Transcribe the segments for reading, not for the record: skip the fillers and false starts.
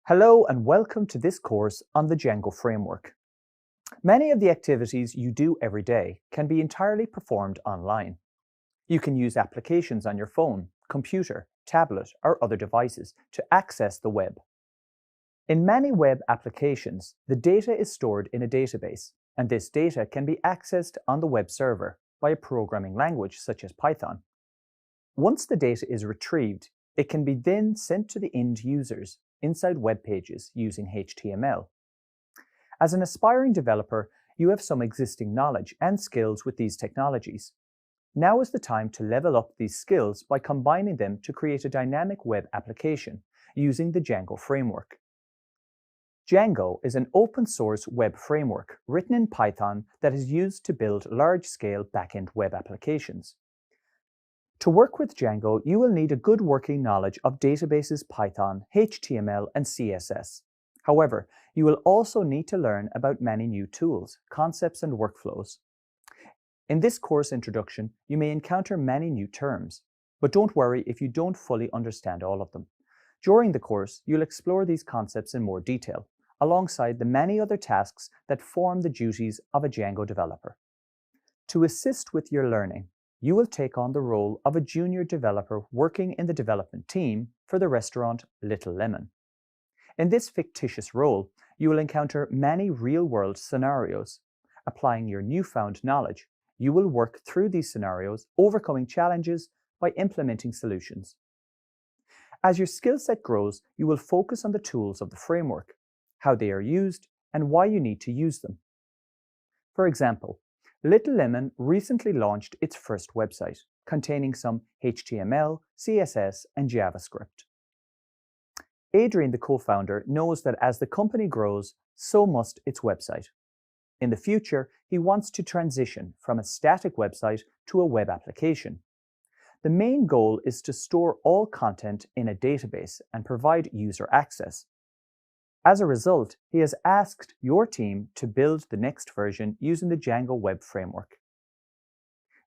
Hello and welcome to this course on the Django framework. Many of the activities you do every day can be entirely performed online. You can use applications on your phone, computer, tablet, or other devices to access the web. In many web applications, the data is stored in a database, and this data can be accessed on the web server by a programming language such as Python. Once the data is retrieved, it can be then sent to the end users inside web pages using HTML. As an aspiring developer, you have some existing knowledge and skills with these technologies. Now is the time to level up these skills by combining them to create a dynamic web application using the Django framework. Django is an open-source web framework written in Python that is used to build large-scale back-end web applications. To work with Django, you will need a good working knowledge of databases, Python, HTML, and CSS. However, you will also need to learn about many new tools, concepts, and workflows. In this course introduction, you may encounter many new terms, but don't worry if you don't fully understand all of them. During the course, you'll explore these concepts in more detail, alongside the many other tasks that form the duties of a Django developer. To assist with your learning, you will take on the role of a junior developer working in the development team for the restaurant Little Lemon. In this fictitious role, you will encounter many real-world scenarios. Applying your newfound knowledge, you will work through these scenarios, overcoming challenges by implementing solutions. As your skill set grows, you will focus on the tools of the framework, how they are used, and why you need to use them. For example, Little Lemon recently launched its first website, containing some HTML, CSS, and JavaScript. Adrian, the co-founder, knows that as the company grows, so must its website. In the future, he wants to transition from a static website to a web application. The main goal is to store all content in a database and provide user access. As a result, he has asked your team to build the next version using the Django Web Framework.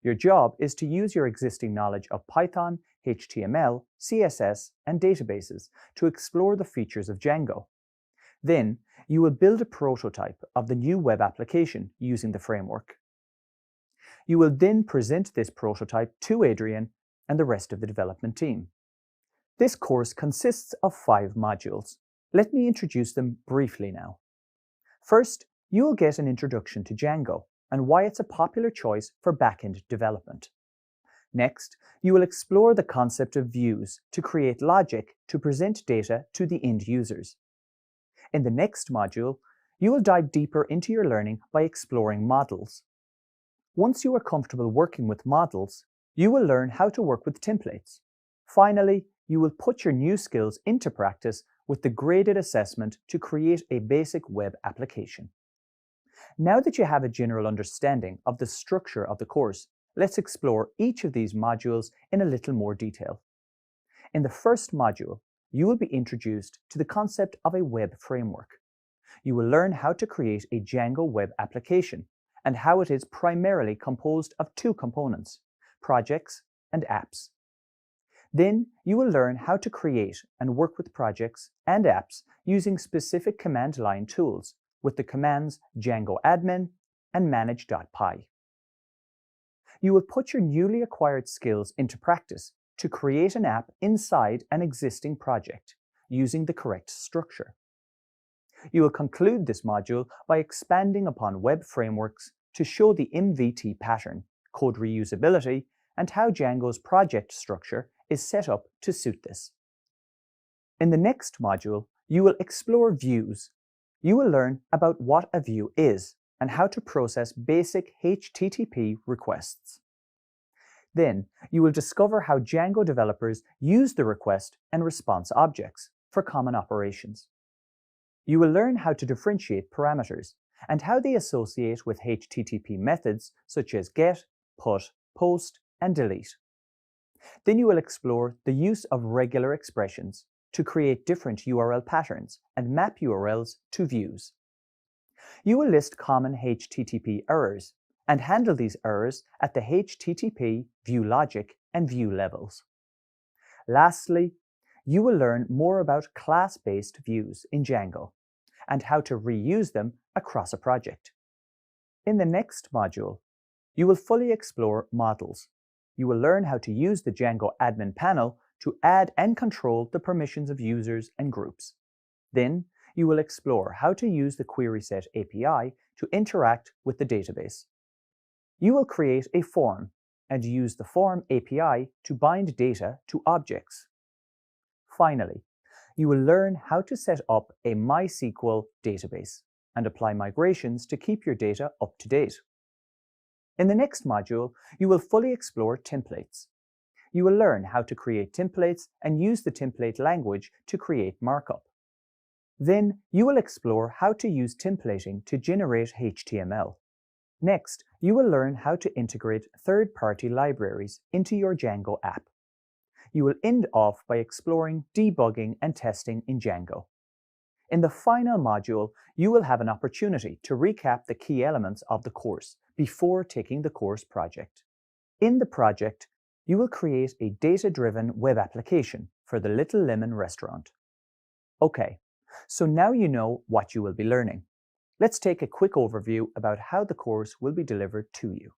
Your job is to use your existing knowledge of Python, HTML, CSS, and databases to explore the features of Django. Then, you will build a prototype of the new web application using the framework. You will then present this prototype to Adrian and the rest of the development team. This course consists of 5 modules. Let me introduce them briefly now. First, you will get an introduction to Django and why it's a popular choice for back-end development. Next, you will explore the concept of views to create logic to present data to the end users. In the next module, you will dive deeper into your learning by exploring models. Once you are comfortable working with models, you will learn how to work with templates. Finally, you will put your new skills into practice with the graded assessment to create a basic web application. Now that you have a general understanding of the structure of the course, let's explore each of these modules in a little more detail. In the first module, you will be introduced to the concept of a web framework. You will learn how to create a Django web application and how it is primarily composed of 2 components, projects and apps. Then you will learn how to create and work with projects and apps using specific command line tools with the commands Django-admin and manage.py. You will put your newly acquired skills into practice to create an app inside an existing project using the correct structure. You will conclude this module by expanding upon web frameworks to show the MVT pattern, code reusability, and how Django's project structure is set up to suit this. In the next module, you will explore views. You will learn about what a view is and how to process basic HTTP requests. Then, you will discover how Django developers use the request and response objects for common operations. You will learn how to differentiate parameters and how they associate with HTTP methods such as get, put, post, and delete. Then you will explore the use of regular expressions to create different URL patterns and map URLs to views. You will list common HTTP errors and handle these errors at the HTTP, view logic, and view levels. Lastly, you will learn more about class-based views in Django and how to reuse them across a project. In the next module, you will fully explore models. You will learn how to use the Django-admin panel to add and control the permissions of users and groups. Then, you will explore how to use the QuerySet API to interact with the database. You will create a form and use the Form API to bind data to objects. Finally, you will learn how to set up a MySQL database and apply migrations to keep your data up to date. In the next module, you will fully explore templates. You will learn how to create templates and use the template language to create markup. Then, you will explore how to use templating to generate HTML. Next, you will learn how to integrate third-party libraries into your Django app. You will end off by exploring debugging and testing in Django. In the final module, you will have an opportunity to recap the key elements of the course before taking the course project. In the project, you will create a data-driven web application for the Little Lemon restaurant. Okay, so now you know what you will be learning. Let's take a quick overview about how the course will be delivered to you.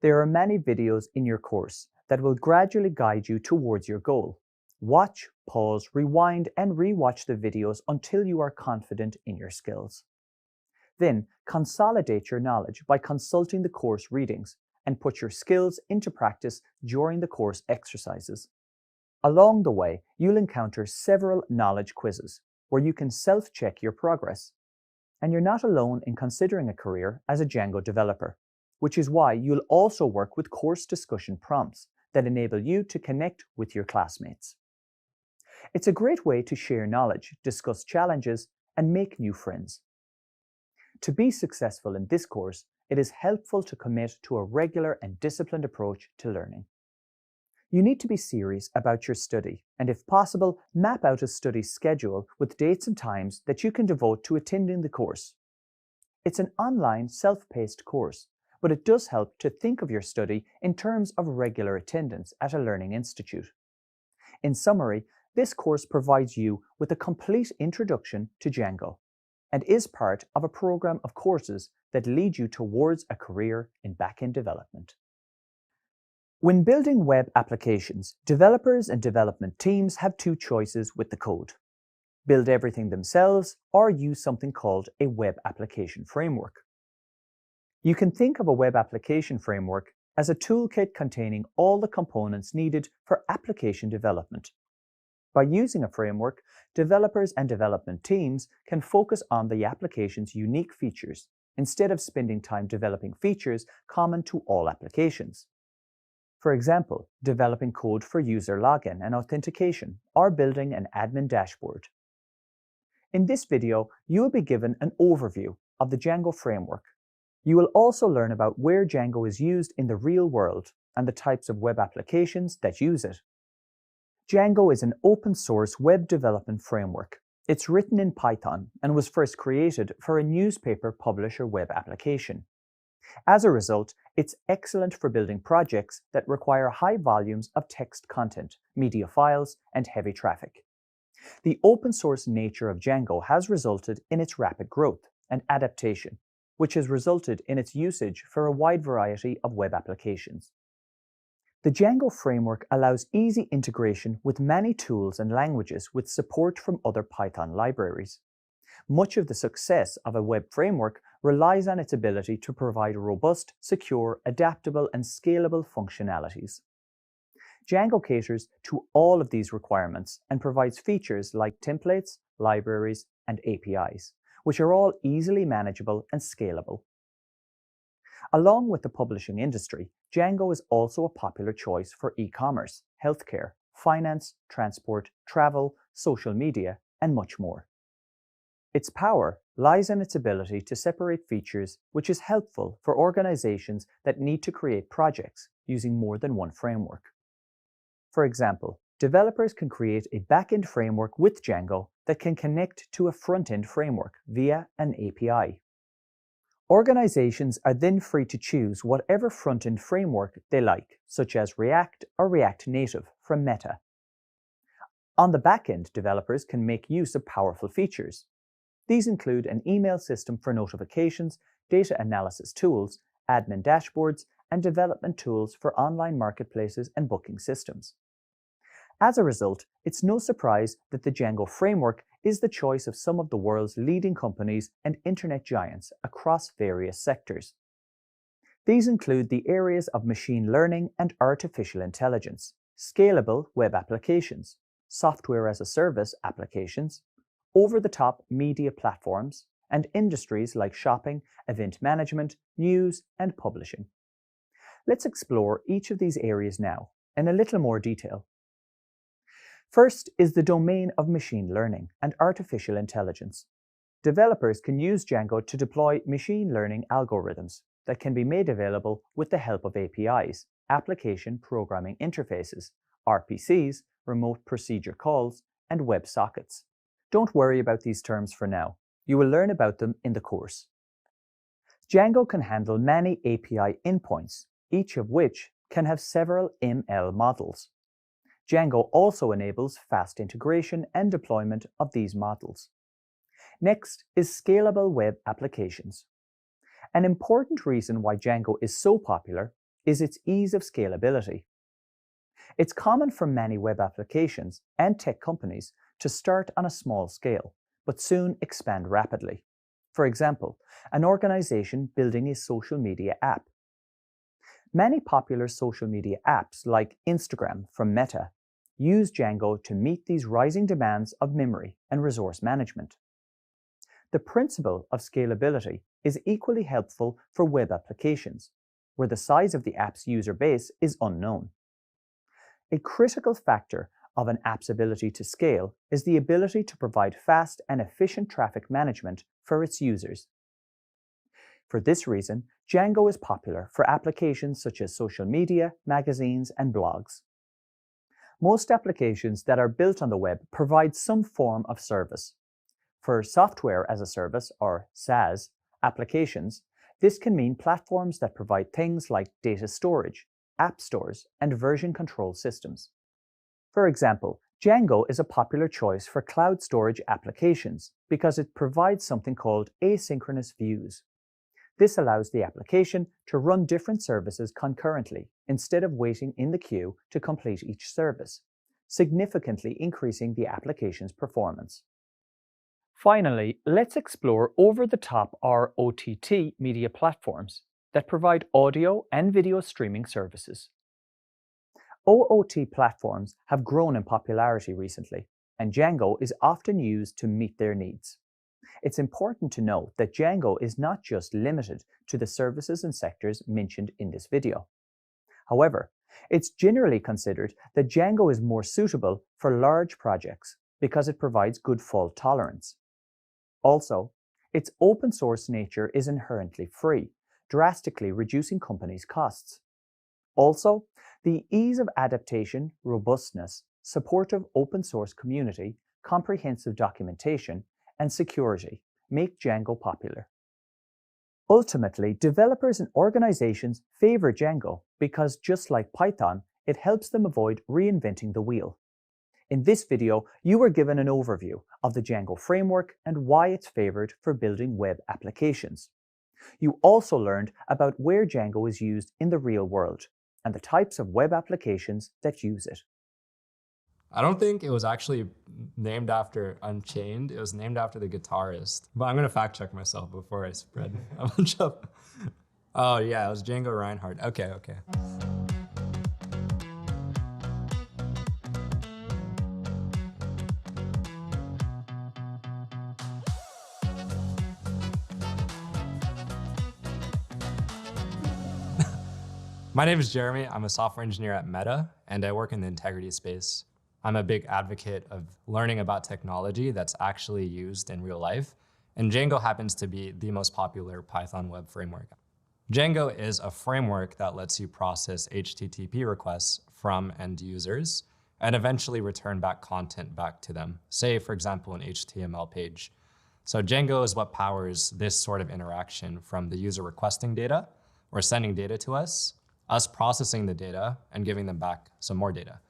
There are many videos in your course that will gradually guide you towards your goal. Watch, pause, rewind, and re-watch the videos until you are confident in your skills. Then, consolidate your knowledge by consulting the course readings and put your skills into practice during the course exercises. Along the way, you'll encounter several knowledge quizzes where you can self-check your progress. And you're not alone in considering a career as a Django developer, which is why you'll also work with course discussion prompts that enable you to connect with your classmates. It's a great way to share knowledge, discuss challenges, and make new friends. To be successful in this course, it is helpful to commit to a regular and disciplined approach to learning. You need to be serious about your study and, if possible, map out a study schedule with dates and times that you can devote to attending the course. It's an online, self-paced course, but it does help to think of your study in terms of regular attendance at a learning institute. In summary, this course provides you with a complete introduction to Django and is part of a program of courses that lead you towards a career in back-end development. When building web applications, developers and development teams have two choices with the code: build everything themselves or use something called a web application framework. You can think of a web application framework as a toolkit containing all the components needed for application development. By using a framework, developers and development teams can focus on the application's unique features instead of spending time developing features common to all applications. For example, developing code for user login and authentication, or building an admin dashboard. In this video, you will be given an overview of the Django framework. You will also learn about where Django is used in the real world and the types of web applications that use it. Django is an open-source web development framework. It's written in Python and was first created for a newspaper publisher web application. As a result, it's excellent for building projects that require high volumes of text content, media files, and heavy traffic. The open-source nature of Django has resulted in its rapid growth and adaptation, which has resulted in its usage for a wide variety of web applications. The Django framework allows easy integration with many tools and languages with support from other Python libraries. Much of the success of a web framework relies on its ability to provide robust, secure, adaptable, and scalable functionalities. Django caters to all of these requirements and provides features like templates, libraries, and APIs, which are all easily manageable and scalable. Along with the publishing industry, Django is also a popular choice for e-commerce, healthcare, finance, transport, travel, social media, and much more. Its power lies in its ability to separate features, which is helpful for organizations that need to create projects using more than one framework. For example, developers can create a back-end framework with Django that can connect to a front-end framework via an API. Organizations are then free to choose whatever front-end framework they like, such as React or React Native from Meta. On the back-end, developers can make use of powerful features. These include an email system for notifications, data analysis tools, admin dashboards, and development tools for online marketplaces and booking systems. As a result, it's no surprise that the Django framework is the choice of some of the world's leading companies and internet giants across various sectors. These include the areas of machine learning and artificial intelligence, scalable web applications, software as a service applications, over-the-top media platforms, and industries like shopping, event management, news, and publishing. Let's explore each of these areas now in a little more detail. First is the domain of machine learning and artificial intelligence. Developers can use Django to deploy machine learning algorithms that can be made available with the help of APIs, Application Programming Interfaces, RPCs, Remote Procedure Calls, and WebSockets. Don't worry about these terms for now. You will learn about them in the course. Django can handle many API endpoints, each of which can have several ML models. Django also enables fast integration and deployment of these models. Next is scalable web applications. An important reason why Django is so popular is its ease of scalability. It's common for many web applications and tech companies to start on a small scale, but soon expand rapidly. For example, an organization building a social media app. Many popular social media apps like Instagram from Meta use Django to meet these rising demands of memory and resource management. The principle of scalability is equally helpful for web applications, where the size of the app's user base is unknown. A critical factor of an app's ability to scale is the ability to provide fast and efficient traffic management for its users. For this reason, Django is popular for applications such as social media, magazines, and blogs. Most applications that are built on the web provide some form of service. For software as a service, or SaaS, applications, this can mean platforms that provide things like data storage, app stores, and version control systems. For example, Django is a popular choice for cloud storage applications because it provides something called asynchronous views. This allows the application to run different services concurrently instead of waiting in the queue to complete each service, significantly increasing the application's performance. Finally, let's explore over-the-top or OTT media platforms that provide audio and video streaming services. OOT platforms have grown in popularity recently, and Django is often used to meet their needs. It's important to note that Django is not just limited to the services and sectors mentioned in this video. However, it's generally considered that Django is more suitable for large projects because it provides good fault tolerance. Also, its open source nature is inherently free, drastically reducing companies' costs. Also, the ease of adaptation, robustness, supportive open source community, comprehensive documentation, and security make Django popular. Ultimately, developers and organizations favor Django because, just like Python, it helps them avoid reinventing the wheel. In this video, you were given an overview of the Django framework and why it's favored for building web applications. You also learned about where Django is used in the real world and the types of web applications that use it. I don't think it was actually named after Unchained. It was named after the guitarist. But I'm going to fact check myself before I spread a bunch of... Oh yeah, it was Django Reinhardt. Okay. My name is Jeremy. I'm a software engineer at Meta, and I work in the integrity space. I'm a big advocate of learning about technology that's actually used in real life, and Django happens to be the most popular Python web framework. Django is a framework that lets you process HTTP requests from end users and eventually return back content back to them, say, for example, an HTML page. So Django is what powers this sort of interaction from the user requesting data or sending data to us processing the data and giving them back some more data.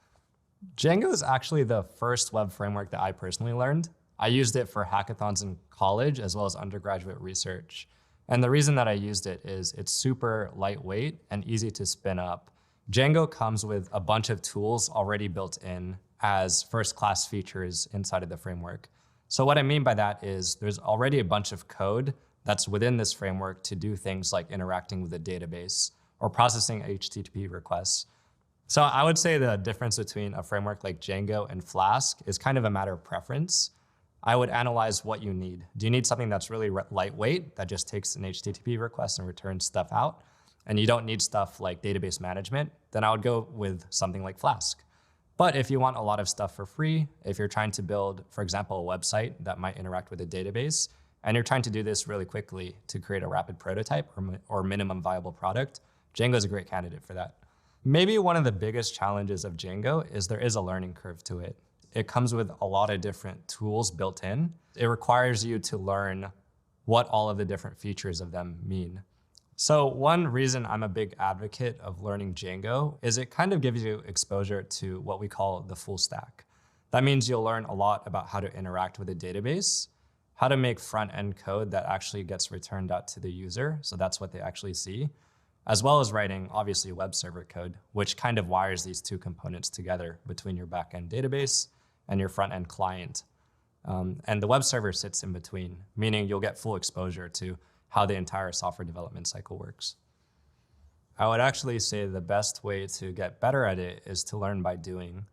Django is actually the first web framework that I personally learned. I used it for hackathons in college as well as undergraduate research. And the reason that I used it is it's super lightweight and easy to spin up. Django comes with a bunch of tools already built in as first-class features inside of the framework. So what I mean by that is there's already a bunch of code that's within this framework to do things like interacting with a database or processing HTTP requests. So I would say the difference between a framework like Django and Flask is kind of a matter of preference. I would analyze what you need. Do you need something that's really lightweight that just takes an HTTP request and returns stuff out? And you don't need stuff like database management, then I would go with something like Flask. But if you want a lot of stuff for free, if you're trying to build, for example, a website that might interact with a database, and you're trying to do this really quickly to create a rapid prototype or minimum viable product, Django is a great candidate for that. Maybe one of the biggest challenges of Django is there is a learning curve to it. It comes with a lot of different tools built in. It requires you to learn what all of the different features of them mean. So one reason I'm a big advocate of learning Django is it kind of gives you exposure to what we call the full stack. That means you'll learn a lot about how to interact with a database, how to make front-end code that actually gets returned out to the user, so that's what they actually see, as well as writing, obviously, web server code, which kind of wires these two components together between your backend database and your front-end client. And the web server sits in between, meaning you'll get full exposure to how the entire software development cycle works. I would actually say the best way to get better at it is to learn by doing.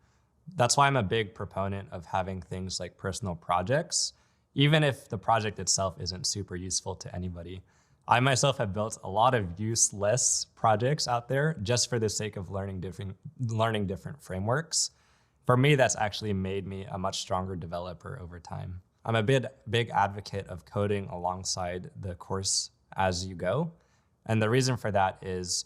That's why I'm a big proponent of having things like personal projects, even if the project itself isn't super useful to anybody. I myself have built a lot of useless projects out there just for the sake of learning different frameworks. For me, that's actually made me a much stronger developer over time. I'm a big advocate of coding alongside the course as you go. And the reason for that is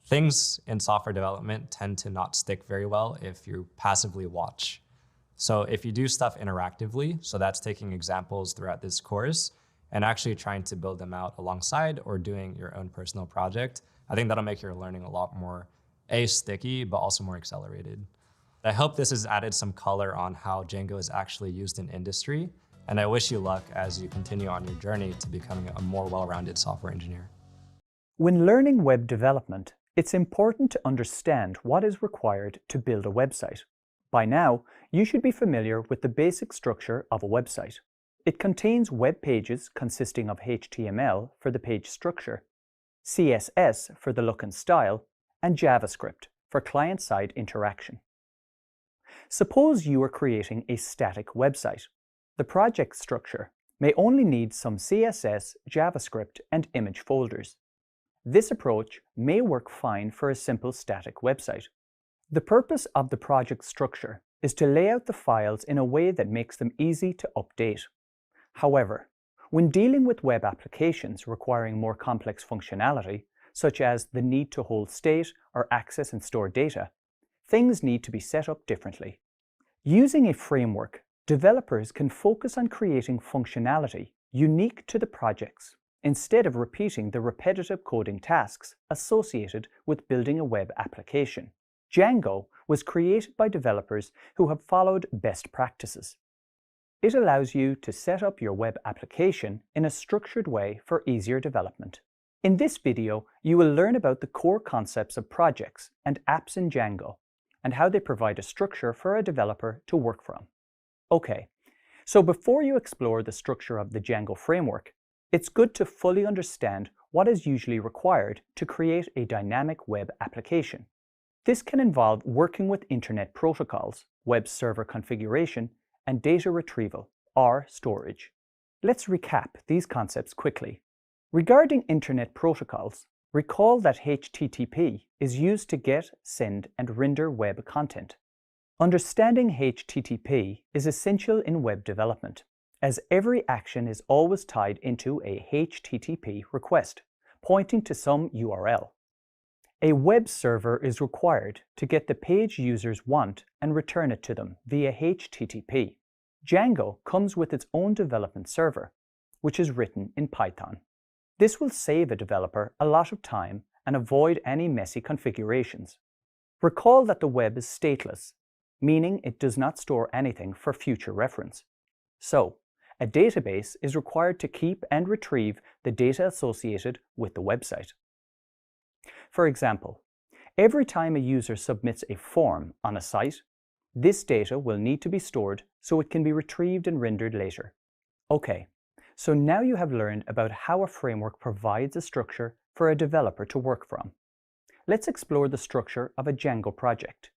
things in software development tend to not stick very well if you passively watch. So if you do stuff interactively, so that's taking examples throughout this course and actually trying to build them out alongside or doing your own personal project, I think that'll make your learning a lot more sticky, but also more accelerated. I hope this has added some color on how Django is actually used in industry, and I wish you luck as you continue on your journey to becoming a more well-rounded software engineer. When learning web development, it's important to understand what is required to build a website. By now, you should be familiar with the basic structure of a website. It contains web pages consisting of HTML for the page structure, CSS for the look and style, and JavaScript for client-side interaction. Suppose you are creating a static website. The project structure may only need some CSS, JavaScript, and image folders. This approach may work fine for a simple static website. The purpose of the project structure is to lay out the files in a way that makes them easy to update. However, when dealing with web applications requiring more complex functionality, such as the need to hold state or access and store data, things need to be set up differently. Using a framework, developers can focus on creating functionality unique to the projects, instead of repeating the repetitive coding tasks associated with building a web application. Django was created by developers who have followed best practices. It allows you to set up your web application in a structured way for easier development. In this video, you will learn about the core concepts of projects and apps in Django, and how they provide a structure for a developer to work from. Okay, so before you explore the structure of the Django framework, it's good to fully understand what is usually required to create a dynamic web application. This can involve working with internet protocols, web server configuration, and data retrieval, or storage. Let's recap these concepts quickly. Regarding internet protocols, recall that HTTP is used to get, send, and render web content. Understanding HTTP is essential in web development, as every action is always tied into a HTTP request, pointing to some URL. A web server is required to get the page users want and return it to them via HTTP. Django comes with its own development server, which is written in Python. This will save a developer a lot of time and avoid any messy configurations. Recall that the web is stateless, meaning it does not store anything for future reference. So, a database is required to keep and retrieve the data associated with the website. For example, every time a user submits a form on a site, this data will need to be stored so it can be retrieved and rendered later. Okay, so now you have learned about how a framework provides a structure for a developer to work from. Let's explore the structure of a Django project.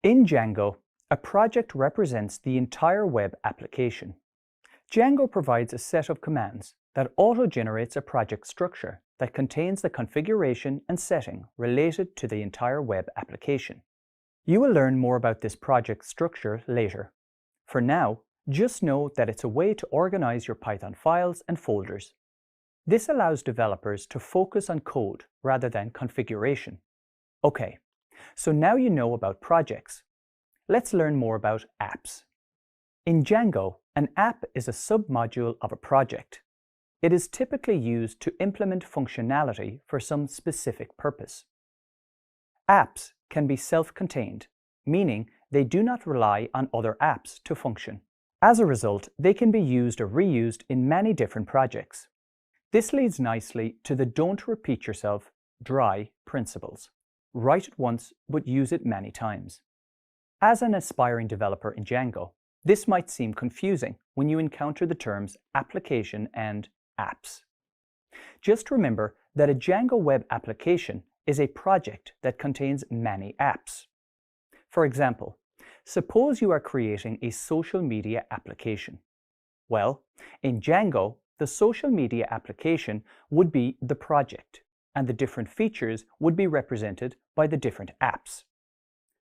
In Django, a project represents the entire web application. Django provides a set of commands that auto-generates a project structure that contains the configuration and setting related to the entire web application. You will learn more about this project structure later. For now, just know that it's a way to organize your Python files and folders. This allows developers to focus on code rather than configuration. Okay, so now you know about projects. Let's learn more about apps. In Django, an app is a submodule of a project. It is typically used to implement functionality for some specific purpose. Apps can be self-contained, meaning they do not rely on other apps to function. As a result, they can be used or reused in many different projects. This leads nicely to the don't repeat yourself, dry principles. Write it once, but use it many times. As an aspiring developer in Django, this might seem confusing when you encounter the terms application and apps. Just remember that a Django web application is a project that contains many apps. For example, suppose you are creating a social media application. Well, in Django, the social media application would be the project, and the different features would be represented by the different apps.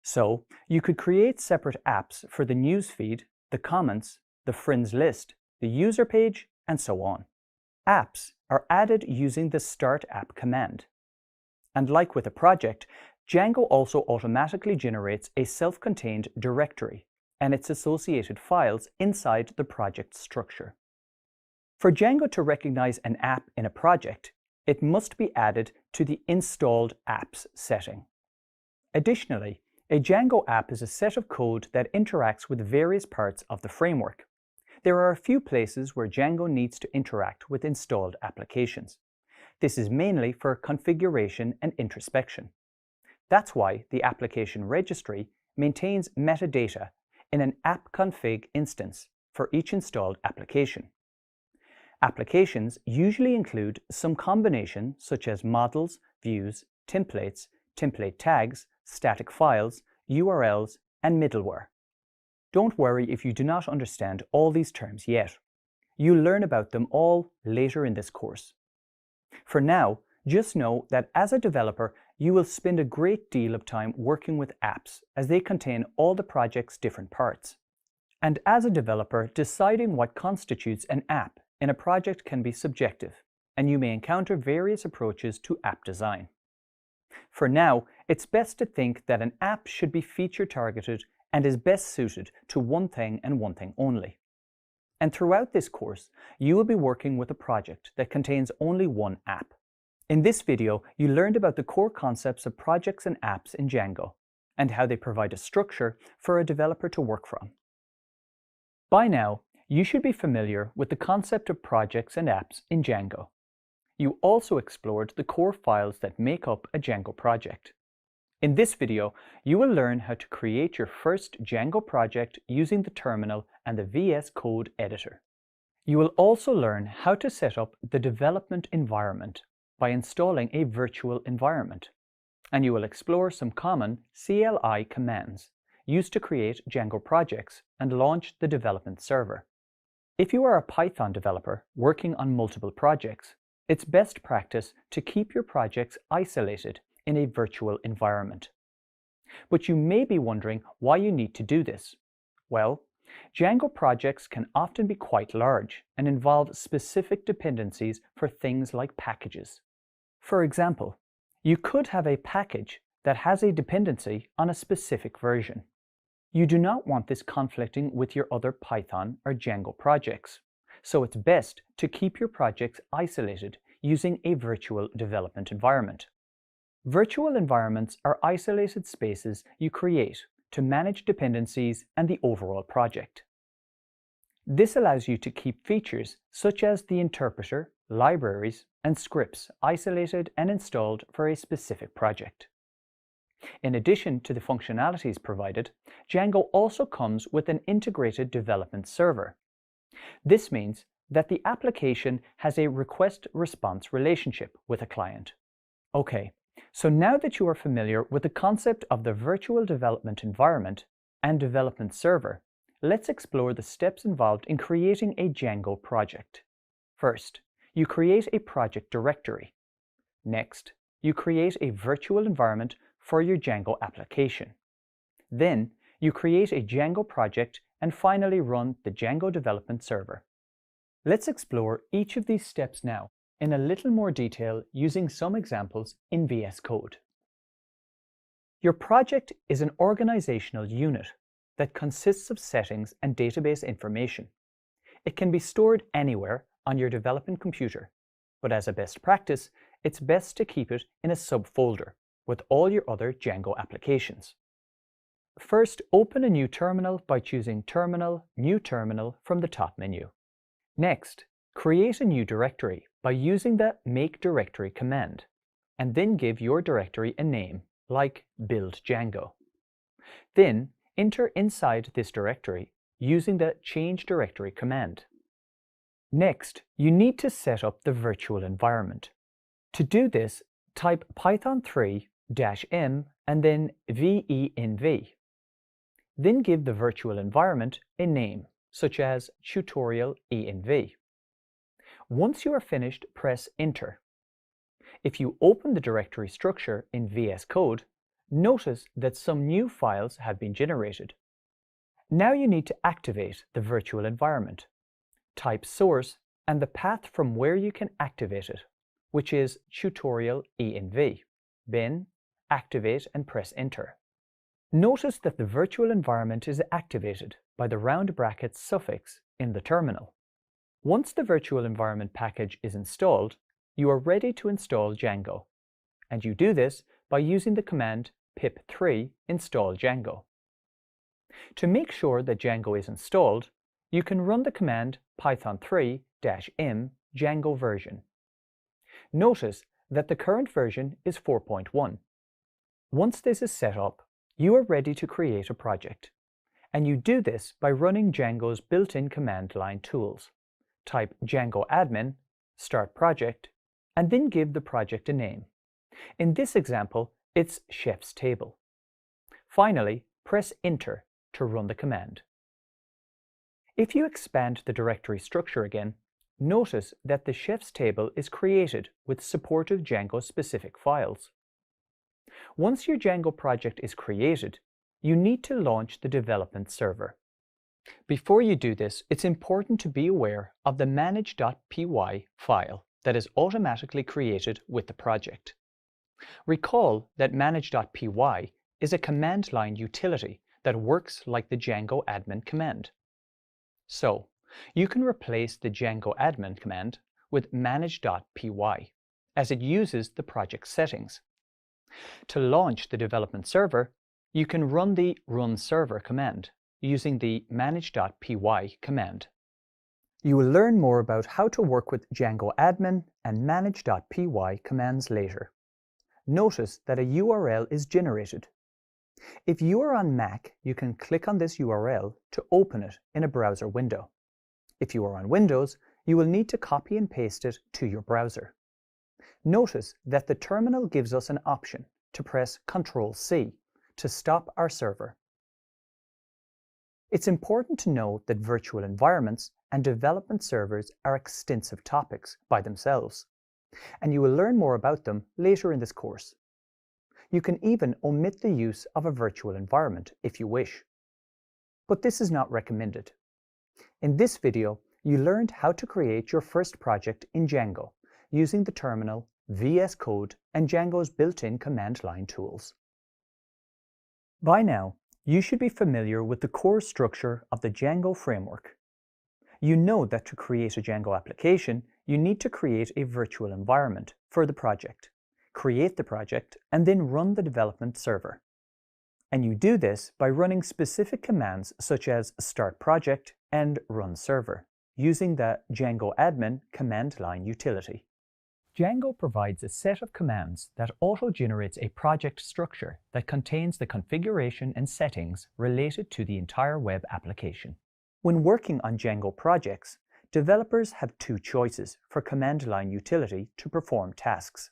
So, you could create separate apps for the newsfeed, the comments, the friends list, the user page, and so on. Apps are added using the start app command. And like with a project, Django also automatically generates a self-contained directory and its associated files inside the project structure. For Django to recognize an app in a project, it must be added to the installed apps setting. Additionally, a Django app is a set of code that interacts with various parts of the framework. There are a few places where Django needs to interact with installed applications. This is mainly for configuration and introspection. That's why the application registry maintains metadata in an app-config instance for each installed application. Applications usually include some combination such as models, views, templates, template tags, static files, URLs, and middleware. Don't worry if you do not understand all these terms yet. You'll learn about them all later in this course. For now, just know that as a developer, you will spend a great deal of time working with apps as they contain all the project's different parts. And as a developer, deciding what constitutes an app in a project can be subjective, and you may encounter various approaches to app design. For now, it's best to think that an app should be feature-targeted and is best suited to one thing and one thing only. And throughout this course, you will be working with a project that contains only one app. In this video, you learned about the core concepts of projects and apps in Django, and how they provide a structure for a developer to work from. By now, you should be familiar with the concept of projects and apps in Django. You also explored the core files that make up a Django project. In this video, you will learn how to create your first Django project using the terminal and the VS Code editor. You will also learn how to set up the development environment by installing a virtual environment. And you will explore some common CLI commands used to create Django projects and launch the development server. If you are a Python developer working on multiple projects, it's best practice to keep your projects isolated in a virtual environment. But you may be wondering why you need to do this. Well, Django projects can often be quite large and involve specific dependencies for things like packages. For example, you could have a package that has a dependency on a specific version. You do not want this conflicting with your other Python or Django projects, so it's best to keep your projects isolated using a virtual development environment. Virtual environments are isolated spaces you create to manage dependencies and the overall project. This allows you to keep features such as the interpreter, libraries, and scripts isolated and installed for a specific project. In addition to the functionalities provided, Django also comes with an integrated development server. This means that the application has a request-response relationship with a client. Okay, so now that you are familiar with the concept of the virtual development environment and development server, let's explore the steps involved in creating a Django project. First, you create a project directory. Next, you create a virtual environment for your Django application. Then, you create a Django project and finally run the Django development server. Let's explore each of these steps now in a little more detail using some examples in VS Code. Your project is an organizational unit that consists of settings and database information. It can be stored anywhere on your development computer, but as a best practice, it's best to keep it in a subfolder with all your other Django applications. First, open a new terminal by choosing Terminal, New Terminal from the top menu. Next, create a new directory by using the Make Directory command, and then give your directory a name, like Build Django. Then, enter inside this directory using the Change Directory command. Next, you need to set up the virtual environment. To do this, type Python 3-m and then venv. Then give the virtual environment a name, such as tutorial env. Once you are finished, press Enter. If you open the directory structure in VS Code, notice that some new files have been generated. Now you need to activate the virtual environment. Type source and the path from where you can activate it, which is tutorial env. Then activate and press Enter. Notice that the virtual environment is activated by the round bracket suffix in the terminal. Once the virtual environment package is installed, you are ready to install Django, and you do this by using the command pip3 install Django. To make sure that Django is installed, you can run the command python 3-m Django version. Notice that the current version is 4.1. Once this is set up, you are ready to create a project, and you do this by running Django's built-in command line tools. Type Django-admin, start project, and then give the project a name. In this example, it's Chef's Table. Finally, press Enter to run the command. If you expand the directory structure again, notice that the Chef's Table is created with supportive Django-specific files. Once your Django project is created, you need to launch the development server. Before you do this, it's important to be aware of the manage.py file that is automatically created with the project. Recall that manage.py is a command line utility that works like the Django-admin command. So, you can replace the Django-admin command with manage.py, as it uses the project settings. To launch the development server, you can run the run server command using the manage.py command. You will learn more about how to work with Django-admin and manage.py commands later. Notice that a URL is generated. If you are on Mac, you can click on this URL to open it in a browser window. If you are on Windows, you will need to copy and paste it to your browser. Notice that the terminal gives us an option to press Ctrl-C to stop our server. It's important to know that virtual environments and development servers are extensive topics by themselves, and you will learn more about them later in this course. You can even omit the use of a virtual environment if you wish. But this is not recommended. In this video, you learned how to create your first project in Django using the terminal, VS Code, and Django's built-in command line tools. By now, you should be familiar with the core structure of the Django framework. You know that to create a Django application, you need to create a virtual environment for the project, create the project, and then run the development server. And you do this by running specific commands such as start project and run server, using the Django-admin command line utility. Django provides a set of commands that auto-generates a project structure that contains the configuration and settings related to the entire web application. When working on Django projects, developers have two choices for command line utility to perform tasks.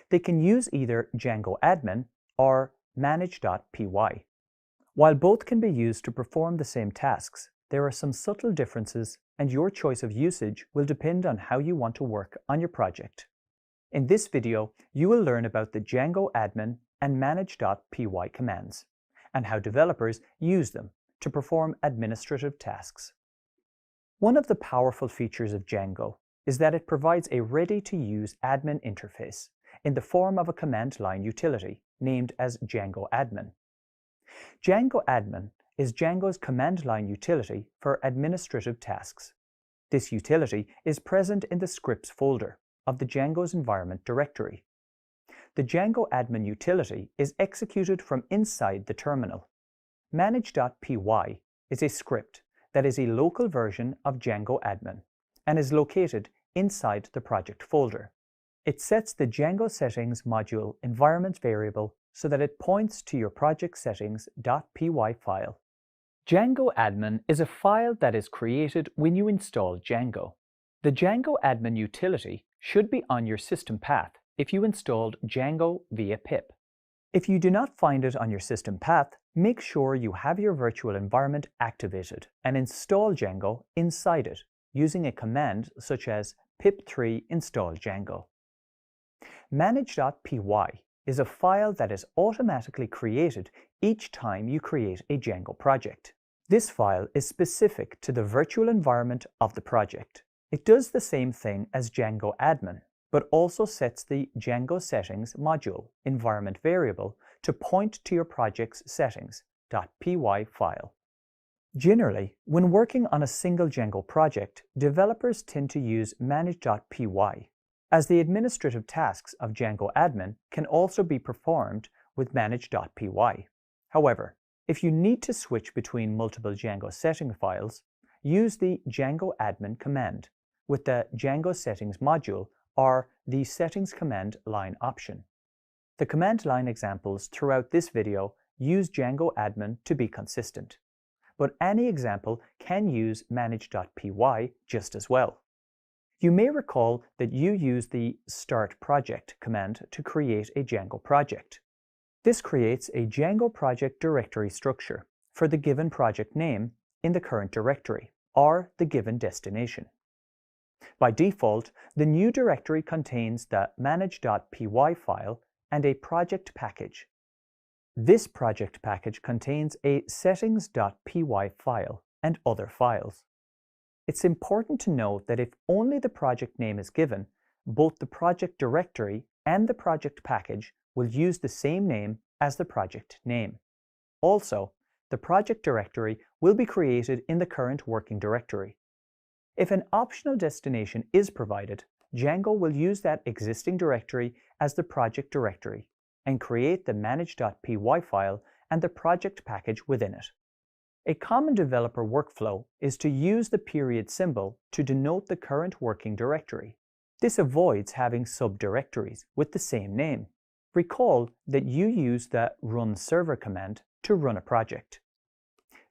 They can use either Django-admin or manage.py. While both can be used to perform the same tasks, there are some subtle differences, and your choice of usage will depend on how you want to work on your project. In this video, you will learn about the Django-admin and manage.py commands, and how developers use them to perform administrative tasks. One of the powerful features of Django is that it provides a ready-to-use admin interface in the form of a command line utility named as Django-admin. Django-admin is Django's command line utility for administrative tasks. This utility is present in the scripts folder of the Django's environment directory. The Django-admin utility is executed from inside the terminal. Manage.py is a script that is a local version of Django-admin and is located inside the project folder. It sets the Django settings module environment variable so that it points to your project settings.py file. Django-admin is a file that is created when you install Django. The Django-admin utility should be on your system path if you installed Django via pip. If you do not find it on your system path, make sure you have your virtual environment activated and install Django inside it using a command such as pip3 install Django. Manage.py is a file that is automatically created each time you create a Django project. This file is specific to the virtual environment of the project. It does the same thing as Django-admin, but also sets the Django settings module environment variable to point to your project's settings.py file. Generally, when working on a single Django project, developers tend to use manage.py, as the administrative tasks of Django-admin can also be performed with manage.py. However, if you need to switch between multiple Django setting files, use the Django-admin command with the Django settings module or the settings command line option. The command line examples throughout this video use Django-admin to be consistent, but any example can use manage.py just as well. You may recall that you use the start project command to create a Django project. This creates a Django project directory structure for the given project name in the current directory or the given destination. By default, the new directory contains the manage.py file and a project package. This project package contains a settings.py file and other files. It's important to note that if only the project name is given, both the project directory and the project package will use the same name as the project name. Also, the project directory will be created in the current working directory. If an optional destination is provided, Django will use that existing directory as the project directory and create the manage.py file and the project package within it. A common developer workflow is to use the period symbol to denote the current working directory. This avoids having subdirectories with the same name. Recall that you use the run server command to run a project.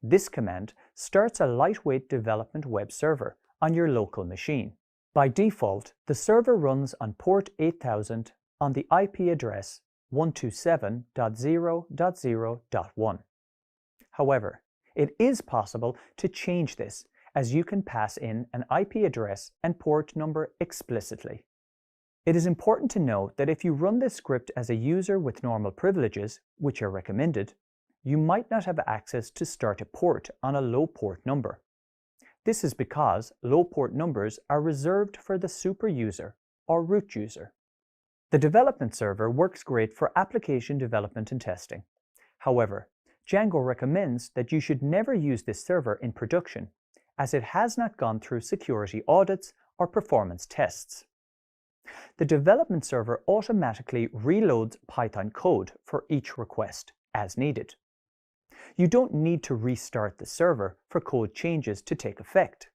This command starts a lightweight development web server on your local machine. By default, the server runs on port 8000 on the IP address 127.0.0.1. However, it is possible to change this, as you can pass in an IP address and port number explicitly. It is important to note that if you run this script as a user with normal privileges, which are recommended, you might not have access to start a port on a low port number. This is because low port numbers are reserved for the super user or root user. The development server works great for application development and testing. However, Django recommends that you should never use this server in production, as it has not gone through security audits or performance tests. The development server automatically reloads Python code for each request as needed. You don't need to restart the server for code changes to take effect.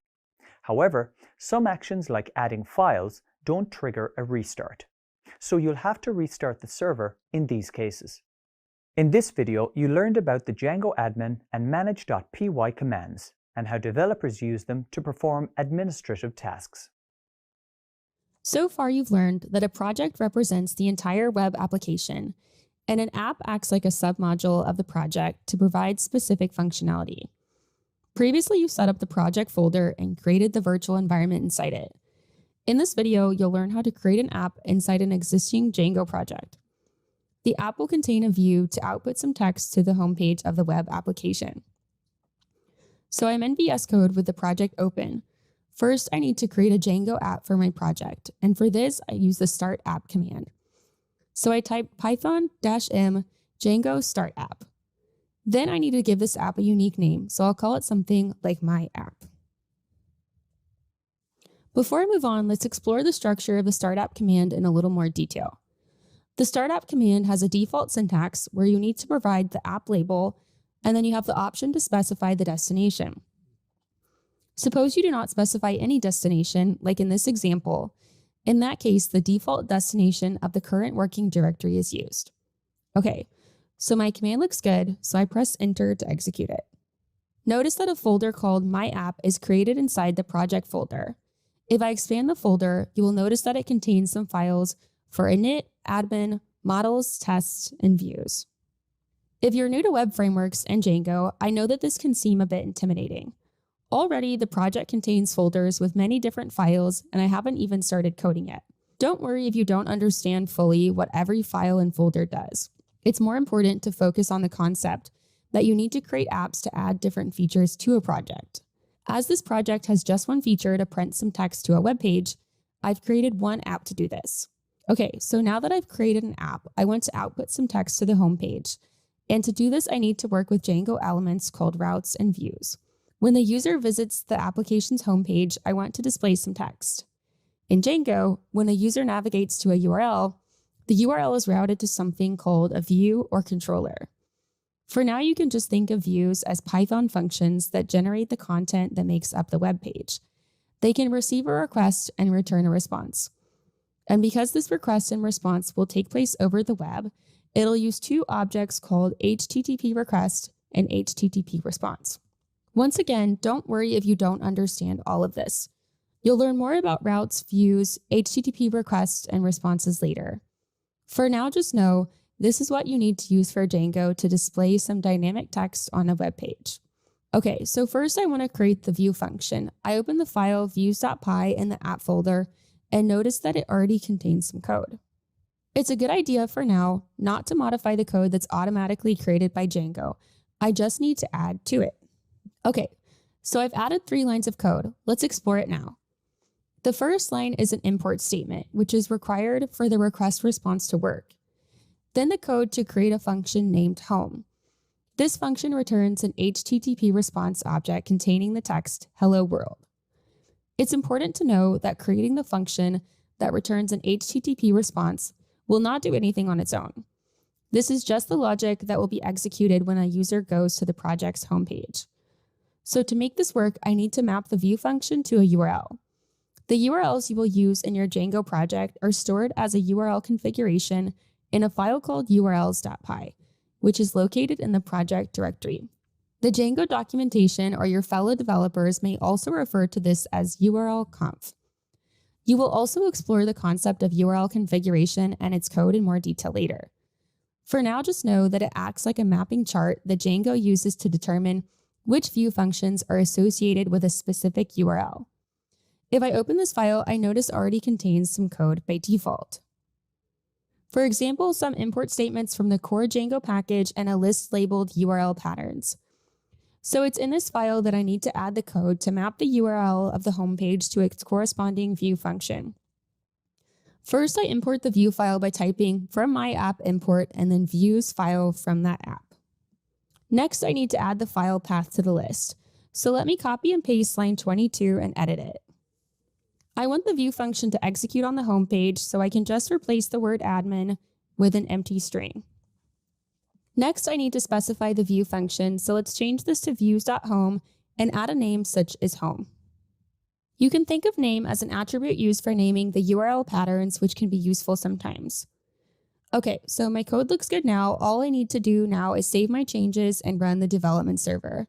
However, some actions like adding files don't trigger a restart, so you'll have to restart the server in these cases. In this video, you learned about the Django-admin and manage.py commands and how developers use them to perform administrative tasks. So far, you've learned that a project represents the entire web application, and an app acts like a submodule of the project to provide specific functionality. Previously, you set up the project folder and created the virtual environment inside it. In this video, you'll learn how to create an app inside an existing Django project. The app will contain a view to output some text to the homepage of the web application. So I'm in VS Code with the project open. First, I need to create a Django app for my project, and for this, I use the start app command. So I type python-m Django start app. Then I need to give this app a unique name, so I'll call it something like my app. Before I move on, let's explore the structure of the start app command in a little more detail. The start app command has a default syntax where you need to provide the app label, and then you have the option to specify the destination. Suppose you do not specify any destination, like in this example. In that case, the default destination of the current working directory is used. Okay, so my command looks good, so I press enter to execute it. Notice that a folder called My App is created inside the project folder. If I expand the folder, you will notice that it contains some files for init, admin, models, tests, and views. If you're new to web frameworks and Django, I know that this can seem a bit intimidating. Already, the project contains folders with many different files, and I haven't even started coding yet. Don't worry if you don't understand fully what every file and folder does. It's more important to focus on the concept that you need to create apps to add different features to a project. As this project has just one feature to print some text to a web page, I've created one app to do this. Okay, so now that I've created an app, I want to output some text to the home page. And to do this, I need to work with Django elements called routes and views. When the user visits the application's homepage, I want to display some text. In Django, when a user navigates to a URL, the URL is routed to something called a view or controller. For now, you can just think of views as Python functions that generate the content that makes up the web page. They can receive a request and return a response. And because this request and response will take place over the web, it'll use two objects called HTTP request and HTTP response. Once again, don't worry if you don't understand all of this. You'll learn more about routes, views, HTTP requests, and responses later. For now, just know this is what you need to use for Django to display some dynamic text on a web page. Okay, so first I want to create the view function. I open the file views.py in the app folder and notice that it already contains some code. It's a good idea for now not to modify the code that's automatically created by Django. I just need to add to it. Okay, so I've added 3 lines of code. Let's explore it now. The first line is an import statement, which is required for the request response to work. Then the code to create a function named home. This function returns an HTTP response object containing the text, hello world. It's important to know that creating the function that returns an HTTP response will not do anything on its own. This is just the logic that will be executed when a user goes to the project's homepage. So to make this work, I need to map the view function to a URL. The URLs you will use in your Django project are stored as a URL configuration in a file called urls.py, which is located in the project directory. The Django documentation or your fellow developers may also refer to this as URL conf. You will also explore the concept of URL configuration and its code in more detail later. For now, just know that it acts like a mapping chart that Django uses to determine which view functions are associated with a specific URL. If I open this file, I notice already contains some code by default. For example, some import statements from the core Django package and a list labeled URL patterns. So it's in this file that I need to add the code to map the URL of the homepage to its corresponding view function. First, I import the view file by typing from my app import and then views file from that app. Next, I need to add the file path to the list. So let me copy and paste line 22 and edit it. I want the view function to execute on the homepage, so I can just replace the word admin with an empty string. Next, I need to specify the view function, so let's change this to views.home and add a name such as home. You can think of name as an attribute used for naming the URL patterns, which can be useful sometimes. Okay, so my code looks good now. All I need to do now is save my changes and run the development server.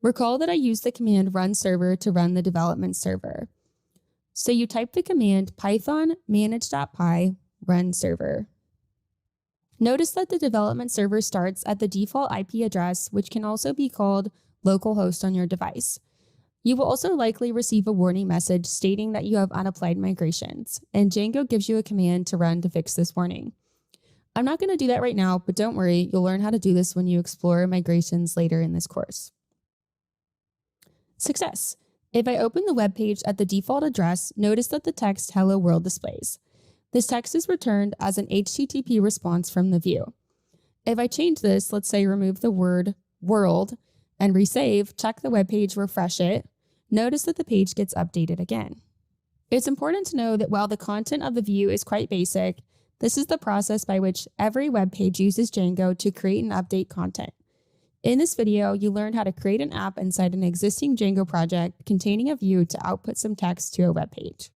Recall that I used the command run server to run the development server. So you type the command python manage.py run server. Notice that the development server starts at the default IP address, which can also be called localhost on your device. You will also likely receive a warning message stating that you have unapplied migrations, and Django gives you a command to run to fix this warning. I'm not going to do that right now, but don't worry, you'll learn how to do this when you explore migrations later in this course. Success! If I open the web page at the default address, notice that the text Hello World displays. This text is returned as an HTTP response from the view. If I change this, let's say remove the word world and resave, check the web page, refresh it, notice that the page gets updated again. It's important to know that while the content of the view is quite basic, this is the process by which every web page uses Django to create and update content. In this video, you learned how to create an app inside an existing Django project containing a view to output some text to a web page.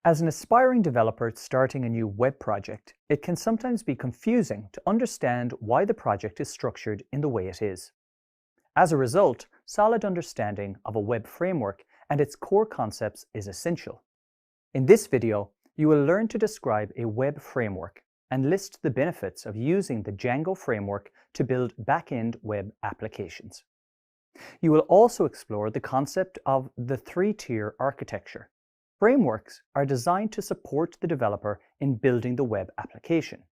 As an aspiring developer starting a new web project, it can sometimes be confusing to understand why the project is structured in the way it is. As a result, solid understanding of a web framework and its core concepts is essential. In this video, you will learn to describe a web framework and list the benefits of using the Django framework to build back-end web applications. You will also explore the concept of the three-tier architecture. Frameworks are designed to support the developer in building the web application.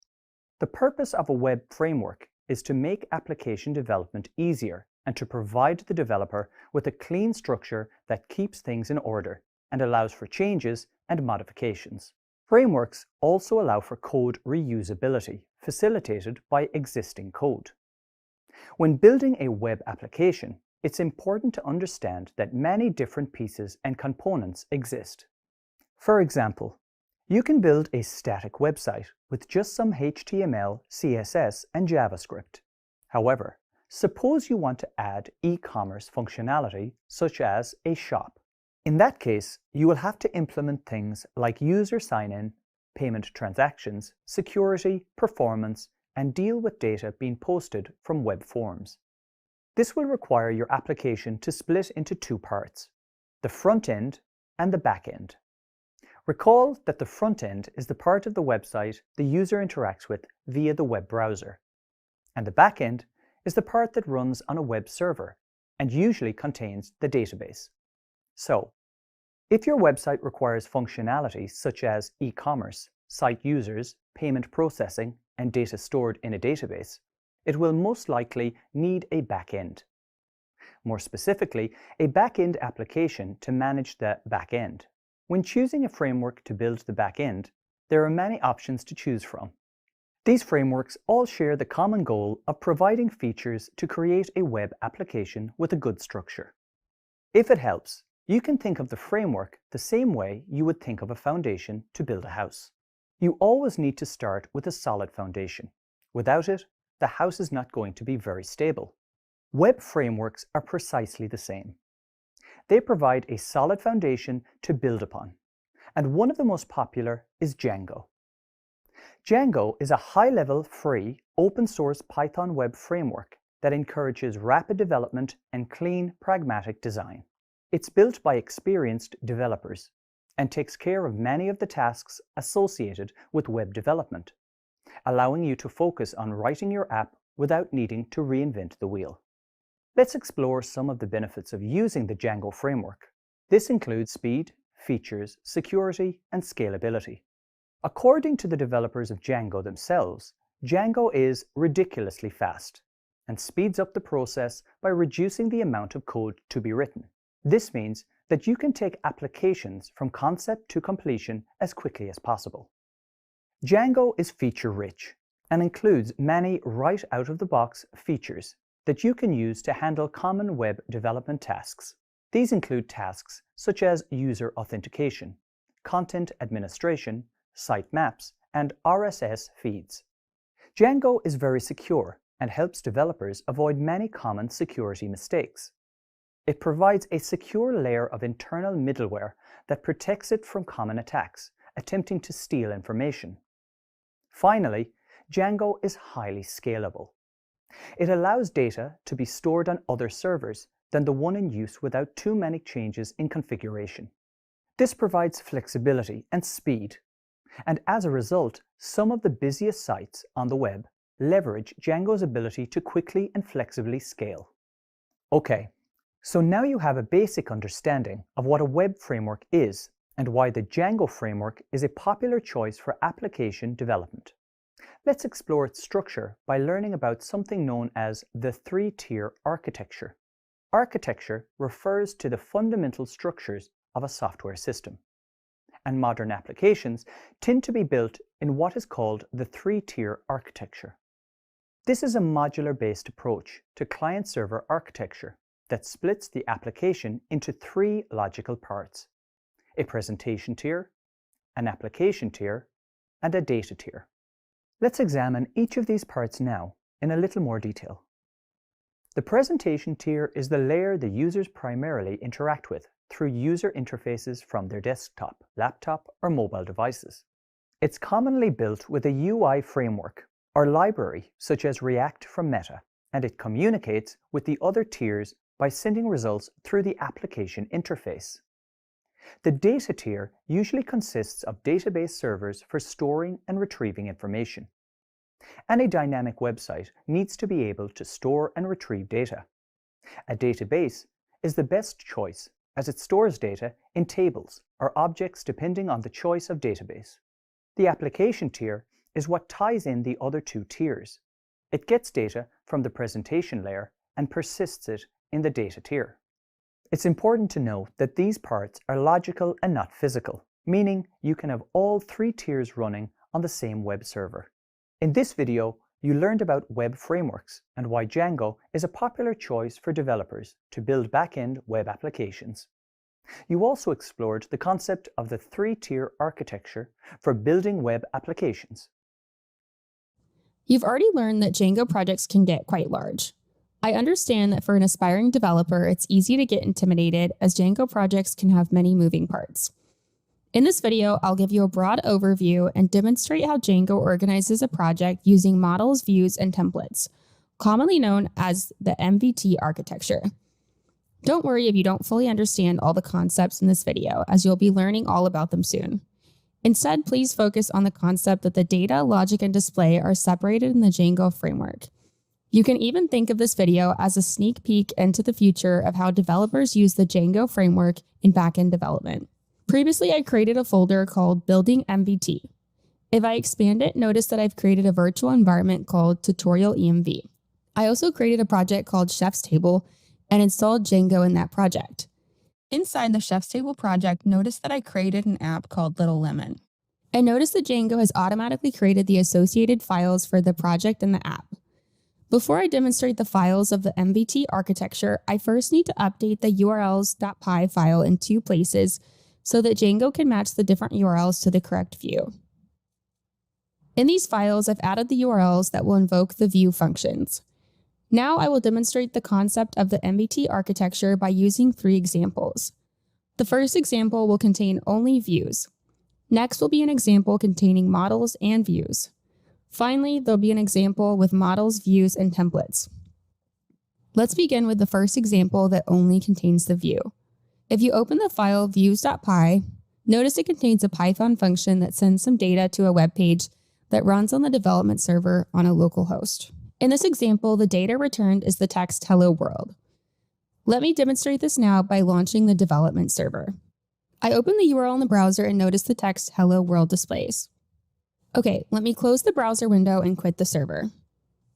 The purpose of a web framework is to make application development easier and to provide the developer with a clean structure that keeps things in order and allows for changes and modifications. Frameworks also allow for code reusability, facilitated by existing code. When building a web application, it's important to understand that many different pieces and components exist. For example, you can build a static website with just some HTML, CSS, and JavaScript. However, suppose you want to add e-commerce functionality, such as a shop. In that case, you will have to implement things like user sign-in, payment transactions, security, performance, and deal with data being posted from web forms. This will require your application to split into two parts, the front end and the back end. Recall that the front end is the part of the website the user interacts with via the web browser, and the back end is the part that runs on a web server and usually contains the database. So, if your website requires functionality such as e-commerce, site users, payment processing, and data stored in a database, it will most likely need a back-end. More specifically, a back-end application to manage the back-end. When choosing a framework to build the back-end, there are many options to choose from. These frameworks all share the common goal of providing features to create a web application with a good structure. If it helps, you can think of the framework the same way you would think of a foundation to build a house. You always need to start with a solid foundation. Without it, the house is not going to be very stable. Web frameworks are precisely the same. They provide a solid foundation to build upon, and one of the most popular is Django. Django is a high-level, free, open-source Python web framework that encourages rapid development and clean, pragmatic design. It's built by experienced developers and takes care of many of the tasks associated with web development, allowing you to focus on writing your app without needing to reinvent the wheel. Let's explore some of the benefits of using the Django framework. This includes speed, features, security, and scalability. According to the developers of Django themselves, Django is ridiculously fast and speeds up the process by reducing the amount of code to be written. This means that you can take applications from concept to completion as quickly as possible. Django is feature-rich and includes many right-out-of-the-box features that you can use to handle common web development tasks. These include tasks such as user authentication, content administration, site maps, and RSS feeds. Django is very secure and helps developers avoid many common security mistakes. It provides a secure layer of internal middleware that protects it from common attacks attempting to steal information. Finally, Django is highly scalable. It allows data to be stored on other servers than the one in use without too many changes in configuration. This provides flexibility and speed, and as a result, some of the busiest sites on the web leverage Django's ability to quickly and flexibly scale. Okay, so now you have a basic understanding of what a web framework is and why the Django framework is a popular choice for application development. Let's explore its structure by learning about something known as the three-tier architecture. Architecture refers to the fundamental structures of a software system, and modern applications tend to be built in what is called the three-tier architecture. This is a modular-based approach to client-server architecture that splits the application into three logical parts: a presentation tier, an application tier, and a data tier. Let's examine each of these parts now in a little more detail. The presentation tier is the layer the users primarily interact with through user interfaces from their desktop, laptop, or mobile devices. It's commonly built with a UI framework or library such as React from Meta, and it communicates with the other tiers by sending results through the application interface. The data tier usually consists of database servers for storing and retrieving information. Any dynamic website needs to be able to store and retrieve data. A database is the best choice as it stores data in tables or objects depending on the choice of database. The application tier is what ties in the other two tiers. It gets data from the presentation layer and persists it in the data tier. It's important to know that these parts are logical and not physical, meaning you can have all three tiers running on the same web server. In this video, you learned about web frameworks and why Django is a popular choice for developers to build back-end web applications. You also explored the concept of the three-tier architecture for building web applications. You've already learned that Django projects can get quite large. I understand that for an aspiring developer, it's easy to get intimidated as Django projects can have many moving parts. In this video, I'll give you a broad overview and demonstrate how Django organizes a project using models, views, and templates, commonly known as the MVT architecture. Don't worry if you don't fully understand all the concepts in this video, as you'll be learning all about them soon. Instead, please focus on the concept that the data, logic, and display are separated in the Django framework. You can even think of this video as a sneak peek into the future of how developers use the Django framework in backend development. Previously, I created a folder called Building MVT. If I expand it, notice that I've created a virtual environment called Tutorial EMV. I also created a project called Chef's Table and installed Django in that project. Inside the Chef's Table project, notice that I created an app called Little Lemon. And notice that Django has automatically created the associated files for the project and the app. Before I demonstrate the files of the MVT architecture, I first need to update the urls.py file in two places so that Django can match the different URLs to the correct view. In these files, I've added the URLs that will invoke the view functions. Now I will demonstrate the concept of the MVT architecture by using three examples. The first example will contain only views. Next will be an example containing models and views. Finally, there'll be an example with models, views, and templates. Let's begin with the first example that only contains the view. If you open the file views.py, notice it contains a Python function that sends some data to a web page that runs on the development server on a local host. In this example, the data returned is the text "Hello World." Let me demonstrate this now by launching the development server. I open the URL in the browser and notice the text "Hello World" displays. Okay, let me close the browser window and quit the server.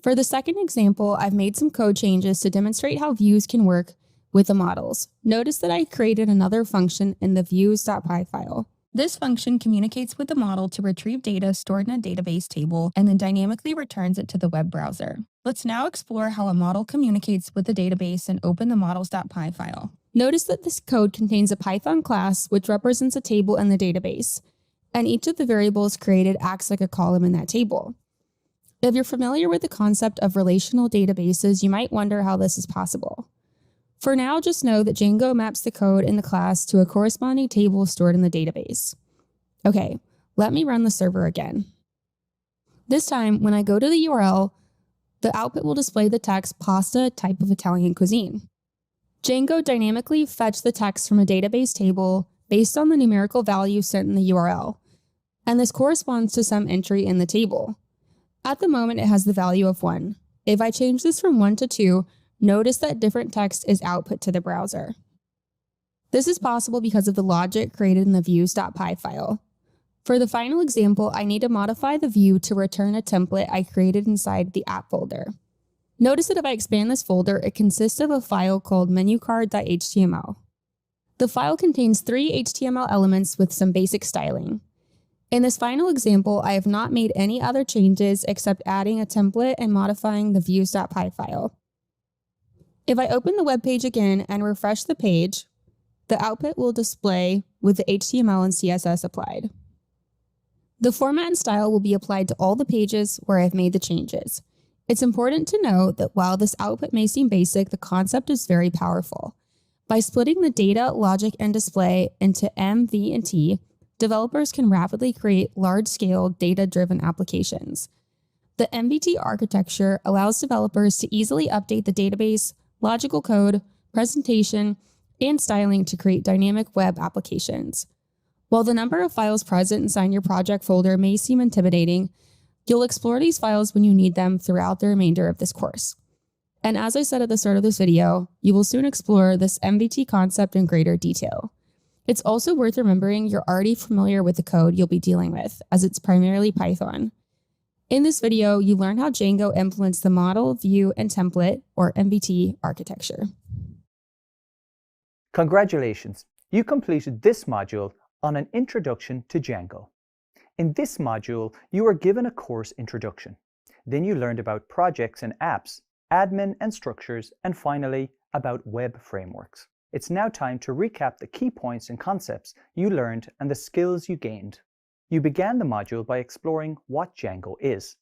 For the second example, I've made some code changes to demonstrate how views can work with the models. Notice that I created another function in the views.py file. This function communicates with the model to retrieve data stored in a database table and then dynamically returns it to the web browser. Let's now explore how a model communicates with the database and open the models.py file. Notice that this code contains a Python class which represents a table in the database, and each of the variables created acts like a column in that table. If you're familiar with the concept of relational databases, you might wonder how this is possible. For now, just know that Django maps the code in the class to a corresponding table stored in the database. Okay, let me run the server again. This time, when I go to the URL, the output will display the text pasta, type of Italian cuisine. Django dynamically fetched the text from a database table based on the numerical value sent in the URL, and this corresponds to some entry in the table. At the moment, it has the value of 1. If I change this from 1 to 2, notice that different text is output to the browser. This is possible because of the logic created in the views.py file. For the final example, I need to modify the view to return a template I created inside the app folder. Notice that if I expand this folder, it consists of a file called menucard.html. The file contains 3 HTML elements with some basic styling. In this final example, I have not made any other changes except adding a template and modifying the views.py file. If I open the web page again and refresh the page, the output will display with the HTML and CSS applied. The format and style will be applied to all the pages where I've made the changes. It's important to note that while this output may seem basic, the concept is very powerful. By splitting the data, logic, and display into M, V, and T, developers can rapidly create large-scale, data-driven applications. The MVT architecture allows developers to easily update the database, logical code, presentation, and styling to create dynamic web applications. While the number of files present inside your project folder may seem intimidating, you'll explore these files when you need them throughout the remainder of this course. And as I said at the start of this video, you will soon explore this MVT concept in greater detail. It's also worth remembering you're already familiar with the code you'll be dealing with, as it's primarily Python. In this video, you learn how Django implements the model, view, and template, or MVT architecture. Congratulations! You completed this module on an introduction to Django. In this module, you were given a course introduction. Then you learned about projects and apps, admin and structures, and finally, about web frameworks. It's now time to recap the key points and concepts you learned and the skills you gained. You began the module by exploring what Django is.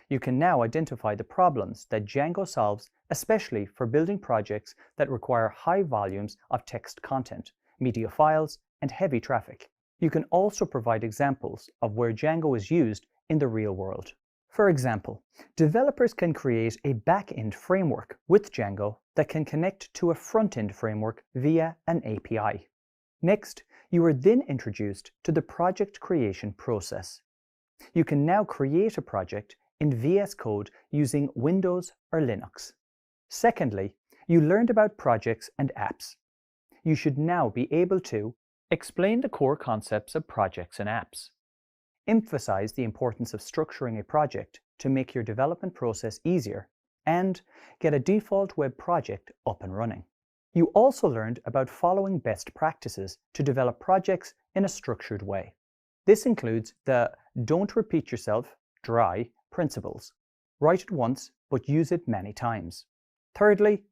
You can now identify the problems that Django solves, especially for building projects that require high volumes of text content, media files, and heavy traffic. You can also provide examples of where Django is used in the real world. For example, developers can create a back-end framework with Django that can connect to a front-end framework via an API. Next, you are then introduced to the project creation process. You can now create a project in VS Code using Windows or Linux. Secondly, you learned about projects and apps. You should now be able to explain the core concepts of projects and apps, emphasize the importance of structuring a project to make your development process easier, and get a default web project up and running. You also learned about following best practices to develop projects in a structured way. This includes the don't repeat yourself, dry principles. Write it once, but use it many times. Thirdly,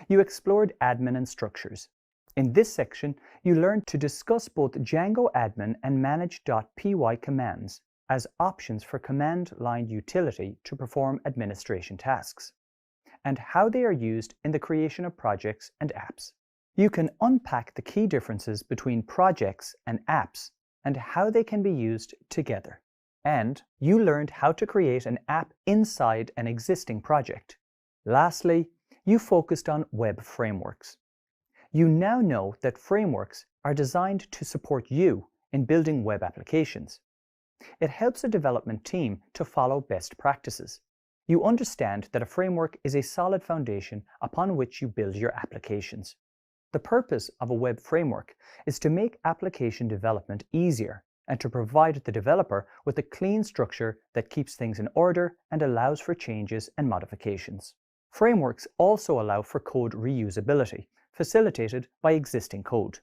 you explored admin and structures. In this section, you learned to discuss both Django-admin and manage.py commands as options for command line utility to perform administration tasks, and how they are used in the creation of projects and apps. You can unpack the key differences between projects and apps and how they can be used together. And you learned how to create an app inside an existing project. Lastly, you focused on web frameworks. You now know that frameworks are designed to support you in building web applications. It helps a development team to follow best practices. You understand that a framework is a solid foundation upon which you build your applications. The purpose of a web framework is to make application development easier and to provide the developer with a clean structure that keeps things in order and allows for changes and modifications. Frameworks also allow for code reusability, facilitated by existing code.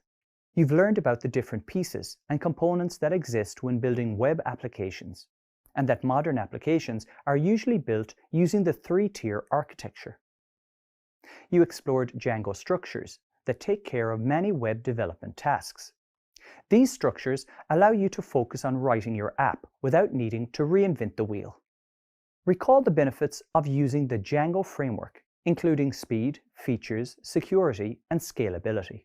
You've learned about the different pieces and components that exist when building web applications, and that modern applications are usually built using the 3-tier architecture. You explored Django structures that take care of many web development tasks. These structures allow you to focus on writing your app without needing to reinvent the wheel. Recall the benefits of using the Django framework, including speed, features, security, and scalability.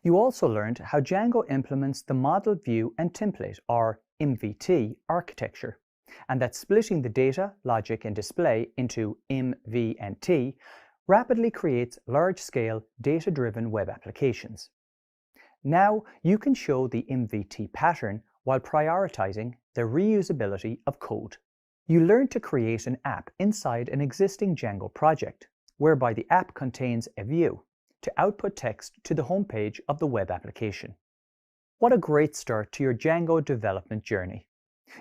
You also learned how Django implements the Model View and Template, or MVT, architecture, and that splitting the data, logic, and display into M, V, and T rapidly creates large-scale, data-driven web applications. Now you can show the MVT pattern while prioritizing the reusability of code. You learned to create an app inside an existing Django project, whereby the app contains a view to output text to the homepage of the web application. What a great start to your Django development journey.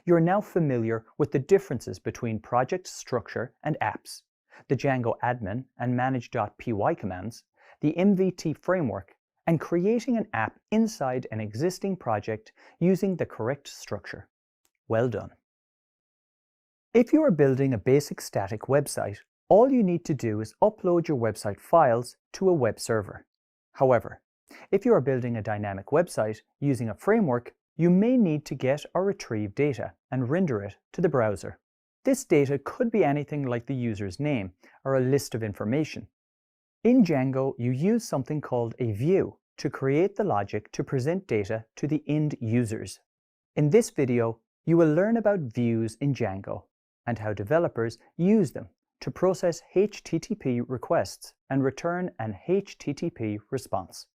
You are now familiar with the differences between project structure and apps, the Django-admin and manage.py commands, the MVT framework, and creating an app inside an existing project using the correct structure. Well done. If you are building a basic static website, all you need to do is upload your website files to a web server. However, if you are building a dynamic website using a framework, you may need to get or retrieve data and render it to the browser. This data could be anything like the user's name or a list of information. In Django, you use something called a view to create the logic to present data to the end users. In this video, you will learn about views in Django and how developers use them to process HTTP requests and return an HTTP response.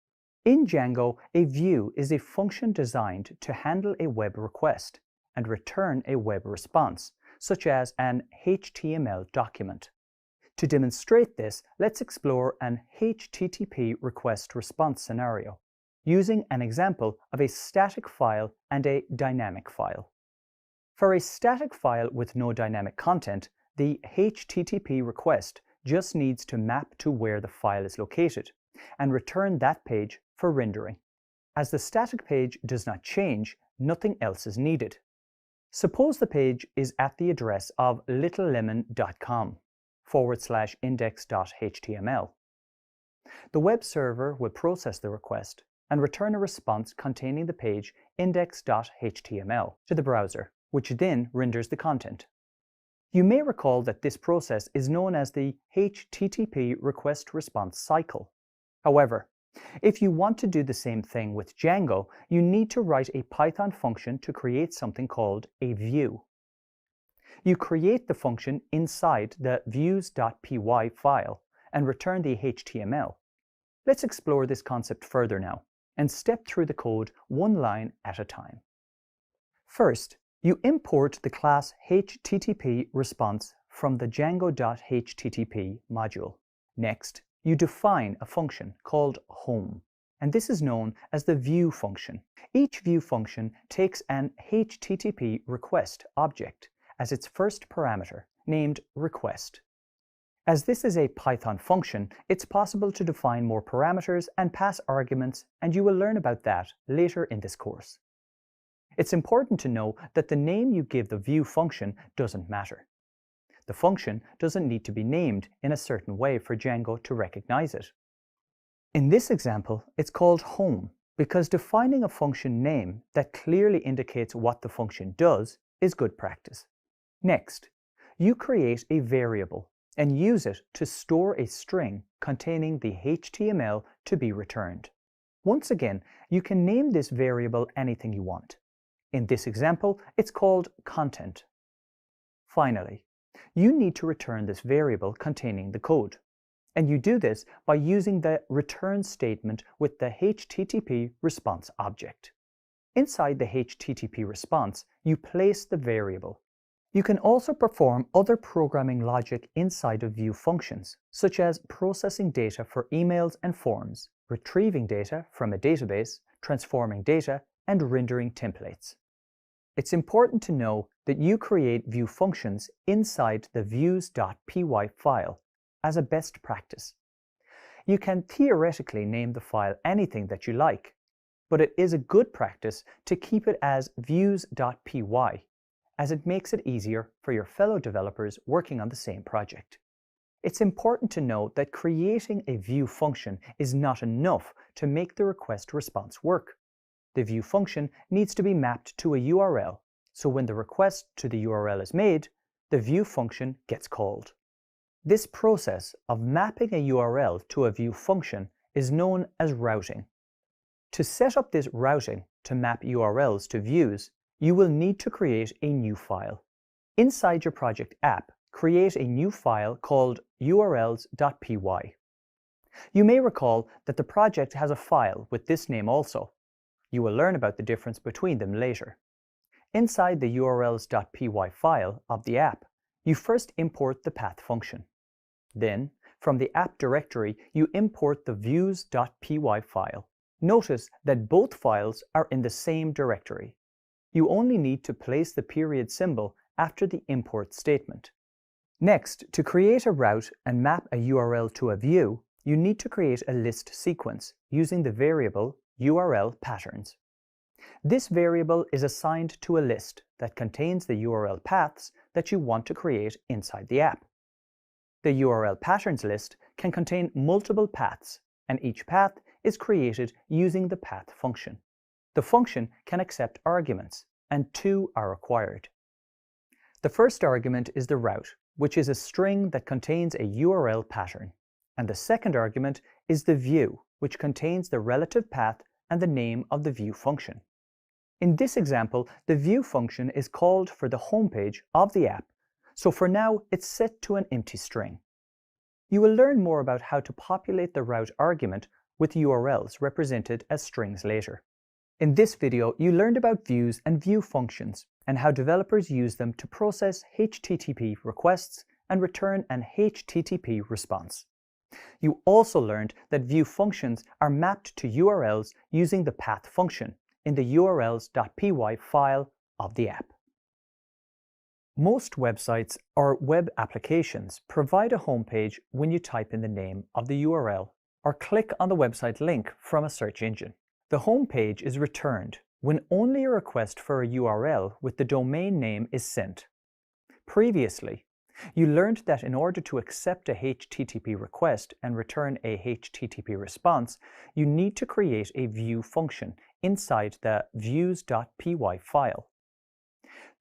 In Django, a view is a function designed to handle a web request and return a web response, such as an HTML document. To demonstrate this, let's explore an HTTP request response scenario, using an example of a static file and a dynamic file. For a static file with no dynamic content, the HTTP request just needs to map to where the file is located and return that page for rendering. As the static page does not change, nothing else is needed. Suppose the page is at the address of littlelemon.com/index.html. The web server will process the request and return a response containing the page index.html to the browser, which then renders the content. You may recall that this process is known as the HTTP request response cycle. However, if you want to do the same thing with Django, you need to write a Python function to create something called a view. You create the function inside the views.py file and return the HTML. Let's explore this concept further now and step through the code one line at a time. First, you import the class HTTP response from the Django.http module. Next, you define a function called home, and this is known as the view function. Each view function takes an HTTP request object as its first parameter, named request. As this is a Python function, it's possible to define more parameters and pass arguments, and you will learn about that later in this course. It's important to know that the name you give the view function doesn't matter. The function doesn't need to be named in a certain way for Django to recognize it. In this example, it's called home because defining a function name that clearly indicates what the function does is good practice. Next, you create a variable and use it to store a string containing the HTML to be returned. Once again, you can name this variable anything you want. In this example, it's called content. Finally, you need to return this variable containing the code. And you do this by using the return statement with the HTTP response object. Inside the HTTP response, you place the variable. You can also perform other programming logic inside of view functions, such as processing data for emails and forms, retrieving data from a database, transforming data, and rendering templates. It's important to know that you create view functions inside the views.py file as a best practice. You can theoretically name the file anything that you like, but it is a good practice to keep it as views.py, as it makes it easier for your fellow developers working on the same project. It's important to note that creating a view function is not enough to make the request response work. The view function needs to be mapped to a URL, so when the request to the URL is made, the view function gets called. This process of mapping a URL to a view function is known as routing. To set up this routing to map URLs to views, you will need to create a new file. Inside your project app, create a new file called urls.py. You may recall that the project has a file with this name also. You will learn about the difference between them later. Inside the urls.py file of the app, you first import the path function. Then, from the app directory, you import the views.py file. Notice that both files are in the same directory. You only need to place the period symbol after the import statement. Next, to create a route and map a URL to a view, you need to create a list sequence using the variable URL patterns. This variable is assigned to a list that contains the URL paths that you want to create inside the app. The URL patterns list can contain multiple paths, and each path is created using the path function. The function can accept arguments, and 2 are required. The first argument is the route, which is a string that contains a URL pattern, and the second argument is the view, which contains the relative path and the name of the view function. In this example, the view function is called for the homepage of the app, so for now it's set to an empty string. You will learn more about how to populate the route argument with URLs represented as strings later. In this video, you learned about views and view functions and how developers use them to process HTTP requests and return an HTTP response. You also learned that view functions are mapped to URLs using the path function in the urls.py file of the app. Most websites or web applications provide a homepage when you type in the name of the URL or click on the website link from a search engine. The homepage is returned when only a request for a URL with the domain name is sent. Previously, you learned that in order to accept a HTTP request and return a HTTP response, you need to create a view function inside the views.py file.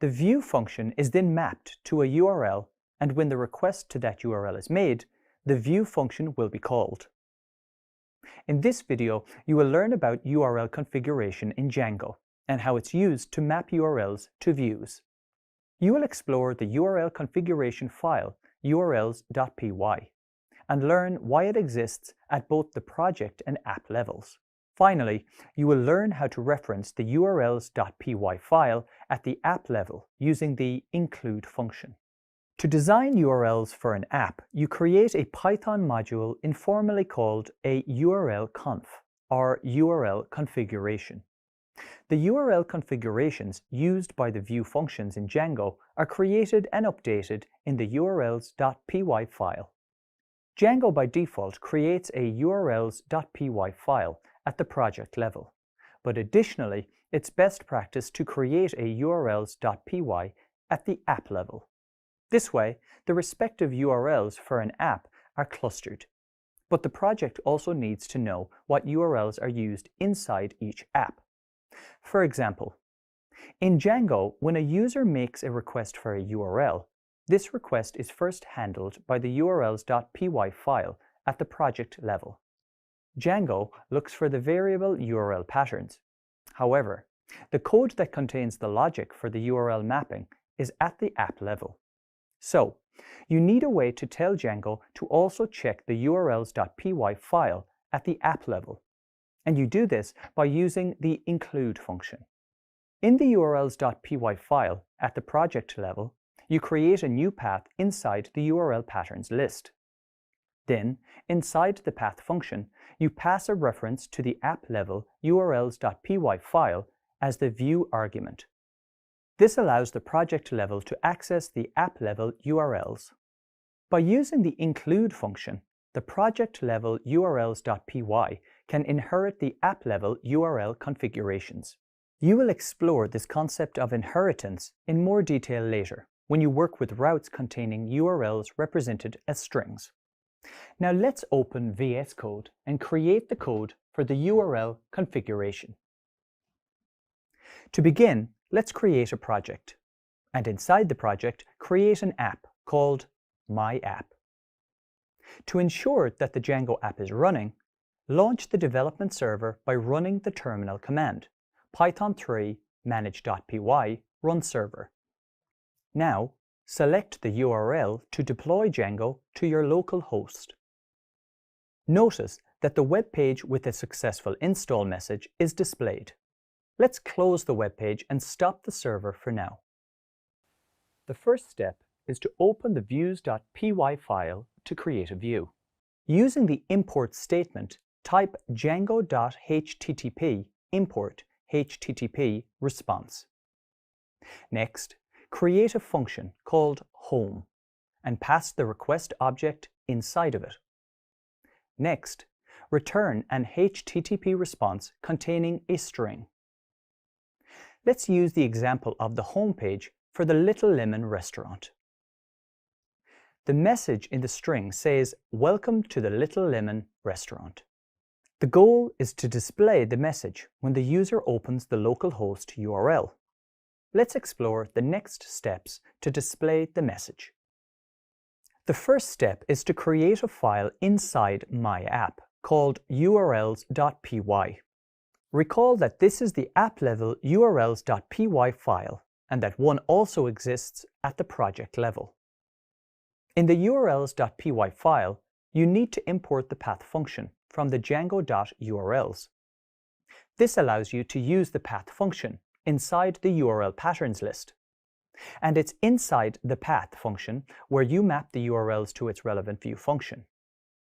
The view function is then mapped to a URL, and when the request to that URL is made, the view function will be called. In this video, you will learn about URL configuration in Django and how it's used to map URLs to views. You will explore the URL configuration file, urls.py, and learn why it exists at both the project and app levels. Finally, you will learn how to reference the urls.py file at the app level using the include function. To design URLs for an app, you create a Python module informally called a URL conf, or URL configuration. The URL configurations used by the view functions in Django are created and updated in the urls.py file. Django by default creates a urls.py file at the project level, but additionally, it's best practice to create a urls.py at the app level. This way, the respective URLs for an app are clustered, but the project also needs to know what URLs are used inside each app. For example, in Django, when a user makes a request for a URL, this request is first handled by the urls.py file at the project level. Django looks for the variable URL patterns. However, the code that contains the logic for the URL mapping is at the app level. So, you need a way to tell Django to also check the urls.py file at the app level. And you do this by using the include function. In the urls.py file at the project level, you create a new path inside the URL patterns list. Then, inside the path function, you pass a reference to the app level urls.py file as the view argument. This allows the project level to access the app level URLs. By using the include function, the project level urls.py can inherit the app level URL configurations. You will explore this concept of inheritance in more detail later when you work with routes containing URLs represented as strings. Now let's open VS Code and create the code for the URL configuration. To begin, let's create a project. and inside the project, create an app called My App. To ensure that the Django app is running, launch the development server by running the terminal command, Python 3 manage.py run server. Now, select the URL to deploy Django to your local host. Notice that the web page with a successful install message is displayed. Let's close the web page and stop the server for now. The first step is to open the views.py file to create a view. Using the import statement, type django.http import http response. Next, create a function called home and pass the request object inside of it. Next, return an HTTP response containing a string. Let's use the example of the home page for the Little Lemon restaurant. The message in the string says, "Welcome to the Little Lemon restaurant." The goal is to display the message when the user opens the localhost URL. Let's explore the next steps to display the message. The first step is to create a file inside My App called urls.py. Recall that this is the app-level urls.py file and that one also exists at the project level. In the urls.py file, you need to import the path function from the django.urls. This allows you to use the path function inside the URL patterns list. And it's inside the path function where you map the URLs to its relevant view function.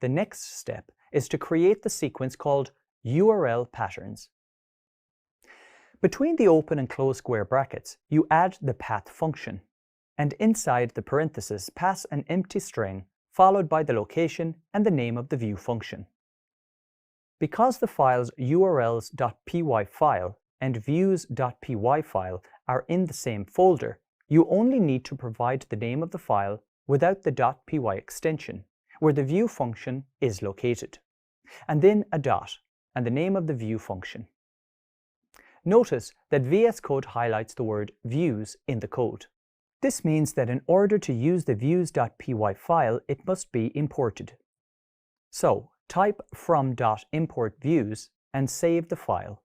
The next step is to create the sequence called URL patterns. Between the open and close square brackets, you add the path function, and inside the parentheses pass an empty string followed by the location and the name of the view function. Because the files urls.py file and views.py file are in the same folder, you only need to provide the name of the file without the .py extension, where the view function is located, and then a dot and the name of the view function. Notice that VS Code highlights the word views in the code. This means that in order to use the views.py file, it must be imported. So, type from.import views and save the file.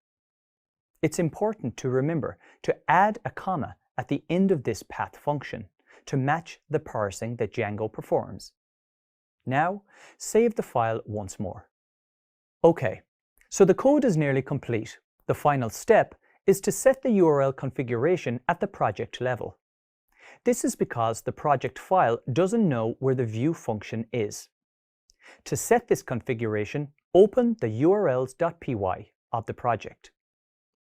It's important to remember to add a comma at the end of this path function to match the parsing that Django performs. Now, save the file once more. Okay, so the code is nearly complete. The final step is to set the URL configuration at the project level. This is because the project file doesn't know where the view function is. To set this configuration, open the urls.py of the project.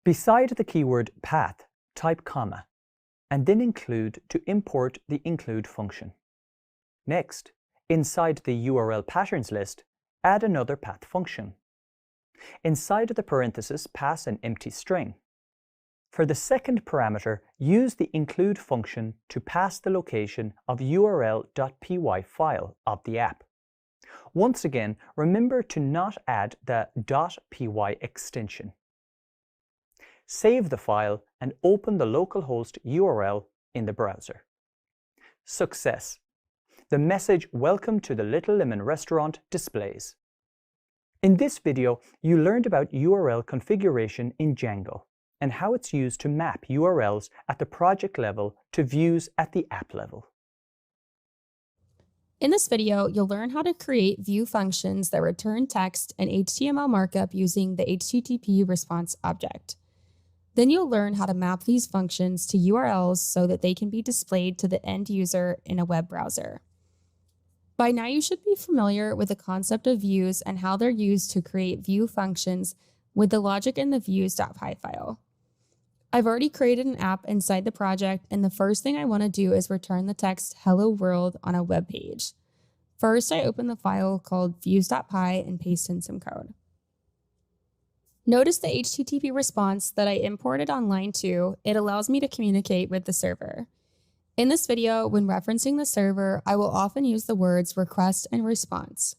Beside the keyword path, type comma, and then include to import the include function. Next, inside the URL patterns list, add another path function. Inside the parentheses, pass an empty string. For the second parameter, use the include function to pass the location of url.py file of the app. Once again, remember to not add the .py extension. Save the file and open the localhost URL in the browser. Success! The message "Welcome to the Little Lemon restaurant" displays. In this video, you learned about URL configuration in Django and how it's used to map URLs at the project level to views at the app level. In this video, you'll learn how to create view functions that return text and HTML markup using the HTTP response object. Then you'll learn how to map these functions to URLs so that they can be displayed to the end user in a web browser. By now, you should be familiar with the concept of views and how they're used to create view functions with the logic in the views.py file. I've already created an app inside the project, and the first thing I want to do is return the text "Hello World" on a web page. First, I open the file called views.py and paste in some code. Notice the HTTP response that I imported on line 2. It allows me to communicate with the server. In this video, when referencing the server, I will often use the words request and response.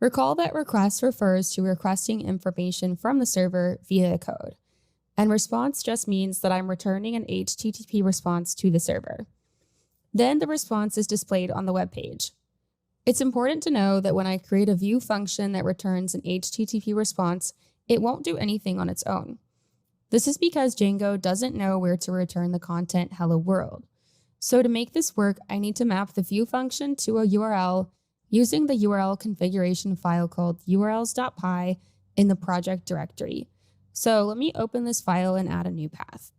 Recall that request refers to requesting information from the server via a code, and response just means that I'm returning an HTTP response to the server. Then the response is displayed on the web page. It's important to know that when I create a view function that returns an HTTP response, it won't do anything on its own. This is because Django doesn't know where to return the content hello world. So to make this work, I need to map the view function to a URL using the URL configuration file called urls.py in the project directory. So let me open this file and add a new path.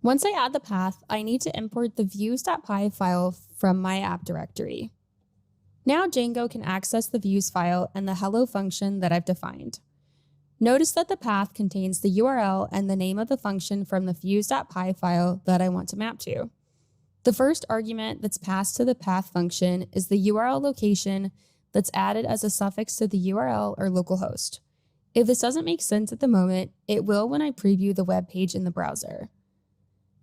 Once I add the path, I need to import the views.py file from my app directory. Now Django can access the views file and the hello function that I've defined. Notice that the path contains the URL and the name of the function from the views.py file that I want to map to. The first argument that's passed to the path function is the URL location that's added as a suffix to the URL or localhost. If this doesn't make sense at the moment, it will when I preview the web page in the browser.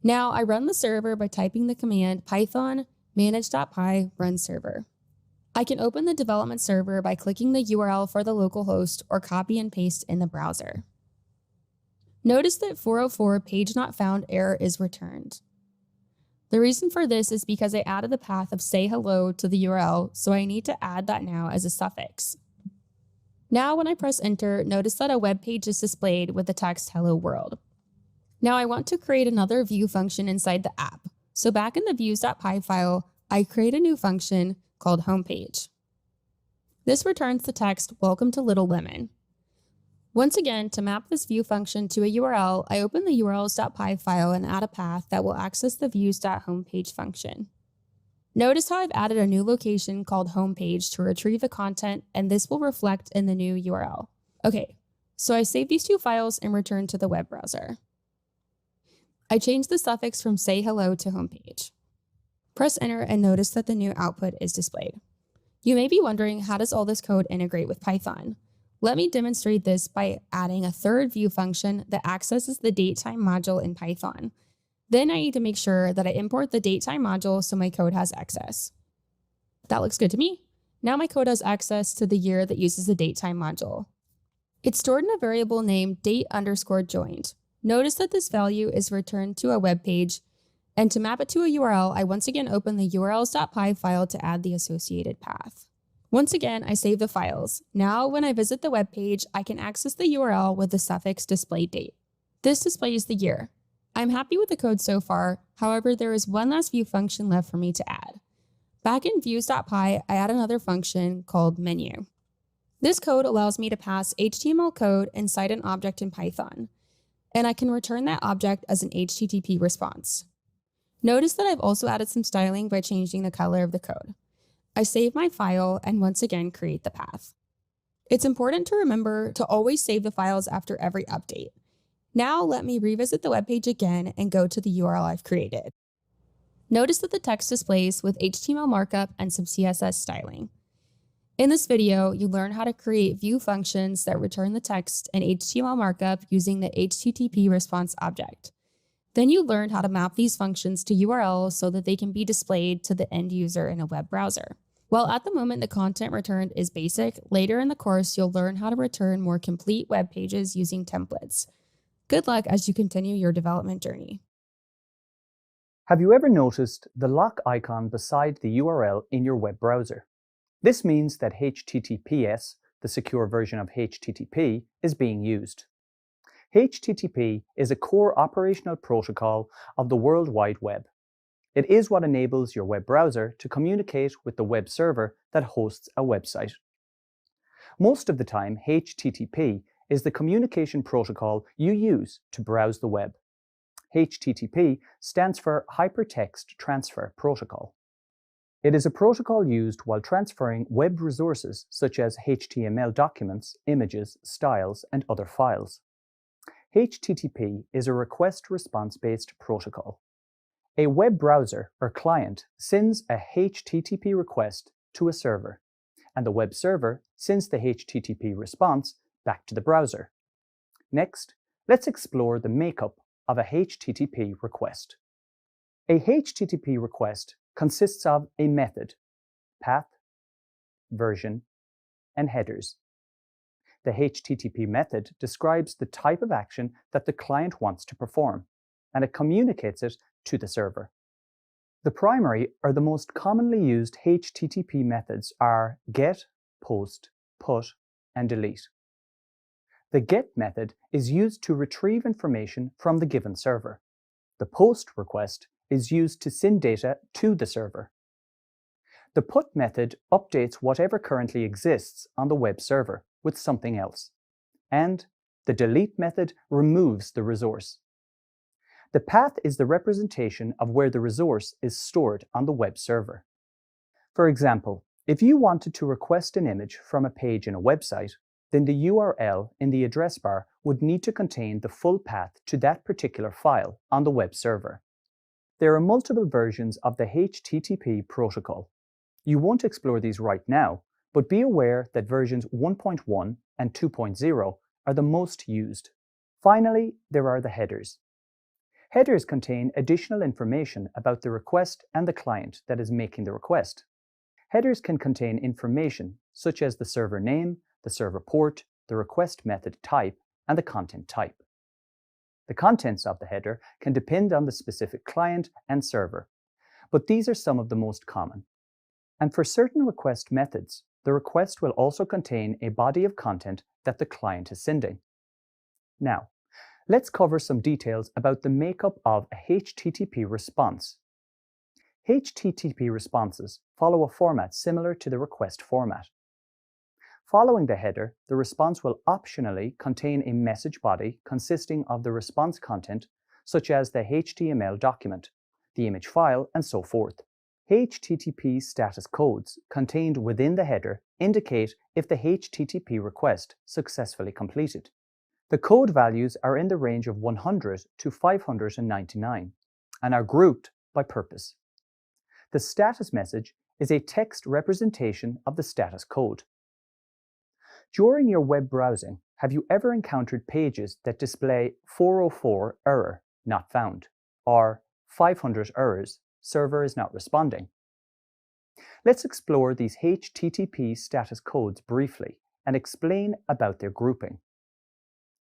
Now I run the server by typing the command python manage.py run server. I can open the development server by clicking the URL for the localhost or copy and paste in the browser. Notice that 404 page not found error is returned. The reason for this is because I added the path of say hello to the URL, so I need to add that now as a suffix. Now when I press enter, notice that a web page is displayed with the text hello world. Now I want to create another view function inside the app. So back in the views.py file, I create a new function called homepage. This returns the text, welcome to Little Lemon. Once again, to map this view function to a URL, I open the urls.py file and add a path that will access the views.homepage function. Notice how I've added a new location called homepage to retrieve the content, and this will reflect in the new URL. Okay, so I save these two files and return to the web browser. I change the suffix from say hello to homepage. Press enter and notice that the new output is displayed. You may be wondering, how does all this code integrate with Python? Let me demonstrate this by adding a third view function that accesses the datetime module in Python. Then I need to make sure that I import the datetime module so my code has access. That looks good to me. Now my code has access to the year that uses the datetime module. It's stored in a variable named date_joined. Notice that this value is returned to a web page, and to map it to a URL, I once again open the urls.py file to add the associated path. Once again, I save the files. Now, when I visit the web page, I can access the URL with the suffix display date. This displays the year. I'm happy with the code so far. However, there is one last view function left for me to add. Back in views.py, I add another function called menu. This code allows me to pass HTML code inside an object in Python, and I can return that object as an HTTP response. Notice that I've also added some styling by changing the color of the code. I save my file and once again create the path. It's important to remember to always save the files after every update. Now let me revisit the web page again and go to the URL I've created. Notice that the text displays with HTML markup and some CSS styling. In this video, you learn how to create view functions that return the text and HTML markup using the HTTP response object. Then you learned how to map these functions to URLs so that they can be displayed to the end user in a web browser. While at the moment the content returned is basic, later in the course you'll learn how to return more complete web pages using templates. Good luck as you continue your development journey. Have you ever noticed the lock icon beside the URL in your web browser? This means that HTTPS, the secure version of HTTP, is being used. HTTP is a core operational protocol of the World Wide Web. It is what enables your web browser to communicate with the web server that hosts a website. Most of the time, HTTP is the communication protocol you use to browse the web. HTTP stands for Hypertext Transfer Protocol. It is a protocol used while transferring web resources such as HTML documents, images, styles, and other files. HTTP is a request-response-based protocol. A web browser or client sends a HTTP request to a server, and the web server sends the HTTP response back to the browser. Next, let's explore the makeup of a HTTP request. A HTTP request consists of a method, path, version, and headers. The HTTP method describes the type of action that the client wants to perform, and it communicates it to the server. The primary or the most commonly used HTTP methods are GET, POST, PUT, and DELETE. The GET method is used to retrieve information from the given server. The POST request is used to send data to the server. The PUT method updates whatever currently exists on the web server with something else. And the DELETE method removes the resource. The path is the representation of where the resource is stored on the web server. For example, if you wanted to request an image from a page in a website, then the URL in the address bar would need to contain the full path to that particular file on the web server. There are multiple versions of the HTTP protocol. You won't explore these right now, but be aware that versions 1.1 and 2.0 are the most used. Finally, there are the headers. Headers contain additional information about the request and the client that is making the request. Headers can contain information such as the server name, the server port, the request method type, and the content type. The contents of the header can depend on the specific client and server, but these are some of the most common. And for certain request methods, the request will also contain a body of content that the client is sending. Now, let's cover some details about the makeup of a HTTP response. HTTP responses follow a format similar to the request format. Following the header, the response will optionally contain a message body consisting of the response content, such as the HTML document, the image file, and so forth. HTTP status codes contained within the header indicate if the HTTP request successfully completed. The code values are in the range of 100 to 599 and are grouped by purpose. The status message is a text representation of the status code. During your web browsing, have you ever encountered pages that display 404 error, not found, or 500 errors, server is not responding? Let's explore these HTTP status codes briefly and explain about their grouping.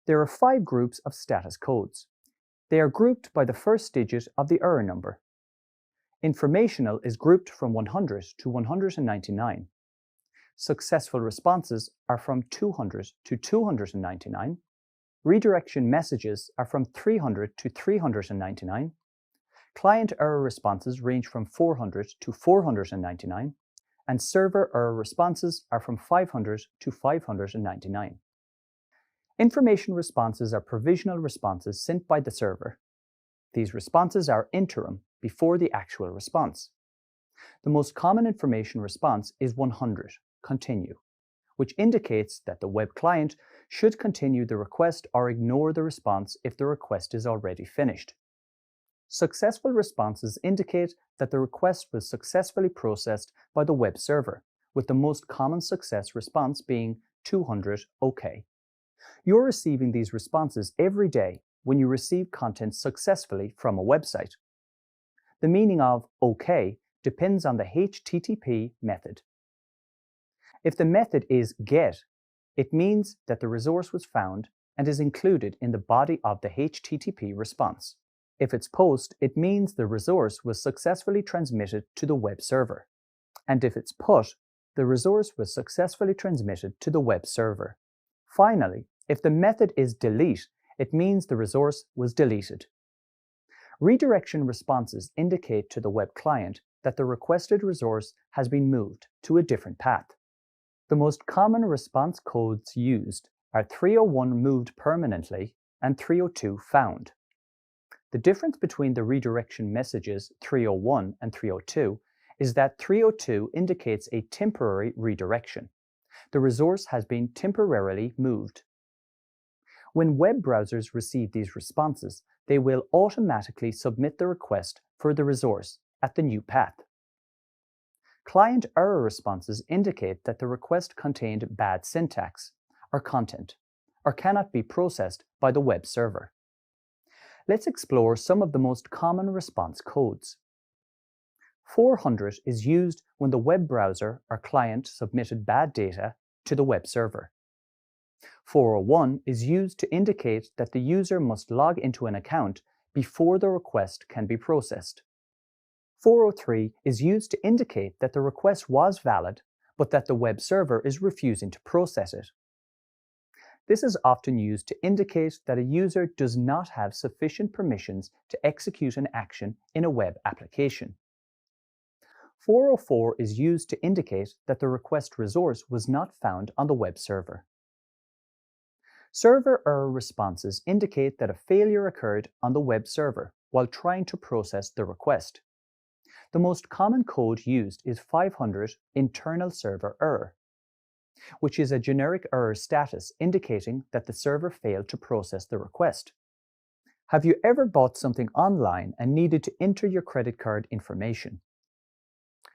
There are 5 groups of status codes. They are grouped by the first digit of the error number. Informational is grouped from 100 to 199. Successful responses are from 200 to 299. Redirection messages are from 300 to 399. Client error responses range from 400 to 499. And server error responses are from 500 to 599. Information responses are provisional responses sent by the server. These responses are interim before the actual response. The most common information response is 100, continue, which indicates that the web client should continue the request or ignore the response if the request is already finished. Successful responses indicate that the request was successfully processed by the web server, with the most common success response being 200 OK. You're receiving these responses every day when you receive content successfully from a website. The meaning of OK depends on the HTTP method. If the method is GET, it means that the resource was found and is included in the body of the HTTP response. If it's POST, it means the resource was successfully transmitted to the web server. And if it's PUT, the resource was successfully transmitted to the web server. Finally, if the method is DELETE, it means the resource was deleted. Redirection responses indicate to the web client that the requested resource has been moved to a different path. The most common response codes used are 301 moved permanently and 302 found. The difference between the redirection messages 301 and 302 is that 302 indicates a temporary redirection. The resource has been temporarily moved. When web browsers receive these responses, they will automatically submit the request for the resource at the new path. Client error responses indicate that the request contained bad syntax or content, or cannot be processed by the web server. Let's explore some of the most common response codes. 400 is used when the web browser or client submitted bad data to the web server. 401 is used to indicate that the user must log into an account before the request can be processed. 403 is used to indicate that the request was valid, but that the web server is refusing to process it. This is often used to indicate that a user does not have sufficient permissions to execute an action in a web application. 404 is used to indicate that the request resource was not found on the web server. Server error responses indicate that a failure occurred on the web server while trying to process the request. The most common code used is 500 internal server error, which is a generic error status indicating that the server failed to process the request. Have you ever bought something online and needed to enter your credit card information?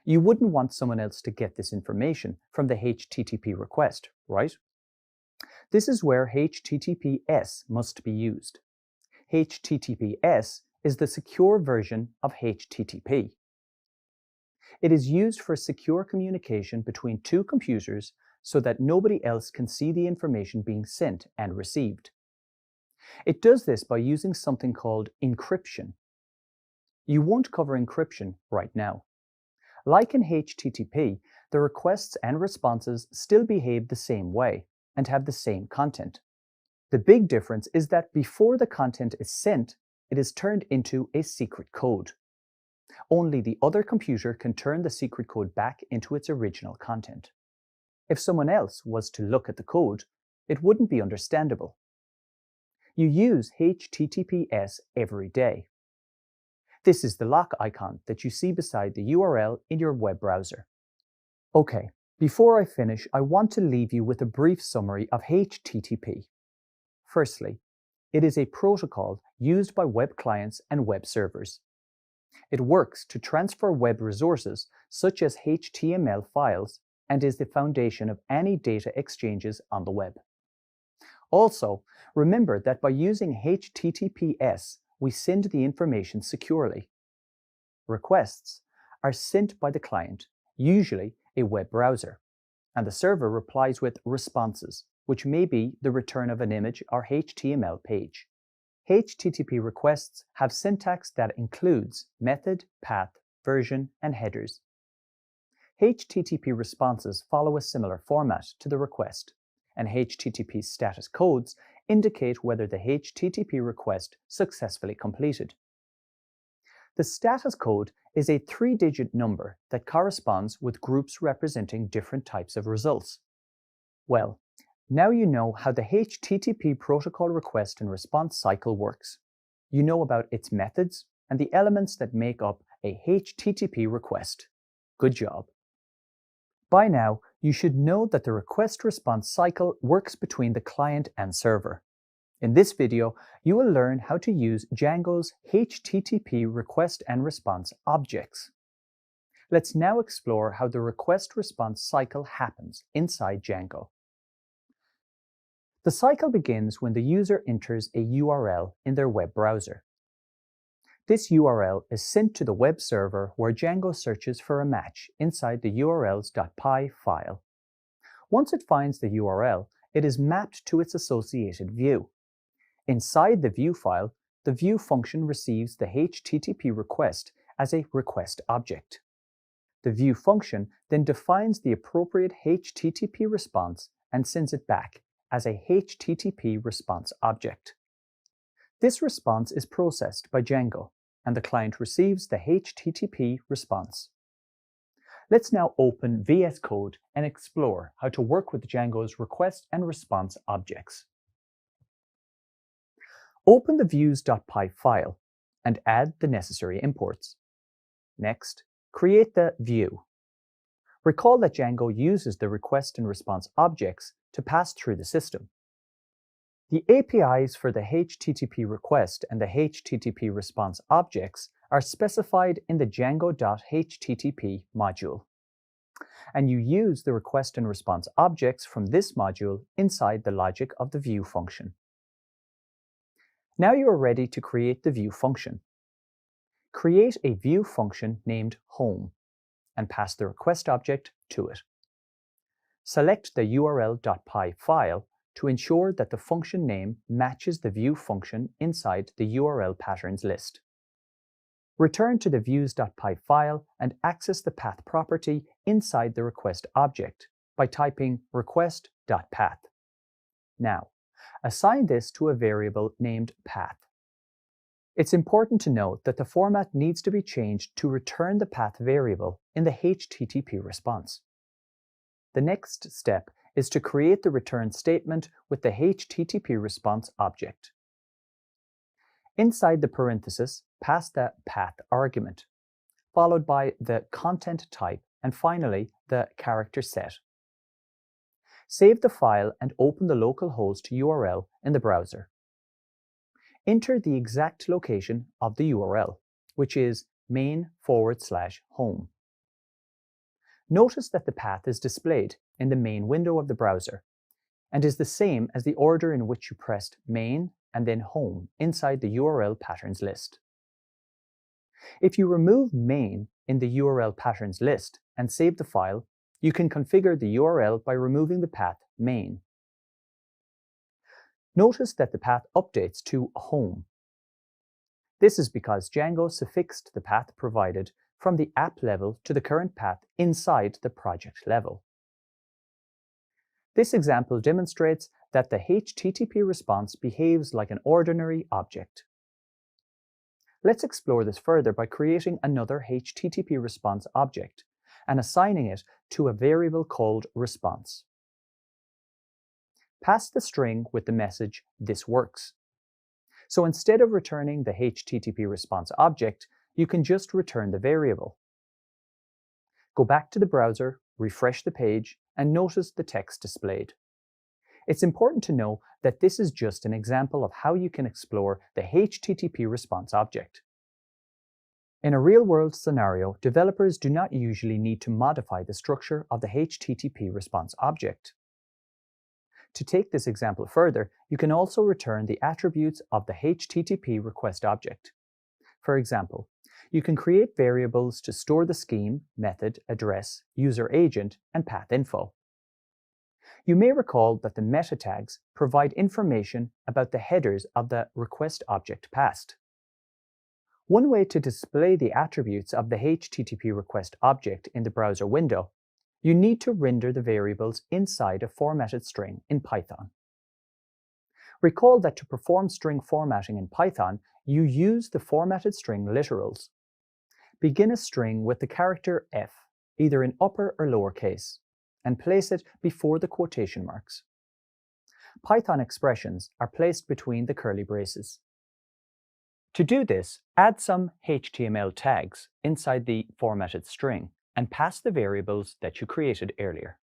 You wouldn't want someone else to get this information from the HTTP request, right? This is where HTTPS must be used. HTTPS is the secure version of HTTP. It is used for secure communication between two computers so that nobody else can see the information being sent and received. It does this by using something called encryption. You won't cover encryption right now. Like in HTTP, the requests and responses still behave the same way and have the same content. The big difference is that before the content is sent, it is turned into a secret code. Only the other computer can turn the secret code back into its original content. If someone else was to look at the code, it wouldn't be understandable. You use HTTPS every day. This is the lock icon that you see beside the URL in your web browser. Okay, before I finish, I want to leave you with a brief summary of HTTP. Firstly, it is a protocol used by web clients and web servers. It works to transfer web resources such as HTML files and is the foundation of any data exchanges on the web. Also, remember that by using HTTPS, we send the information securely. Requests are sent by the client, usually a web browser, and the server replies with responses, which may be the return of an image or HTML page. HTTP requests have syntax that includes method, path, version, and headers. HTTP responses follow a similar format to the request, and HTTP status codes indicate whether the HTTP request successfully completed. The status code is a 3-digit number that corresponds with groups representing different types of results. Well, now you know how the HTTP protocol request and response cycle works. You know about its methods and the elements that make up a HTTP request. Good job. By now, you should know that the request-response cycle works between the client and server. In this video, you will learn how to use Django's HTTP request and response objects. Let's now explore how the request-response cycle happens inside Django. The cycle begins when the user enters a URL in their web browser. This URL is sent to the web server where Django searches for a match inside the urls.py file. Once it finds the URL, it is mapped to its associated view. Inside the view file, the view function receives the HTTP request as a request object. The view function then defines the appropriate HTTP response and sends it back as a HTTP response object. This response is processed by Django, and the client receives the HTTP response. Let's now open VS Code and explore how to work with Django's request and response objects. Open the views.py file and add the necessary imports. Next, create the view. Recall that Django uses the request and response objects to pass through the system. The APIs for the HTTP request and the HTTP response objects are specified in the Django.http module. And you use the request and response objects from this module inside the logic of the view function. Now you are ready to create the view function. Create a view function named home and pass the request object to it. Select the url.py file to ensure that the function name matches the view function inside the URL patterns list. Return to the views.py file and access the path property inside the request object by typing request.path. Now, assign this to a variable named path. It's important to note that the format needs to be changed to return the path variable in the HTTP response. The next step is to create the return statement with the HTTP response object. Inside the parenthesis, pass the path argument, followed by the content type, and finally the character set. Save the file and open the localhost URL in the browser. Enter the exact location of the URL, which is main/home. Notice that the path is displayed in the main window of the browser and is the same as the order in which you pressed main and then home inside the URL patterns list. If you remove main in the URL patterns list and save the file, you can configure the URL by removing the path main. Notice that the path updates to home. This is because Django suffixed the path provided from the app level to the current path inside the project level. This example demonstrates that the HTTP response behaves like an ordinary object. Let's explore this further by creating another HTTP response object and assigning it to a variable called response. Pass the string with the message "this works." So instead of returning the HTTP response object, you can just return the variable. Go back to the browser, refresh the page, and notice the text displayed. It's important to know that this is just an example of how you can explore the HTTP response object. In a real-world scenario, developers do not usually need to modify the structure of the HTTP response object. To take this example further, you can also return the attributes of the HTTP request object. For example, you can create variables to store the scheme, method, address, user agent, and path info. You may recall that the meta tags provide information about the headers of the request object passed. One way to display the attributes of the HTTP request object in the browser window, you need to render the variables inside a formatted string in Python. Recall that to perform string formatting in Python, you use the formatted string literals. Begin a string with the character F, either in upper or lowercase, and place it before the quotation marks. Python expressions are placed between the curly braces. To do this, add some HTML tags inside the formatted string and pass the variables that you created earlier.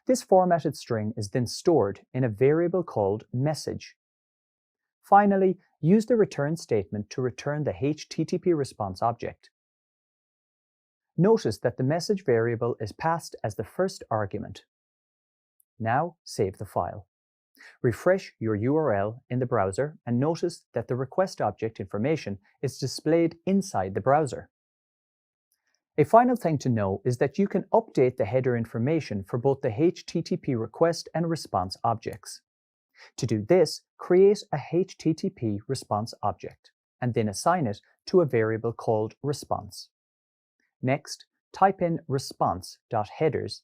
This formatted string is then stored in a variable called message. Finally, use the return statement to return the HTTP response object. Notice that the message variable is passed as the first argument. Now save the file. Refresh your URL in the browser and notice that the request object information is displayed inside the browser. A final thing to know is that you can update the header information for both the HTTP request and response objects. To do this, create a HTTP response object and then assign it to a variable called response. Next, type in response.headers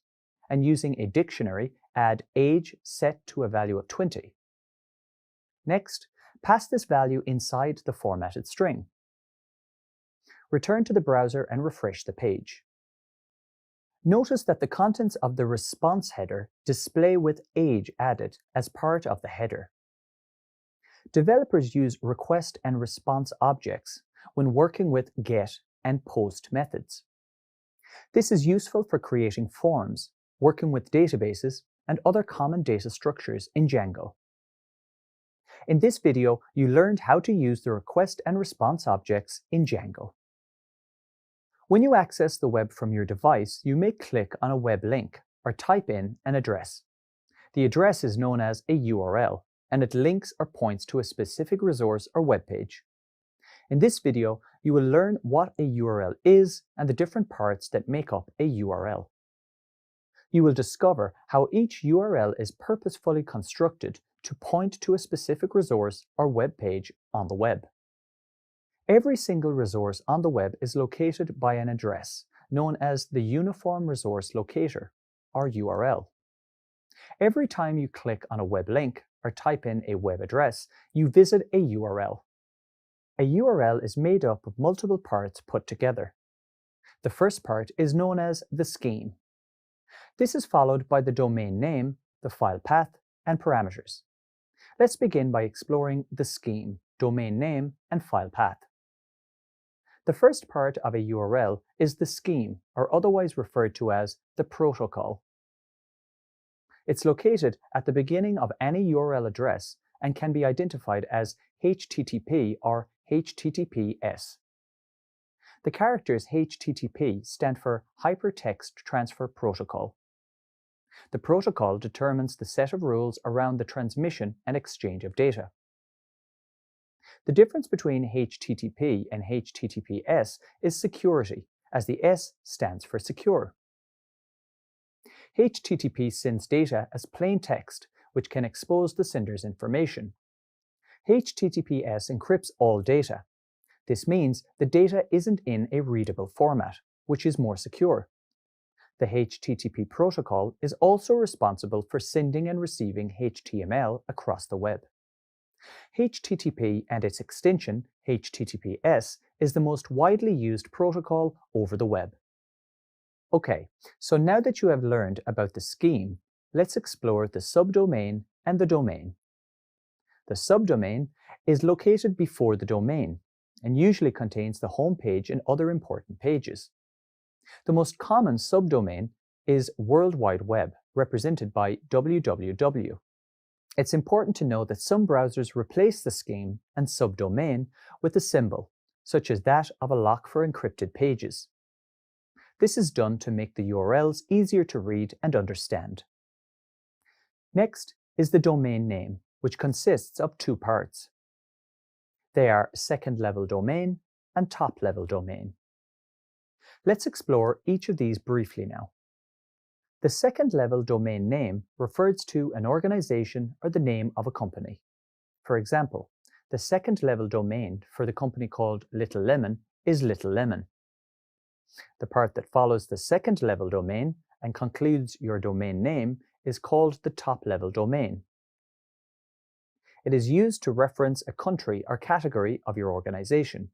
and using a dictionary, add age set to a value of 20. Next, pass this value inside the formatted string. Return to the browser and refresh the page. Notice that the contents of the response header display with age added as part of the header. Developers use request and response objects when working with get and post methods. This is useful for creating forms, working with databases, and other common data structures in Django. In this video, you learned how to use the request and response objects in Django. When you access the web from your device, you may click on a web link or type in an address. The address is known as a URL, and it links or points to a specific resource or web page. In this video, you will learn what a URL is and the different parts that make up a URL. You will discover how each URL is purposefully constructed to point to a specific resource or web page on the web. Every single resource on the web is located by an address, known as the Uniform Resource Locator, or URL. Every time you click on a web link or type in a web address, you visit a URL. A URL is made up of multiple parts put together. The first part is known as the scheme. This is followed by the domain name, the file path, and parameters. Let's begin by exploring the scheme, domain name, and file path. The first part of a URL is the scheme, or otherwise referred to as the protocol. It's located at the beginning of any URL address and can be identified as HTTP or HTTPS. The characters HTTP stand for Hypertext Transfer Protocol. The protocol determines the set of rules around the transmission and exchange of data. The difference between HTTP and HTTPS is security, as the S stands for secure. HTTP sends data as plain text, which can expose the sender's information. HTTPS encrypts all data. This means the data isn't in a readable format, which is more secure. The HTTP protocol is also responsible for sending and receiving HTML across the web. HTTP and its extension, HTTPS, is the most widely used protocol over the web. Okay, so now that you have learned about the scheme, let's explore the subdomain and the domain. The subdomain is located before the domain and usually contains the home page and other important pages. The most common subdomain is World Wide Web, represented by www. It's important to know that some browsers replace the scheme and subdomain with a symbol, such as that of a lock for encrypted pages. This is done to make the URLs easier to read and understand. Next is the domain name, which consists of two parts. They are second-level domain and top-level domain. Let's explore each of these briefly now. The second-level domain name refers to an organization or the name of a company. For example, the second-level domain for the company called Little Lemon is Little Lemon. The part that follows the second-level domain and concludes your domain name is called the top-level domain. It is used to reference a country or category of your organization.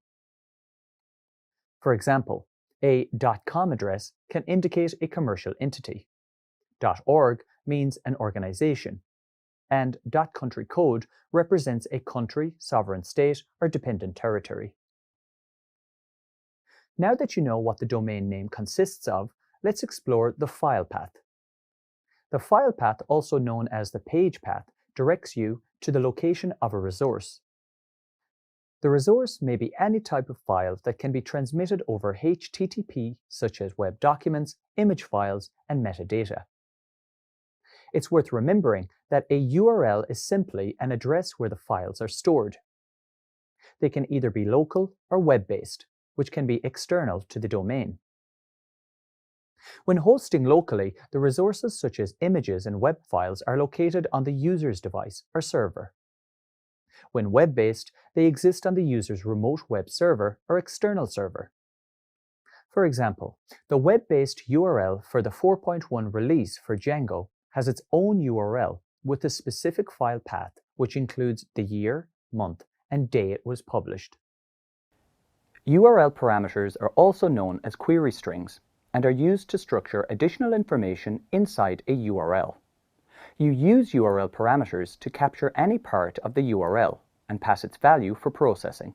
For example, a .com address can indicate a commercial entity. .org means an organization, and .country code represents a country, sovereign state, or dependent territory. Now that you know what the domain name consists of, let's explore the file path. The file path, also known as the page path, directs you to the location of a resource. The resource may be any type of file that can be transmitted over HTTP, such as web documents, image files, and metadata. It's worth remembering that a URL is simply an address where the files are stored. They can either be local or web-based, which can be external to the domain. When hosting locally, the resources such as images and web files are located on the user's device or server. When web-based, they exist on the user's remote web server or external server. For example, the web-based URL for the 4.1 release for Django has its own URL with a specific file path, which includes the year, month, and day it was published. URL parameters are also known as query strings and are used to structure additional information inside a URL. You use URL parameters to capture any part of the URL and pass its value for processing.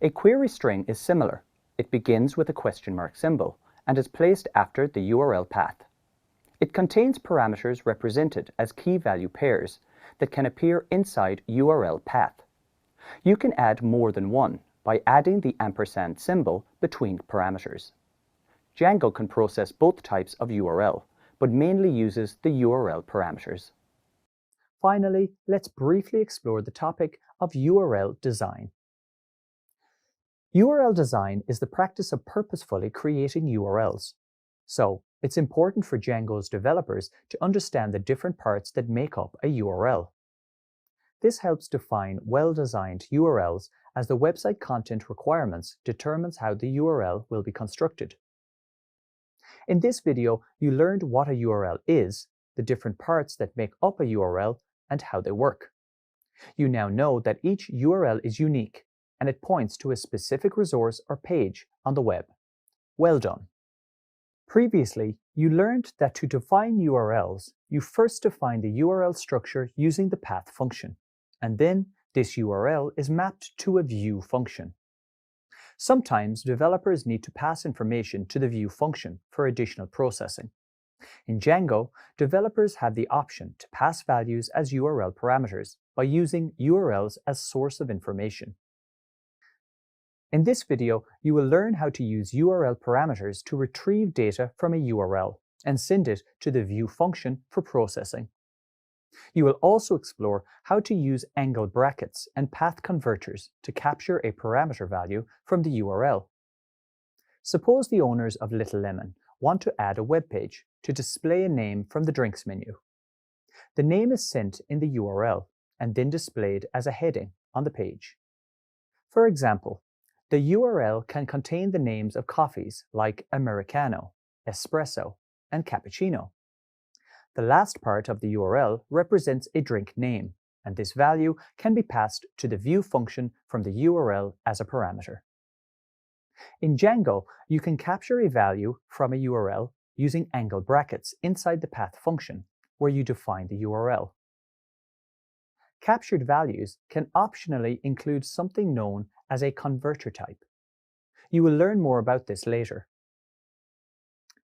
A query string is similar. It begins with a question mark symbol and is placed after the URL path. It contains parameters represented as key value pairs that can appear inside URL path. You can add more than one by adding the ampersand symbol between parameters. Django can process both types of URL, but mainly uses the URL parameters. Finally, let's briefly explore the topic of URL design. URL design is the practice of purposefully creating URLs. So, it's important for Django's developers to understand the different parts that make up a URL. This helps define well-designed URLs as the website content requirements determines how the URL will be constructed. In this video, you learned what a URL is, the different parts that make up a URL, and how they work. You now know that each URL is unique, and it points to a specific resource or page on the web. Well done! Previously, you learned that to define URLs, you first define the URL structure using the path function, and then this URL is mapped to a view function. Sometimes developers need to pass information to the view function for additional processing. In Django, developers have the option to pass values as URL parameters by using URLs as source of information. In this video, you will learn how to use URL parameters to retrieve data from a URL and send it to the view function for processing. You will also explore how to use angle brackets and path converters to capture a parameter value from the URL. Suppose the owners of Little Lemon want to add a web page to display a name from the drinks menu. The name is sent in the URL and then displayed as a heading on the page. For example, the URL can contain the names of coffees like Americano, Espresso, and Cappuccino. The last part of the URL represents a drink name, and this value can be passed to the view function from the URL as a parameter. In Django, you can capture a value from a URL using angle brackets inside the path function, where you define the URL. Captured values can optionally include something known as a converter type. You will learn more about this later.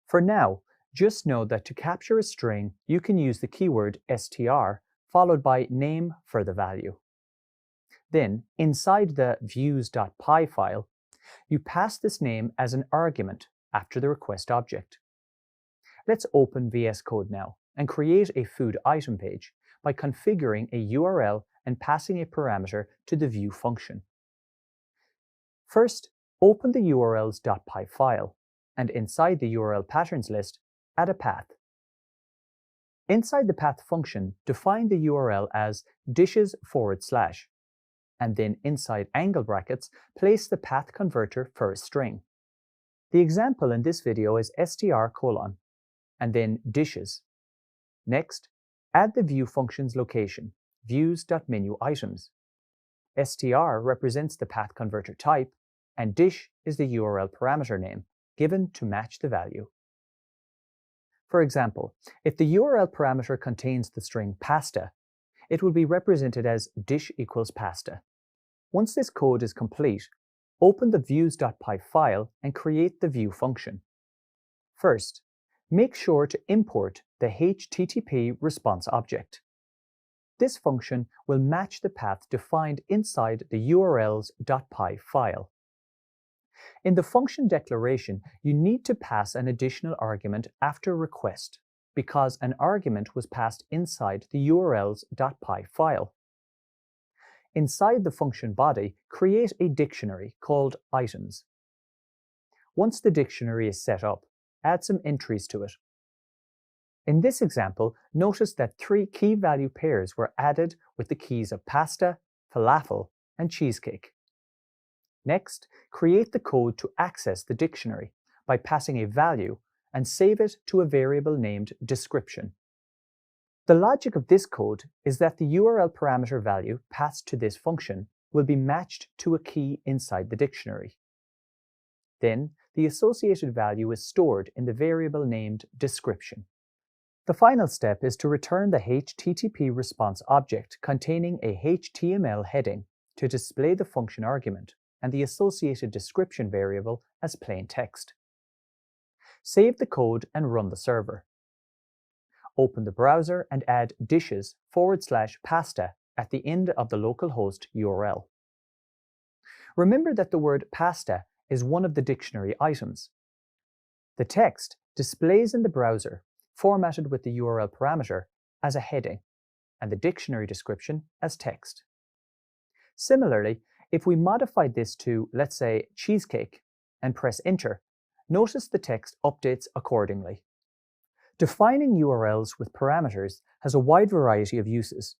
For now, just know that to capture a string, you can use the keyword str followed by name for the value. Then, inside the views.py file, you pass this name as an argument after the request object. Let's open VS Code now and create a food item page by configuring a URL and passing a parameter to the view function. First, open the urls.py file, and inside the URL patterns list, add a path. Inside the path function, define the URL as dishes/, and then inside angle brackets, place the path converter for a string. The example in this video is str:, and then dishes. Next, add the view function's location, views.menuItems. str represents the path converter type, and dish is the URL parameter name, given to match the value. For example, if the URL parameter contains the string pasta, it will be represented as dish equals pasta. Once this code is complete, open the views.py file and create the view function. First, make sure to import the HTTP response object. This function will match the path defined inside the urls.py file. In the function declaration, you need to pass an additional argument after request because an argument was passed inside the urls.py file. Inside the function body, create a dictionary called items. Once the dictionary is set up, add some entries to it. In this example, notice that 3 key value pairs were added with the keys of pasta, falafel, and cheesecake. Next, create the code to access the dictionary by passing a value and save it to a variable named description. The logic of this code is that the URL parameter value passed to this function will be matched to a key inside the dictionary. Then, the associated value is stored in the variable named description. The final step is to return the HTTP response object containing a HTML heading to display the function argument and the associated description variable as plain text. Save the code and run the server. Open the browser and add dishes/pasta at the end of the localhost URL. Remember that the word pasta is one of the dictionary items. The text displays in the browser, formatted with the URL parameter, as a heading, and the dictionary description as text. Similarly, if we modify this to, let's say, cheesecake, and press enter, notice the text updates accordingly, Defining URLs with parameters has a wide variety of uses.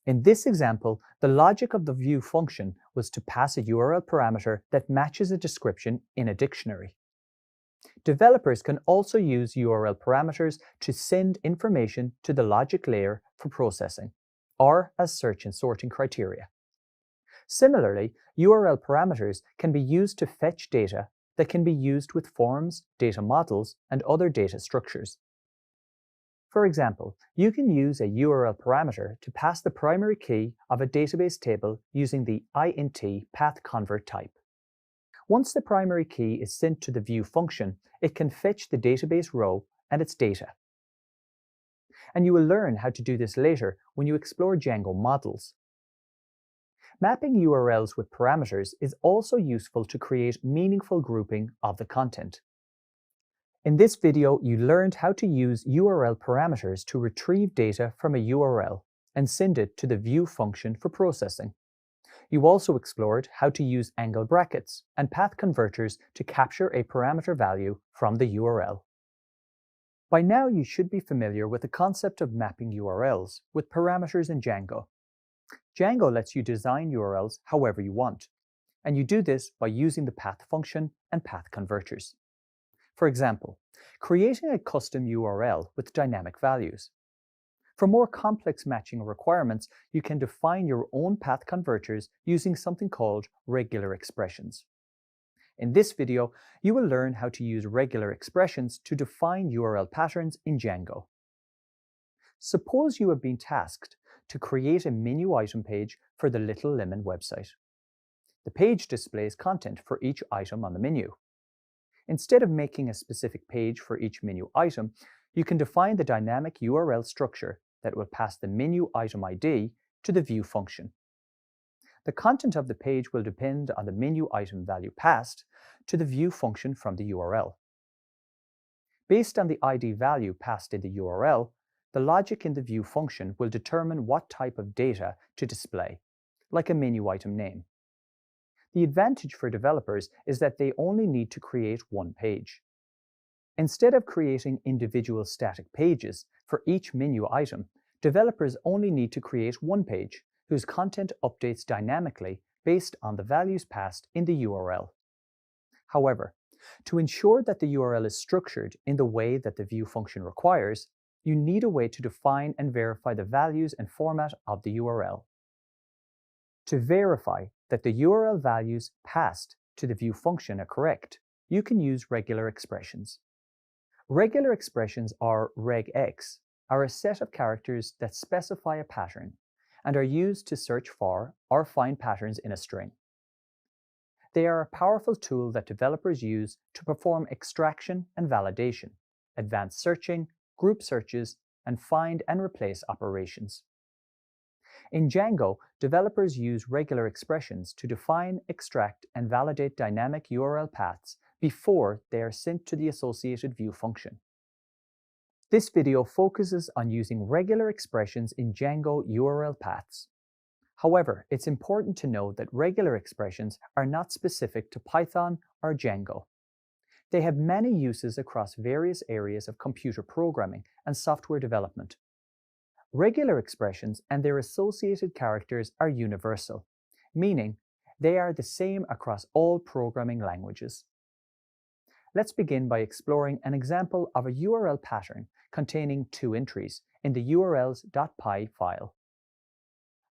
In this example, the logic of the view function was to pass a URL parameter that matches a description in a dictionary. Developers can also use URL parameters to send information to the logic layer for processing, or as search and sorting criteria. Similarly, URL parameters can be used to fetch data that can be used with forms, data models, and other data structures. For example, you can use a URL parameter to pass the primary key of a database table using the int path convert type. Once the primary key is sent to the view function, it can fetch the database row and its data. And you will learn how to do this later when you explore Django models. Mapping URLs with parameters is also useful to create meaningful grouping of the content. In this video, you learned how to use URL parameters to retrieve data from a URL and send it to the view function for processing. You also explored how to use angle brackets and path converters to capture a parameter value from the URL. By now, you should be familiar with the concept of mapping URLs with parameters in Django. Django lets you design URLs however you want, and you do this by using the path function and path converters. For example, creating a custom URL with dynamic values. For more complex matching requirements, you can define your own path converters using something called regular expressions. In this video, you will learn how to use regular expressions to define URL patterns in Django. Suppose you have been tasked to create a menu item page for the Little Lemon website. The page displays content for each item on the menu. Instead of making a specific page for each menu item, you can define the dynamic URL structure that will pass the menu item ID to the view function. The content of the page will depend on the menu item value passed to the view function from the URL. Based on the ID value passed in the URL, the logic in the view function will determine what type of data to display, like a menu item name. The advantage for developers is that they only need to create one page. Instead of creating individual static pages for each menu item, developers only need to create one page whose content updates dynamically based on the values passed in the URL. However, to ensure that the URL is structured in the way that the view function requires, you need a way to define and verify the values and format of the URL. To verify that the URL values passed to the view function are correct, you can use regular expressions. Regular expressions, or regex, are a set of characters that specify a pattern and are used to search for or find patterns in a string. They are a powerful tool that developers use to perform extraction and validation, advanced searching, group searches, and find and replace operations. In Django, developers use regular expressions to define, extract, and validate dynamic URL paths before they are sent to the associated view function. This video focuses on using regular expressions in Django URL paths. However, it's important to note that regular expressions are not specific to Python or Django. They have many uses across various areas of computer programming and software development. Regular expressions and their associated characters are universal, meaning they are the same across all programming languages. Let's begin by exploring an example of a URL pattern containing two entries in the urls.py file.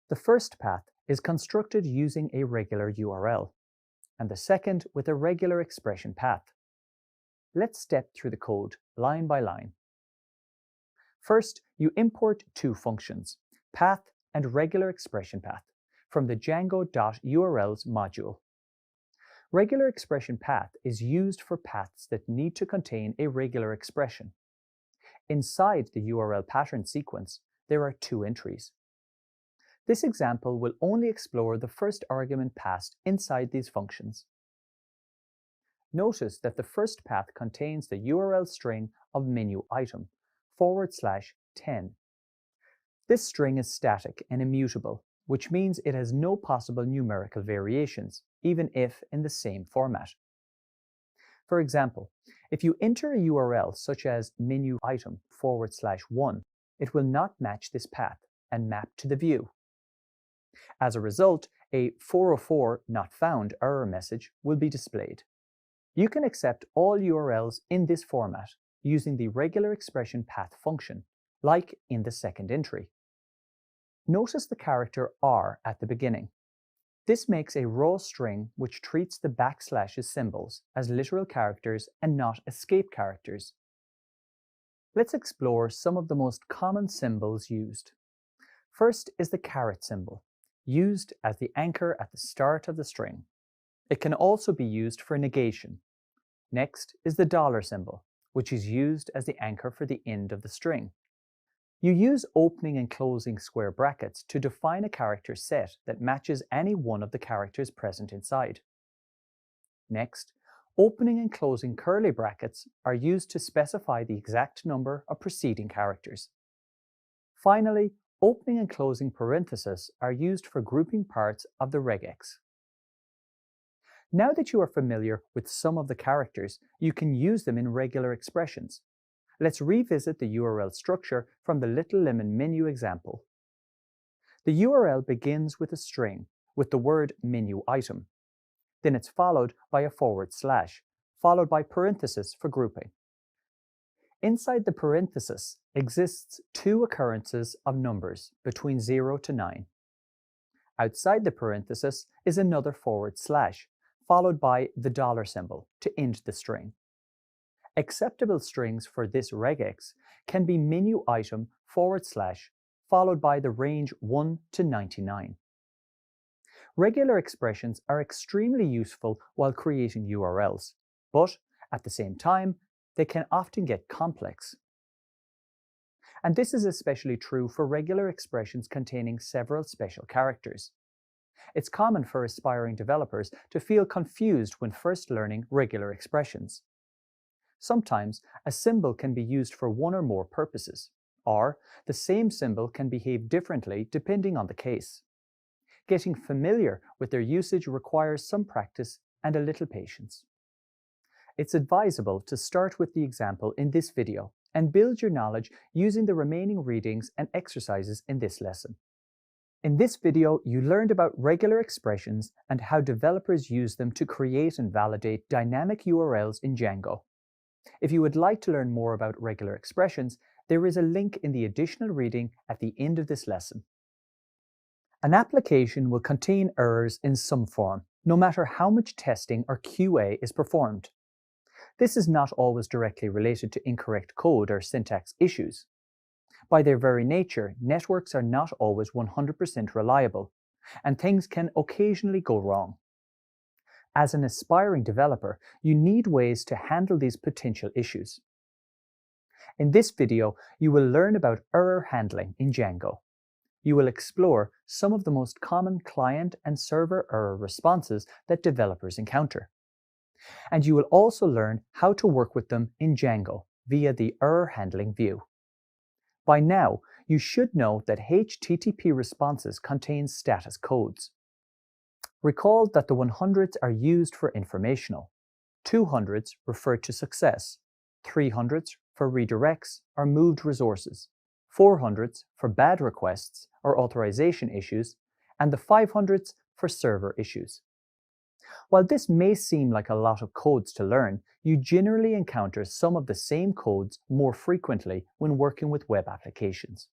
The first path is constructed using a regular URL, and the second with a regular expression path. Let's step through the code line by line. First, you import two functions, path and regular expression path, from the Django.urls module. Regular expression path is used for paths that need to contain a regular expression. Inside the URL pattern sequence, there are two entries. This example will only explore the first argument passed inside these functions. Notice that the first path contains the URL string of menu item, /10. This string is static and immutable, which means it has no possible numerical variations, even if in the same format. For example, if you enter a URL such as menu item /1, it will not match this path and map to the view. As a result, a 404 not found error message will be displayed. You can accept all URLs in this format using the regular expression path function, like in the second entry. Notice the character R at the beginning. This makes a raw string which treats the backslashes symbols as literal characters and not escape characters. Let's explore some of the most common symbols used. First is the caret symbol, used as the anchor at the start of the string. It can also be used for negation. Next is the dollar symbol, which is used as the anchor for the end of the string. You use opening and closing square brackets to define a character set that matches any one of the characters present inside. Next, opening and closing curly brackets are used to specify the exact number of preceding characters. Finally, opening and closing parentheses are used for grouping parts of the regex. Now that you are familiar with some of the characters, you can use them in regular expressions. Let's revisit the URL structure from the Little Lemon menu example. The URL begins with a string with the word menu item. Then it's followed by a /, followed by parentheses for grouping. Inside the parenthesis exists two occurrences of numbers between 0 to 9. Outside the parenthesis is another /, followed by the dollar symbol to end the string. Acceptable strings for this regex can be menu item / followed by the range 1 to 99. Regular expressions are extremely useful while creating URLs, but at the same time, they can often get complex. And this is especially true for regular expressions containing several special characters. It's common for aspiring developers to feel confused when first learning regular expressions. Sometimes a symbol can be used for one or more purposes, or the same symbol can behave differently depending on the case. Getting familiar with their usage requires some practice and a little patience. It's advisable to start with the example in this video and build your knowledge using the remaining readings and exercises in this lesson. In this video, you learned about regular expressions and how developers use them to create and validate dynamic URLs in Django. If you would like to learn more about regular expressions, there is a link in the additional reading at the end of this lesson. An application will contain errors in some form, no matter how much testing or QA is performed. This is not always directly related to incorrect code or syntax issues. By their very nature, networks are not always 100% reliable, and things can occasionally go wrong. As an aspiring developer, you need ways to handle these potential issues. In this video, you will learn about error handling in Django. You will explore some of the most common client and server error responses that developers encounter. And you will also learn how to work with them in Django via the error handling view. By now, you should know that HTTP responses contain status codes. Recall that the 100s are used for informational, 200s refer to success, 300s for redirects or moved resources, 400s for bad requests or authorization issues, and the 500s for server issues. While this may seem like a lot of codes to learn, you generally encounter some of the same codes more frequently when working with web applications.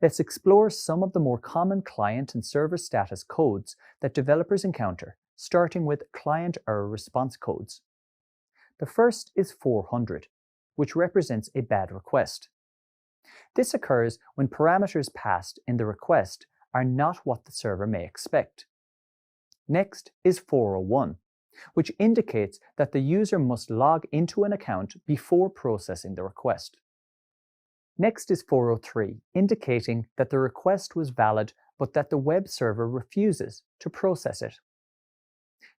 Let's explore some of the more common client and server status codes that developers encounter, starting with client error response codes. The first is 400, which represents a bad request. This occurs when parameters passed in the request are not what the server may expect. Next is 401, which indicates that the user must log into an account before processing the request. Next is 403, indicating that the request was valid but that the web server refuses to process it.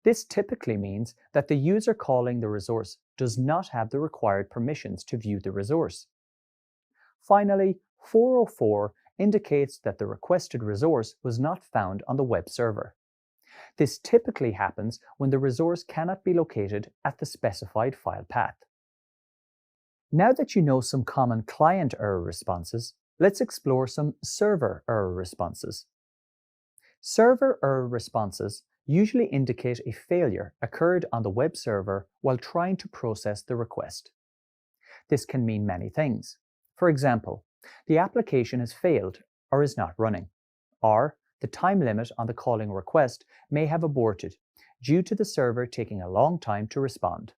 This typically means that the user calling the resource does not have the required permissions to view the resource. Finally, 404 indicates that the requested resource was not found on the web server. This typically happens when the resource cannot be located at the specified file path. Now that you know some common client error responses, let's explore some server error responses. Server error responses usually indicate a failure occurred on the web server while trying to process the request. This can mean many things. For example, the application has failed or is not running, or the time limit on the calling request may have aborted due to the server taking a long time to respond.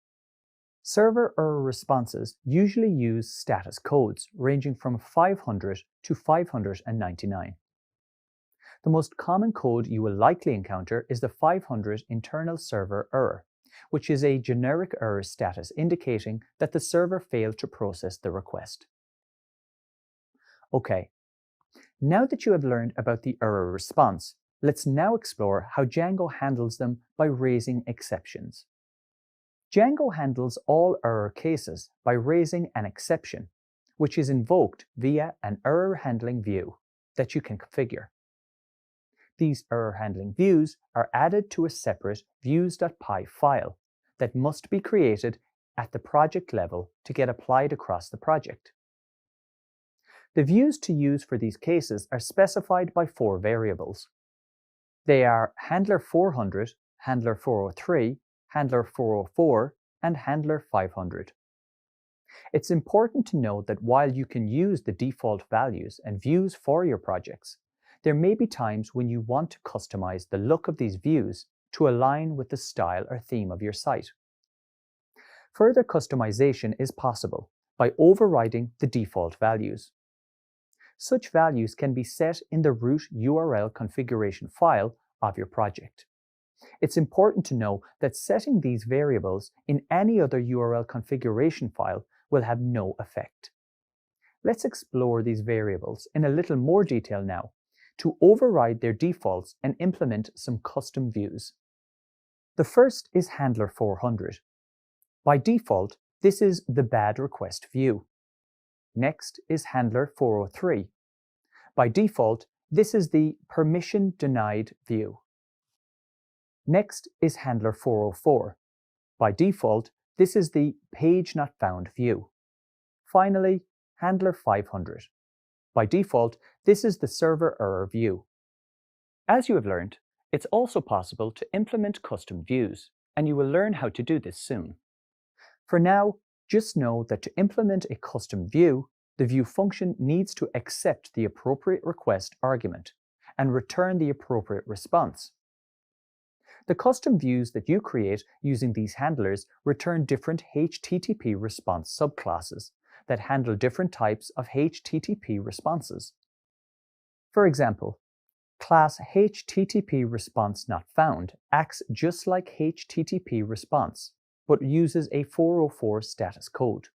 Server error responses usually use status codes ranging from 500 to 599. The most common code you will likely encounter is the 500 internal server error, which is a generic error status indicating that the server failed to process the request. Okay, now that you have learned about the error response, let's now explore how Django handles them by raising exceptions. Django handles all error cases by raising an exception, which is invoked via an error handling view that you can configure. These error handling views are added to a separate views.py file that must be created at the project level to get applied across the project. The views to use for these cases are specified by 4 variables. They are handler 400, handler 403, handler 404, and handler 500. It's important to note that while you can use the default values and views for your projects, there may be times when you want to customize the look of these views to align with the style or theme of your site. Further customization is possible by overriding the default values. Such values can be set in the root URL configuration file of your project. It's important to know that setting these variables in any other URL configuration file will have no effect. Let's explore these variables in a little more detail now to override their defaults and implement some custom views. The first is handler 400. By default, this is the bad request view. Next is handler 403. By default, this is the permission denied view. Next is handler 404. By default, this is the page not found view. Finally, handler 500. By default, this is the server error view. As you have learned, it's also possible to implement custom views, and you will learn how to do this soon. For now, just know that to implement a custom view, the view function needs to accept the appropriate request argument and return the appropriate response. The custom views that you create using these handlers return different HTTP response subclasses that handle different types of HTTP responses. For example, class HTTP response not found acts just like HTTP response, but uses a 404 status code.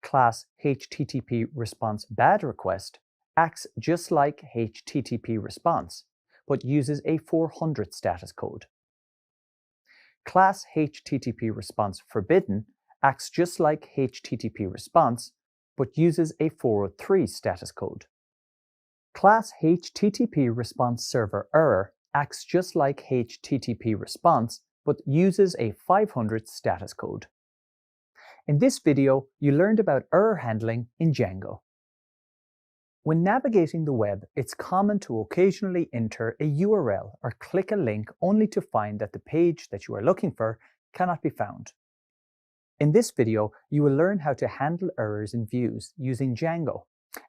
Class HTTP response bad request acts just like HTTP response, but uses a 400 status code. Class HTTP response forbidden acts just like HTTP response, but uses a 403 status code. Class HTTP response server error acts just like HTTP response, but uses a 500 status code. In this video, you learned about error handling in Django. When navigating the web, it's common to occasionally enter a URL or click a link only to find that the page that you are looking for cannot be found. In this video, you will learn how to handle errors in views using Django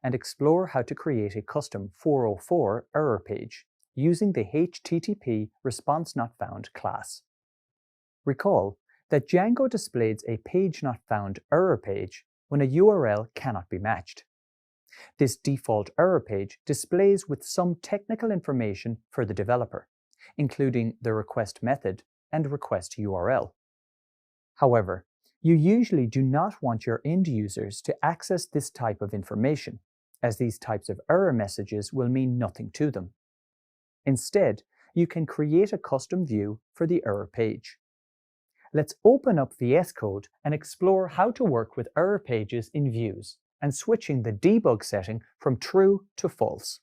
and explore how to create a custom 404 error page using the HTTP response not found class. Recall that Django displays a page not found error page when a URL cannot be matched. This default error page displays with some technical information for the developer, including the request method and request URL. However, you usually do not want your end users to access this type of information, as these types of error messages will mean nothing to them. Instead, you can create a custom view for the error page. Let's open up VS Code and explore how to work with error pages in views and switching the debug setting from true to false.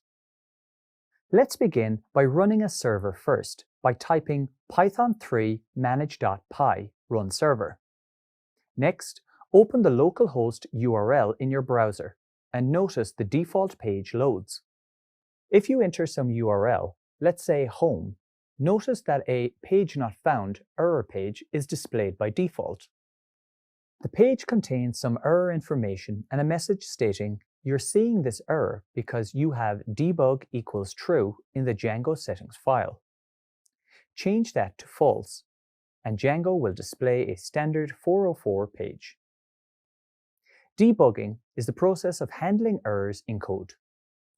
Let's begin by running a server first by typing python3 manage.py run server. Next, open the localhost URL in your browser and notice the default page loads. If you enter some URL, let's say home, notice that a page not found error page is displayed by default. The page contains some error information and a message stating you're seeing this error because you have debug equals true in the Django settings file. Change that to false, and Django will display a standard 404 page. Debugging is the process of handling errors in code.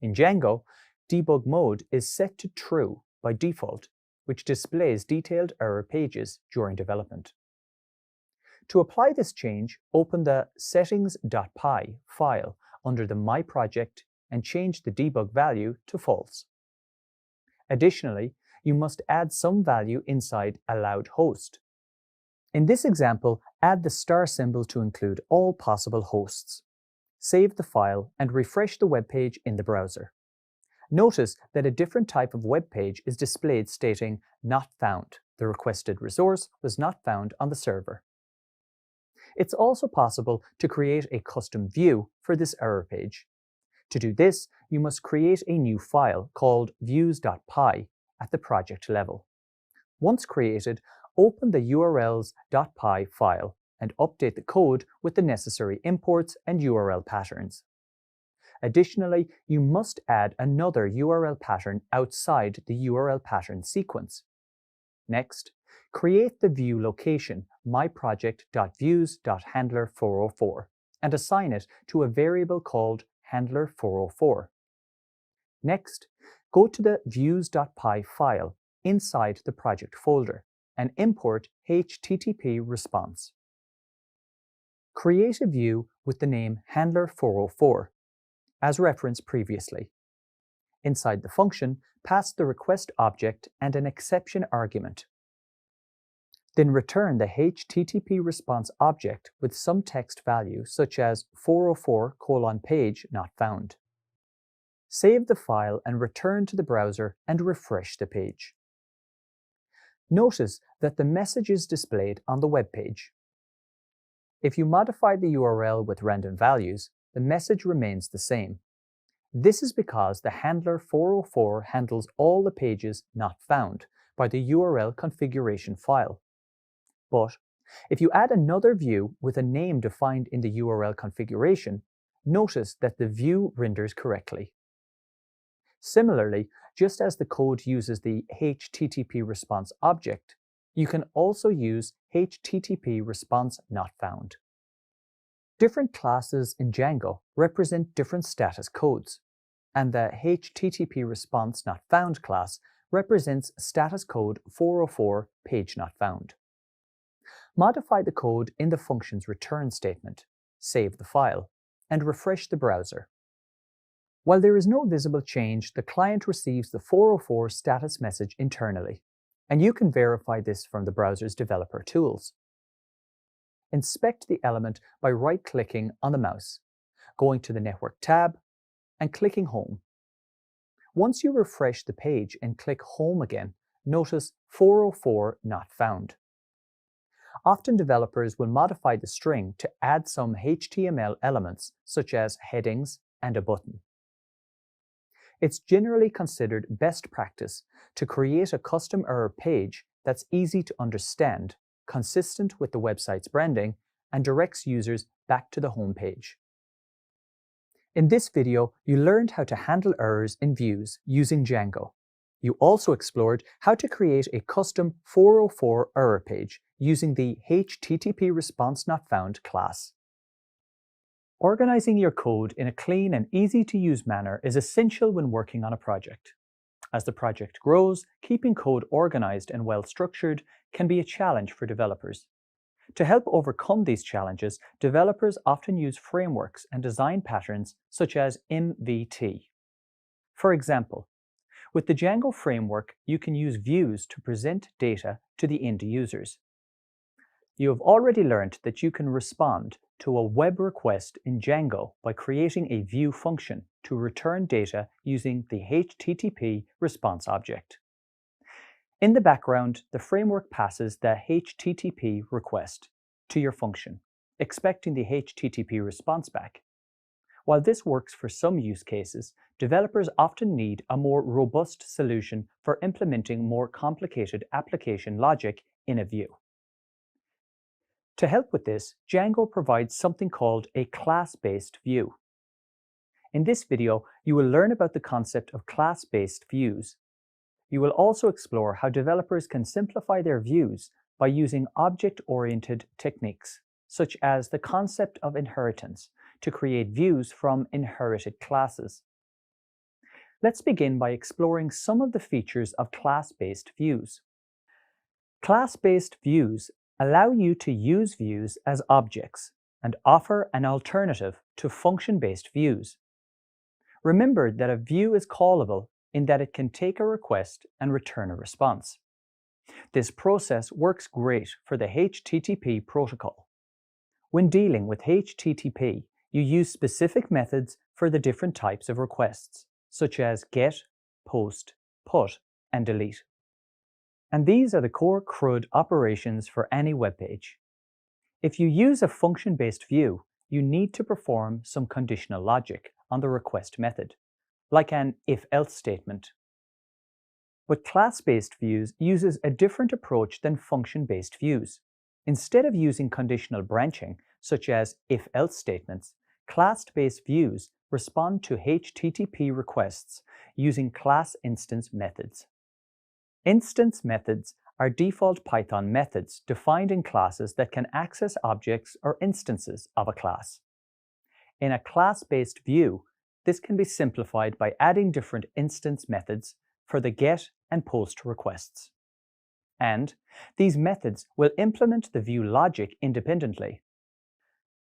In Django, debug mode is set to true by default, which displays detailed error pages during development. To apply this change, open the settings.py file under the My Project and change the debug value to false. Additionally, you must add some value inside allowed host. In this example, add the star symbol to include all possible hosts. Save the file and refresh the web page in the browser. Notice that a different type of web page is displayed stating not found. The requested resource was not found on the server. It's also possible to create a custom view for this error page. To do this, you must create a new file called views.py at the project level. Once created, open the urls.py file and update the code with the necessary imports and URL patterns. Additionally, you must add another URL pattern outside the URL pattern sequence. Next, create the view location myproject.views.handler404 and assign it to a variable called handler404. Next, go to the views.py file inside the project folder and import HTTP response. Create a view with the name handler404, as referenced previously. Inside the function, pass the request object and an exception argument. Then return the HTTP response object with some text value such as 404:page not found. Save the file and return to the browser and refresh the page. Notice that the message is displayed on the web page. If you modify the URL with random values, the message remains the same. This is because the handler 404 handles all the pages not found by the URL configuration file. But if you add another view with a name defined in the URL configuration, notice that the view renders correctly. Similarly, just as the code uses the HTTP response object, you can also use HTTP response not found. Different classes in Django represent different status codes, and the HTTP response not found class represents status code 404 page not found. Modify the code in the function's return statement, save the file, and refresh the browser. While there is no visible change, the client receives the 404 status message internally, and you can verify this from the browser's developer tools. Inspect the element by right-clicking on the mouse, going to the Network tab, and clicking Home. Once you refresh the page and click Home again, notice 404 not found. Often developers will modify the string to add some HTML elements such as headings and a button. It's generally considered best practice to create a custom error page that's easy to understand, consistent with the website's branding, and directs users back to the home page. In this video, you learned how to handle errors in views using Django. You also explored how to create a custom 404 error page using the HTTP response not found class. Organizing your code in a clean and easy-to-use manner is essential when working on a project. As the project grows, keeping code organized and well-structured can be a challenge for developers. To help overcome these challenges, developers often use frameworks and design patterns such as MVT. For example, with the Django framework, you can use views to present data to the end users. You have already learned that you can respond to a web request in Django by creating a view function to return data using the HTTP response object. In the background, the framework passes the HTTP request to your function, expecting the HTTP response back. While this works for some use cases, developers often need a more robust solution for implementing more complicated application logic in a view. To help with this, Django provides something called a class-based view. In this video, you will learn about the concept of class-based views. You will also explore how developers can simplify their views by using object-oriented techniques, such as the concept of inheritance, to create views from inherited classes. Let's begin by exploring some of the features of class-based views. Class-based views allow you to use views as objects and offer an alternative to function-based views. Remember that a view is callable in that it can take a request and return a response. This process works great for the HTTP protocol. When dealing with HTTP, you use specific methods for the different types of requests, such as GET, POST, PUT, and DELETE. And these are the core CRUD operations for any web page. If you use a function-based view, you need to perform some conditional logic on the request method, like an if-else statement. But class-based views uses a different approach than function-based views. Instead of using conditional branching, such as if-else statements, class-based views respond to HTTP requests using class instance methods. Instance methods are default Python methods defined in classes that can access objects or instances of a class. In a class-based view, this can be simplified by adding different instance methods for the GET and POST requests. And these methods will implement the view logic independently.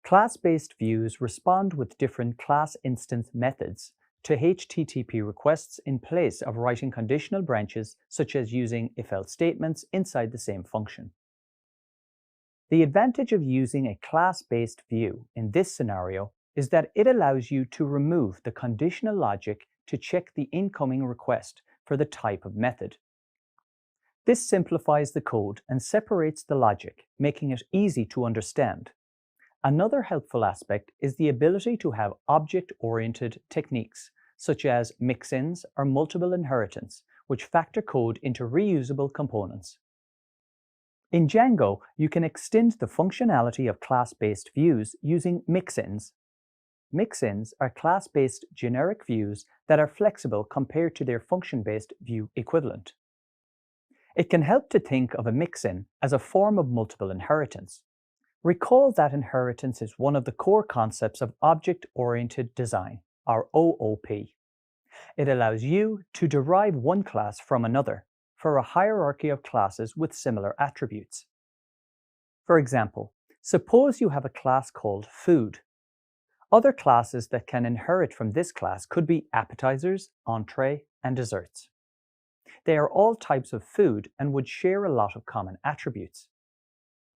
Class-based views respond with different class instance methods to HTTP requests in place of writing conditional branches, such as using if-else statements inside the same function. The advantage of using a class-based view in this scenario is that it allows you to remove the conditional logic to check the incoming request for the type of method. This simplifies the code and separates the logic, making it easy to understand. Another helpful aspect is the ability to have object-oriented techniques, such as mix-ins or multiple inheritance, which factor code into reusable components. In Django, you can extend the functionality of class-based views using mix-ins. Mix-ins are class-based generic views that are flexible compared to their function-based view equivalent. It can help to think of a mix-in as a form of multiple inheritance. Recall that inheritance is one of the core concepts of object-oriented design, or OOP. It allows you to derive one class from another for a hierarchy of classes with similar attributes. For example, suppose you have a class called Food. Other classes that can inherit from this class could be appetizers, entree, and desserts. They are all types of food and would share a lot of common attributes.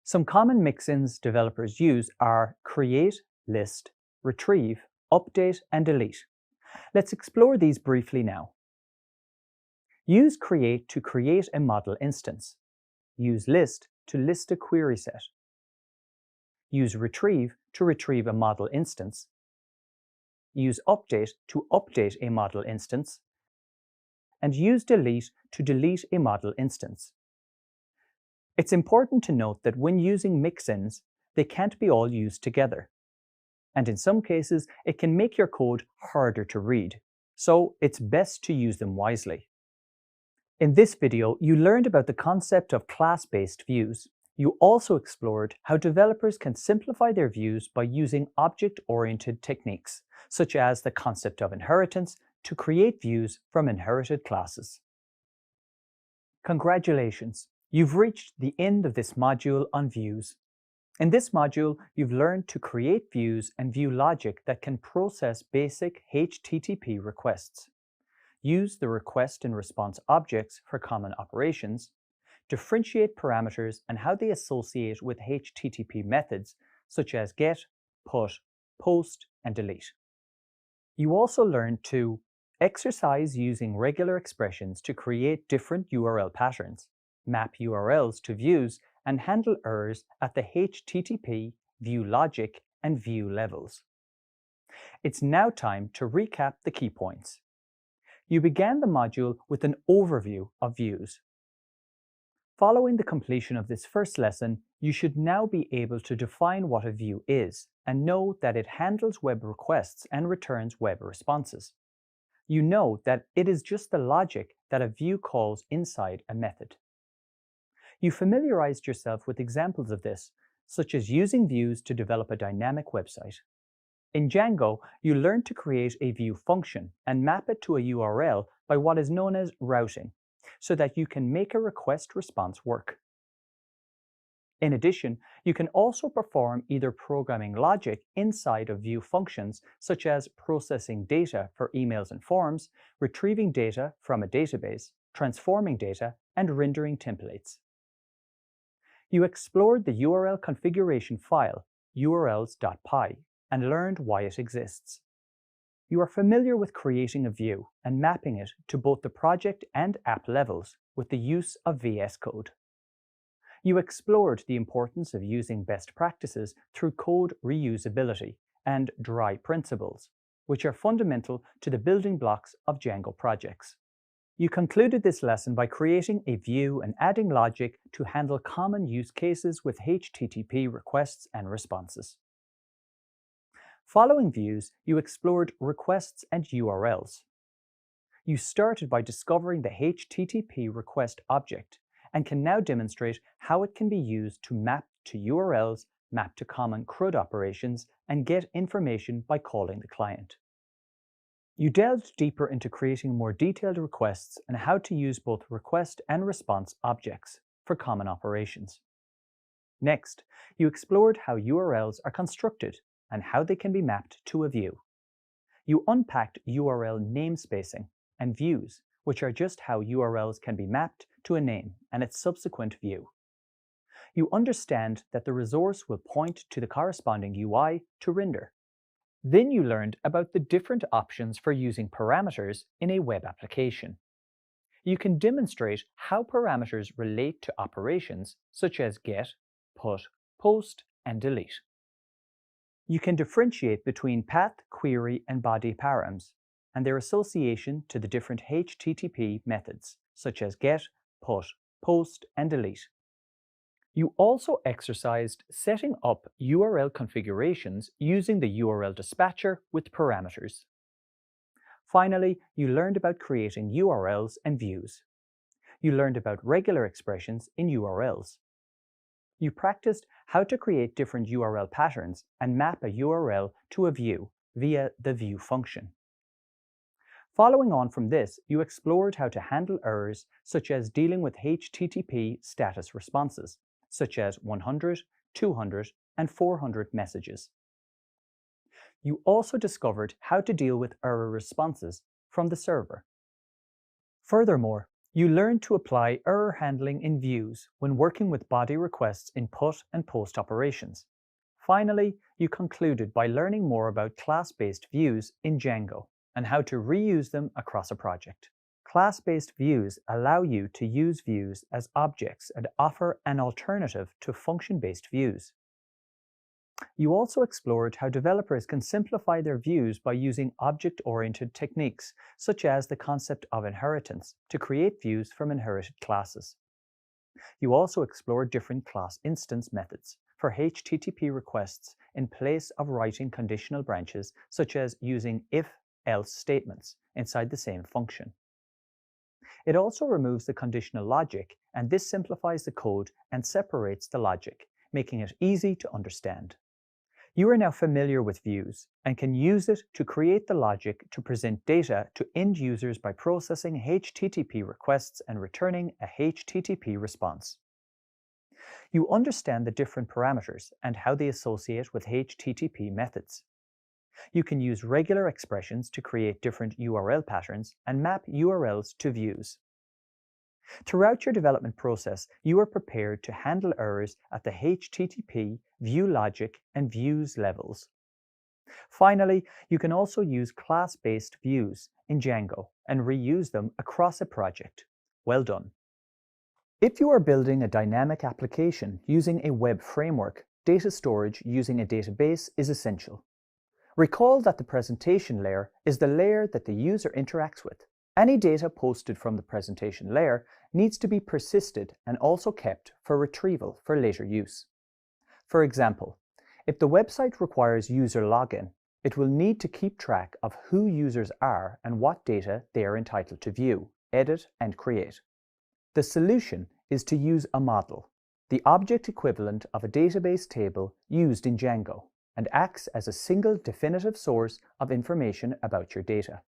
Some common mix-ins developers use are create, list, retrieve, update, and delete. Let's explore these briefly now. Use create to create a model instance. Use list to list a query set. Use retrieve to retrieve a model instance. Use update to update a model instance. And use delete to delete a model instance. It's important to note that when using mix-ins, they can't be all used together. And in some cases, it can make your code harder to read, so it's best to use them wisely. In this video, you learned about the concept of class-based views. You also explored how developers can simplify their views by using object-oriented techniques, such as the concept of inheritance, to create views from inherited classes. Congratulations! You've reached the end of this module on views. In this module, you've learned to create views and view logic that can process basic HTTP requests, use the request and response objects for common operations, differentiate parameters and how they associate with HTTP methods such as GET, PUT, POST, and DELETE. You also learned to Exercise using regular expressions to create different URL patterns, map URLs to views, and handle errors at the HTTP, view logic, and view levels. It's now time to recap the key points. You began the module with an overview of views. Following the completion of this first lesson, you should now be able to define what a view is and know that it handles web requests and returns web responses. You know that it is just the logic that a view calls inside a method. You familiarized yourself with examples of this, such as using views to develop a dynamic website. In Django, you learned to create a view function and map it to a URL by what is known as routing, so that you can make a request response work. In addition, you can also perform either programming logic inside of view functions, such as processing data for emails and forms, retrieving data from a database, transforming data, and rendering templates. You explored the URL configuration file, urls.py, and learned why it exists. You are familiar with creating a view and mapping it to both the project and app levels with the use of VS Code. You explored the importance of using best practices through code reusability and dry principles, which are fundamental to the building blocks of Django projects. You concluded this lesson by creating a view and adding logic to handle common use cases with HTTP requests and responses. Following views, you explored requests and URLs. You started by discovering the HTTP request object and can now demonstrate how it can be used to map to URLs, map to common CRUD operations, and get information by calling the client. You delved deeper into creating more detailed requests and how to use both request and response objects for common operations. Next, you explored how URLs are constructed and how they can be mapped to a view. You unpacked URL namespacing and views, which are just how URLs can be mapped to a name and its subsequent view. You understand that the resource will point to the corresponding UI to render. Then you learned about the different options for using parameters in a web application. You can demonstrate how parameters relate to operations such as get, put, post, and delete. You can differentiate between path, query, and body params, and their association to the different HTTP methods, such as get, put, post, and delete. You also exercised setting up URL configurations using the URL dispatcher with parameters. Finally, you learned about creating URLs and views. You learned about regular expressions in URLs. You practiced how to create different URL patterns and map a URL to a view via the view function. Following on from this, you explored how to handle errors such as dealing with HTTP status responses, such as 100, 200, and 400 messages. You also discovered how to deal with error responses from the server. Furthermore, you learned to apply error handling in views when working with body requests in put and post operations. Finally, you concluded by learning more about class-based views in Django and how to reuse them across a project. Class-based views allow you to use views as objects and offer an alternative to function-based views. You also explored how developers can simplify their views by using object-oriented techniques, such as the concept of inheritance, to create views from inherited classes. You also explored different class instance methods for HTTP requests in place of writing conditional branches, such as using if-else statements inside the same function. It also removes the conditional logic, and this simplifies the code and separates the logic, making it easy to understand. You are now familiar with views and can use it to create the logic to present data to end users by processing HTTP requests and returning a HTTP response. You understand the different parameters and how they associate with HTTP methods. You can use regular expressions to create different URL patterns and map URLs to views. Throughout your development process, you are prepared to handle errors at the HTTP, view logic, and views levels. Finally, you can also use class-based views in Django and reuse them across a project. Well done. If you are building a dynamic application using a web framework, data storage using a database is essential. Recall that the presentation layer is the layer that the user interacts with. Any data posted from the presentation layer needs to be persisted and also kept for retrieval for later use. For example, if the website requires user login, it will need to keep track of who users are and what data they are entitled to view, edit, and create. The solution is to use a model, the object equivalent of a database table used in Django, and acts as a single definitive source of information about your data.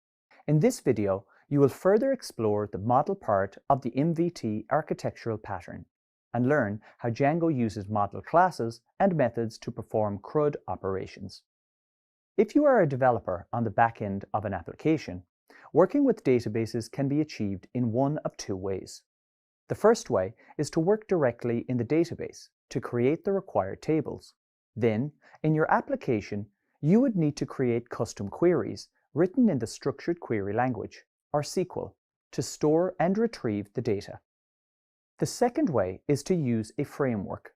In this video, you will further explore the model part of the MVT architectural pattern and learn how Django uses model classes and methods to perform CRUD operations. If you are a developer on the back end of an application, working with databases can be achieved in one of two ways. The first way is to work directly in the database to create the required tables. Then, in your application, you would need to create custom queries written in the structured query language, or SQL, to store and retrieve the data. The second way is to use a framework.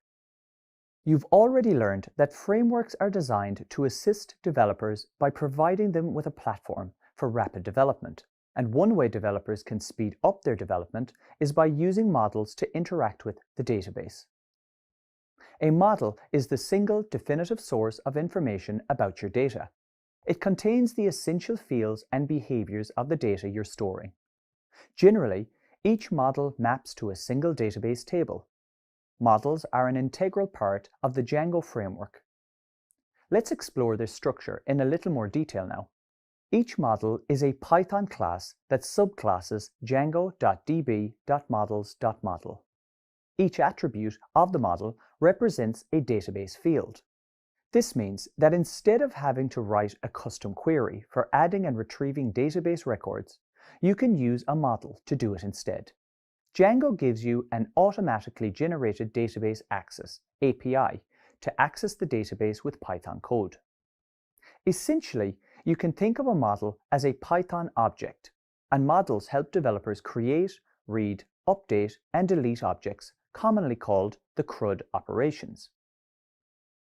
You've already learned that frameworks are designed to assist developers by providing them with a platform for rapid development. And one way developers can speed up their development is by using models to interact with the database. A model is the single definitive source of information about your data. It contains the essential fields and behaviors of the data you're storing. Generally, each model maps to a single database table. Models are an integral part of the Django framework. Let's explore this structure in a little more detail now. Each model is a Python class that subclasses Django.db.models.model. Each attribute of the model represents a database field. This means that instead of having to write a custom query for adding and retrieving database records, you can use a model to do it instead. Django gives you an automatically generated database access, API, to access the database with Python code. Essentially, you can think of a model as a Python object, and models help developers create, read, update, and delete objects, commonly called the CRUD operations.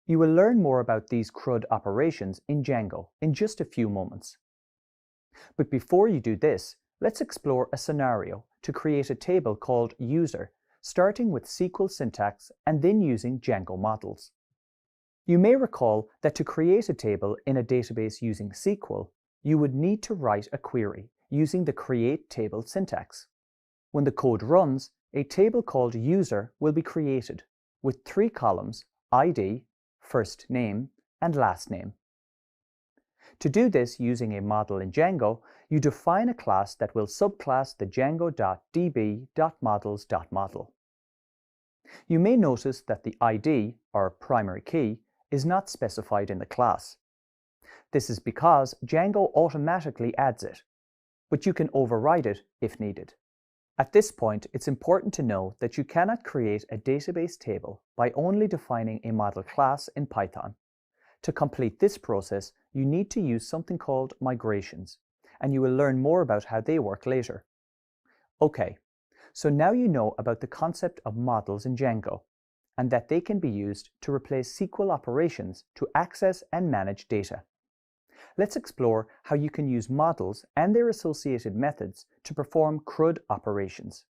You will learn more about these CRUD operations in Django in just a few moments. But before you do this, let's explore a scenario to create a table called user, starting with SQL syntax and then using Django models. You may recall that to create a table in a database using SQL, you would need to write a query using the create table syntax. When the code runs, a table called user will be created with 3 columns, ID, first name, and last name. To do this using a model in Django, you define a class that will subclass the Django.db.models.model. You may notice that the ID, or primary key, is not specified in the class. This is because Django automatically adds it, but you can override it if needed. At this point, it's important to know that you cannot create a database table by only defining a model class in Python. To complete this process, you need to use something called migrations, and you will learn more about how they work later. Okay, so now you know about the concept of models in Django, and that they can be used to replace SQL operations to access and manage data. Let's explore how you can use models and their associated methods to perform CRUD operations.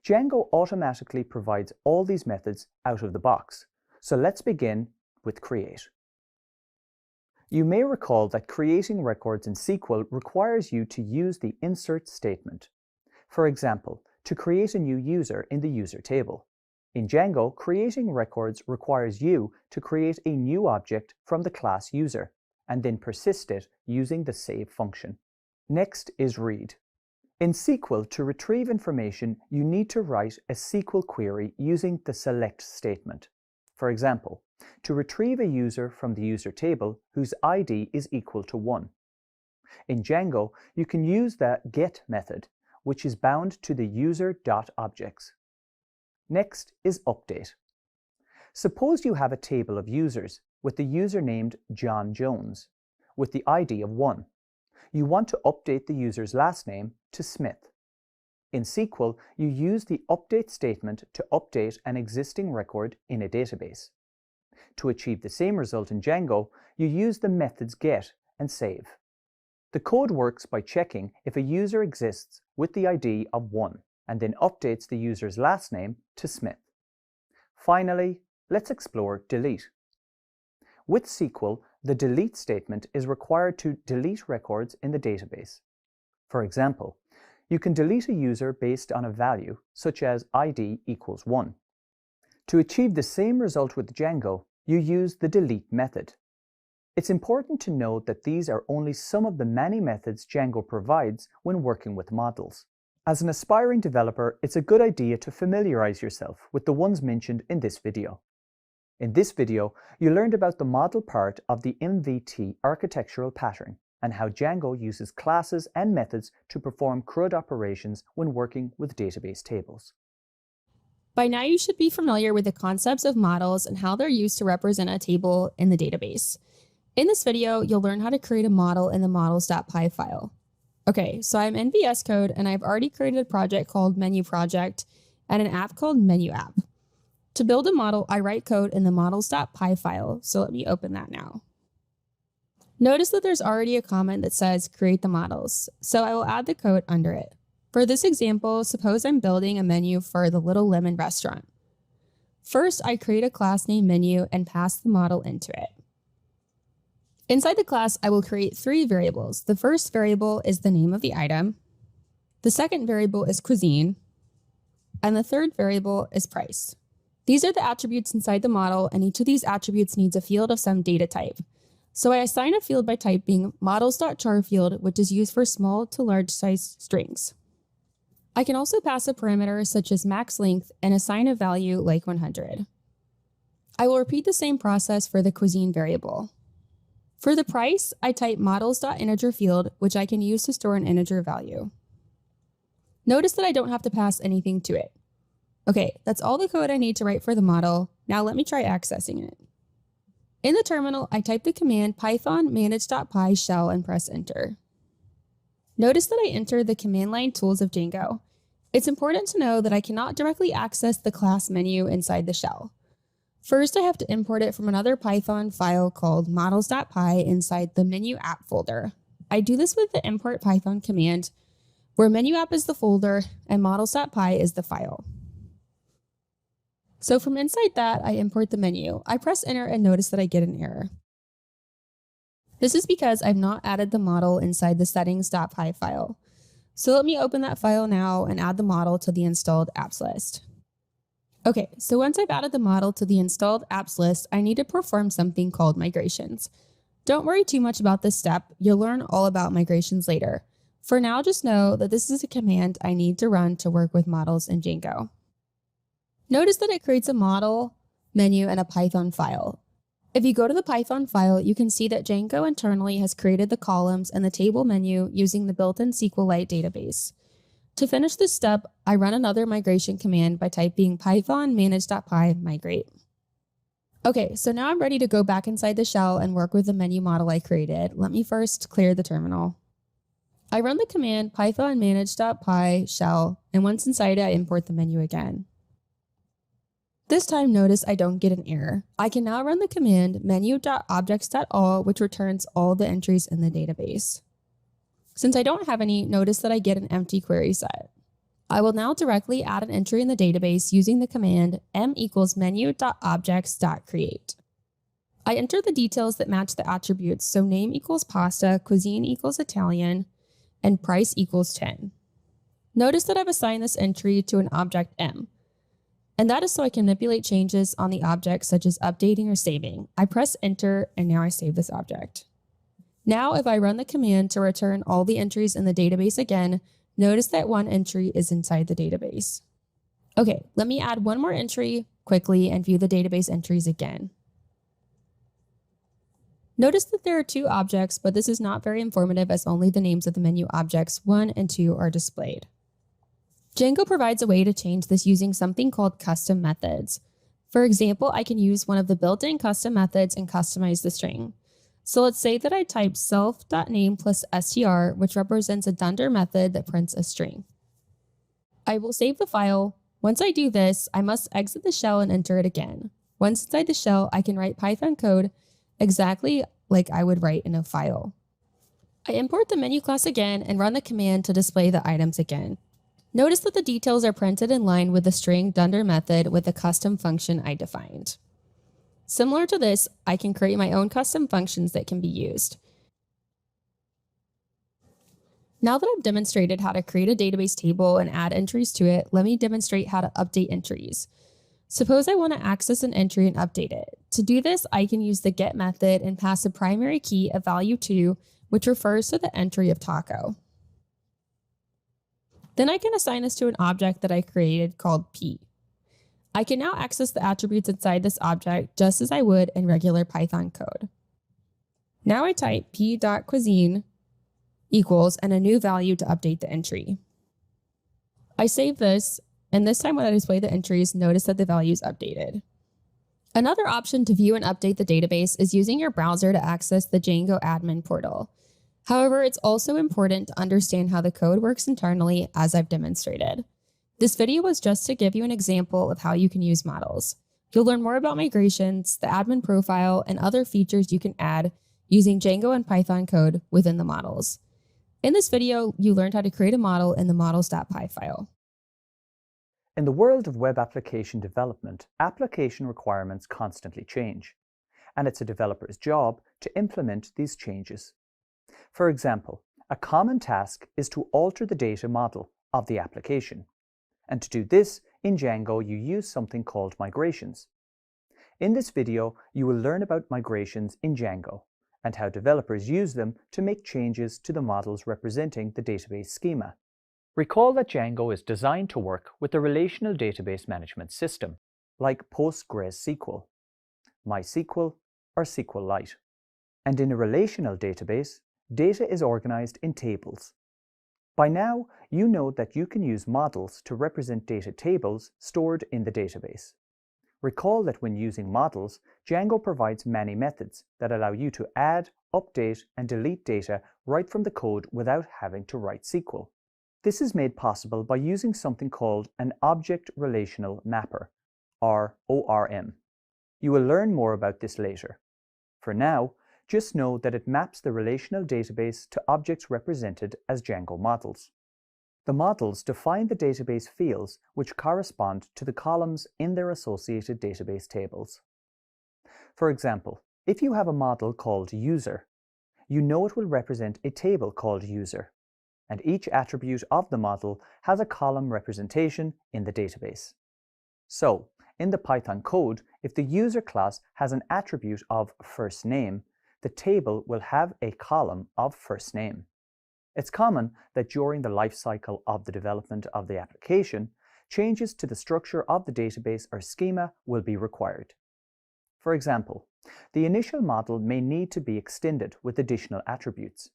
Django automatically provides all these methods out of the box, so let's begin with create. You may recall that creating records in SQL requires you to use the insert statement. For example, to create a new user in the user table. In Django, creating records requires you to create a new object from the class user, and then persist it using the save function. Next is read. In SQL, to retrieve information, you need to write a SQL query using the select statement. For example, to retrieve a user from the user table whose ID is equal to 1. In Django, you can use the get method, which is bound to the user.objects. Next is update. Suppose you have a table of users with the user named John Jones, with the ID of 1. You want to update the user's last name to Smith. In SQL, you use the update statement to update an existing record in a database. To achieve the same result in Django, you use the methods get and save. The code works by checking if a user exists with the ID of 1 and then updates the user's last name to Smith. Finally, let's explore delete. With SQL, the delete statement is required to delete records in the database. For example, you can delete a user based on a value, such as ID equals 1. To achieve the same result with Django, you use the delete method. It's important to note that these are only some of the many methods Django provides when working with models. As an aspiring developer, it's a good idea to familiarize yourself with the ones mentioned in this video. In this video, you learned about the model part of the MVT architectural pattern and how Django uses classes and methods to perform CRUD operations when working with database tables. By now, you should be familiar with the concepts of models and how they're used to represent a table in the database. In this video, you'll learn how to create a model in the models.py file. Okay, so I'm in VS Code and I've already created a project called Menu Project and an app called Menu App. To build a model, I write code in the models.py file, so let me open that now. Notice that there's already a comment that says create the models, so I will add the code under it. For this example, suppose I'm building a menu for the Little Lemon restaurant. First, I create a class named Menu and pass the model into it. Inside the class, I will create 3 variables. The first variable is the name of the item. The second variable is cuisine. And the third variable is price. These are the attributes inside the model, and each of these attributes needs a field of some data type. So I assign a field by typing models.char field, which is used for small to large size strings. I can also pass a parameter such as max length and assign a value like 100. I will repeat the same process for the cuisine variable. For the price, I type models.integer field, which I can use to store an integer value. Notice that I don't have to pass anything to it. Okay, that's all the code I need to write for the model. Now let me try accessing it. In the terminal, I type the command python manage.py shell and press enter. Notice that I enter the command line tools of Django. It's important to know that I cannot directly access the class menu inside the shell. First, I have to import it from another Python file called models.py inside the menu app folder. I do this with the import Python command, where menu app is the folder and models.py is the file. So from inside that, I import the menu. I press enter and notice that I get an error. This is because I've not added the model inside the settings.py file. So let me open that file now and add the model to the installed apps list. Okay, so once I've added the model to the installed apps list, I need to perform something called migrations. Don't worry too much about this step. You'll learn all about migrations later. For now, just know that this is a command I need to run to work with models in Django. Notice that it creates a model, menu, and a Python file. If you go to the Python file, you can see that Django internally has created the columns and the table menu using the built-in SQLite database. To finish this step, I run another migration command by typing python manage.py migrate. Okay, so now I'm ready to go back inside the shell and work with the menu model I created. Let me first clear the terminal. I run the command python manage.py shell, and once inside it, I import the menu again. This time, notice I don't get an error. I can now run the command menu.objects.all, which returns all the entries in the database. Since I don't have any, notice that I get an empty query set. I will now directly add an entry in the database using the command m equals menu.objects.create. I enter the details that match the attributes, so name equals pasta, cuisine equals Italian, and price equals 10. Notice that I've assigned this entry to an object m. And that is so I can manipulate changes on the object, such as updating or saving. I press enter, and now I save this object. Now, if I run the command to return all the entries in the database again, notice that one entry is inside the database. Okay, let me add one more entry quickly and view the database entries again. Notice that there are 2 objects, but this is not very informative as only the names of the menu objects 1 and 2 are displayed. Django provides a way to change this using something called custom methods. For example, I can use one of the built-in custom methods and customize the string. So let's say that I type self.name plus str, which represents a dunder method that prints a string. I will save the file. Once I do this, I must exit the shell and enter it again. Once inside the shell, I can write Python code exactly like I would write in a file. I import the menu class again and run the command to display the items again. Notice that the details are printed in line with the string dunder method with the custom function I defined. Similar to this, I can create my own custom functions that can be used. Now that I've demonstrated how to create a database table and add entries to it, let me demonstrate how to update entries. Suppose I want to access an entry and update it. To do this, I can use the get method and pass a primary key of value 2, which refers to the entry of taco. Then I can assign this to an object that I created called P. I can now access the attributes inside this object just as I would in regular Python code. Now I type p.cuisine equals and a new value to update the entry. I save this, and this time when I display the entries, notice that the value is updated. Another option to view and update the database is using your browser to access the Django-admin portal. However, it's also important to understand how the code works internally, as I've demonstrated. This video was just to give you an example of how you can use models. You'll learn more about migrations, the admin profile, and other features you can add using Django and Python code within the models. In this video, you learned how to create a model in the models.py file. In the world of web application development, application requirements constantly change, and it's a developer's job to implement these changes. For example, a common task is to alter the data model of the application. And to do this, in Django, you use something called migrations. In this video, you will learn about migrations in Django and how developers use them to make changes to the models representing the database schema. Recall that Django is designed to work with a relational database management system, like PostgreSQL, MySQL, or SQLite. And in a relational database, data is organized in tables. By now, you know that you can use models to represent data tables stored in the database. Recall that when using models, Django provides many methods that allow you to add, update, and delete data right from the code without having to write SQL. This is made possible by using something called an Object Relational Mapper, or ORM. You will learn more about this later. For now, just know that it maps the relational database to objects represented as Django models. The models define the database fields which correspond to the columns in their associated database tables. For example, if you have a model called user, you know it will represent a table called user, and each attribute of the model has a column representation in the database. So, in the Python code, if the user class has an attribute of first name, the table will have a column of first name. It's common that during the life cycle of the development of the application, changes to the structure of the database or schema will be required. For example, the initial model may need to be extended with additional attributes.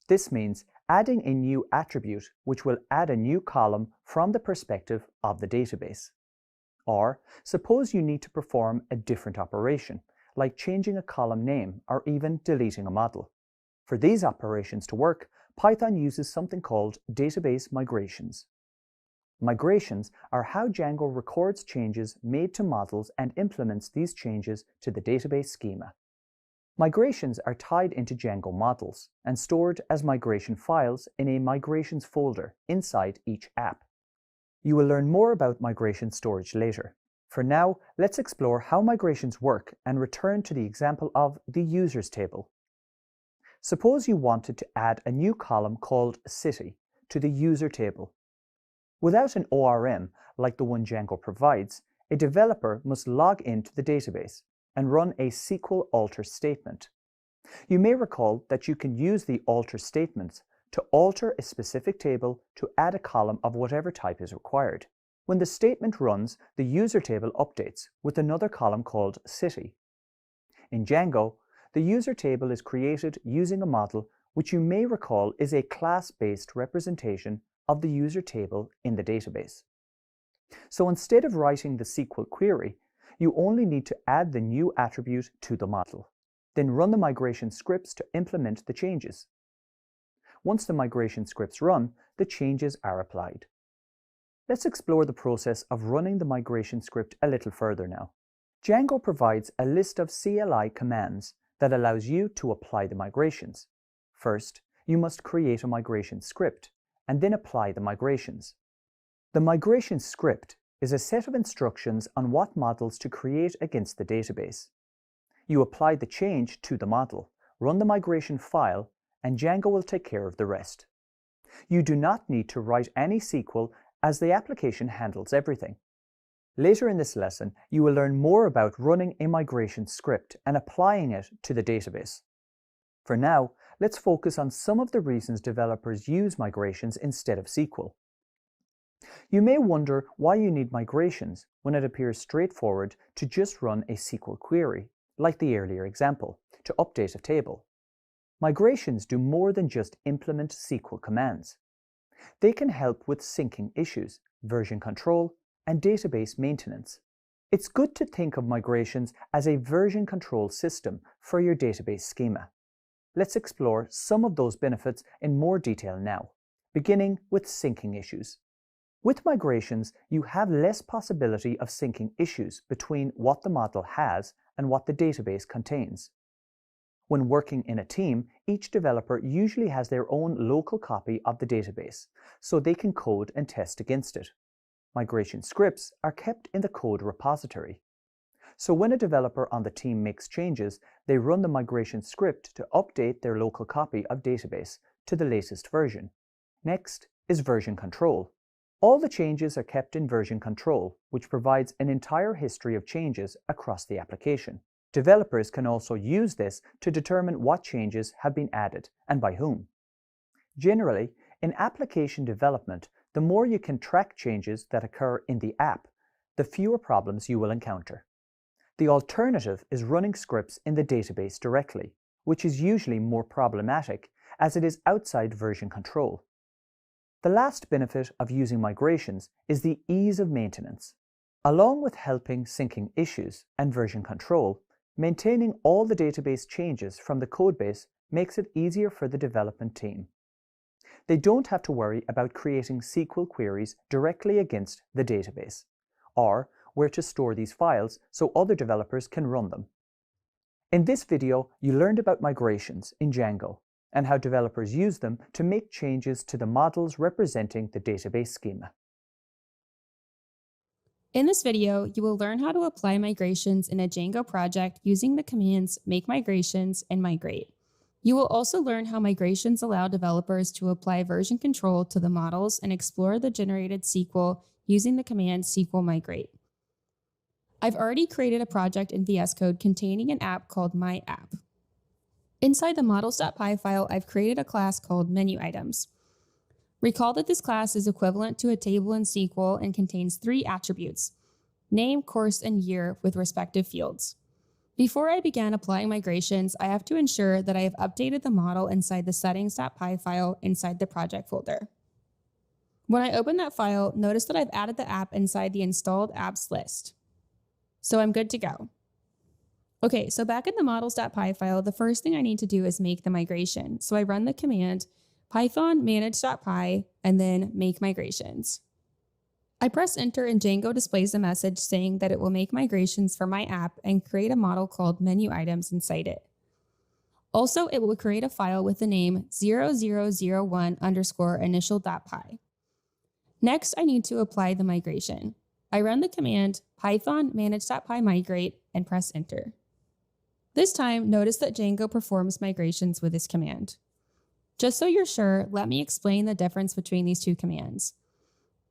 This means adding a new attribute which will add a new column from the perspective of the database. Or, suppose you need to perform a different operation, like changing a column name or even deleting a model. For these operations to work, Python uses something called database migrations. Migrations are how Django records changes made to models and implements these changes to the database schema. Migrations are tied into Django models and stored as migration files in a migrations folder inside each app. You will learn more about migration storage later. For now, let's explore how migrations work and return to the example of the users table. Suppose you wanted to add a new column called city to the user table. Without an ORM like the one Django provides, a developer must log into the database and run a SQL alter statement. You may recall that you can use the alter statements to alter a specific table to add a column of whatever type is required. When the statement runs, the user table updates with another column called city. In Django, the user table is created using a model which you may recall is a class-based representation of the user table in the database. So instead of writing the SQL query, you only need to add the new attribute to the model, then run the migration scripts to implement the changes. Once the migration scripts run, the changes are applied. Let's explore the process of running the migration script a little further now. Django provides a list of CLI commands that allows you to apply the migrations. First, you must create a migration script and then apply the migrations. The migration script is a set of instructions on what models to create against the database. You apply the change to the model, run the migration file, and Django will take care of the rest. You do not need to write any SQL as the application handles everything. Later in this lesson, you will learn more about running a migration script and applying it to the database. For now, let's focus on some of the reasons developers use migrations instead of SQL. You may wonder why you need migrations when it appears straightforward to just run a SQL query, like the earlier example, to update a table. Migrations do more than just implement SQL commands. They can help with syncing issues, version control, and database maintenance. It's good to think of migrations as a version control system for your database schema. Let's explore some of those benefits in more detail now, beginning with syncing issues. With migrations, you have less possibility of syncing issues between what the model has and what the database contains. When working in a team, each developer usually has their own local copy of the database, so they can code and test against it. Migration scripts are kept in the code repository. So when a developer on the team makes changes, they run the migration script to update their local copy of database to the latest version. Next is version control. All the changes are kept in version control, which provides an entire history of changes across the application. Developers can also use this to determine what changes have been added and by whom. Generally, in application development, the more you can track changes that occur in the app, the fewer problems you will encounter. The alternative is running scripts in the database directly, which is usually more problematic as it is outside version control. The last benefit of using migrations is the ease of maintenance. Along with helping syncing issues and version control, maintaining all the database changes from the codebase makes it easier for the development team. They don't have to worry about creating SQL queries directly against the database, or where to store these files so other developers can run them. In this video, you learned about migrations in Django and how developers use them to make changes to the models representing the database schema. In this video, you will learn how to apply migrations in a Django project using the commands make migrations and migrate. You will also learn how migrations allow developers to apply version control to the models and explore the generated SQL using the command SQL migrate. I've already created a project in VS Code containing an app called My App. Inside the models.py file, I've created a class called menu items. Recall that this class is equivalent to a table in SQL and contains 3 attributes: name, course, and year with respective fields. Before I began applying migrations, I have to ensure that I have updated the model inside the settings.py file inside the project folder. When I open that file, notice that I've added the app inside the installed apps list. So I'm good to go. Okay, so back in the models.py file, the first thing I need to do is make the migration. So I run the command python manage.py and then make migrations. I press enter and Django displays a message saying that it will make migrations for my app and create a model called menu items inside it. Also, it will create a file with the name 0001_initial.py. Next, I need to apply the migration. I run the command python manage.py migrate and press enter. This time, notice that Django performs migrations with this command. Just so you're sure, let me explain the difference between these two commands.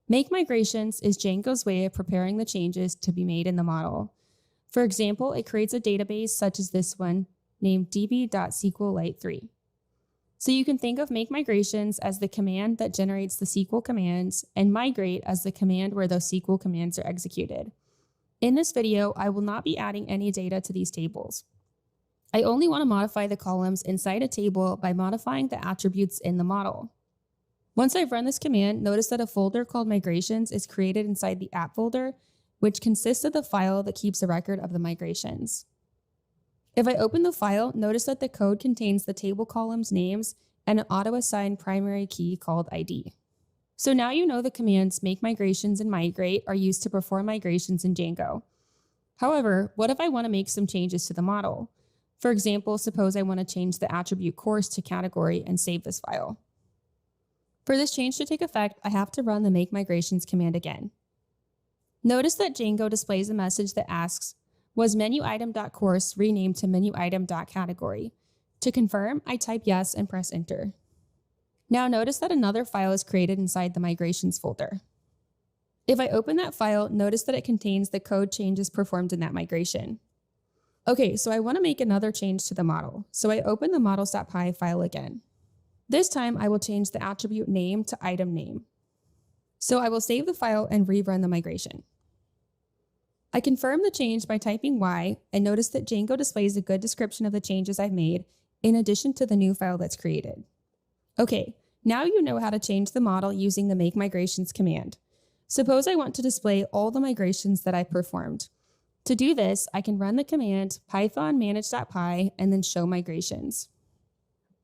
Make migrations is Django's way of preparing the changes to be made in the model. For example, it creates a database such as this one, named db.sqlite3. So you can think of make migrations as the command that generates the SQL commands and migrate as the command where those SQL commands are executed. In this video, I will not be adding any data to these tables. I only want to modify the columns inside a table by modifying the attributes in the model. Once I've run this command, notice that a folder called migrations is created inside the app folder which consists of the file that keeps a record of the migrations. If I open the file, notice that the code contains the table columns names and an auto-assigned primary key called ID. So now you know the commands make migrations and migrate are used to perform migrations in Django. However, what if I want to make some changes to the model? For example, suppose I want to change the attribute course to category and save this file. For this change to take effect, I have to run the make migrations command again. Notice that Django displays a message that asks, was menuitem.course renamed to menuitem.category? To confirm, I type yes and press enter. Now notice that another file is created inside the migrations folder. If I open that file, notice that it contains the code changes performed in that migration. Okay, so I want to make another change to the model. So I open the models.py file again. This time I will change the attribute name to item name. So I will save the file and rerun the migration. I confirm the change by typing Y and notice that Django displays a good description of the changes I've made in addition to the new file that's created. Okay, now you know how to change the model using the make migrations command. Suppose I want to display all the migrations that I performed. To do this, I can run the command python manage.py and then show migrations.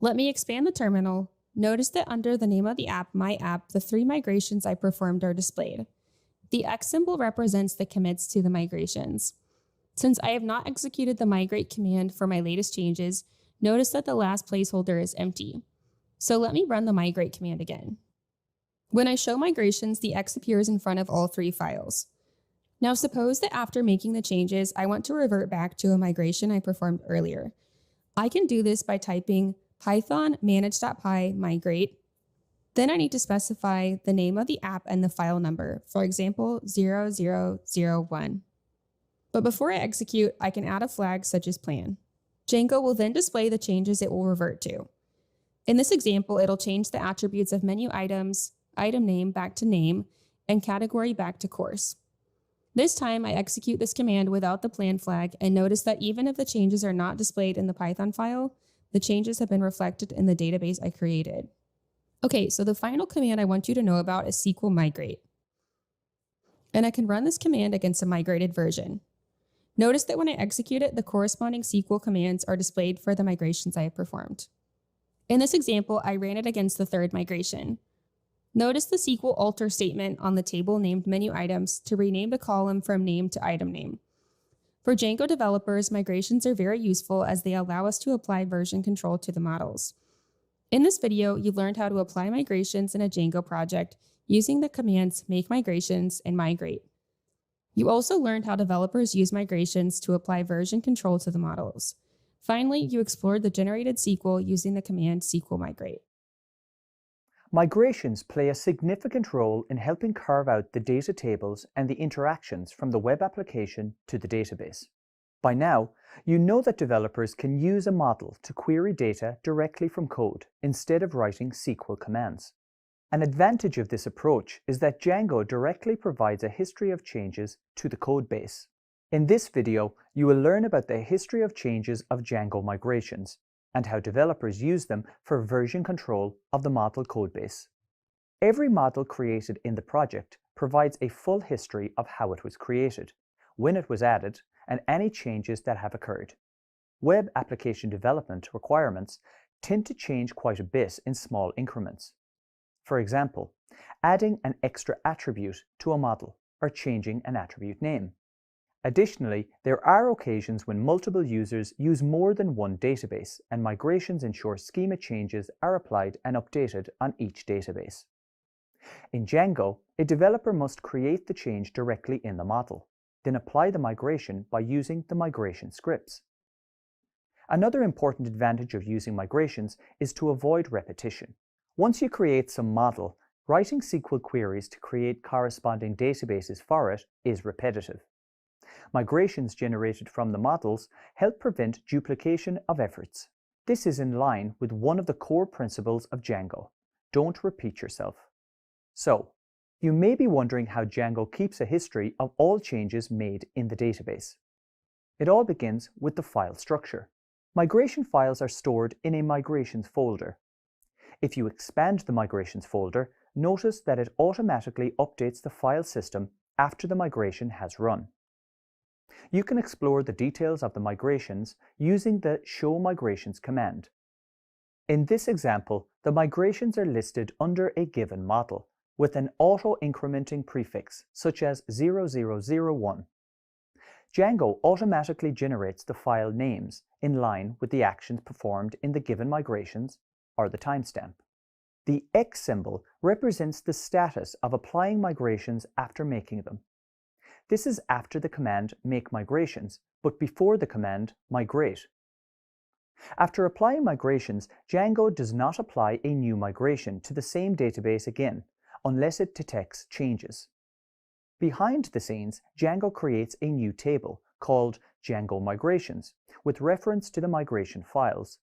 Let me expand the terminal. Notice that under the name of the app, my app, the 3 migrations I performed are displayed. The X symbol represents the commits to the migrations. Since I have not executed the migrate command for my latest changes, notice that the last placeholder is empty. So let me run the migrate command again. When I show migrations, the X appears in front of all 3 files. Now suppose that after making the changes, I want to revert back to a migration I performed earlier. I can do this by typing python manage.py migrate. Then I need to specify the name of the app and the file number, for example, 0001. But before I execute, I can add a flag such as plan. Django will then display the changes it will revert to. In this example, it'll change the attributes of menu items, item name back to name, and category back to course. This time I execute this command without the plan flag and notice that even if the changes are not displayed in the Python file, the changes have been reflected in the database I created. Okay, so the final command I want you to know about is SQL migrate. And I can run this command against a migrated version. Notice that when I execute it, the corresponding SQL commands are displayed for the migrations I have performed. In this example, I ran it against the 3rd migration. Notice the SQL alter statement on the table named menu items to rename the column from name to item name. For Django developers, migrations are very useful as they allow us to apply version control to the models. In this video, you learned how to apply migrations in a Django project using the commands make migrations and migrate. You also learned how developers use migrations to apply version control to the models. Finally, you explored the generated SQL using the command SQL migrate. Migrations play a significant role in helping carve out the data tables and the interactions from the web application to the database. By now, you know that developers can use a model to query data directly from code instead of writing SQL commands. An advantage of this approach is that Django directly provides a history of changes to the code base. In this video, you will learn about the history of changes of Django migrations and how developers use them for version control of the model codebase. Every model created in the project provides a full history of how it was created, when it was added, and any changes that have occurred. Web application development requirements tend to change quite a bit in small increments. For example, adding an extra attribute to a model or changing an attribute name. Additionally, there are occasions when multiple users use more than one database, and migrations ensure schema changes are applied and updated on each database. In Django, a developer must create the change directly in the model, then apply the migration by using the migration scripts. Another important advantage of using migrations is to avoid repetition. Once you create some model, writing SQL queries to create corresponding databases for it is repetitive. Migrations generated from the models help prevent duplication of efforts. This is in line with one of the core principles of Django: don't repeat yourself. So, you may be wondering how Django keeps a history of all changes made in the database. It all begins with the file structure. Migration files are stored in a migrations folder. If you expand the migrations folder, notice that it automatically updates the file system after the migration has run. You can explore the details of the migrations using the Show Migrations command. In this example, the migrations are listed under a given model with an auto-incrementing prefix such as 0001. Django automatically generates the file names in line with the actions performed in the given migrations or the timestamp. The X symbol represents the status of applying migrations after making them. This is after the command make migrations, but before the command migrate. After applying migrations, Django does not apply a new migration to the same database again, unless it detects changes. Behind the scenes, Django creates a new table called Django Migrations, with reference to the migration files.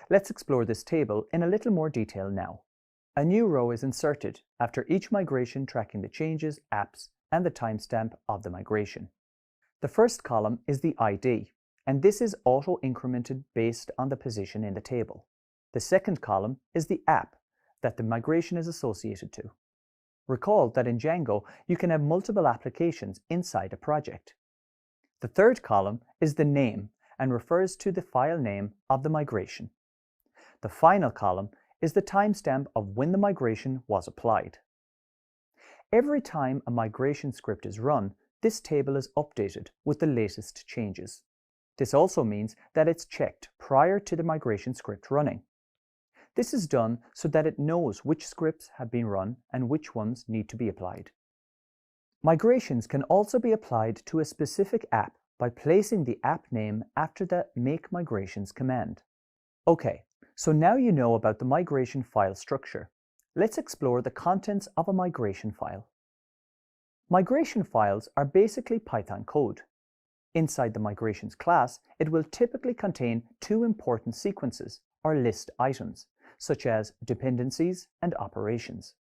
Let's explore this table in a little more detail now. A new row is inserted after each migration tracking the changes, apps, and the timestamp of the migration. The first column is the ID, and this is auto-incremented based on the position in the table. The second column is the app that the migration is associated to. Recall that in Django, you can have multiple applications inside a project. The third column is the name and refers to the file name of the migration. The final column is the timestamp of when the migration was applied. Every time a migration script is run, this table is updated with the latest changes. This also means that it's checked prior to the migration script running. This is done so that it knows which scripts have been run and which ones need to be applied. Migrations can also be applied to a specific app by placing the app name after the Make Migrations command. Okay, so now you know about the migration file structure. Let's explore the contents of a migration file. Migration files are basically Python code. Inside the migrations class, it will typically contain two important sequences or list items, such as dependencies and operations.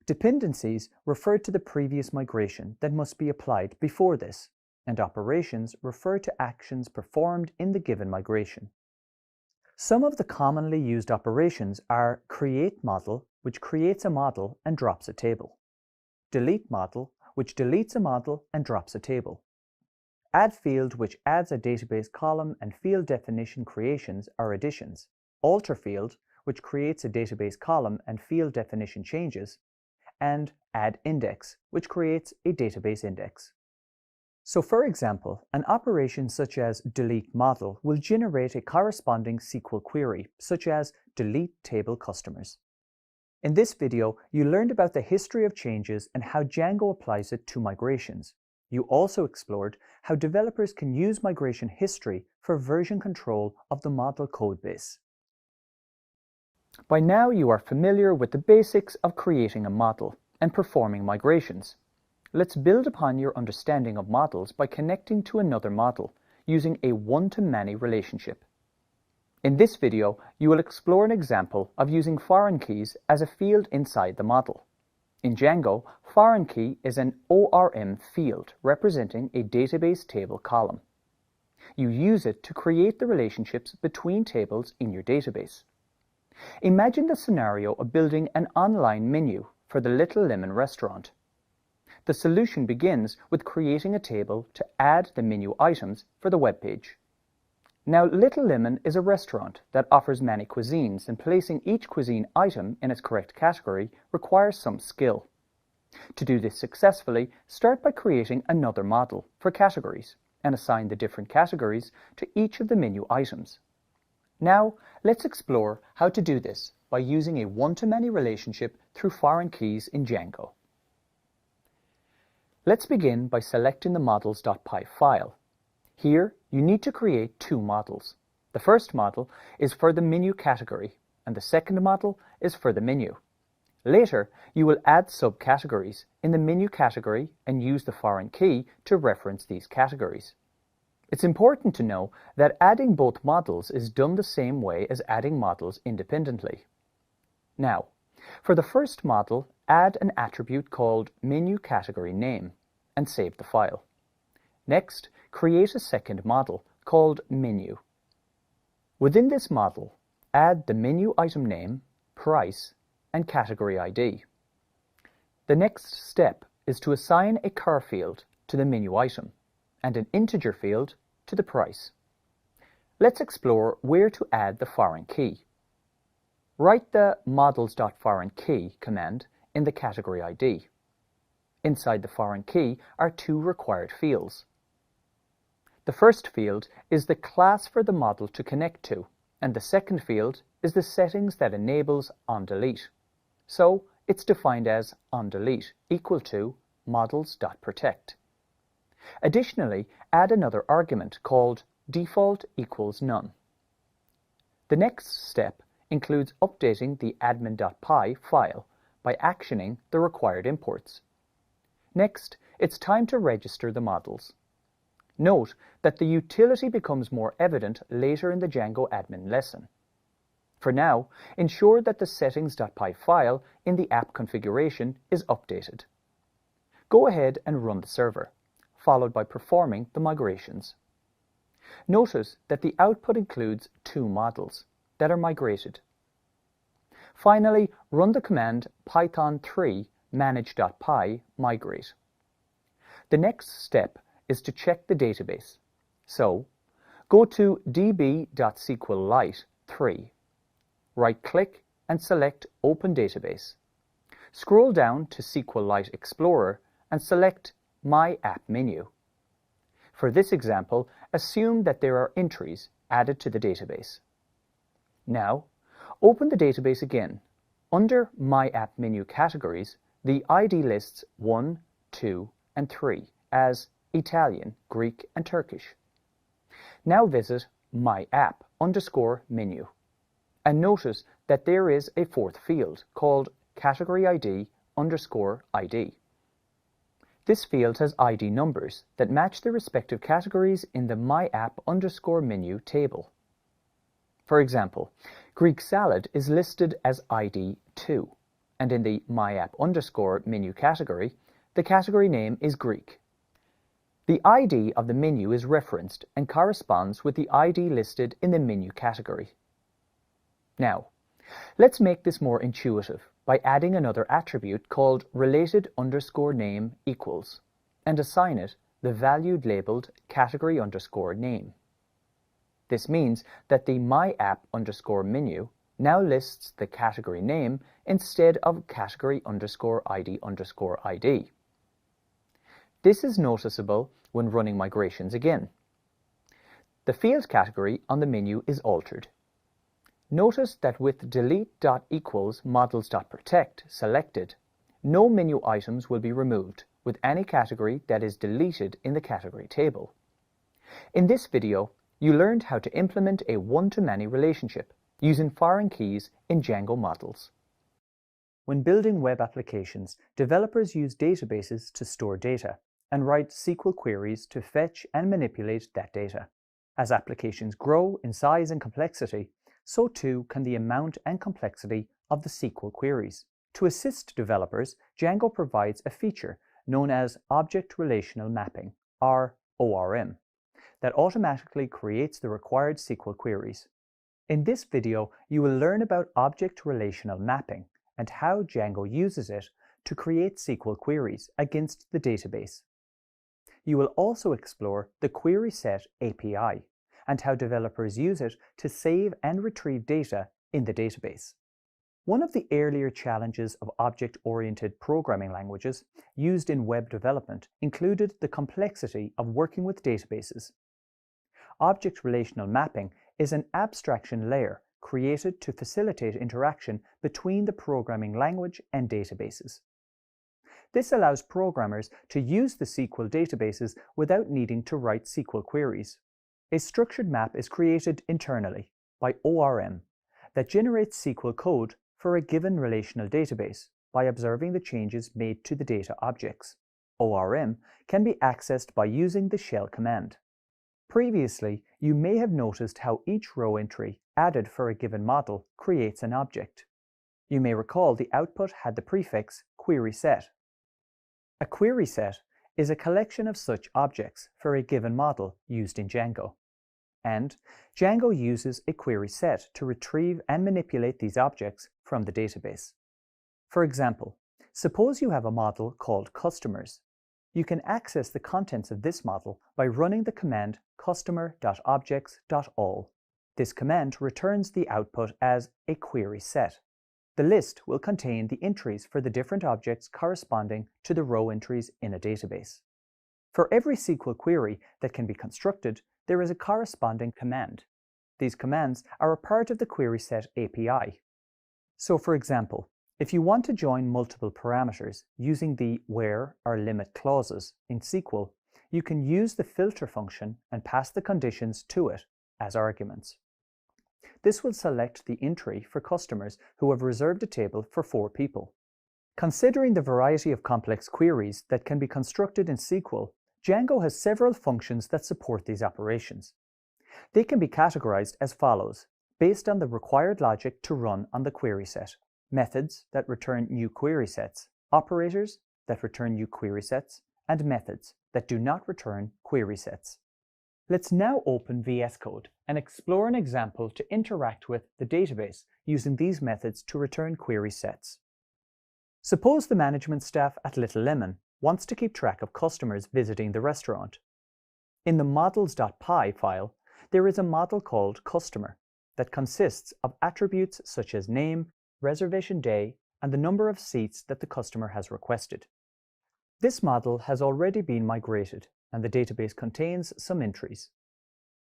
Dependencies refer to the previous migration that must be applied before this, and operations refer to actions performed in the given migration. Some of the commonly used operations are create model, which creates a model and drops a table; delete model, which deletes a model and drops a table; add field, which adds a database column and field definition creations or additions; alter field, which creates a database column and field definition changes; and add index, which creates a database index. So for example, an operation such as delete model will generate a corresponding SQL query, such as delete table customers. In this video, you learned about the history of changes and how Django applies it to migrations. You also explored how developers can use migration history for version control of the model codebase. By now you are familiar with the basics of creating a model and performing migrations. Let's build upon your understanding of models by connecting to another model using a one-to-many relationship. In this video, you will explore an example of using foreign keys as a field inside the model. In Django, foreign key is an ORM field representing a database table column. You use it to create the relationships between tables in your database. Imagine the scenario of building an online menu for the Little Lemon restaurant. The solution begins with creating a table to add the menu items for the web page. Now, Little Lemon is a restaurant that offers many cuisines, and placing each cuisine item in its correct category requires some skill. To do this successfully, start by creating another model for categories and assign the different categories to each of the menu items. Now, let's explore how to do this by using a one-to-many relationship through foreign keys in Django. Let's begin by selecting the models.py file. Here, you need to create two models. The first model is for the menu category, and the second model is for the menu. Later, you will add subcategories in the menu category and use the foreign key to reference these categories. It's important to know that adding both models is done the same way as adding models independently. Now, for the first model, add an attribute called menu category name and save the file. Next, create a second model called menu. Within this model, add the menu item name, price, and category ID. The next step is to assign a char field to the menu item and an integer field to the price. Let's explore where to add the foreign key. Write the models.foreign-key command in the category ID. Inside the foreign key are two required fields. The first field is the class for the model to connect to, and the second field is the settings that enables onDelete. So it's defined as onDelete equal to models.protect. Additionally, add another argument called default equals none. The next step includes updating the admin.py file by actioning the required imports. Next, it's time to register the models. Note that the utility becomes more evident later in the Django-admin lesson. For now, ensure that the settings.py file in the app configuration is updated. Go ahead and run the server, followed by performing the migrations. Notice that the output includes two models that are migrated. Finally, run the command python3 manage.py migrate. The next step is to check the database. So, go to db.sqlite3. Right-click and select Open Database. Scroll down to SQLite Explorer and select My App Menu. For this example, assume that there are entries added to the database. Now, open the database again. Under My App Menu categories, the ID lists 1, 2, and 3 as Italian, Greek, and Turkish. Now visit My App_menu and notice that there is a fourth field called Category ID_ID. This field has ID numbers that match the respective categories in the My App_menu table. For example, Greek salad is listed as ID 2, and in the My App_menu category, the category name is Greek. The ID of the menu is referenced and corresponds with the ID listed in the menu category. Now, let's make this more intuitive by adding another attribute called related_name equals and assign it the value labeled category_name. This means that the My App_menu now lists the category name instead of category_ID_ID. This is noticeable when running migrations again. The field category on the menu is altered. Notice that with delete.equals models.protect selected, no menu items will be removed with any category that is deleted in the category table. In this video, you learned how to implement a one-to-many relationship using foreign keys in Django models. When building web applications, developers use databases to store data and write SQL queries to fetch and manipulate that data. As applications grow in size and complexity, so too can the amount and complexity of the SQL queries. To assist developers, Django provides a feature known as Object Relational Mapping, or ORM, that automatically creates the required SQL queries. In this video, you will learn about Object Relational Mapping and how Django uses it to create SQL queries against the database. You will also explore the Query Set API and how developers use it to save and retrieve data in the database. One of the earlier challenges of object-oriented programming languages used in web development included the complexity of working with databases. Object Relational Mapping is an abstraction layer created to facilitate interaction between the programming language and databases. This allows programmers to use the SQL databases without needing to write SQL queries. A structured map is created internally by ORM that generates SQL code for a given relational database by observing the changes made to the data objects. ORM can be accessed by using the shell command. Previously, you may have noticed how each row entry added for a given model creates an object. You may recall the output had the prefix query set. A query set is a collection of such objects for a given model used in Django. And Django uses a query set to retrieve and manipulate these objects from the database. For example, Suppose you have a model called customers. You can access the contents of this model by running the command customer.objects.all. This command returns the output as a query set. The list will contain the entries for the different objects corresponding to the row entries in a database. For every SQL query that can be constructed, there is a corresponding command. These commands are a part of the query set API. So for example, if you want to join multiple parameters using the where or limit clauses in SQL, you can use the filter function and pass the conditions to it as arguments. This will select the entry for customers who have reserved a table for 4 people. Considering the variety of complex queries that can be constructed in SQL, Django has several functions that support these operations. They can be categorized as follows, based on the required logic to run on the query set: methods that return new query sets, operators that return new query sets, and methods that do not return query sets. Let's now open VS Code and explore an example to interact with the database using these methods to return query sets. Suppose the management staff at Little Lemon wants to keep track of customers visiting the restaurant. In the models.py file, there is a model called customer that consists of attributes such as name, reservation day, and the number of seats that the customer has requested. This model has already been migrated, and the database contains some entries.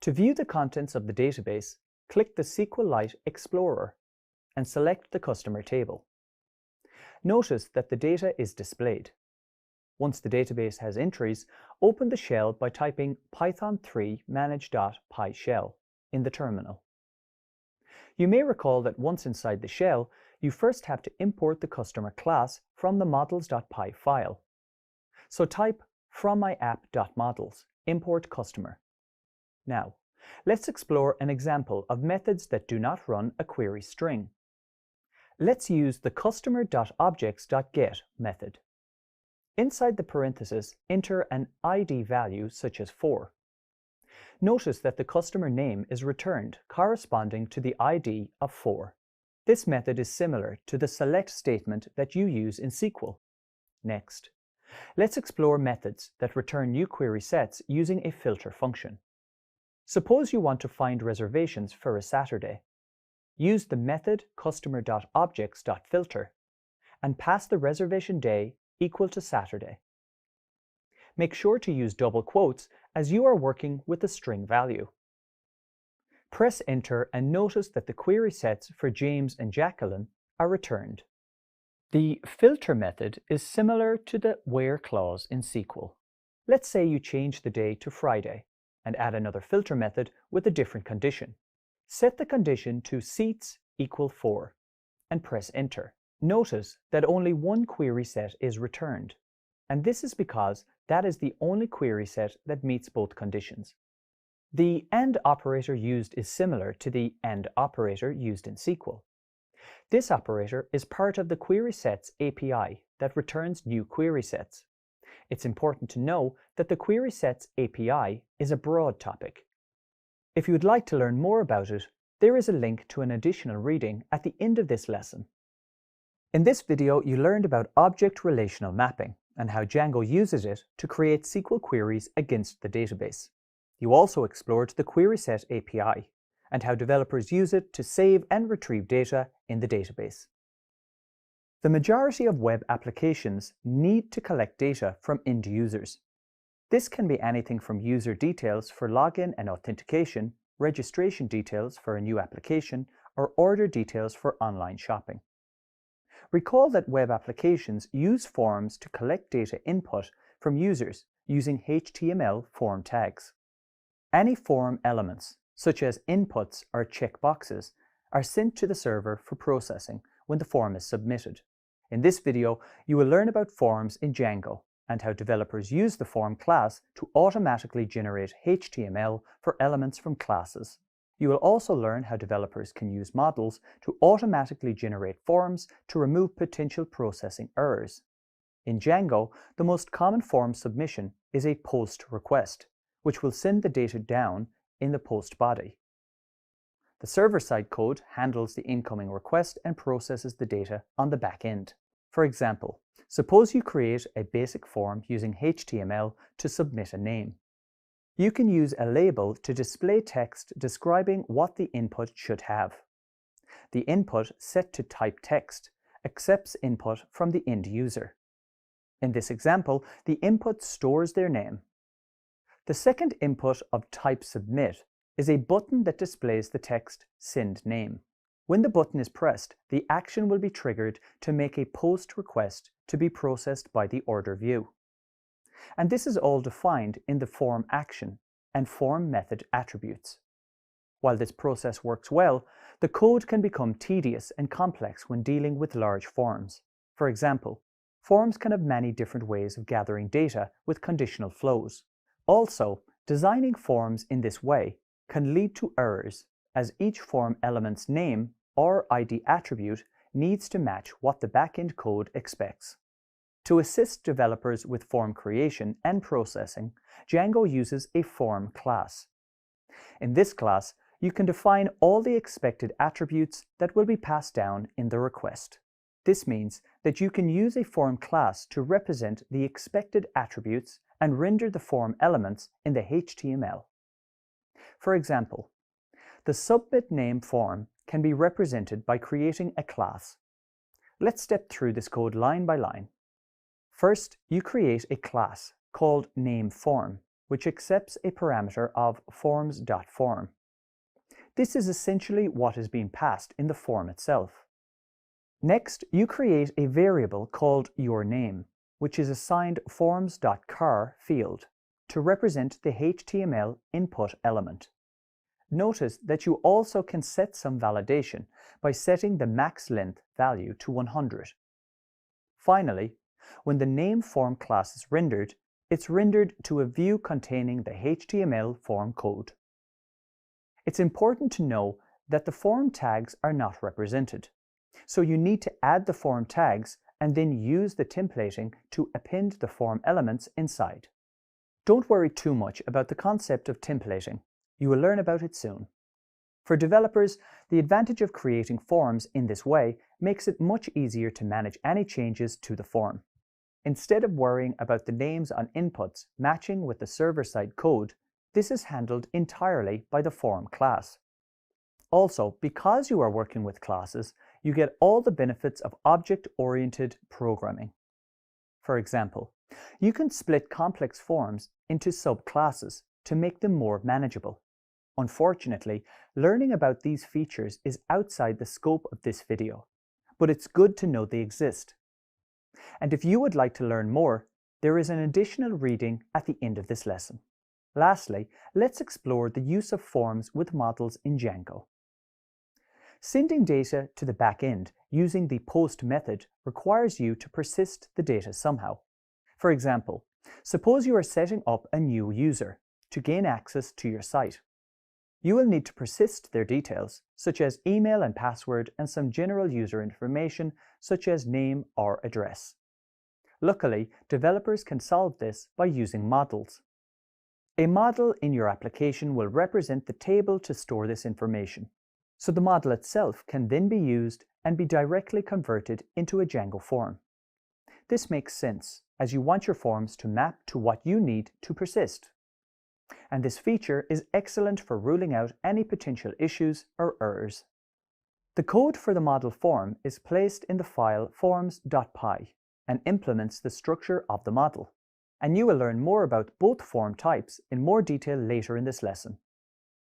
To view the contents of the database, click the SQLite Explorer and select the customer table. Notice that the data is displayed. Once the database has entries, open the shell by typing python3 manage.py shell in the terminal. You may recall that once inside the shell, you first have to import the customer class from the models.py file. So type from my app.models, import customer. Now, let's explore an example of methods that do not run a query string. Let's use the customer.objects.get method. Inside the parentheses, enter an ID value such as 4. Notice that the customer name is returned corresponding to the ID of 4. This method is similar to the select statement that you use in SQL. Next, let's explore methods that return new query sets using a filter function. Suppose you want to find reservations for a Saturday. Use the method customer.objects.filter and pass the reservation day equal to Saturday. Make sure to use double quotes as you are working with a string value. Press enter and notice that the query sets for James and Jacqueline are returned. The filter method is similar to the where clause in SQL. Let's say you change the day to Friday and add another filter method with a different condition. Set the condition to seats equal 4 and press enter. Notice that only one query set is returned, and this is because that is the only query set that meets both conditions. The AND operator used is similar to the AND operator used in SQL. This operator is part of the query sets API that returns new query sets. It's important to know that the query sets API is a broad topic. If you would like to learn more about it, there is a link to an additional reading at the end of this lesson. In this video, you learned about object relational mapping and how Django uses it to create SQL queries against the database. You also explored the query set API and how developers use it to save and retrieve data in the database. The majority of web applications need to collect data from end users. This can be anything from user details for login and authentication, registration details for a new application, or order details for online shopping. Recall that web applications use forms to collect data input from users using HTML form tags. Any form elements, such as inputs or checkboxes, are sent to the server for processing when the form is submitted. In this video, you will learn about forms in Django and how developers use the form class to automatically generate HTML for elements from classes. You will also learn how developers can use models to automatically generate forms to remove potential processing errors. In Django, the most common form submission is a POST request, which will send the data down in the POST body. The server-side code handles the incoming request and processes the data on the back end. For example, suppose you create a basic form using HTML to submit a name. You can use a label to display text describing what the input should have. The input, set to type text, accepts input from the end user. In this example, the input stores their name. The second input of type submit is a button that displays the text send name. When the button is pressed, the action will be triggered to make a post request to be processed by the order view. And this is all defined in the form action and form method attributes. While this process works well, the code can become tedious and complex when dealing with large forms. For example, forms can have many different ways of gathering data with conditional flows. Also, designing forms in this way can lead to errors, as each form element's name or ID attribute needs to match what the backend code expects. To assist developers with form creation and processing, Django uses a form class. In this class, you can define all the expected attributes that will be passed down in the request. This means that you can use a form class to represent the expected attributes and render the form elements in the HTML. For example, the submit name form can be represented by creating a class. Let's step through this code line by line. First, you create a class called nameForm, which accepts a parameter of forms.form. This is essentially what is being passed in the form itself. Next, you create a variable called yourName, which is assigned forms.char field to represent the HTML input element. Notice that you also can set some validation by setting the max length value to 100. Finally, when the nameForm class is rendered, it's rendered to a view containing the HTML form code. It's important to know that the form tags are not represented, so you need to add the form tags and then use the templating to append the form elements inside. Don't worry too much about the concept of templating. You will learn about it soon. For developers, the advantage of creating forms in this way makes it much easier to manage any changes to the form. Instead of worrying about the names on inputs matching with the server-side code, this is handled entirely by the form class. Also, because you are working with classes, you get all the benefits of object-oriented programming. For example, you can split complex forms into subclasses to make them more manageable. Unfortunately, learning about these features is outside the scope of this video, but it's good to know they exist. And if you would like to learn more, there is an additional reading at the end of this lesson. Lastly, let's explore the use of forms with models in Django. Sending data to the backend using the post method requires you to persist the data somehow. For example, suppose you are setting up a new user to gain access to your site. You will need to persist their details, such as email and password, and some general user information, such as name or address. Luckily, developers can solve this by using models. A model in your application will represent the table to store this information, so the model itself can then be used and be directly converted into a Django form. This makes sense, as you want your forms to map to what you need to persist. And this feature is excellent for ruling out any potential issues or errors. The code for the model form is placed in the file forms.py and implements the structure of the model. And you will learn more about both form types in more detail later in this lesson.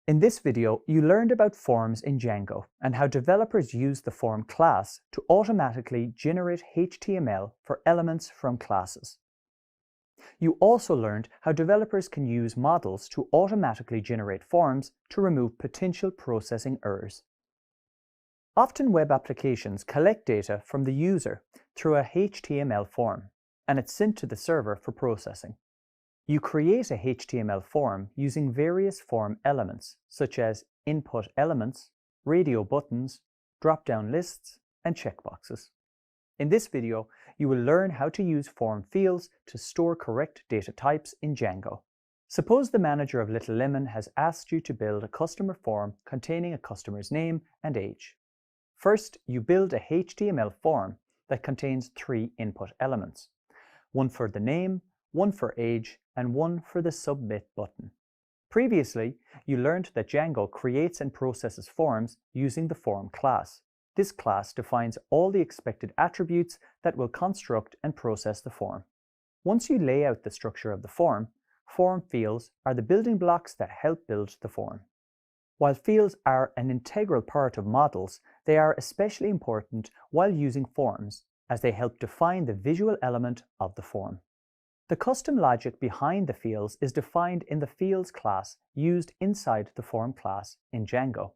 In this video, you learned about forms in Django and how developers use the form class to automatically generate HTML for elements from classes. You also learned how developers can use models to automatically generate forms to remove potential processing errors. Often web applications collect data from the user through a HTML form, and it's sent to the server for processing. You create a HTML form using various form elements, such as input elements, radio buttons, drop-down lists, and checkboxes. In this video, you will learn how to use form fields to store correct data types in Django. Suppose the manager of Little Lemon has asked you to build a customer form containing a customer's name and age. First, you build a HTML form that contains 3 input elements, one for the name, one for age, and one for the Submit button. Previously, you learned that Django creates and processes forms using the form class. This class defines all the expected attributes that will construct and process the form. Once you lay out the structure of the form fields are the building blocks that help build the form. While fields are an integral part of models, they are especially important while using forms, as they help define the visual element of the form. The custom logic behind the fields is defined in the fields class used inside the form class in Django.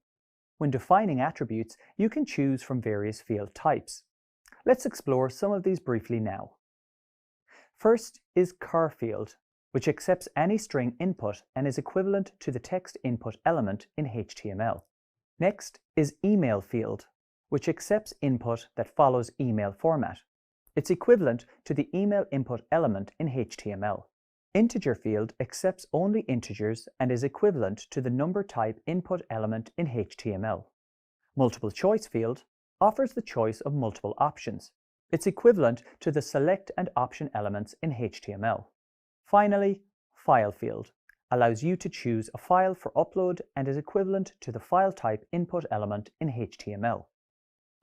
When defining attributes, you can choose from various field types. Let's explore some of these briefly now. First is char field, which accepts any string input and is equivalent to the text input element in HTML. Next is email field, which accepts input that follows email format. It's equivalent to the email input element in HTML. Integer field accepts only integers and is equivalent to the number type input element in HTML. Multiple choice field offers the choice of multiple options. It's equivalent to the select and option elements in HTML. Finally, file field allows you to choose a file for upload and is equivalent to the file type input element in HTML.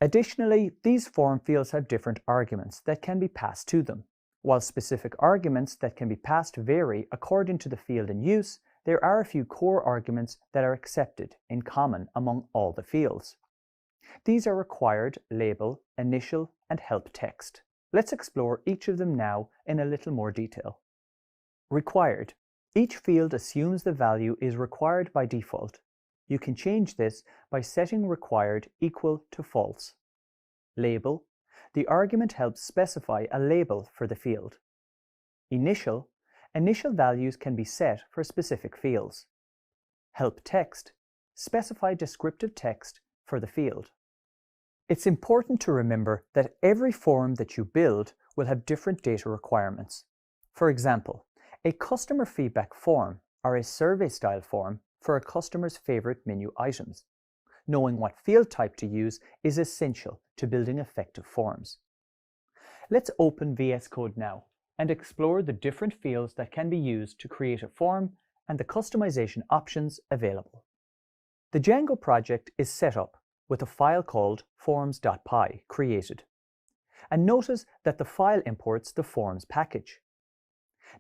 Additionally, these form fields have different arguments that can be passed to them. While specific arguments that can be passed vary according to the field in use, there are a few core arguments that are accepted in common among all the fields. These are required, label, initial, and help text. Let's explore each of them now in a little more detail. Required. Each field assumes the value is required by default. You can change this by setting required equal to false. Label. The argument helps specify a label for the field. Initial. Initial values can be set for specific fields. Help text. Specify descriptive text for the field. It's important to remember that every form that you build will have different data requirements. For example, a customer feedback form or a survey-style form for a customer's favorite menu items. Knowing what field type to use is essential to building effective forms. Let's open VS Code now and explore the different fields that can be used to create a form and the customization options available. The Django project is set up with a file called forms.py created. And notice that the file imports the forms package.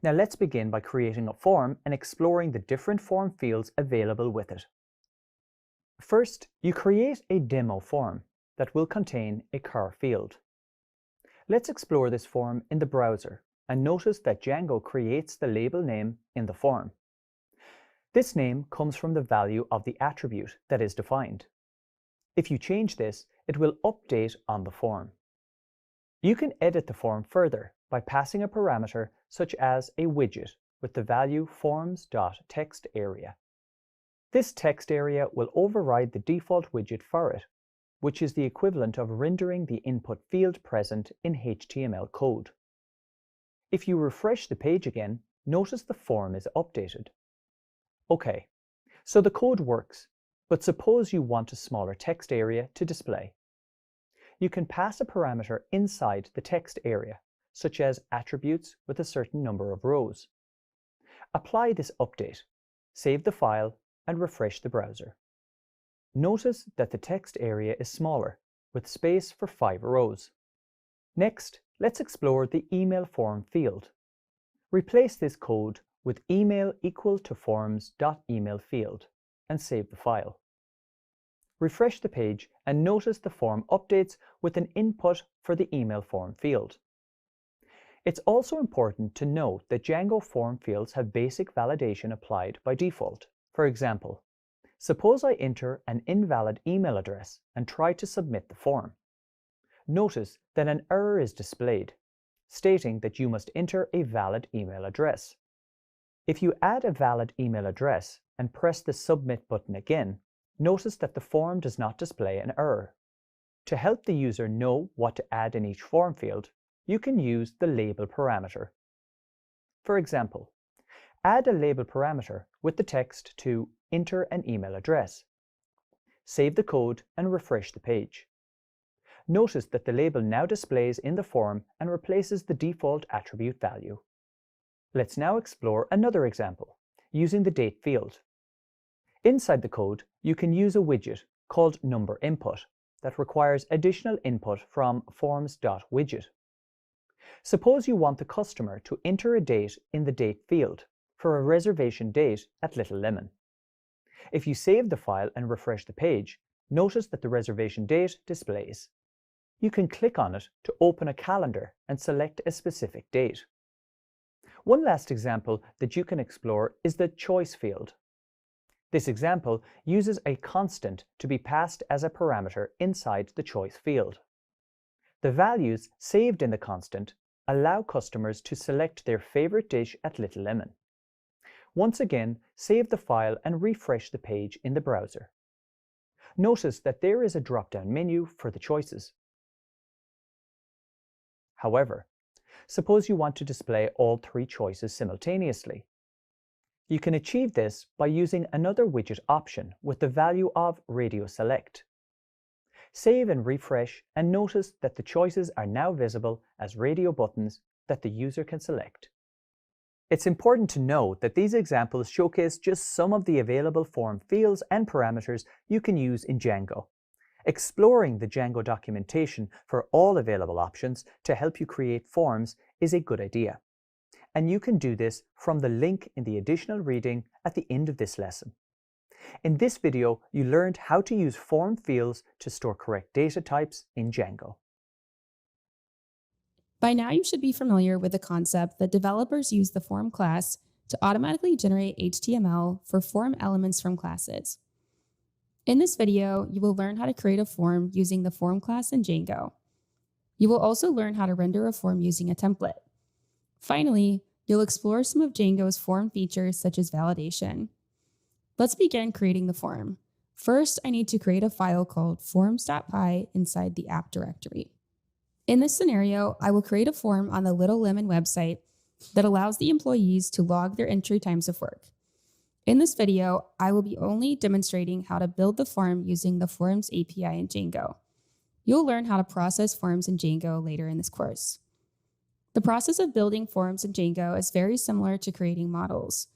Now let's begin by creating a form and exploring the different form fields available with it. First, you create a demo form that will contain a char field. Let's explore this form in the browser and notice that Django creates the label name in the form. This name comes from the value of the attribute that is defined. If you change this, it will update on the form. You can edit the form further by passing a parameter such as a widget with the value forms.textArea. This text area will override the default widget for it, which is the equivalent of rendering the input field present in HTML code. If you refresh the page again, notice the form is updated. Okay, so the code works, but suppose you want a smaller text area to display. You can pass a parameter inside the text area, such as attributes with a certain number of rows. Apply this update, save the file, and refresh the browser. Notice that the text area is smaller, with space for 5 rows. Next, let's explore the email form field. Replace this code with email equal to forms.email field and save the file. Refresh the page and notice the form updates with an input for the email form field. It's also important to note that Django form fields have basic validation applied by default. For example, suppose I enter an invalid email address and try to submit the form. Notice that an error is displayed, stating that you must enter a valid email address. If you add a valid email address and press the Submit button again, notice that the form does not display an error. To help the user know what to add in each form field, you can use the label parameter. For example, add a label parameter with the text to enter an email address. Save the code and refresh the page. Notice that the label now displays in the form and replaces the default attribute value. Let's now explore another example, using the date field. Inside the code, you can use a widget called number input that requires additional input from forms.widget. Suppose you want the customer to enter a date in the date field for a reservation date at Little Lemon. If you save the file and refresh the page, notice that the reservation date displays. You can click on it to open a calendar and select a specific date. One last example that you can explore is the choice field. This example uses a constant to be passed as a parameter inside the choice field. The values saved in the constant allow customers to select their favorite dish at Little Lemon. Once again, save the file and refresh the page in the browser. Notice that there is a drop-down menu for the choices. However, suppose you want to display all three choices simultaneously. You can achieve this by using another widget option with the value of radio select. Save and refresh and notice that the choices are now visible as radio buttons that the user can select. It's important to note that these examples showcase just some of the available form fields and parameters you can use in Django. Exploring the Django documentation for all available options to help you create forms is a good idea. And you can do this from the link in the additional reading at the end of this lesson. In this video, you learned how to use form fields to store correct data types in Django. By now, you should be familiar with the concept that developers use the form class to automatically generate HTML for form elements from classes. In this video, you will learn how to create a form using the form class in Django. You will also learn how to render a form using a template. Finally, you'll explore some of Django's form features such as validation. Let's begin creating the form. First, I need to create a file called forms.py inside the app directory. In this scenario, I will create a form on the Little Lemon website that allows the employees to log their entry times of work. In this video, I will be only demonstrating how to build the form using the Forms API in Django. You'll learn how to process forms in Django later in this course. The process of building forms in Django is very similar to creating models.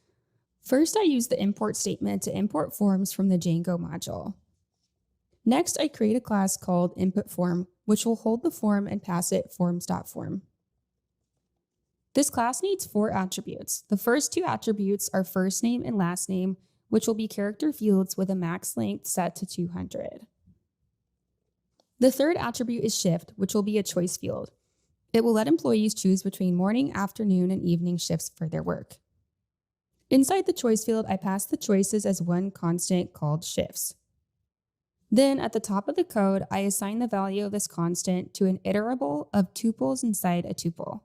First, I use the import statement to import forms from the Django module. Next, I create a class called inputForm, which will hold the form and pass it forms.form. This class needs 4 attributes. The first 2 attributes are first name and last name, which will be character fields with a max length set to 200. The third attribute is shift, which will be a choice field. It will let employees choose between morning, afternoon, and evening shifts for their work. Inside the choice field, I pass the choices as one constant called shifts. Then at the top of the code, I assign the value of this constant to an iterable of tuples inside a tuple.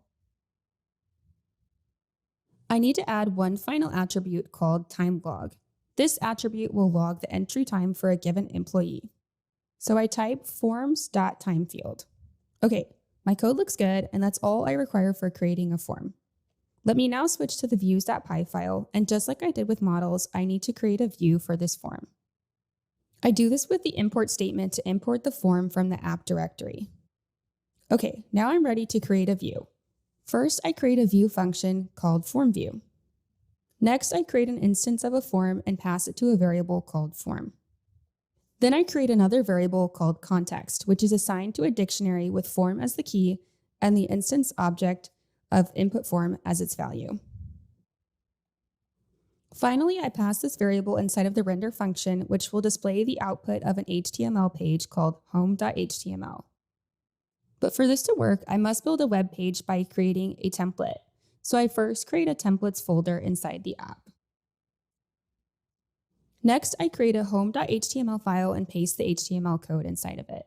I need to add one final attribute called timeLog. This attribute will log the entry time for a given employee. So I type forms.timeField. Okay, my code looks good, and that's all I require for creating a form. Let me now switch to the views.py file, and just like I did with models, I need to create a view for this form. I do this with the import statement to import the form from the app directory. Okay, now I'm ready to create a view. First, I create a view function called formView. Next, I create an instance of a form and pass it to a variable called form. Then I create another variable called context, which is assigned to a dictionary with form as the key and the instance object of input form as its value. Finally, I pass this variable inside of the render function, which will display the output of an HTML page called home.html. But for this to work, I must build a web page by creating a template. So I first create a templates folder inside the app. Next, I create a home.html file and paste the HTML code inside of it.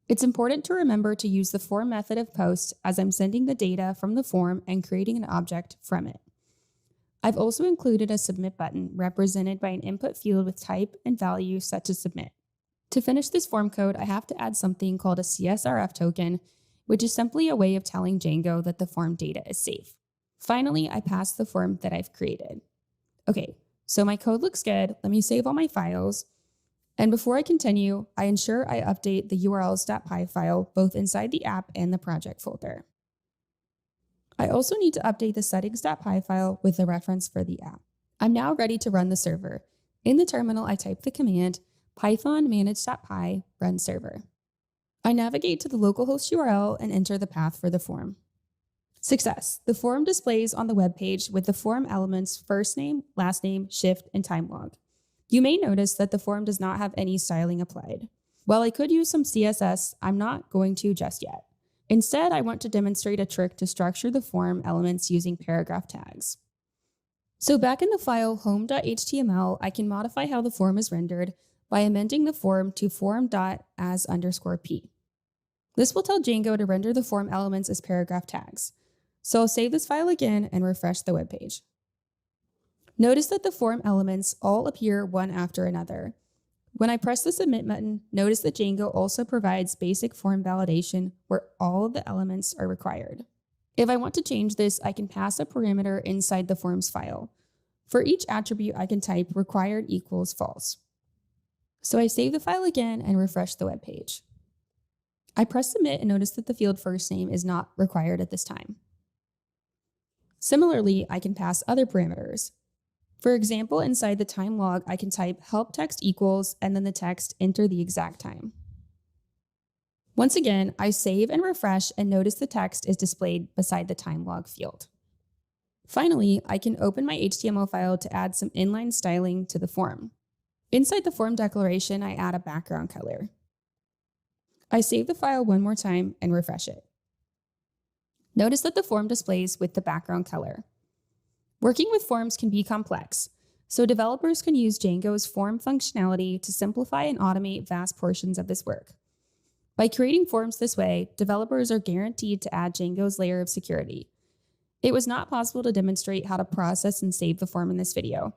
It's important to remember to use the form method of post as I'm sending the data from the form and creating an object from it. I've also included a submit button represented by an input field with type and value set to submit. To finish this form code, I have to add something called a CSRF token, which is simply a way of telling Django that the form data is safe. Finally, I pass the form that I've created. Okay, so my code looks good. Let me save all my files. And before I continue, I ensure I update the urls.py file both inside the app and the project folder. I also need to update the settings.py file with the reference for the app. I'm now ready to run the server. In the terminal, I type the command python manage.py run server. I navigate to the localhost URL and enter the path for the form. Success! The form displays on the web page with the form elements first name, last name, shift, and time log. You may notice that the form does not have any styling applied. While I could use some CSS, I'm not going to just yet. Instead, I want to demonstrate a trick to structure the form elements using paragraph tags. So back in the file home.html, I can modify how the form is rendered by amending the form to form.as_p. This will tell Django to render the form elements as paragraph tags. So I'll save this file again and refresh the web page. Notice that the form elements all appear one after another. When I press the submit button, notice that Django also provides basic form validation where all of the elements are required. If I want to change this, I can pass a parameter inside the forms file. For each attribute, I can type required equals false. So I save the file again and refresh the web page. I press submit and notice that the field first name is not required at this time. Similarly, I can pass other parameters. For example, inside the time log, I can type help text equals and then the text enter the exact time. Once again, I save and refresh and notice the text is displayed beside the time log field. Finally, I can open my HTML file to add some inline styling to the form. Inside the form declaration, I add a background color. I save the file one more time and refresh it. Notice that the form displays with the background color. Working with forms can be complex, so developers can use Django's form functionality to simplify and automate vast portions of this work. By creating forms this way, developers are guaranteed to add Django's layer of security. It was not possible to demonstrate how to process and save the form in this video,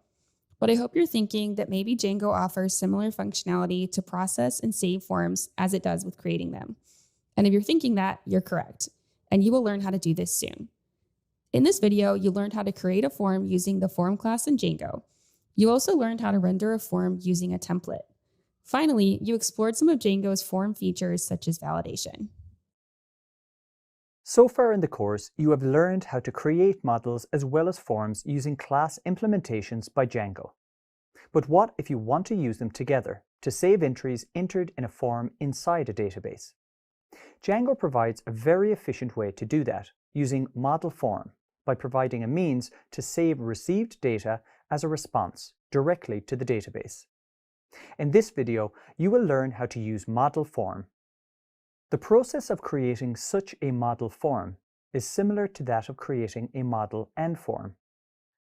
but I hope you're thinking that maybe Django offers similar functionality to process and save forms as it does with creating them. And if you're thinking that, you're correct, and you will learn how to do this soon. In this video, you learned how to create a form using the form class in Django. You also learned how to render a form using a template. Finally, you explored some of Django's form features such as validation. So far in the course, you have learned how to create models as well as forms using class implementations by Django. But what if you want to use them together to save entries entered in a form inside a database? Django provides a very efficient way to do that using model form by providing a means to save received data as a response directly to the database. In this video, you will learn how to use model form. The process of creating such a model form is similar to that of creating a model and form.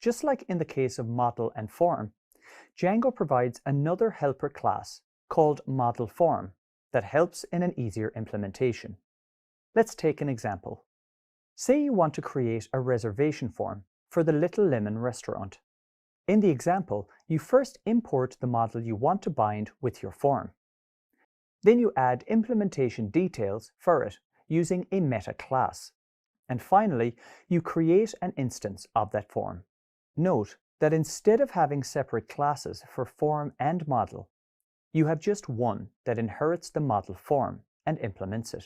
Just like in the case of model and form, Django provides another helper class called model form that helps in an easier implementation. Let's take an example. Say you want to create a reservation form for the Little Lemon restaurant. In the example, you first import the model you want to bind with your form. Then you add implementation details for it using a meta class. And finally, you create an instance of that form. Note that instead of having separate classes for form and model, you have just one that inherits the model form and implements it.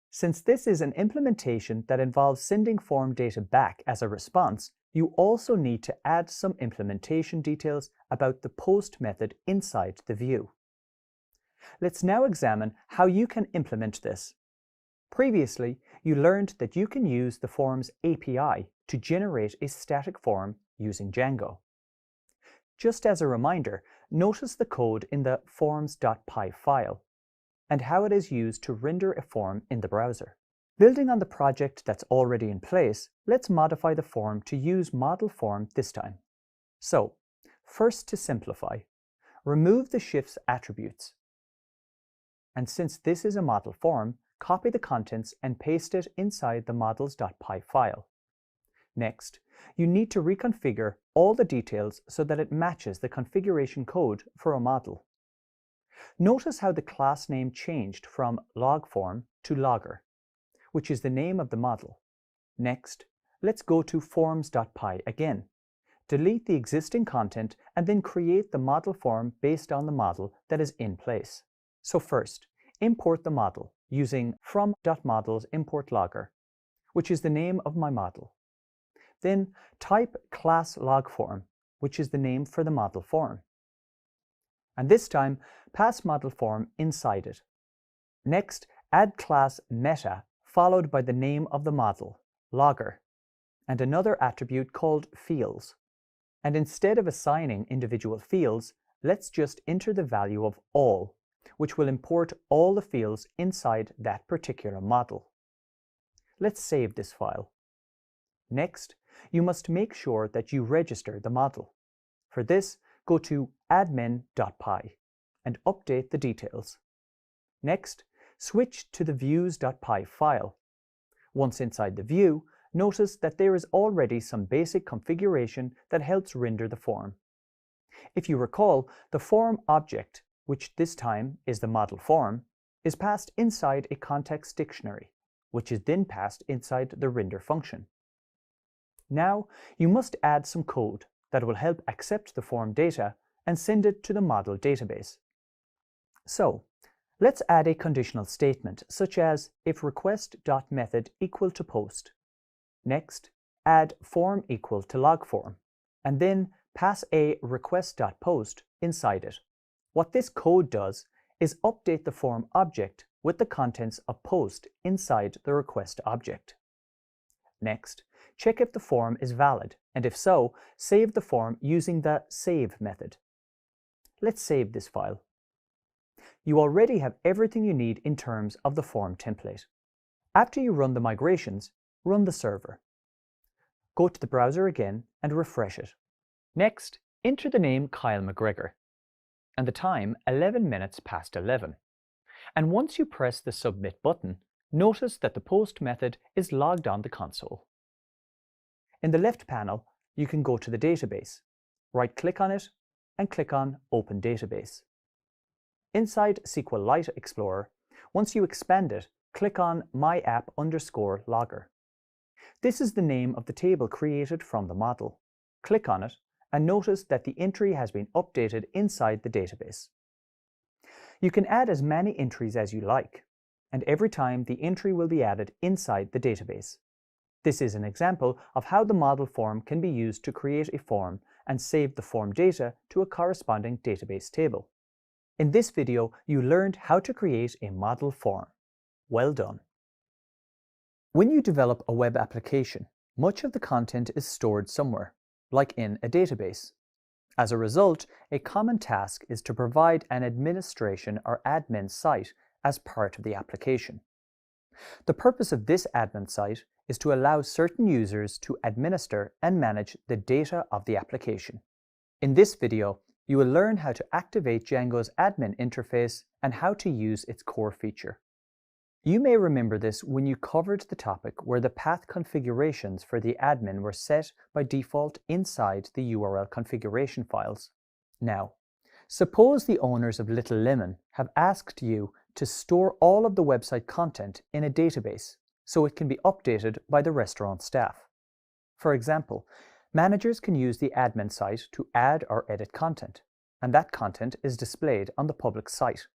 Since this is an implementation that involves sending form data back as a response, you also need to add some implementation details about the post method inside the view. Let's now examine how you can implement this. Previously, you learned that you can use the Forms API to generate a static form using Django. Just as a reminder, notice the code in the forms.py file and how it is used to render a form in the browser. Building on the project that's already in place, let's modify the form to use model form this time. So, first to simplify, remove the shift's attributes. And since this is a model form, copy the contents and paste it inside the models.py file. Next, you need to reconfigure all the details so that it matches the configuration code for a model. Notice how the class name changed from logform to logger, which is the name of the model. Next, let's go to forms.py again. delete the existing content, and then create the model form based on the model that is in place. So first, import the model using from.models import logger, which is the name of my model. Then type class log form, which is the name for the model form. And this time, pass model form inside it. Next, add class meta, followed by the name of the model, logger, and another attribute called fields. And instead of assigning individual fields, let's just enter the value of all, which will import all the fields inside that particular model. Let's save this file. Next, you must make sure that you register the model. For this, go to admin.py and update the details. Next, switch to the views.py file. Once inside the view, notice that there is already some basic configuration that helps render the form. If you recall, the form object, which this time is the model form, is passed inside a context dictionary, which is then passed inside the render function. Now, you must add some code that will help accept the form data and send it to the model database. So, let's add a conditional statement such as if request.method equal to post. Next, add form equal to log form, and then pass a request.post inside it. What this code does is update the form object with the contents of post inside the request object. Next, check if the form is valid, and if so, save the form using the save method. Let's save this file. You already have everything you need in terms of the form template. After you run the migrations, run the server. Go to the browser again and refresh it. Next, enter the name Kyle McGregor and the time 11 minutes past 11. And once you press the submit button, notice that the post method is logged on the console. In the left panel, you can go to the database, right-click on it, and click on Open Database. Inside SQLite Explorer, once you expand it, click on My App_Logger. This is the name of the table created from the model. Click on it, and notice that the entry has been updated inside the database. You can add as many entries as you like, and every time the entry will be added inside the database. This is an example of how the model form can be used to create a form and save the form data to a corresponding database table. In this video, you learned how to create a model form. Well done! When you develop a web application, much of the content is stored somewhere, like in a database. As a result, a common task is to provide an administration or admin site as part of the application. The purpose of this admin site is to allow certain users to administer and manage the data of the application. In this video, you will learn how to activate Django's admin interface and how to use its core feature. You may remember this when you covered the topic where the path configurations for the admin were set by default inside the URL configuration files. Now, suppose the owners of Little Lemon have asked you to store all of the website content in a database so it can be updated by the restaurant staff. For example, managers can use the admin site to add or edit content, and that content is displayed on the public site.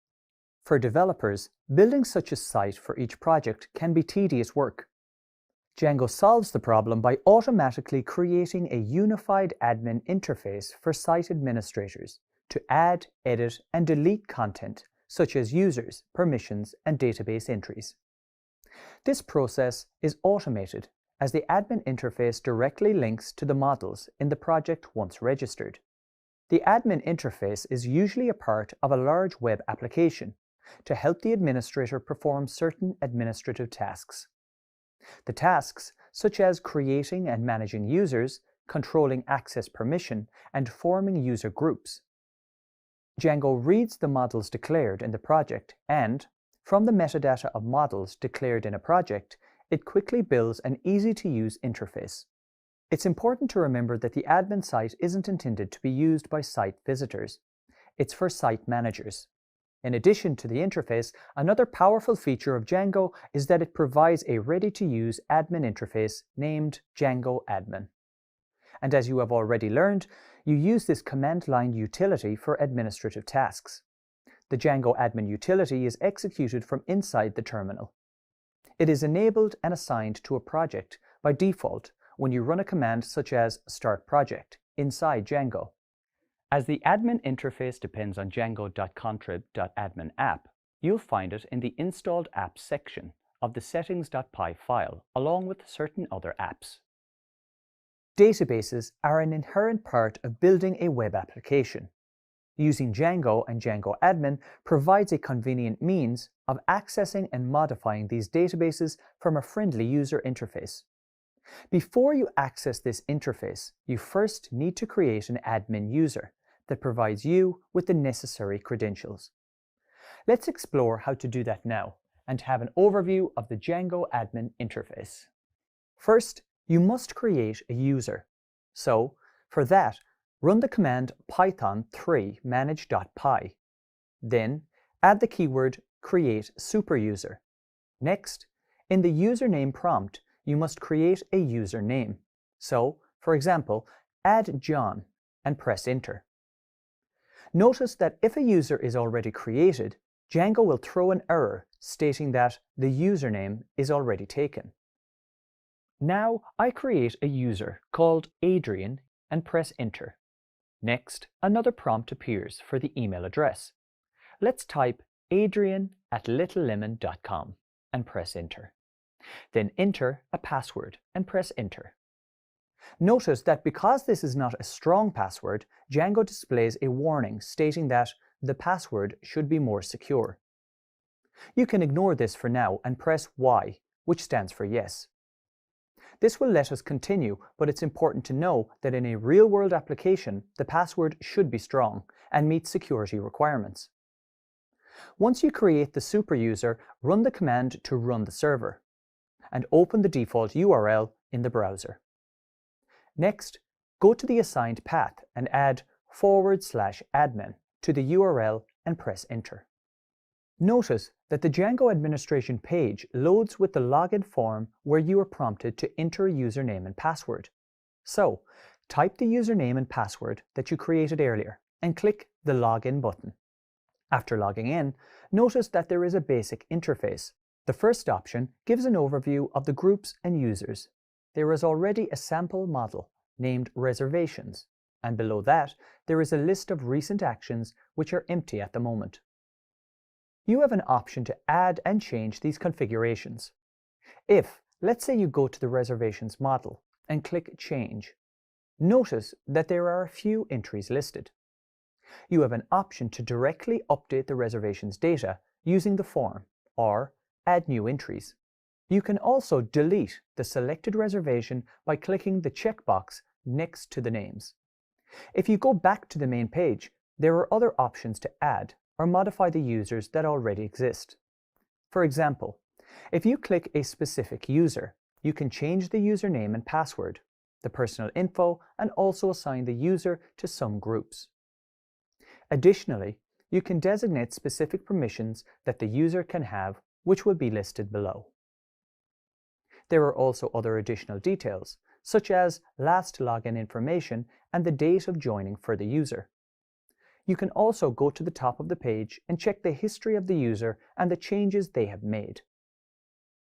For developers, building such a site for each project can be tedious work. Django solves the problem by automatically creating a unified admin interface for site administrators to add, edit, and delete content such as users, permissions, and database entries. This process is automated as the admin interface directly links to the models in the project once registered. The admin interface is usually a part of a large web application to help the administrator perform certain administrative tasks. The tasks, such as creating and managing users, controlling access permission, and forming user groups. Django reads the models declared in the project and, from the metadata of models declared in a project, it quickly builds an easy-to-use interface. It's important to remember that the admin site isn't intended to be used by site visitors. It's for site managers. In addition to the interface, another powerful feature of Django is that it provides a ready-to-use admin interface named Django-admin. and as you have already learned, you use this command line utility for administrative tasks. The Django-admin utility is executed from inside the terminal. It is enabled and assigned to a project by default when you run a command such as start project inside Django. As the admin interface depends on django.contrib.admin app, you'll find it in the installed apps section of the settings.py file, along with certain other apps. Databases are an inherent part of building a web application. Using Django and Django-admin provides a convenient means of accessing and modifying these databases from a friendly user interface. Before you access this interface, you first need to create an admin user that provides you with the necessary credentials. Let's explore how to do that now and have an overview of the Django-admin interface. First, you must create a user. So, for that, run the command python3 manage.py. Then, add the keyword create superuser. Next, in the username prompt, you must create a username. So, for example, add John and press enter. Notice that if a user is already created, Django will throw an error stating that the username is already taken. Now I create a user called Adrian and press enter. Next, another prompt appears for the email address. Let's type adrian@littlelemon.com and press enter. Then enter a password and press enter. Notice that because this is not a strong password, Django displays a warning stating that the password should be more secure. You can ignore this for now and press Y, which stands for yes. This will let us continue, but it's important to know that in a real-world application, the password should be strong and meet security requirements. Once you create the superuser, run the command to run the server and open the default URL in the browser. Next, go to the assigned path and add /admin to the URL and press enter. Notice that the Django administration page loads with the login form where you are prompted to enter a username and password. So, type the username and password that you created earlier and click the Login button. After logging in, notice that there is a basic interface. The first option gives an overview of the groups and users. There is already a sample model named Reservations, and below that there is a list of recent actions which are empty at the moment. You have an option to add and change these configurations. If, let's say, you go to the Reservations model and click Change, notice that there are a few entries listed. You have an option to directly update the reservations data using the form or add new entries. You can also delete the selected reservation by clicking the checkbox next to the names. If you go back to the main page, there are other options to add or modify the users that already exist. For example, if you click a specific user, you can change the username and password, the personal info, and also assign the user to some groups. Additionally, you can designate specific permissions that the user can have, which will be listed below. There are also other additional details, such as last login information and the date of joining for the user. You can also go to the top of the page and check the history of the user and the changes they have made.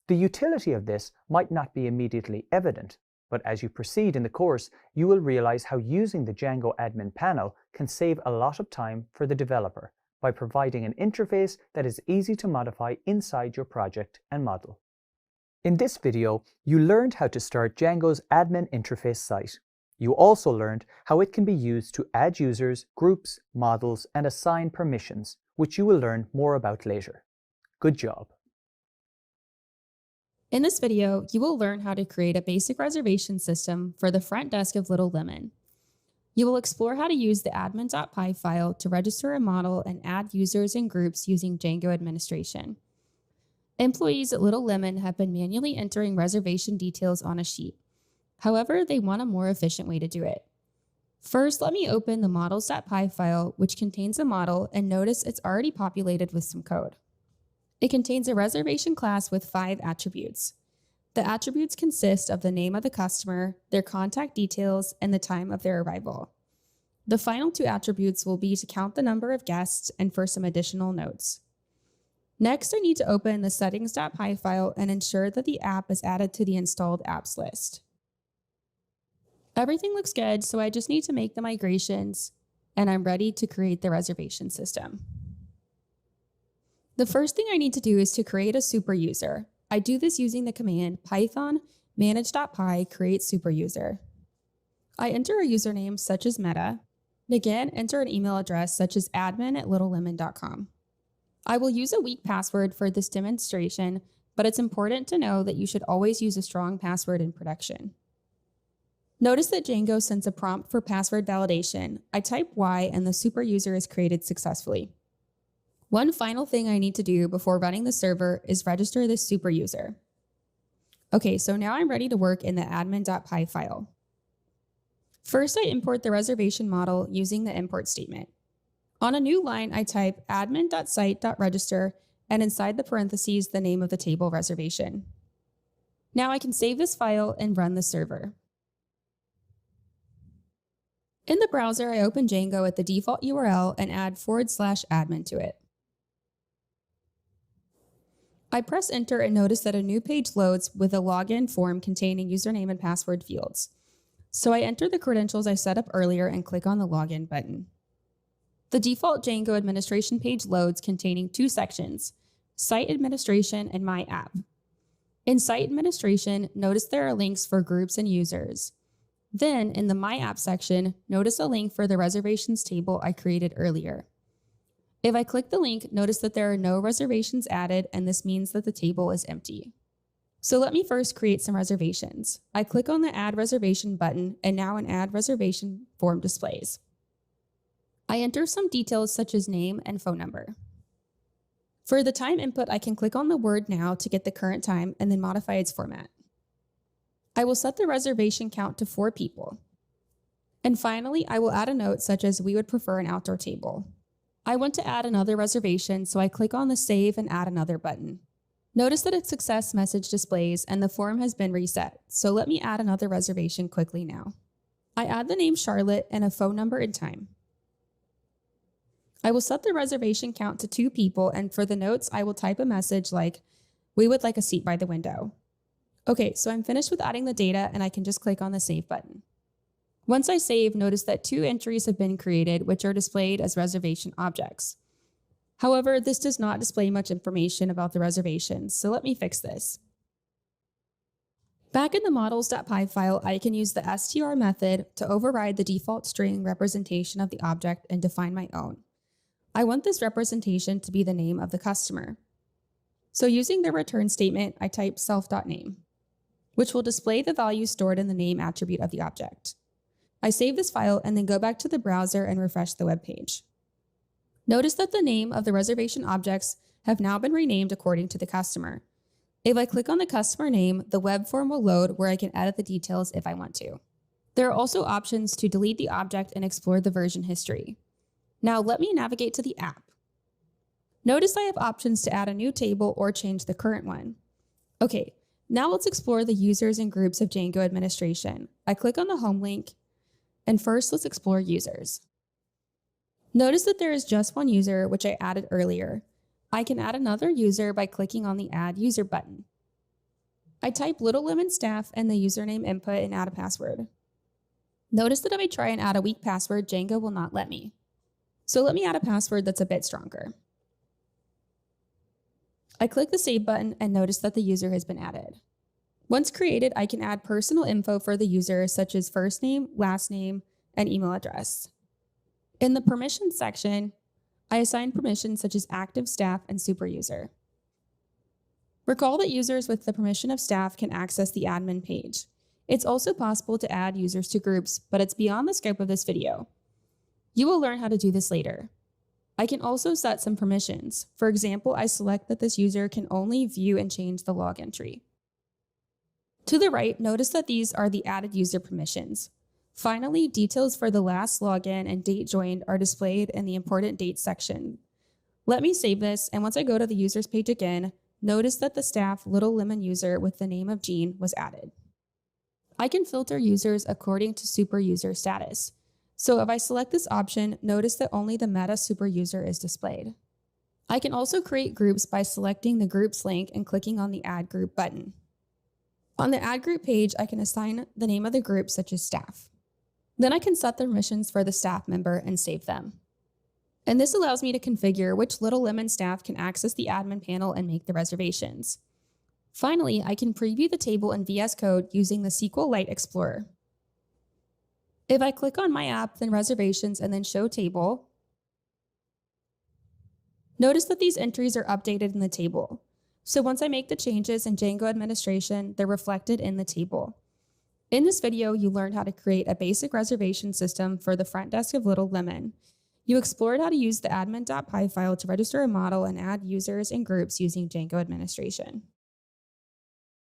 The utility of this might not be immediately evident, but as you proceed in the course, you will realize how using the Django admin panel can save a lot of time for the developer by providing an interface that is easy to modify inside your project and model. In this video, you learned how to start Django's admin interface site. You also learned how it can be used to add users, groups, models, and assign permissions, which you will learn more about later. Good job! In this video, you will learn how to create a basic reservation system for the front desk of Little Lemon. You will explore how to use the admin.py file to register a model and add users and groups using Django administration. Employees at Little Lemon have been manually entering reservation details on a sheet. However, they want a more efficient way to do it. First, let me open the models.py file, which contains a model, and notice it's already populated with some code. It contains a reservation class with 5 attributes. The attributes consist of the name of the customer, their contact details, and the time of their arrival. The final two attributes will be to count the number of guests and for some additional notes. Next, I need to open the settings.py file and ensure that the app is added to the installed apps list. Everything looks good, so I just need to make the migrations, and I'm ready to create the reservation system. The first thing I need to do is to create a super user. I do this using the command python manage.py create super user. I enter a username such as Meta, and again enter an email address such as admin@littlelemon.com. I will use a weak password for this demonstration, but it's important to know that you should always use a strong password in production. Notice that Django sends a prompt for password validation. I type Y and the super user is created successfully. One final thing I need to do before running the server is register this super user. Okay, so now I'm ready to work in the admin.py file. First, I import the reservation model using the import statement. On a new line, I type admin.site.register and inside the parentheses, the name of the table reservation. Now I can save this file and run the server. In the browser, I open Django at the default URL and add /admin to it. I press enter and notice that a new page loads with a login form containing username and password fields. So I enter the credentials I set up earlier and click on the login button. The default Django administration page loads containing two sections, Site Administration and My App. In Site Administration, notice there are links for groups and users. Then, in the My App section, notice a link for the reservations table I created earlier. If I click the link, notice that there are no reservations added, and this means that the table is empty. So let me first create some reservations. I click on the Add Reservation button, and now an Add Reservation form displays. I enter some details such as name and phone number. For the time input, I can click on the word now to get the current time and then modify its format. I will set the reservation count to 4 people. And finally, I will add a note such as we would prefer an outdoor table. I want to add another reservation, so I click on the Save and Add Another button. Notice that a success message displays and the form has been reset, so let me add another reservation quickly now. I add the name Charlotte and a phone number and time. I will set the reservation count to 2 people, and for the notes, I will type a message like, we would like a seat by the window. Okay, so I'm finished with adding the data and I can just click on the Save button. Once I save, notice that 2 entries have been created, which are displayed as reservation objects. However, this does not display much information about the reservations, so let me fix this. Back in the models.py file, I can use the str method to override the default string representation of the object and define my own. I want this representation to be the name of the customer. So using the return statement, I type self.name, which will display the value stored in the name attribute of the object. I save this file and then go back to the browser and refresh the web page. Notice that the name of the reservation objects have now been renamed according to the customer. If I click on the customer name, the web form will load where I can edit the details if I want to. There are also options to delete the object and explore the version history. Now let me navigate to the app. Notice I have options to add a new table or change the current one. Okay, now let's explore the users and groups of Django administration. I click on the home link, and first let's explore users. Notice that there is just one user, which I added earlier. I can add another user by clicking on the Add User button. I type Little Lemon Staff and the username input and add a password. Notice that if I try and add a weak password, Django will not let me. So let me add a password that's a bit stronger. I click the Save button and notice that the user has been added. Once created, I can add personal info for the user, such as first name, last name, and email address. In the permissions section, I assign permissions such as active staff and super user. Recall that users with the permission of staff can access the admin page. It's also possible to add users to groups, but it's beyond the scope of this video. You will learn how to do this later. I can also set some permissions. For example, I select that this user can only view and change the log entry. To the right, notice that these are the added user permissions. Finally, details for the last login and date joined are displayed in the important dates section. Let me save this, and once I go to the users page again, notice that the staff Little Lemon user with the name of Jean was added. I can filter users according to super user status. So if I select this option, notice that only the meta super user is displayed. I can also create groups by selecting the groups link and clicking on the Add Group button. On the Add Group page, I can assign the name of the group, such as staff. Then I can set the permissions for the staff member and save them. And this allows me to configure which Little Lemon staff can access the admin panel and make the reservations. Finally, I can preview the table in VS Code using the SQLite Explorer. If I click on My App, then Reservations, and then Show Table, notice that these entries are updated in the table. So once I make the changes in Django administration, they're reflected in the table. In this video, you learned how to create a basic reservation system for the front desk of Little Lemon. You explored how to use the admin.py file to register a model and add users and groups using Django administration.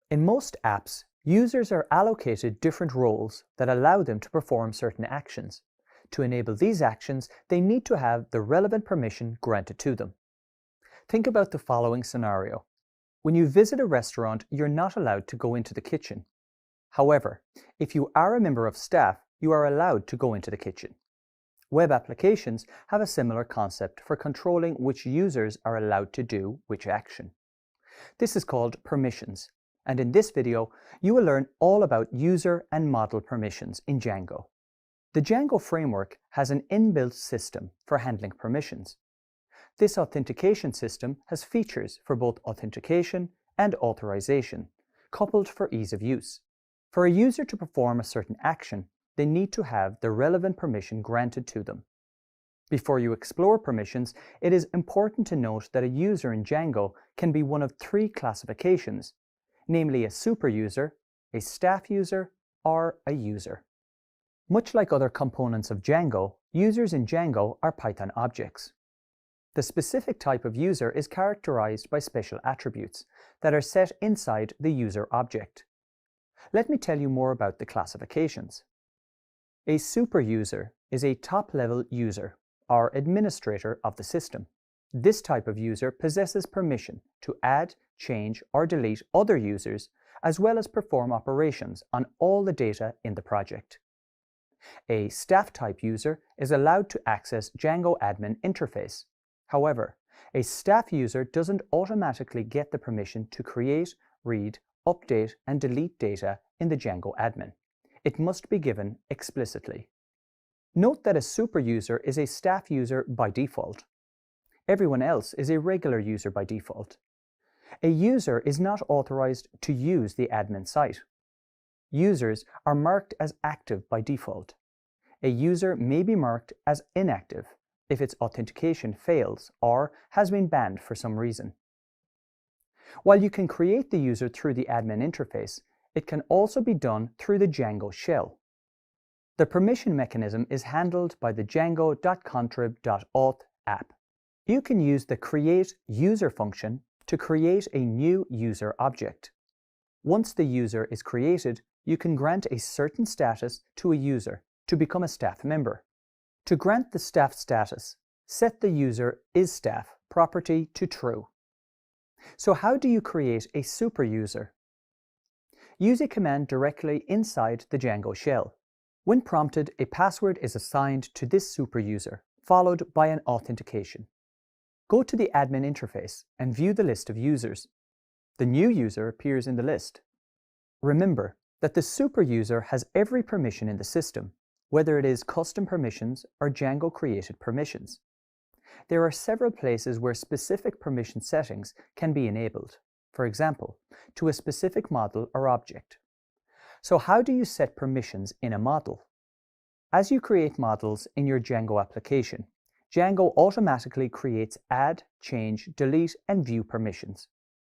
In most apps, users are allocated different roles that allow them to perform certain actions. To enable these actions, they need to have the relevant permission granted to them. Think about the following scenario. When you visit a restaurant, you're not allowed to go into the kitchen. However, if you are a member of staff, you are allowed to go into the kitchen. Web applications have a similar concept for controlling which users are allowed to do which action. This is called permissions, and in this video, you will learn all about user and model permissions in Django. The Django framework has an inbuilt system for handling permissions. This authentication system has features for both authentication and authorization, coupled for ease of use. For a user to perform a certain action, they need to have the relevant permission granted to them. Before you explore permissions, it is important to note that a user in Django can be one of three classifications, namely a super user, a staff user, or a user. Much like other components of Django, users in Django are Python objects. The specific type of user is characterized by special attributes that are set inside the user object. Let me tell you more about the classifications. A super user is a top-level user or administrator of the system. This type of user possesses permission to add, change, or delete other users, as well as perform operations on all the data in the project. A staff-type user is allowed to access Django-admin interface. However, a staff user doesn't automatically get the permission to create, read, update, and delete data in the Django-admin. It must be given explicitly. Note that a super user is a staff user by default. Everyone else is a regular user by default. A user is not authorized to use the admin site. Users are marked as active by default. A user may be marked as inactive if its authentication fails or has been banned for some reason. While you can create the user through the admin interface, it can also be done through the Django shell. The permission mechanism is handled by the django.contrib.auth app. You can use the create user function to create a new user object. Once the user is created, you can grant a certain status to a user to become a staff member. To grant the staff status, set the user isStaff property to true. So how do you create a super user? Use a command directly inside the Django shell. When prompted, a password is assigned to this super user, followed by an authentication. Go to the admin interface and view the list of users. The new user appears in the list. Remember that the super user has every permission in the system, whether it is custom permissions or Django-created permissions. There are several places where specific permission settings can be enabled, for example, to a specific model or object. So how do you set permissions in a model? As you create models in your Django application, Django automatically creates add, change, delete, and view permissions.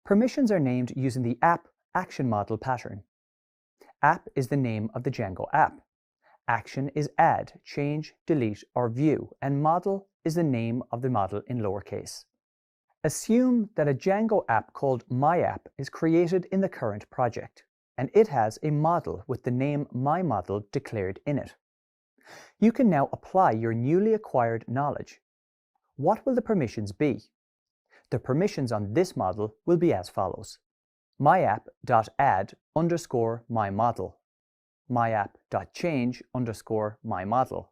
Permissions are named using the app action model pattern. App is the name of the Django app. Action is add, change, delete, or view, and model is the name of the model in lowercase. Assume that a Django app called MyApp is created in the current project, and it has a model with the name MyModel declared in it. You can now apply your newly acquired knowledge. What will the permissions be? The permissions on this model will be as follows: myapp.add_myModel, myapp.change_myModel,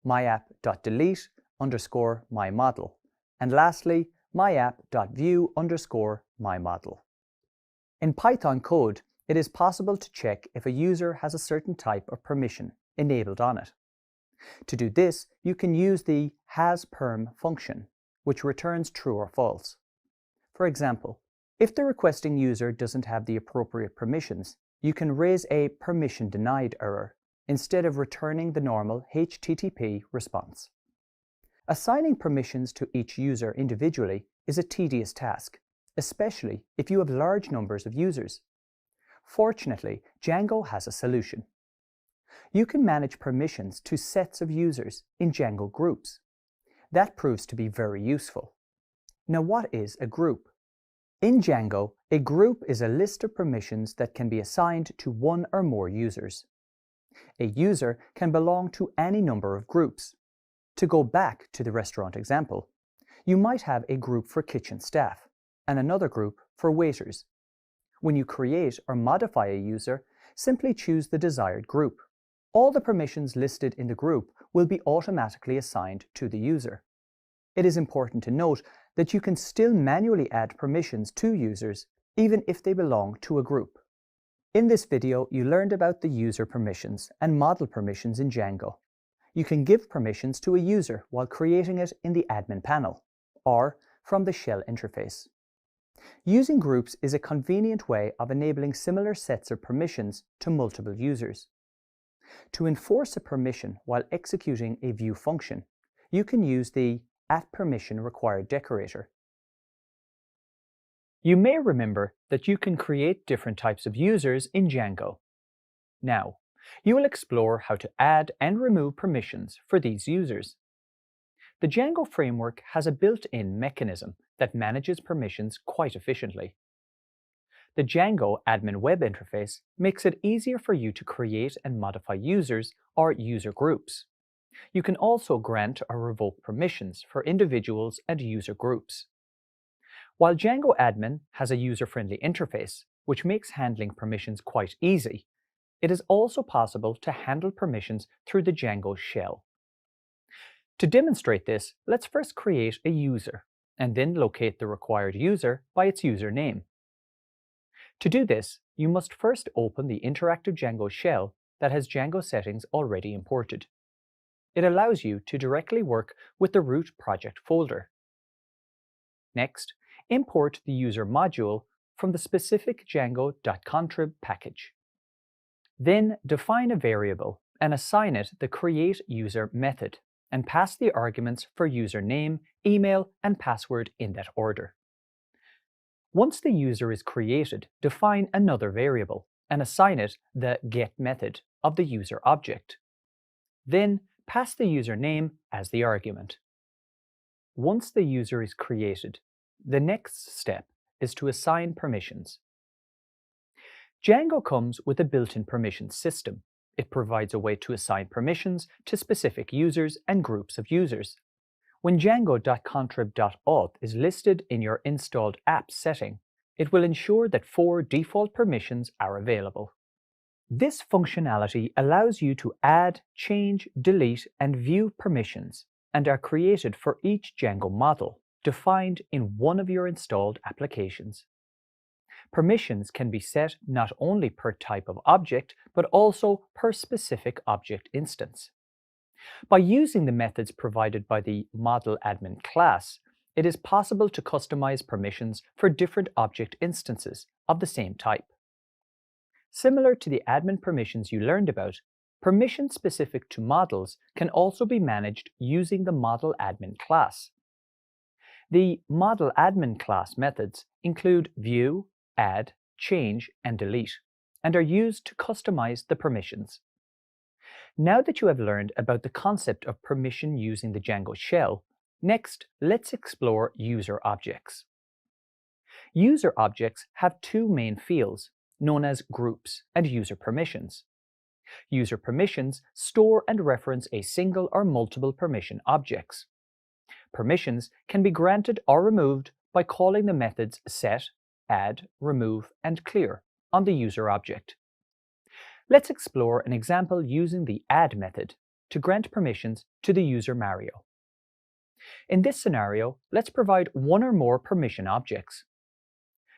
myapp.delete_myModel, and lastly, myapp.view_myModel. In Python code, it is possible to check if a user has a certain type of permission enabled on it. To do this, you can use the hasPerm function, which returns true or false. For example, if the requesting user doesn't have the appropriate permissions, you can raise a permission denied error instead of returning the normal HTTP response. Assigning permissions to each user individually is a tedious task, especially if you have large numbers of users. Fortunately, Django has a solution. You can manage permissions to sets of users in Django groups. That proves to be very useful. Now, what is a group? In Django, a group is a list of permissions that can be assigned to one or more users. A user can belong to any number of groups. To go back to the restaurant example, you might have a group for kitchen staff and another group for waiters. When you create or modify a user, simply choose the desired group. All the permissions listed in the group will be automatically assigned to the user. It is important to note that you can still manually add permissions to users even if they belong to a group. In this video, you learned about the user permissions and model permissions in Django. You can give permissions to a user while creating it in the admin panel or from the shell interface. Using groups is a convenient way of enabling similar sets of permissions to multiple users. To enforce a permission while executing a view function, you can use the @permission_required decorator. You may remember that you can create different types of users in Django. Now, you will explore how to add and remove permissions for these users. The Django framework has a built-in mechanism that manages permissions quite efficiently. The Django-admin web interface makes it easier for you to create and modify users or user groups. You can also grant or revoke permissions for individuals and user groups. While Django-admin has a user-friendly interface, which makes handling permissions quite easy, it is also possible to handle permissions through the Django shell. To demonstrate this, let's first create a user, and then locate the required user by its username. To do this, you must first open the interactive Django shell that has Django settings already imported. It allows you to directly work with the root project folder. Next, import the user module from the specific django.contrib package. Then define a variable and assign it the createUser method and pass the arguments for username, email, and password in that order. Once the user is created, define another variable and assign it the getMethod of the user object. Then pass the username as the argument. Once the user is created, the next step is to assign permissions. Django comes with a built-in permissions system. It provides a way to assign permissions to specific users and groups of users. When django.contrib.auth is listed in your installed app setting, it will ensure that 4 default permissions are available. This functionality allows you to add, change, delete, and view permissions, and are created for each Django model, defined in one of your installed applications. Permissions can be set not only per type of object, but also per specific object instance. By using the methods provided by the model_admin class, it is possible to customize permissions for different object instances of the same type. Similar to the admin permissions you learned about, permissions specific to models can also be managed using the model_admin class. The model_admin class methods include view, add, change, and delete, and are used to customize the permissions. Now that you have learned about the concept of permission using the Django shell, next let's explore user objects. User objects have 2 main fields, known as groups and user permissions. User permissions store and reference a single or multiple permission objects. Permissions can be granted or removed by calling the methods set, add, remove, and clear on the user object. Let's explore an example using the add method to grant permissions to the user Mario. In this scenario, let's provide one or more permission objects.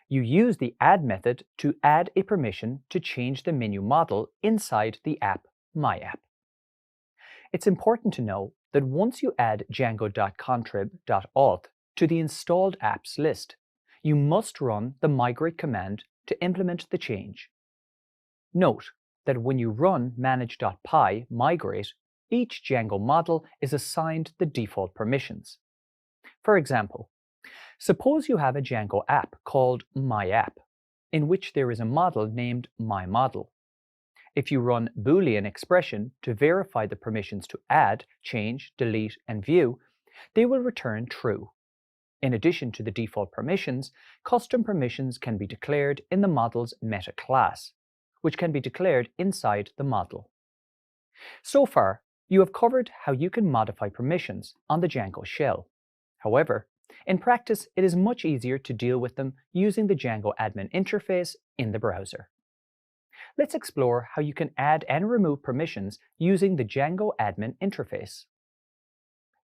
You use the add method to add a permission to change the menu model inside the app My App. It's important to know that once you add django.contrib.auth to the installed apps list, you must run the migrate command to implement the change. Note that when you run manage.py migrate, each Django model is assigned the default permissions. For example, suppose you have a Django app called My App, in which there is a model named My Model. If you run Boolean expression to verify the permissions to add, change, delete, and view, they will return true. In addition to the default permissions, custom permissions can be declared in the model's meta class, which can be declared inside the model. So far, you have covered how you can modify permissions on the Django shell. However, in practice, it is much easier to deal with them using the Django-admin interface in the browser. Let's explore how you can add and remove permissions using the Django-admin interface.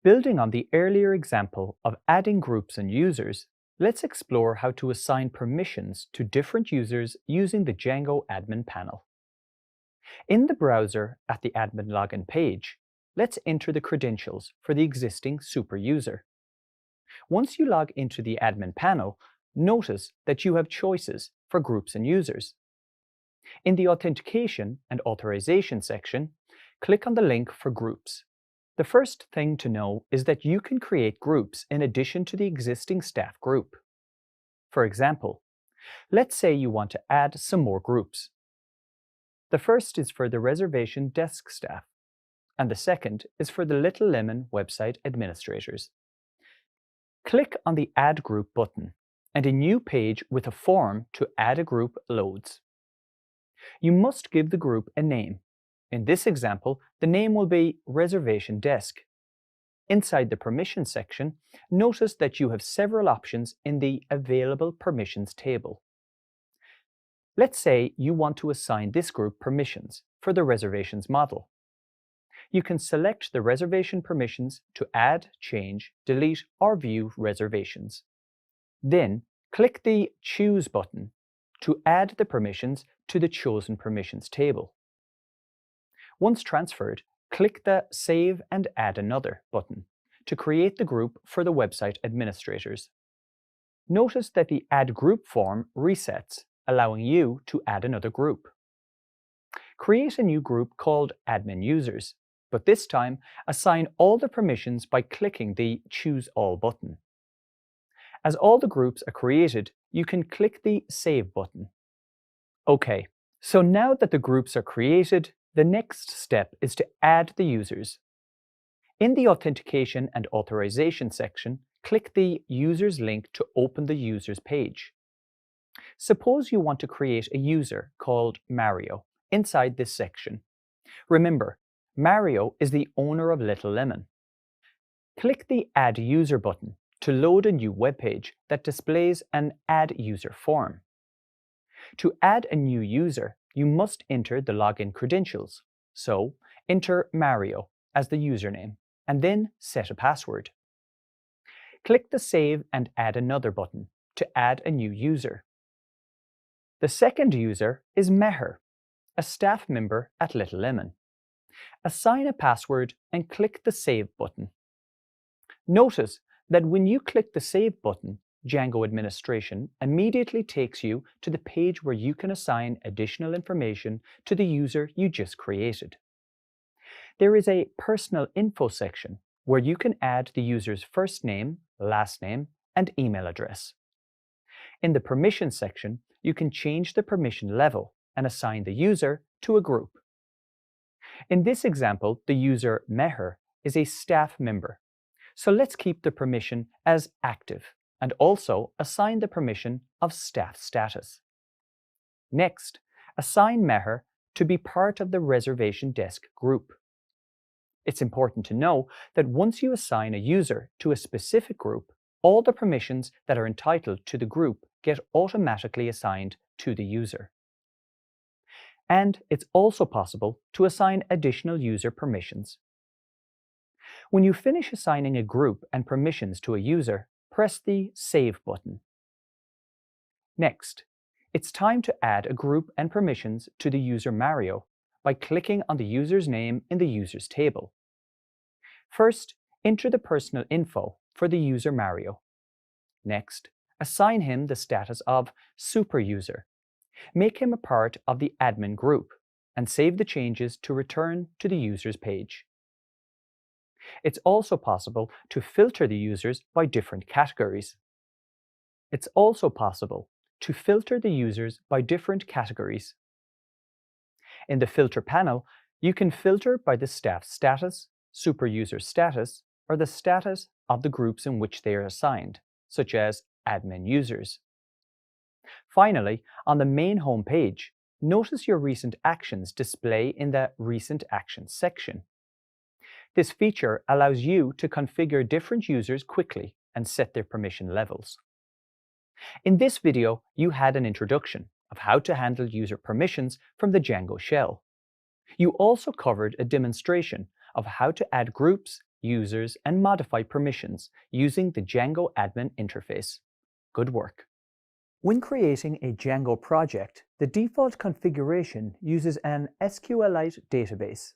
Building on the earlier example of adding groups and users, let's explore how to assign permissions to different users using the Django-admin panel. In the browser at the admin login page, let's enter the credentials for the existing super user. Once you log into the admin panel, notice that you have choices for groups and users. In the Authentication and Authorization section, click on the link for groups. The first thing to know is that you can create groups in addition to the existing staff group. For example, let's say you want to add some more groups. The first is for the reservation desk staff, and the second is for the Little Lemon website administrators. Click on the Add Group button, and a new page with a form to add a group loads. You must give the group a name. In this example, the name will be Reservation Desk. Inside the Permissions section, notice that you have several options in the Available Permissions table. Let's say you want to assign this group permissions for the reservations model. You can select the reservation permissions to add, change, delete, or view reservations. Then, click the Choose button to add the permissions to the Chosen Permissions table. Once transferred, click the Save and Add Another button to create the group for the website administrators. Notice that the Add Group form resets, allowing you to add another group. Create a new group called Admin Users, but this time assign all the permissions by clicking the Choose All button. As all the groups are created, you can click the Save button. OK, so now that the groups are created, the next step is to add the users. In the Authentication and Authorization section, click the Users link to open the Users page. Suppose you want to create a user called Mario inside this section. Remember, Mario is the owner of Little Lemon. Click the Add User button to load a new web page that displays an Add User form. To add a new user, you must enter the login credentials. So, enter Mario as the username, and then set a password. Click the Save and Add Another button to add a new user. The second user is Meher, a staff member at Little Lemon. Assign a password and click the Save button. Notice that when you click the Save button, Django administration immediately takes you to the page where you can assign additional information to the user you just created. There is a Personal Info section where you can add the user's first name, last name, and email address. In the Permissions section, you can change the permission level and assign the user to a group. In this example, the user Meher is a staff member, so let's keep the permission as active and also assign the permission of staff status. Next, assign Meher to be part of the reservation desk group. It's important to know that once you assign a user to a specific group, all the permissions that are entitled to the group get automatically assigned to the user. And it's also possible to assign additional user permissions. When you finish assigning a group and permissions to a user, press the Save button. Next, it's time to add a group and permissions to the user Mario by clicking on the user's name in the Users table. First, enter the personal info for the user Mario. Next, assign him the status of super user. Make him a part of the admin group and save the changes to return to the user's page. It's also possible to filter the users by different categories. In the Filter panel, you can filter by the staff status, super user status, or the status of the groups in which they are assigned, such as admin users. Finally, on the main home page, notice your recent actions display in the Recent Actions section. This feature allows you to configure different users quickly and set their permission levels. In this video, you had an introduction of how to handle user permissions from the Django shell. You also covered a demonstration of how to add groups, users, and modify permissions using the Django-admin interface. Good work. When creating a Django project, the default configuration uses an SQLite database.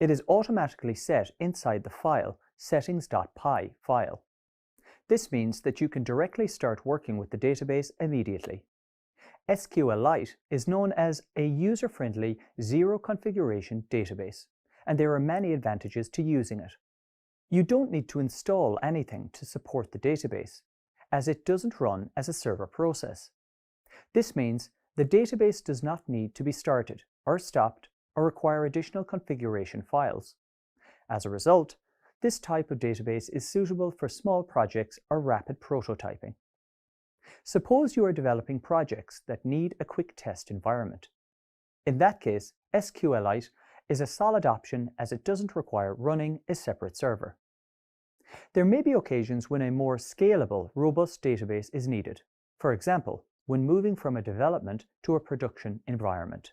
It is automatically set inside the file settings.py file. This means that you can directly start working with the database immediately. SQLite is known as a user-friendly zero-configuration database, and there are many advantages to using it. You don't need to install anything to support the database, as it doesn't run as a server process. This means the database does not need to be started or stopped or require additional configuration files. As a result, this type of database is suitable for small projects or rapid prototyping. Suppose you are developing projects that need a quick test environment. In that case, SQLite is a solid option as it doesn't require running a separate server. There may be occasions when a more scalable, robust database is needed. For example, when moving from a development to a production environment.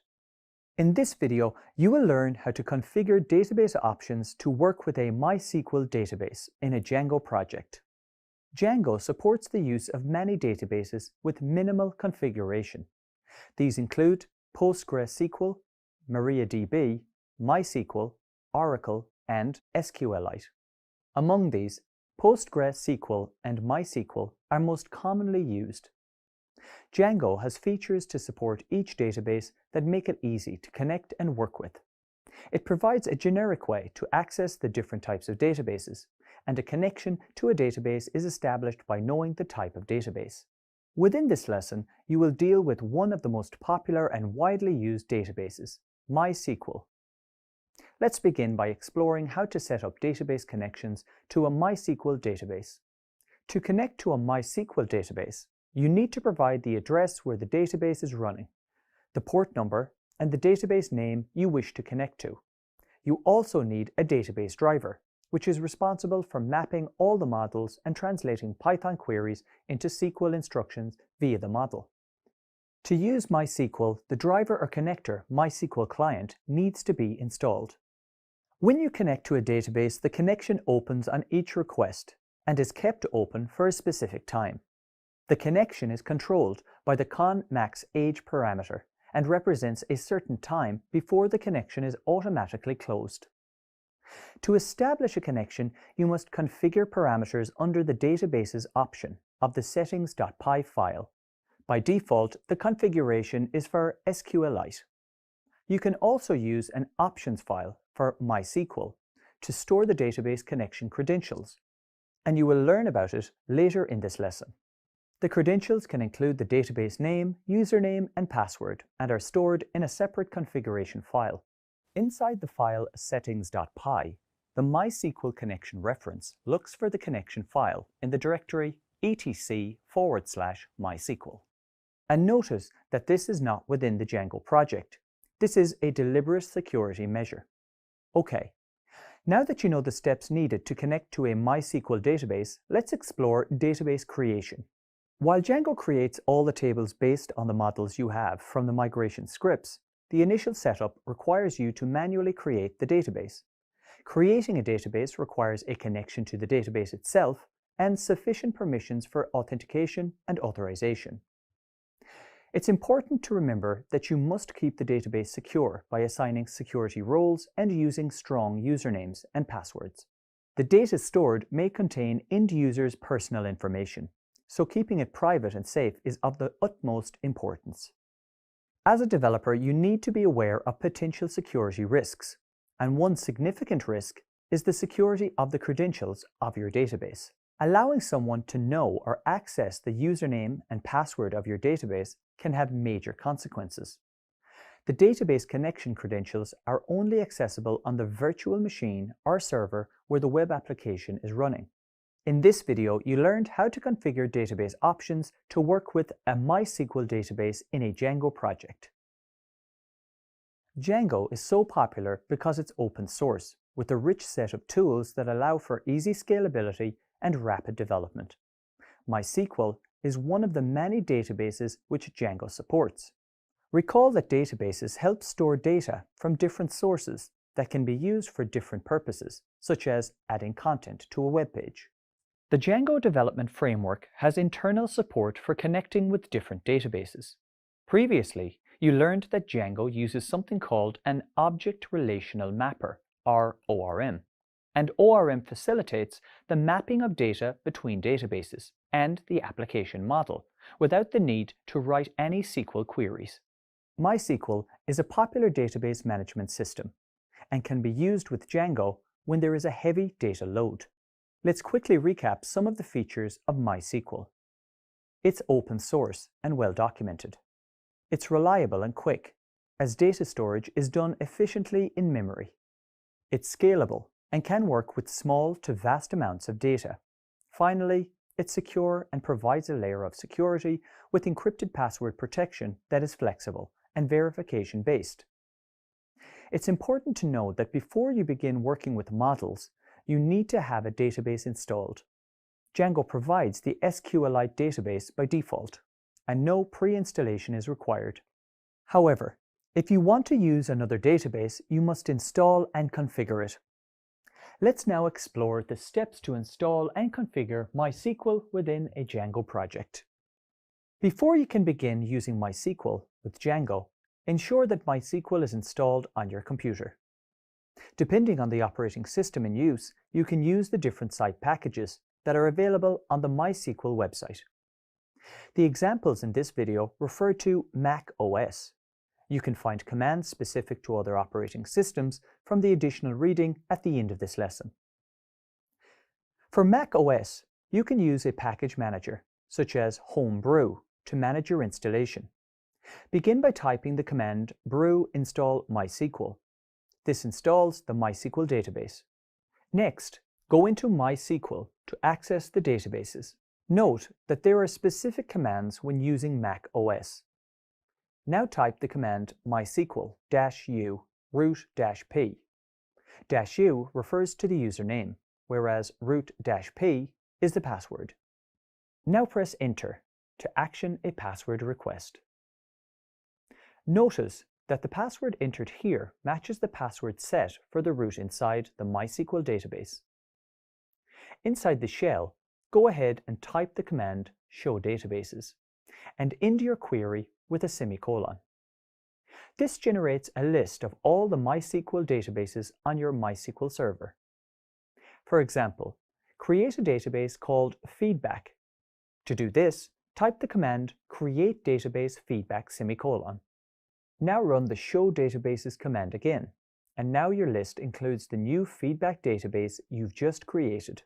In this video, you will learn how to configure database options to work with a MySQL database in a Django project. Django supports the use of many databases with minimal configuration. These include PostgreSQL, MariaDB, MySQL, Oracle, and SQLite. Among these, PostgreSQL and MySQL are most commonly used. Django has features to support each database that make it easy to connect and work with. It provides a generic way to access the different types of databases, and a connection to a database is established by knowing the type of database. Within this lesson, you will deal with one of the most popular and widely used databases, MySQL. Let's begin by exploring how to set up database connections to a MySQL database. To connect to a MySQL database, you need to provide the address where the database is running, the port number, and the database name you wish to connect to. You also need a database driver, which is responsible for mapping all the models and translating Python queries into SQL instructions via the model. To use MySQL, the driver or connector MySQL client needs to be installed. When you connect to a database, the connection opens on each request and is kept open for a specific time. The connection is controlled by the conMaxAge parameter and represents a certain time before the connection is automatically closed. To establish a connection, you must configure parameters under the Databases option of the settings.py file. By default, the configuration is for SQLite. You can also use an options file for MySQL to store the database connection credentials, and you will learn about it later in this lesson. The credentials can include the database name, username, and password, and are stored in a separate configuration file. Inside the file settings.py, the MySQL connection reference looks for the connection file in the directory etc/MySQL. And notice that this is not within the Django project. This is a deliberate security measure. Okay, Now that you know the steps needed to connect to a MySQL database, let's explore database creation. While Django creates all the tables based on the models you have from the migration scripts, the initial setup requires you to manually create the database. Creating a database requires a connection to the database itself and sufficient permissions for authentication and authorization. It's important to remember that you must keep the database secure by assigning security roles and using strong usernames and passwords. The data stored may contain end users' personal information, so keeping it private and safe is of the utmost importance. As a developer, you need to be aware of potential security risks, and one significant risk is the security of the credentials of your database. Allowing someone to know or access the username and password of your database can have major consequences. The database connection credentials are only accessible on the virtual machine or server where the web application is running. In this video, you learned how to configure database options to work with a MySQL database in a Django project. Django is so popular because it's open source, with a rich set of tools that allow for easy scalability and rapid development. MySQL is one of the many databases which Django supports. Recall that databases help store data from different sources that can be used for different purposes, such as adding content to a web page. The Django development framework has internal support for connecting with different databases. Previously, you learned that Django uses something called an Object Relational Mapper, or ORM. And ORM facilitates the mapping of data between databases and the application model without the need to write any SQL queries. MySQL is a popular database management system and can be used with Django when there is a heavy data load. Let's quickly recap some of the features of MySQL. It's open source and well documented. It's reliable and quick, as data storage is done efficiently in memory. It's scalable and can work with small to vast amounts of data. Finally, it's secure and provides a layer of security with encrypted password protection that is flexible and verification-based. It's important to know that before you begin working with models, you need to have a database installed. Django provides the SQLite database by default, and no pre-installation is required. However, if you want to use another database, you must install and configure it. Let's now explore the steps to install and configure MySQL within a Django project. Before you can begin using MySQL with Django, ensure that MySQL is installed on your computer. Depending on the operating system in use, you can use the different site packages that are available on the MySQL website. The examples in this video refer to Mac OS. You can find commands specific to other operating systems from the additional reading at the end of this lesson. For Mac OS, you can use a package manager, such as Homebrew, to manage your installation. Begin by typing the command brew install MySQL. This installs the MySQL database. Next, go into MySQL to access the databases. Note that there are specific commands when using Mac OS. Now type the command mysql-u root-p. -u refers to the username, whereas root-p is the password. Now press Enter to action a password request. Notice that the password entered here matches the password set for the root inside the MySQL database. Inside the shell, go ahead and type the command show databases and end your query with a semicolon. This generates a list of all the MySQL databases on your MySQL server. For example, create a database called feedback. To do this, type the command create database feedback semicolon. Now run the show databases command again, and now your list includes the new feedback database you've just created.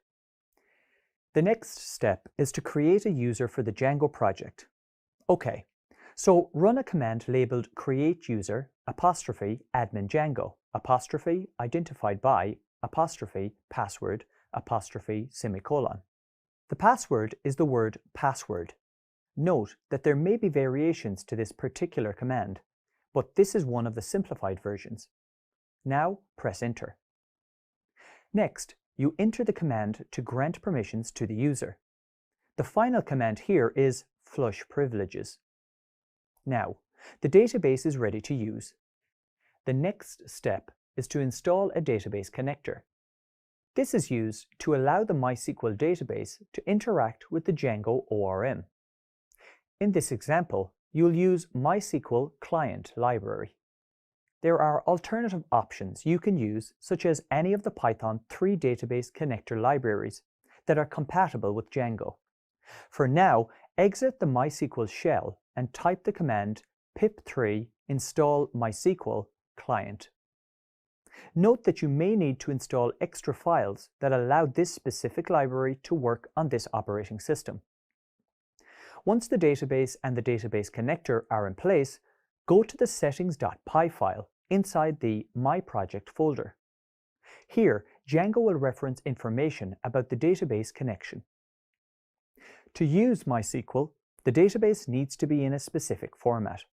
The next step is to create a user for the Django project. Okay, so run a command labeled create user 'admin Django identified by password semicolon. The password is the word password. Note that there may be variations to this particular command, but this is one of the simplified versions. Now press Enter. Next, you enter the command to grant permissions to the user. The final command here is flush privileges. Now, the database is ready to use. The next step is to install a database connector. This is used to allow the MySQL database to interact with the Django ORM. In this example, you'll use MySQL Client Library. There are alternative options you can use, such as any of the Python 3 database connector libraries that are compatible with Django. For now, exit the MySQL shell and type the command pip3 install MySQL client. Note that you may need to install extra files that allow this specific library to work on this operating system. Once the database and the database connector are in place, go to the settings.py file inside the My Project folder. Here, Django will reference information about the database connection. To use MySQL, the database needs to be in a specific format.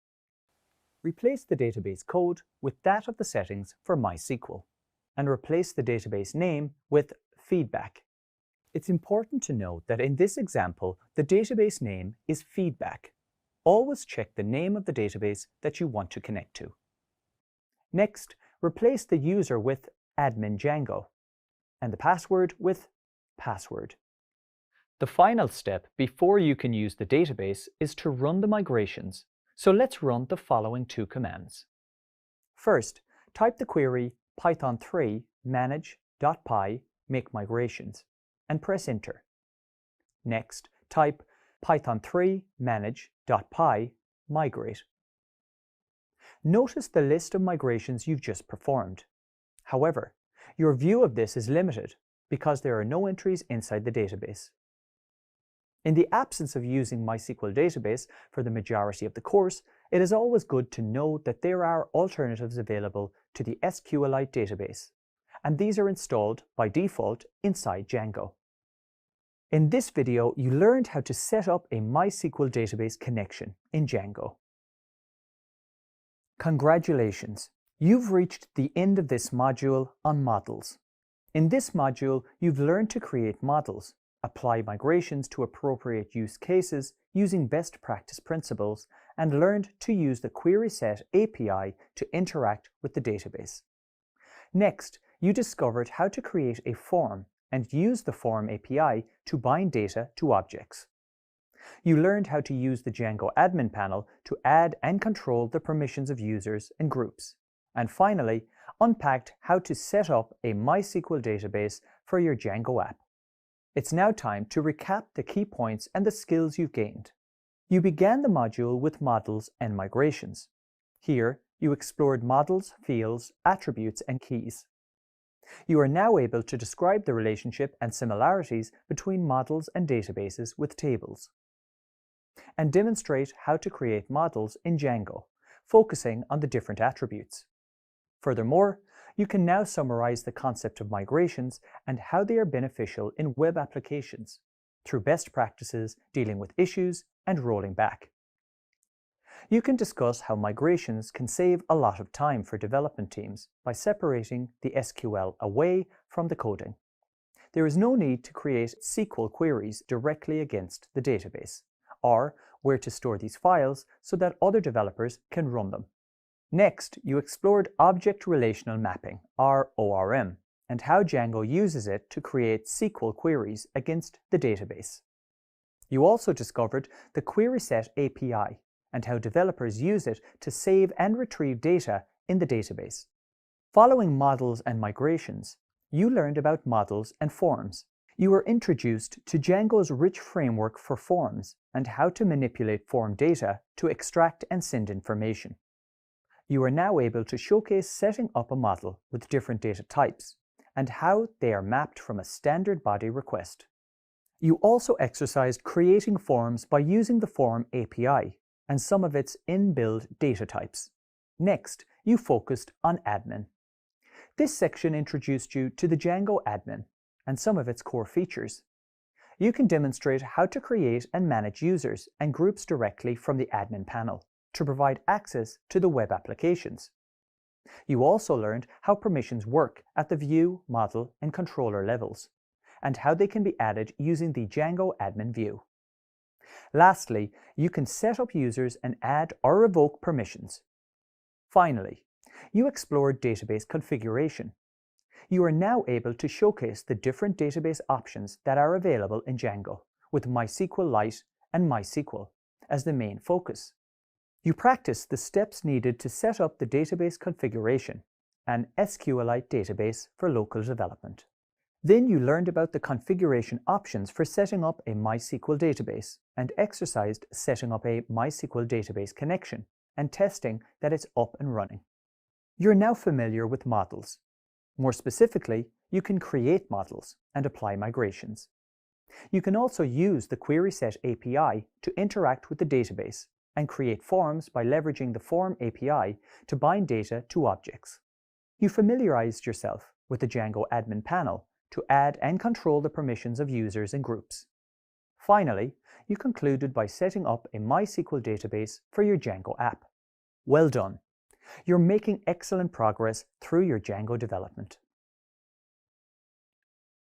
Replace the database code with that of the settings for MySQL, and replace the database name with feedback. It's important to note that in this example, the database name is feedback. Always check the name of the database that you want to connect to. Next, replace the user with admin Django, and the password with password. The final step before you can use the database is to run the migrations. So let's run the following two commands. First, type the query python3 manage.py make migrations and press enter. Next, type python3 manage.py migrate. Notice the list of migrations you've just performed. However, your view of this is limited because there are no entries inside the database. In the absence of using MySQL database for the majority of the course, it is always good to know that there are alternatives available to the SQLite database, and these are installed by default inside Django. In this video, you learned how to set up a MySQL database connection in Django. Congratulations! You've reached the end of this module on models. In this module, you've learned to create models, apply migrations to appropriate use cases using best practice principles, and learned to use the QuerySet API to interact with the database. Next, you discovered how to create a form and use the form API to bind data to objects. You learned how to use the Django-admin panel to add and control the permissions of users and groups. And finally, unpacked how to set up a MySQL database for your Django app. It's now time to recap the key points and the skills you've gained. You began the module with models and migrations. Here, you explored models, fields, attributes, and keys. You are now able to describe the relationship and similarities between models and databases with tables, and demonstrate how to create models in Django, focusing on the different attributes. Furthermore, you can now summarize the concept of migrations and how they are beneficial in web applications through best practices dealing with issues and rolling back. You can discuss how migrations can save a lot of time for development teams by separating the SQL away from the coding. There is no need to create SQL queries directly against the database, or where to store these files so that other developers can run them. Next, you explored Object Relational Mapping, or ORM, and how Django uses it to create SQL queries against the database. You also discovered the QuerySet API and how developers use it to save and retrieve data in the database. Following models and migrations, you learned about models and forms. You were introduced to Django's rich framework for forms and how to manipulate form data to extract and send information. You are now able to showcase setting up a model with different data types and how they are mapped from a standard body request. You also exercised creating forms by using the Form API and some of its inbuilt data types. Next, you focused on admin. This section introduced you to the Django-admin and some of its core features. You can demonstrate how to create and manage users and groups directly from the admin panel to provide access to the web applications. You also learned how permissions work at the view, model, and controller levels, and how they can be added using the Django-admin view. Lastly, you can set up users and add or revoke permissions. Finally, you explored database configuration. You are now able to showcase the different database options that are available in Django, with MySQLite and MySQL as the main focus. You practiced the steps needed to set up the database configuration, an SQLite database for local development. Then you learned about the configuration options for setting up a MySQL database and exercised setting up a MySQL database connection and testing that it's up and running. You're now familiar with models. More specifically, you can create models and apply migrations. You can also use the QuerySet API to interact with the database and create forms by leveraging the Form API to bind data to objects. You familiarized yourself with the Django admin panel to add and control the permissions of users and groups. Finally, you concluded by setting up a MySQL database for your Django app. Well done! You're making excellent progress through your Django development.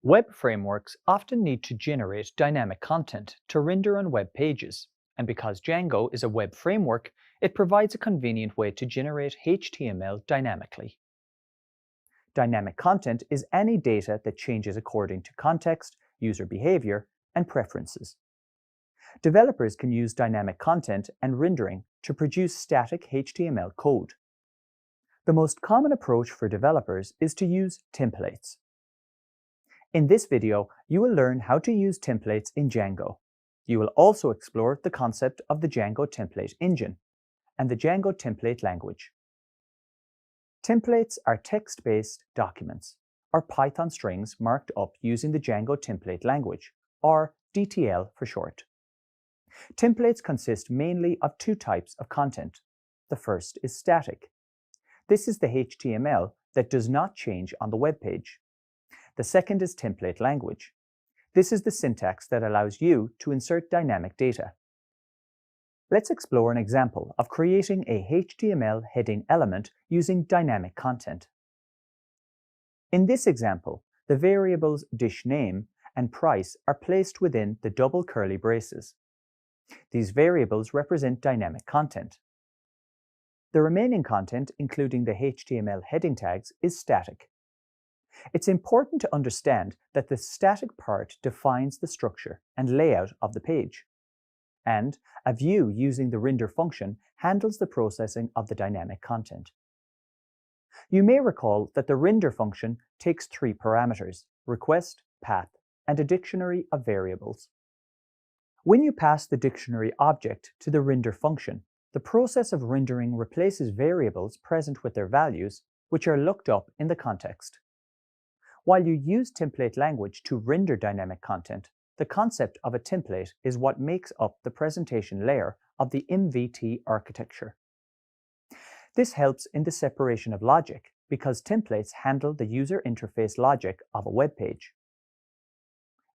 Web frameworks often need to generate dynamic content to render on web pages, and because Django is a web framework, it provides a convenient way to generate HTML dynamically. Dynamic content is any data that changes according to context, user behavior, and preferences. Developers can use dynamic content and rendering to produce static HTML code. The most common approach for developers is to use templates. In this video, you will learn how to use templates in Django. You will also explore the concept of the Django template engine and the Django template language. Templates are text-based documents, or Python strings marked up using the Django template language, or DTL for short. Templates consist mainly of two types of content. The first is static. This is the HTML that does not change on the web page. The second is template language. This is the syntax that allows you to insert dynamic data. Let's explore an example of creating a HTML heading element using dynamic content. In this example, the variables dishname and price are placed within the double curly braces. These variables represent dynamic content. The remaining content, including the HTML heading tags, is static. It's important to understand that the static part defines the structure and layout of the page, and a view using the render function handles the processing of the dynamic content. You may recall that the render function takes three parameters: request, path, and a dictionary of variables. When you pass the dictionary object to the render function, the process of rendering replaces variables present with their values, which are looked up in the context. While you use template language to render dynamic content, the concept of a template is what makes up the presentation layer of the MVT architecture. This helps in the separation of logic because templates handle the user interface logic of a web page.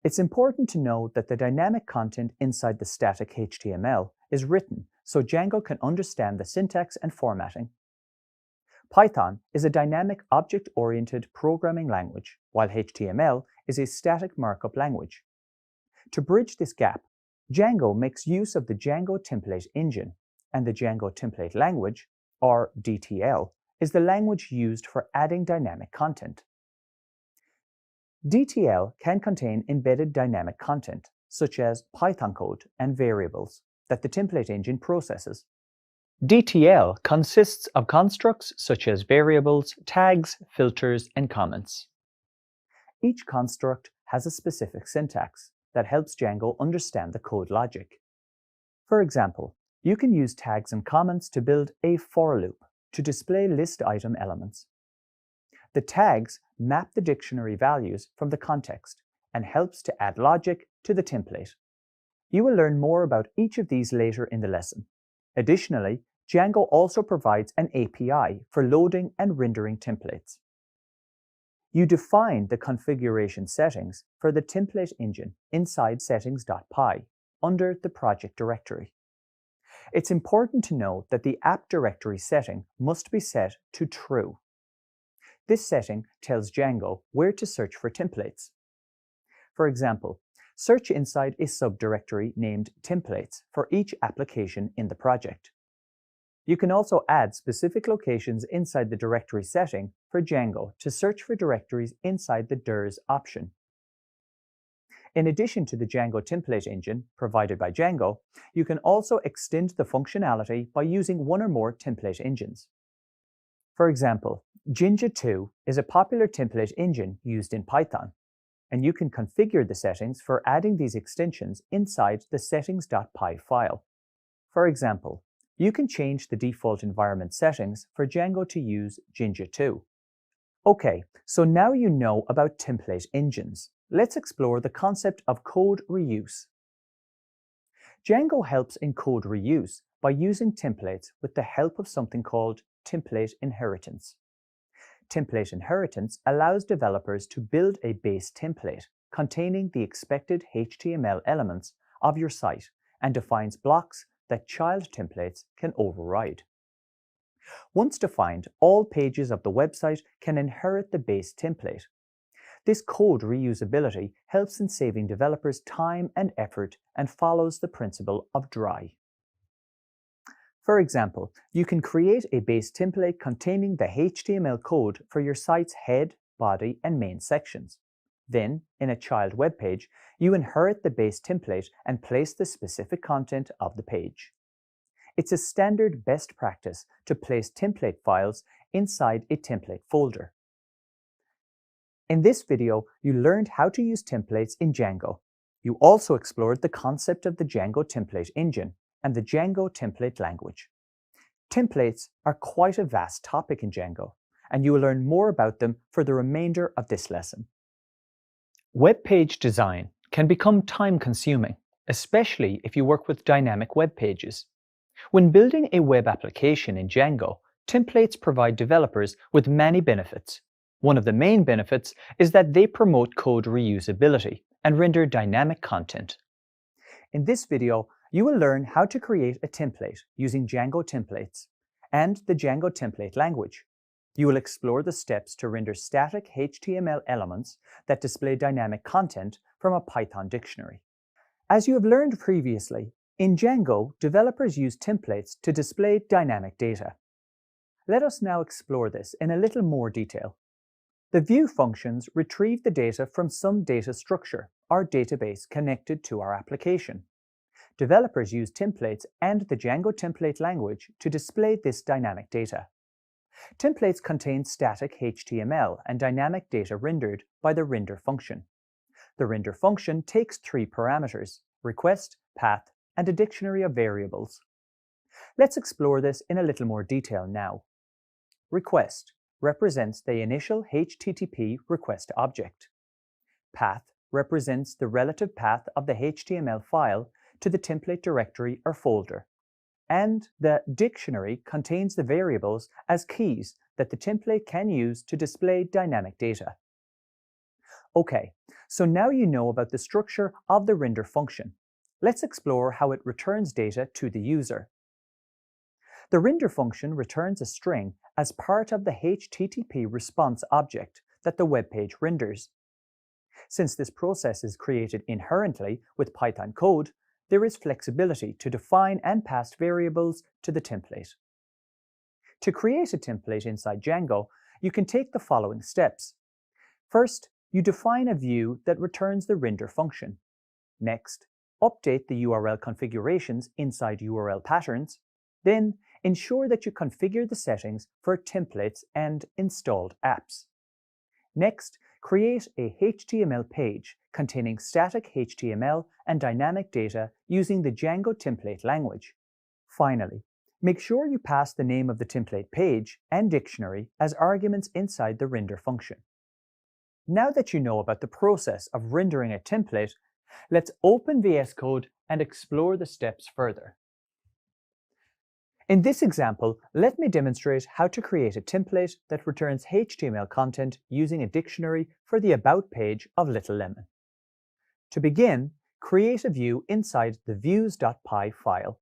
It's important to know that the dynamic content inside the static HTML is written so Django can understand the syntax and formatting. Python is a dynamic object-oriented programming language, while HTML is a static markup language. To bridge this gap, Django makes use of the Django template engine, and the Django template language, or DTL, is the language used for adding dynamic content. DTL can contain embedded dynamic content, such as Python code and variables, that the template engine processes. DTL consists of constructs such as variables, tags, filters, and comments. Each construct has a specific syntax that helps Django understand the code logic. For example, you can use tags and comments to build a for loop to display list item elements. The tags map the dictionary values from the context and helps to add logic to the template. You will learn more about each of these later in the lesson. Additionally, Django also provides an API for loading and rendering templates. You define the configuration settings for the template engine inside settings.py under the project directory. It's important to note that the app directory setting must be set to true. This setting tells Django where to search for templates. For example, search inside a subdirectory named templates for each application in the project. You can also add specific locations inside the directory setting for Django to search for directories inside the DIRs option. In addition to the Django template engine provided by Django, you can also extend the functionality by using one or more template engines. For example, Jinja 2 is a popular template engine used in Python, and you can configure the settings for adding these extensions inside the settings.py file. For example, you can change the default environment settings for Django to use Jinja 2. Okay, so now you know about template engines. Let's explore the concept of code reuse. Django helps in code reuse by using templates with the help of something called template inheritance. Template inheritance allows developers to build a base template containing the expected HTML elements of your site and defines blocks that child templates can override. Once defined, all pages of the website can inherit the base template. This code reusability helps in saving developers time and effort and follows the principle of dry. For example, you can create a base template containing the HTML code for your site's head, body, and main sections. Then, in a child web page, you inherit the base template and place the specific content of the page. It's a standard best practice to place template files inside a template folder. In this video, you learned how to use templates in Django. You also explored the concept of the Django template engine and the Django template language. Templates are quite a vast topic in Django, and you will learn more about them for the remainder of this lesson. Web page design can become time-consuming, especially if you work with dynamic web pages. When building a web application in Django, templates provide developers with many benefits. One of the main benefits is that they promote code reusability and render dynamic content. In this video, you will learn how to create a template using Django templates and the Django template language. You will explore the steps to render static HTML elements that display dynamic content from a Python dictionary. As you have learned previously, in Django, developers use templates to display dynamic data. Let us now explore this in a little more detail. The view functions retrieve the data from some data structure or database connected to our application. Developers use templates and the Django template language to display this dynamic data. Templates contain static HTML and dynamic data rendered by the render function. The render function takes three parameters: request, path, and a dictionary of variables. Let's explore this in a little more detail now. Request represents the initial HTTP request object. Path represents the relative path of the HTML file to the template directory or folder. And the dictionary contains the variables as keys that the template can use to display dynamic data. Okay, so now you know about the structure of the render function. Let's explore how it returns data to the user. The render function returns a string as part of the HTTP response object that the web page renders. Since this process is created inherently with Python code, there is flexibility to define and pass variables to the template. To create a template inside Django, you can take the following steps. First, you define a view that returns the render function. Next, update the URL configurations inside URL patterns. Then, ensure that you configure the settings for templates and installed apps. Next, create a HTML page containing static HTML and dynamic data using the Django template language. Finally, make sure you pass the name of the template page and dictionary as arguments inside the render function. Now that you know about the process of rendering a template, let's open VS Code and explore the steps further. In this example, let me demonstrate how to create a template that returns HTML content using a dictionary for the About page of Little Lemon. To begin, create a view inside the views.py file.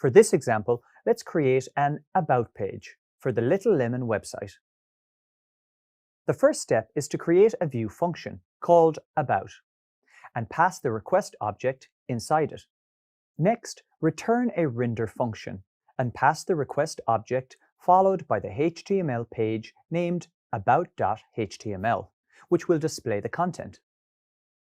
For this example, let's create an About page for the Little Lemon website. The first step is to create a view function called About and pass the request object inside it. Next, return a render function and pass the request object followed by the HTML page named about.html, which will display the content.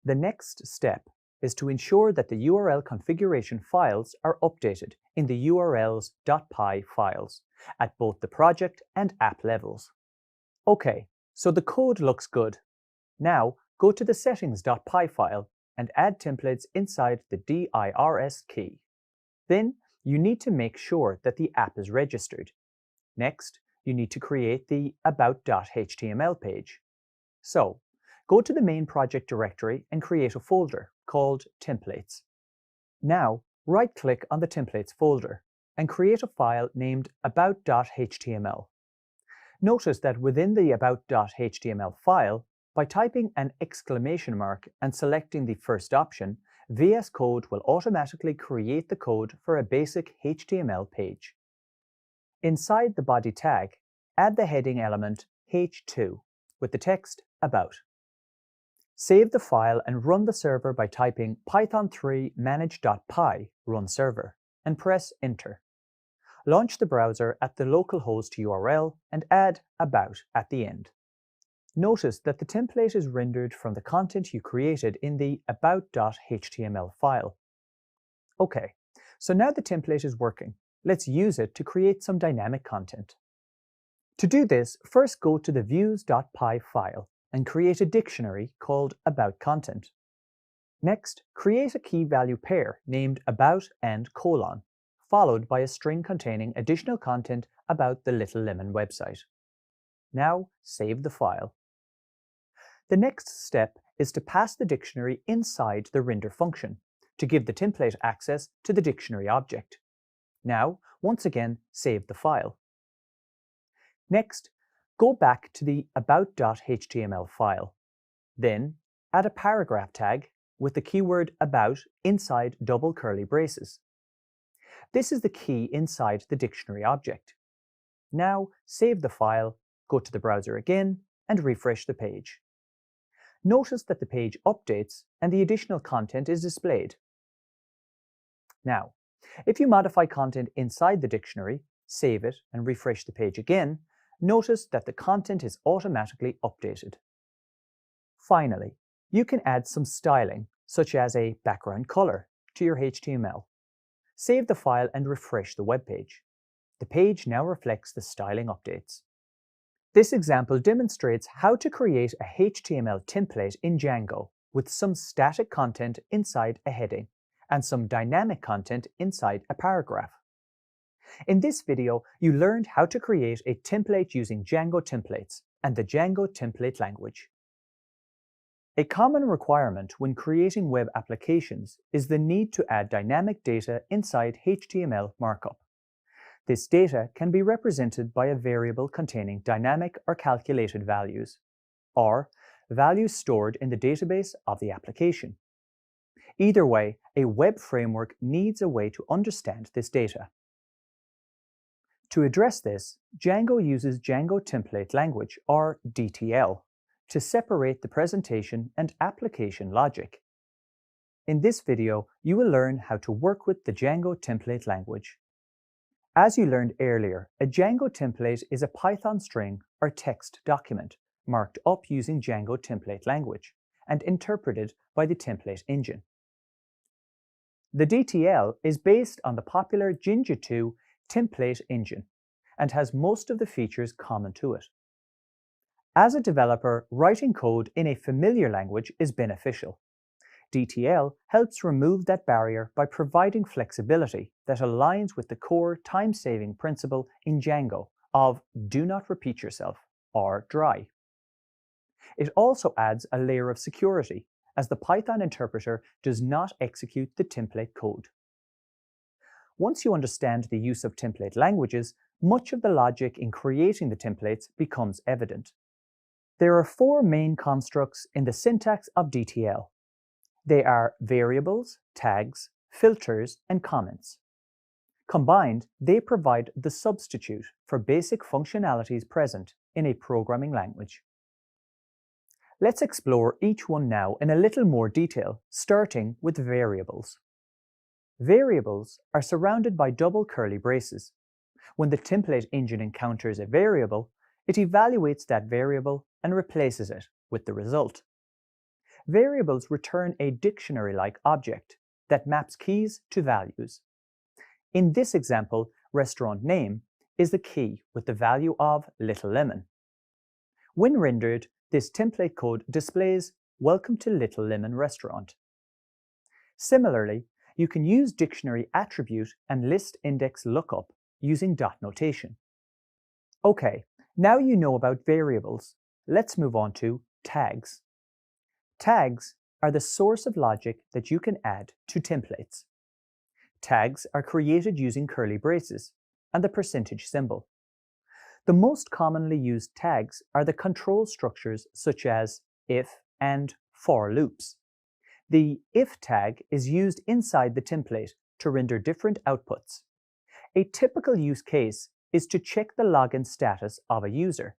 The next step is to ensure that the URL configuration files are updated in the urls.py files at both the project and app levels. Okay, so the code looks good. Now go to the settings.py file and add templates inside the DIRS key. Then you need to make sure that the app is registered. Next, you need to create the about.html page. So, go to the main project directory and create a folder called Templates. Now, right-click on the Templates folder and create a file named about.html. Notice that within the about.html file, by typing an exclamation mark and selecting the first option, VS Code will automatically create the code for a basic HTML page. Inside the body tag, add the heading element h2 with the text About. Save the file and run the server by typing python3 manage.py run server and press Enter. Launch the browser at the localhost URL and add About at the end. Notice that the template is rendered from the content you created in the about.html file. Okay, so now the template is working. Let's use it to create some dynamic content. To do this, first go to the views.py file and create a dictionary called About Content. Next, create a key value pair named About and colon, followed by a string containing additional content about the Little Lemon website. Now, save the file. The next step is to pass the dictionary inside the render function to give the template access to the dictionary object. Now, once again, save the file. Next, go back to the about.html file. Then, add a paragraph tag with the keyword about inside double curly braces. This is the key inside the dictionary object. Now, save the file, go to the browser again, and refresh the page. Notice that the page updates and the additional content is displayed. Now, if you modify content inside the dictionary, save it and refresh the page again, notice that the content is automatically updated. Finally, you can add some styling, such as a background color, to your HTML. Save the file and refresh the web page. The page now reflects the styling updates. This example demonstrates how to create a HTML template in Django with some static content inside a heading and some dynamic content inside a paragraph. In this video, you learned how to create a template using Django templates and the Django template language. A common requirement when creating web applications is the need to add dynamic data inside HTML markup. This data can be represented by a variable containing dynamic or calculated values, or values stored in the database of the application. Either way, a web framework needs a way to understand this data. To address this, Django uses Django Template Language, or DTL, to separate the presentation and application logic. In this video, you will learn how to work with the Django Template Language. As you learned earlier, a Django template is a Python string or text document marked up using Django Template Language and interpreted by the template engine. The DTL is based on the popular Jinja 2 template engine and has most of the features common to it. As a developer, writing code in a familiar language is beneficial. DTL helps remove that barrier by providing flexibility that aligns with the core time-saving principle in Django of do not repeat yourself, or dry. It also adds a layer of security, as the Python interpreter does not execute the template code. Once you understand the use of template languages, much of the logic in creating the templates becomes evident. There are four main constructs in the syntax of DTL. They are variables, tags, filters, and comments. Combined, they provide the substitute for basic functionalities present in a programming language. Let's explore each one now in a little more detail, starting with variables. Variables are surrounded by double curly braces. When the template engine encounters a variable, it evaluates that variable and replaces it with the result. Variables return a dictionary-like object that maps keys to values. In this example, restaurant name is the key with the value of Little Lemon. When rendered, this template code displays "Welcome to Little Lemon Restaurant." Similarly, you can use dictionary attribute and list index lookup using dot notation. Okay, now you know about variables. Let's move on to tags. Tags are the source of logic that you can add to templates. Tags are created using curly braces and the percentage symbol. The most commonly used tags are the control structures such as if and for loops. The if tag is used inside the template to render different outputs. A typical use case is to check the login status of a user.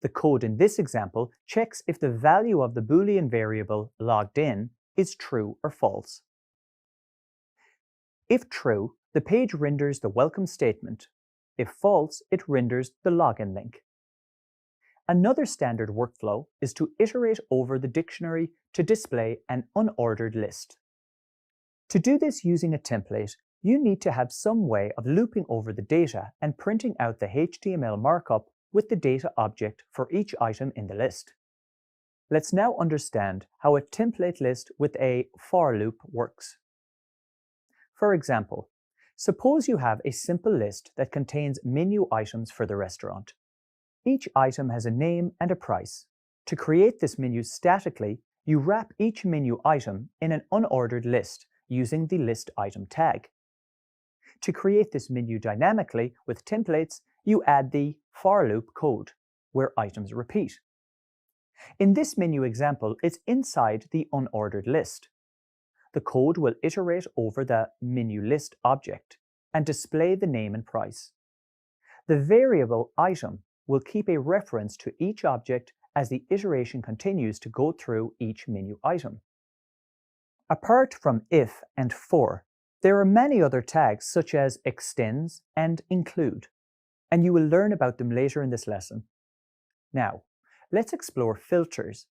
The code in this example checks if the value of the Boolean variable logged in is true or false. If true, the page renders the welcome statement. If false, it renders the login link. Another standard workflow is to iterate over the dictionary to display an unordered list. To do this using a template, you need to have some way of looping over the data and printing out the HTML markup with the data object for each item in the list. Let's now understand how a template list with a for loop works. For example, suppose you have a simple list that contains menu items for the restaurant. Each item has a name and a price. To create this menu statically, you wrap each menu item in an unordered list using the list item tag. To create this menu dynamically with templates, you add the for loop code, where items repeat. In this menu example, it's inside the unordered list. The code will iterate over the menu list object and display the name and price. The variable item will keep a reference to each object as the iteration continues to go through each menu item. Apart from if and for, there are many other tags such as extends and include, and you will learn about them later in this lesson. Now, let's explore filters.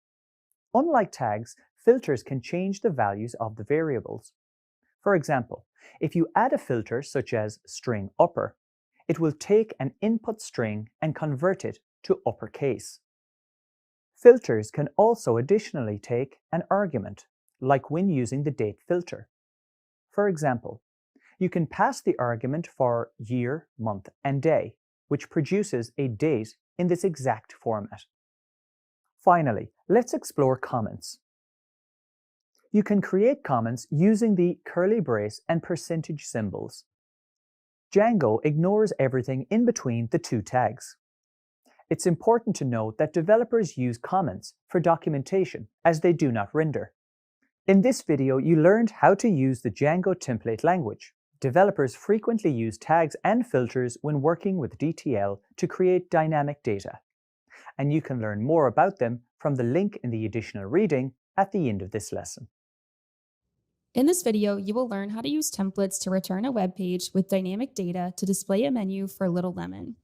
Unlike tags, filters can change the values of the variables. For example, if you add a filter such as string upper, it will take an input string and convert it to uppercase. Filters can also additionally take an argument, like when using the date filter. For example, you can pass the argument for year, month, and day, which produces a date in this exact format. Finally, let's explore comments. You can create comments using the curly brace and percentage symbols. Django ignores everything in between the two tags. It's important to note that developers use comments for documentation as they do not render. In this video, you learned how to use the Django template language. Developers frequently use tags and filters when working with DTL to create dynamic data. And you can learn more about them from the link in the additional reading at the end of this lesson. In this video, you will learn how to use templates to return a web page with dynamic data to display a menu for Little Lemon.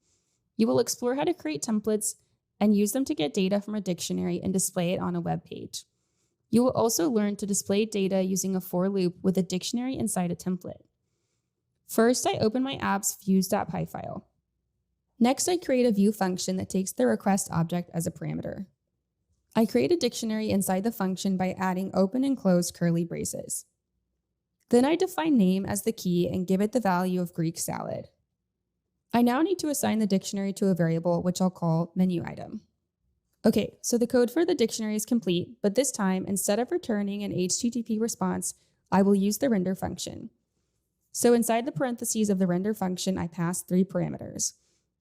You will explore how to create templates and use them to get data from a dictionary and display it on a web page. You will also learn to display data using a for loop with a dictionary inside a template. First, I open my app's views.py file. Next, I create a view function that takes the request object as a parameter. I create a dictionary inside the function by adding open and close curly braces. Then I define name as the key and give it the value of Greek salad. I now need to assign the dictionary to a variable, which I'll call menu item. Okay, so the code for the dictionary is complete, but this time, instead of returning an HTTP response, I will use the render function. So inside the parentheses of the render function, I pass 3 parameters.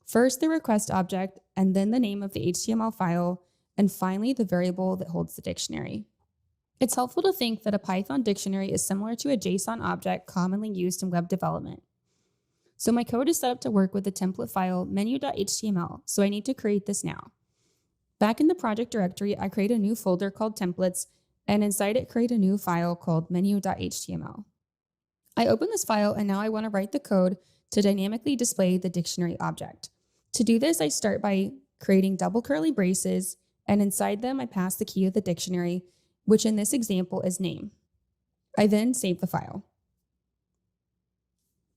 First, the request object, and then the name of the HTML file, and finally, the variable that holds the dictionary. It's helpful to think that a Python dictionary is similar to a JSON object commonly used in web development. So my code is set up to work with the template file menu.html, so I need to create this now. Back in the project directory, I create a new folder called templates, and inside it create a new file called menu.html. I open this file and now I want to write the code to dynamically display the dictionary object. To do this, I start by creating double curly braces, and inside them I pass the key of the dictionary, which in this example is name. I then save the file.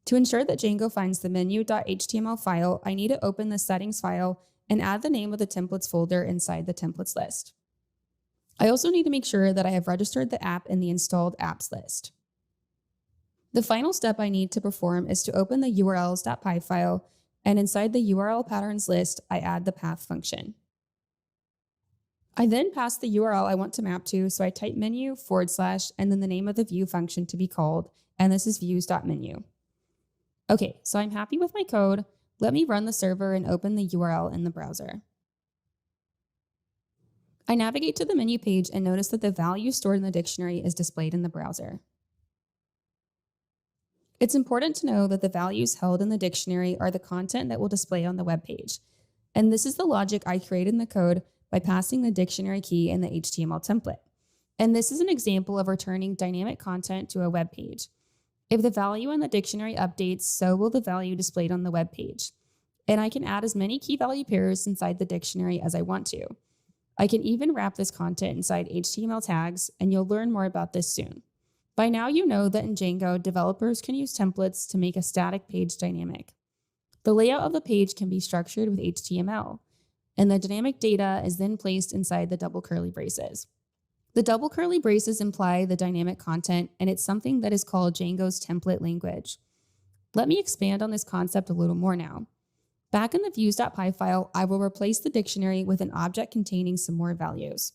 To ensure that Django finds the menu.html file, I need to open the settings file and add the name of the templates folder inside the templates list. I also need to make sure that I have registered the app in the installed apps list. The final step I need to perform is to open the urls.py file, and inside the URL patterns list, I add the path function. I then pass the URL I want to map to, so I type menu / and then the name of the view function to be called, and this is views.menu. Okay, so I'm happy with my code. Let me run the server and open the URL in the browser. I navigate to the menu page and notice that the value stored in the dictionary is displayed in the browser. It's important to know that the values held in the dictionary are the content that will display on the web page. And this is the logic I created in the code by passing the dictionary key in the HTML template. And this is an example of returning dynamic content to a web page. If the value in the dictionary updates, so will the value displayed on the web page. And I can add as many key value pairs inside the dictionary as I want to. I can even wrap this content inside HTML tags, and you'll learn more about this soon. By now you know that in Django, developers can use templates to make a static page dynamic. The layout of the page can be structured with HTML, and the dynamic data is then placed inside the double curly braces. The double curly braces imply the dynamic content, and it's something that is called Django's template language. Let me expand on this concept a little more now. Back in the views.py file, I will replace the dictionary with an object containing some more values.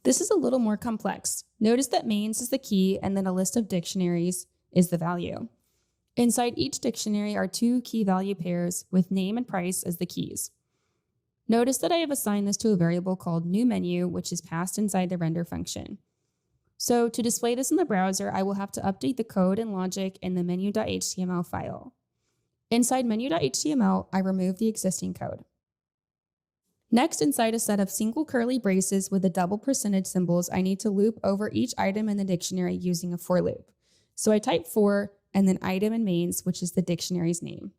This is a little more complex. Notice that mains is the key, and then a list of dictionaries is the value. Inside each dictionary are two key value pairs with name and price as the keys. Notice that I have assigned this to a variable called newMenu, which is passed inside the render function. So to display this in the browser, I will have to update the code and logic in the menu.html file. Inside menu.html, I remove the existing code. Next, inside a set of single curly braces with the double percentage symbols, I need to loop over each item in the dictionary using a for loop. So I type for and then item in mains, which is the dictionary's name.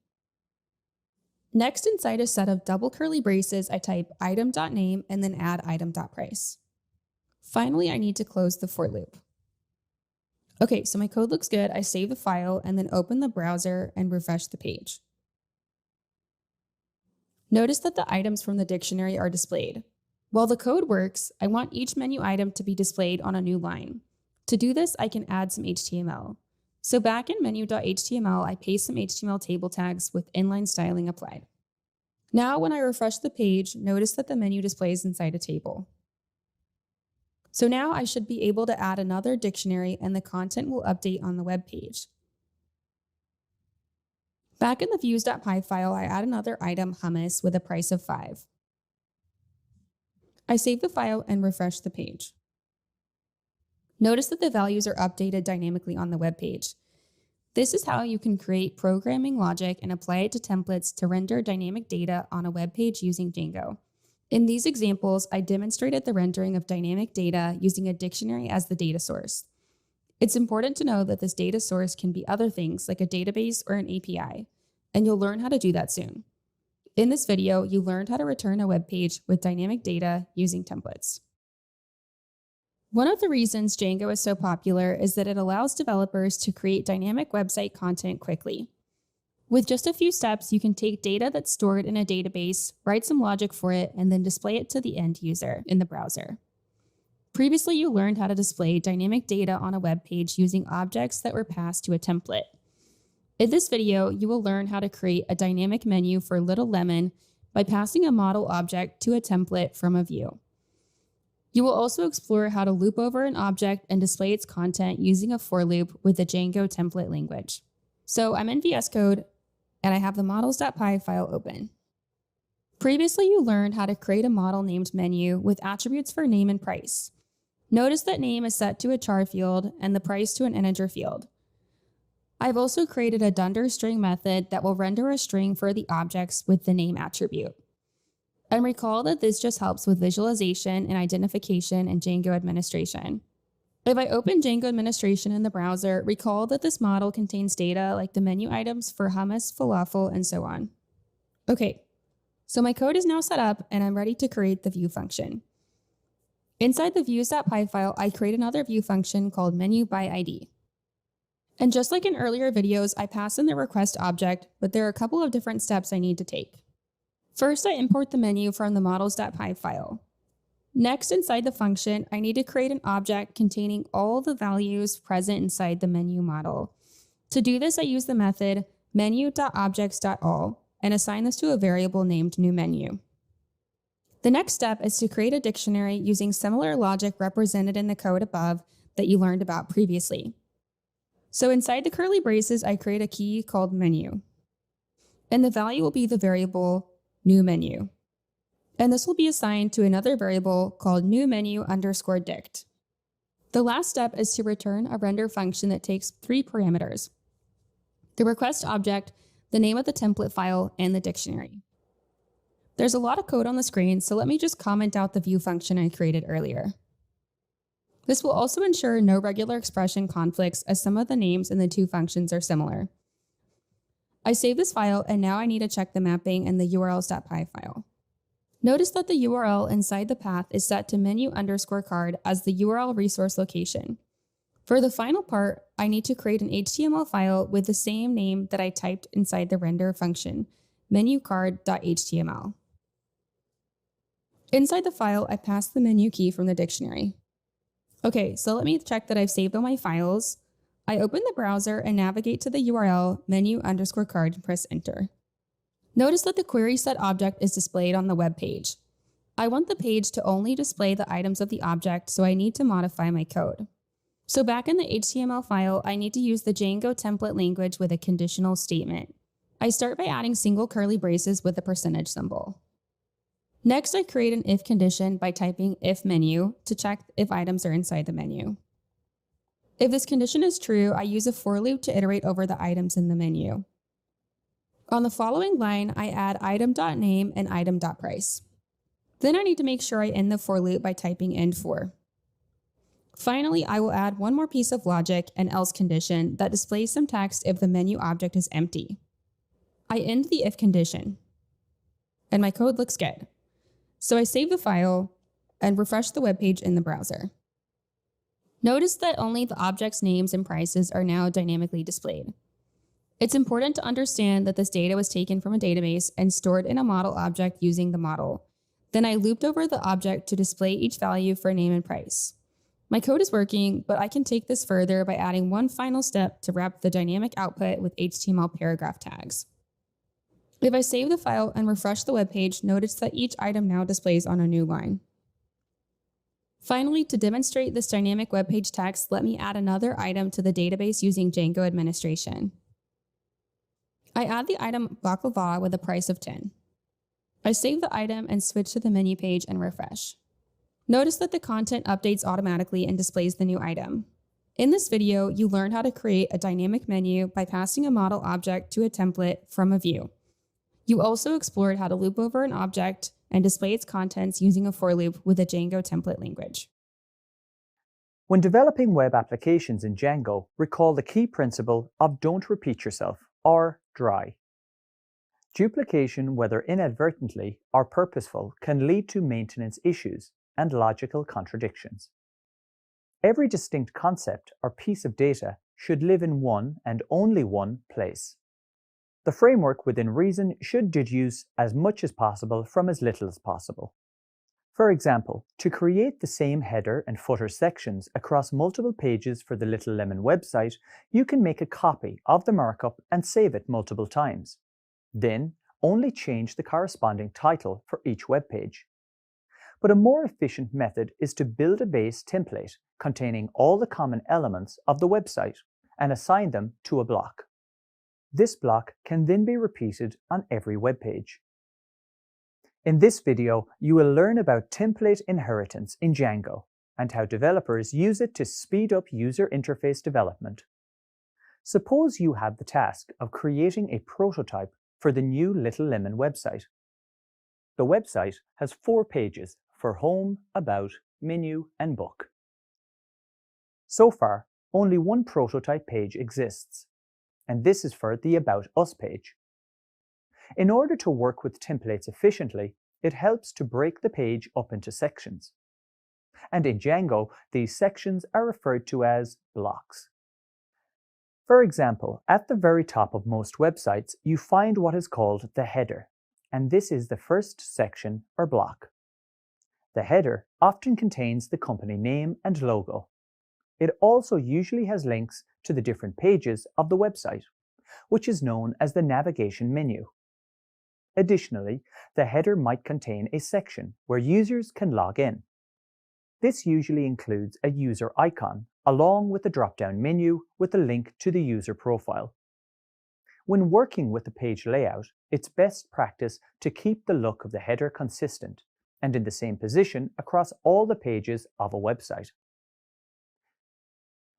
Next, inside a set of double curly braces, I type item.name and then add item.price. Finally, I need to close the for loop. Okay, so my code looks good. I save the file and then open the browser and refresh the page. Notice that the items from the dictionary are displayed. While the code works, I want each menu item to be displayed on a new line. To do this, I can add some HTML. So back in menu.html, I paste some HTML table tags with inline styling applied. Now when I refresh the page, notice that the menu displays inside a table. So now I should be able to add another dictionary and the content will update on the web page. Back in the views.py file, I add another item, hummus, with a price of 5. I save the file and refresh the page. Notice that the values are updated dynamically on the web page. This is how you can create programming logic and apply it to templates to render dynamic data on a web page using Django. In these examples, I demonstrated the rendering of dynamic data using a dictionary as the data source. It's important to know that this data source can be other things like a database or an API, and you'll learn how to do that soon. In this video, you learned how to return a web page with dynamic data using templates. One of the reasons Django is so popular is that it allows developers to create dynamic website content quickly. With just a few steps, you can take data that's stored in a database, write some logic for it, and then display it to the end user in the browser. Previously, you learned how to display dynamic data on a web page using objects that were passed to a template. In this video, you will learn how to create a dynamic menu for Little Lemon by passing a model object to a template from a view. You will also explore how to loop over an object and display its content using a for loop with the Django template language. So I'm in VS Code, and I have the models.py file open. Previously, you learned how to create a model named menu with attributes for name and price. Notice that name is set to a char field and the price to an integer field. I've also created a dunderString method that will render a string for the objects with the name attribute. And recall that this just helps with visualization and identification in Django administration. If I open Django administration in the browser, recall that this model contains data like the menu items for hummus, falafel, and so on. Okay, so my code is now set up and I'm ready to create the view function. Inside the views.py file, I create another view function called menu by ID. And just like in earlier videos, I pass in the request object, but there are a couple of different steps I need to take. First, I import the menu from the models.py file. Next, inside the function, I need to create an object containing all the values present inside the menu model. To do this, I use the method menu.objects.all and assign this to a variable named newMenu. The next step is to create a dictionary using similar logic represented in the code above that you learned about previously. So inside the curly braces, I create a key called menu. And the value will be the variable newMenu. And this will be assigned to another variable called newMenu_dict. The last step is to return a render function that takes 3 parameters: the request object, the name of the template file, and the dictionary. There's a lot of code on the screen, so let me just comment out the view function I created earlier. This will also ensure no regular expression conflicts, as some of the names in the two functions are similar. I save this file, and now I need to check the mapping in the urls.py file. Notice that the URL inside the path is set to menu_card as the URL resource location. For the final part, I need to create an HTML file with the same name that I typed inside the render function, menucard.html. Inside the file, I pass the menu key from the dictionary. Okay, so let me check that I've saved all my files. I open the browser and navigate to the URL menu_card and press enter. Notice that the query set object is displayed on the web page. I want the page to only display the items of the object, so I need to modify my code. So back in the HTML file, I need to use the Django template language with a conditional statement. I start by adding single curly braces with a % symbol. Next, I create an if condition by typing if menu to check if items are inside the menu. If this condition is true, I use a for loop to iterate over the items in the menu. On the following line, I add item.name and item.price. Then I need to make sure I end the for loop by typing end for. Finally, I will add one more piece of logic, an else condition, that displays some text if the menu object is empty. I end the if condition, and my code looks good. So I save the file and refresh the web page in the browser. Notice that only the object's names and prices are now dynamically displayed. It's important to understand that this data was taken from a database and stored in a model object using the model. Then I looped over the object to display each value for name and price. My code is working, but I can take this further by adding one final step to wrap the dynamic output with HTML paragraph tags. If I save the file and refresh the web page, notice that each item now displays on a new line. Finally, to demonstrate this dynamic web page text, let me add another item to the database using Django administration. I add the item baklava with a price of 10. I save the item and switch to the menu page and refresh. Notice that the content updates automatically and displays the new item. In this video, you learned how to create a dynamic menu by passing a model object to a template from a view. You also explored how to loop over an object and display its contents using a for loop with a Django template language. When developing web applications in Django, recall the key principle of don't repeat yourself, or dry. Duplication, whether inadvertently or purposeful, can lead to maintenance issues and logical contradictions. Every distinct concept or piece of data should live in one and only one place. The framework within reason should deduce as much as possible from as little as possible. For example, to create the same header and footer sections across multiple pages for the Little Lemon website, you can make a copy of the markup and save it multiple times. Then, only change the corresponding title for each web page. But a more efficient method is to build a base template containing all the common elements of the website and assign them to a block. This block can then be repeated on every web page. In this video, you will learn about template inheritance in Django and how developers use it to speed up user interface development. Suppose you have the task of creating a prototype for the new Little Lemon website. The website has 4 pages for Home, About, Menu, and Book. So far, only one prototype page exists, and this is for the About Us page. In order to work with templates efficiently, it helps to break the page up into sections. And in Django, these sections are referred to as blocks. For example, at the very top of most websites, you find what is called the header, and this is the first section or block. The header often contains the company name and logo. It also usually has links to the different pages of the website, which is known as the navigation menu. Additionally, the header might contain a section where users can log in. This usually includes a user icon, along with a drop-down menu with a link to the user profile. When working with the page layout, it's best practice to keep the look of the header consistent and in the same position across all the pages of a website.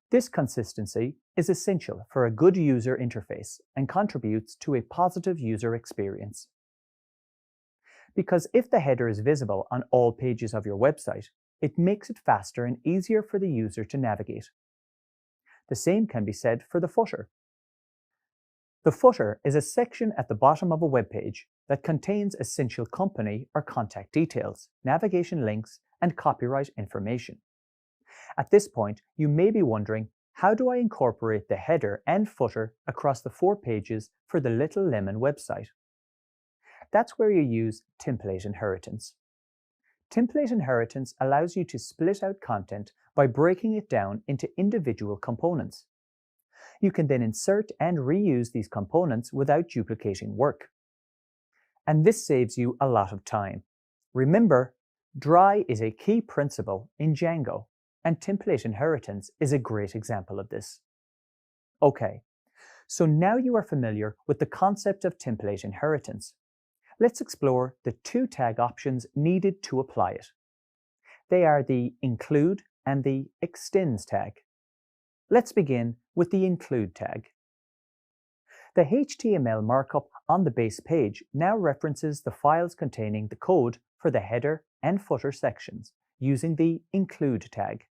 This consistency is essential for a good user interface and contributes to a positive user experience. Because if the header is visible on all pages of your website, it makes it faster and easier for the user to navigate. The same can be said for the footer. The footer is a section at the bottom of a web page that contains essential company or contact details, navigation links, and copyright information. At this point, you may be wondering, how do I incorporate the header and footer across the 4 pages for the Little Lemon website? That's where you use template inheritance. Template inheritance allows you to split out content by breaking it down into individual components. You can then insert and reuse these components without duplicating work. And this saves you a lot of time. Remember, dry is a key principle in Django, and template inheritance is a great example of this. Okay, so now you are familiar with the concept of template inheritance. Let's explore the 2 tag options needed to apply it. They are the include and the extends tag. Let's begin with the include tag. The HTML markup on the base page now references the files containing the code for the header and footer sections using the include tag.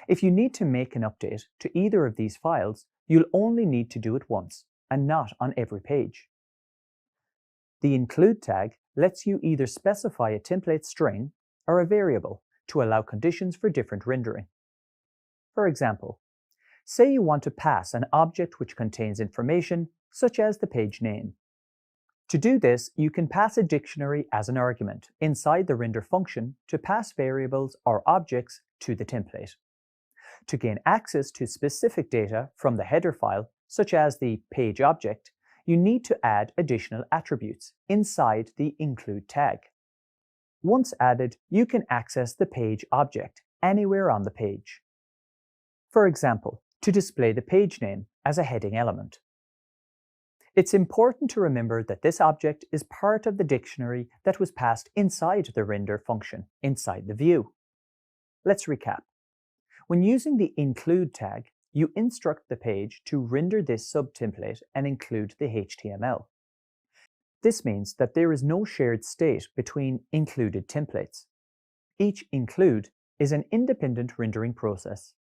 If you need to make an update to either of these files, you'll only need to do it once and not on every page. The include tag lets you either specify a template string or a variable to allow conditions for different rendering. For example, say you want to pass an object which contains information such as the page name. To do this, you can pass a dictionary as an argument inside the render function to pass variables or objects to the template. To gain access to specific data from the header file, such as the page object, you need to add additional attributes inside the include tag. Once added, you can access the page object anywhere on the page. For example, to display the page name as a heading element. It's important to remember that this object is part of the dictionary that was passed inside the render function inside the view. Let's recap. When using the include tag, you instruct the page to render this subtemplate and include the HTML. This means that there is no shared state between included templates. Each include is an independent rendering process.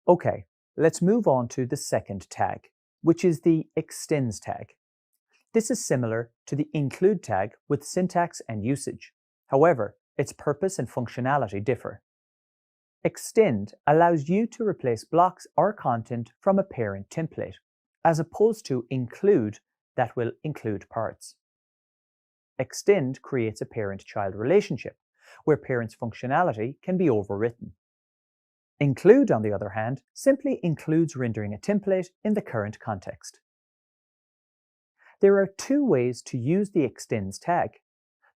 Okay, let's move on to the second tag, which is the extends tag. This is similar to the include tag with syntax and usage. However, its purpose and functionality differ. Extend allows you to replace blocks or content from a parent template, as opposed to include that will include parts. Extend creates a parent-child relationship, where parent's functionality can be overwritten. Include, on the other hand, simply includes rendering a template in the current context. There are 2 ways to use the extends tag.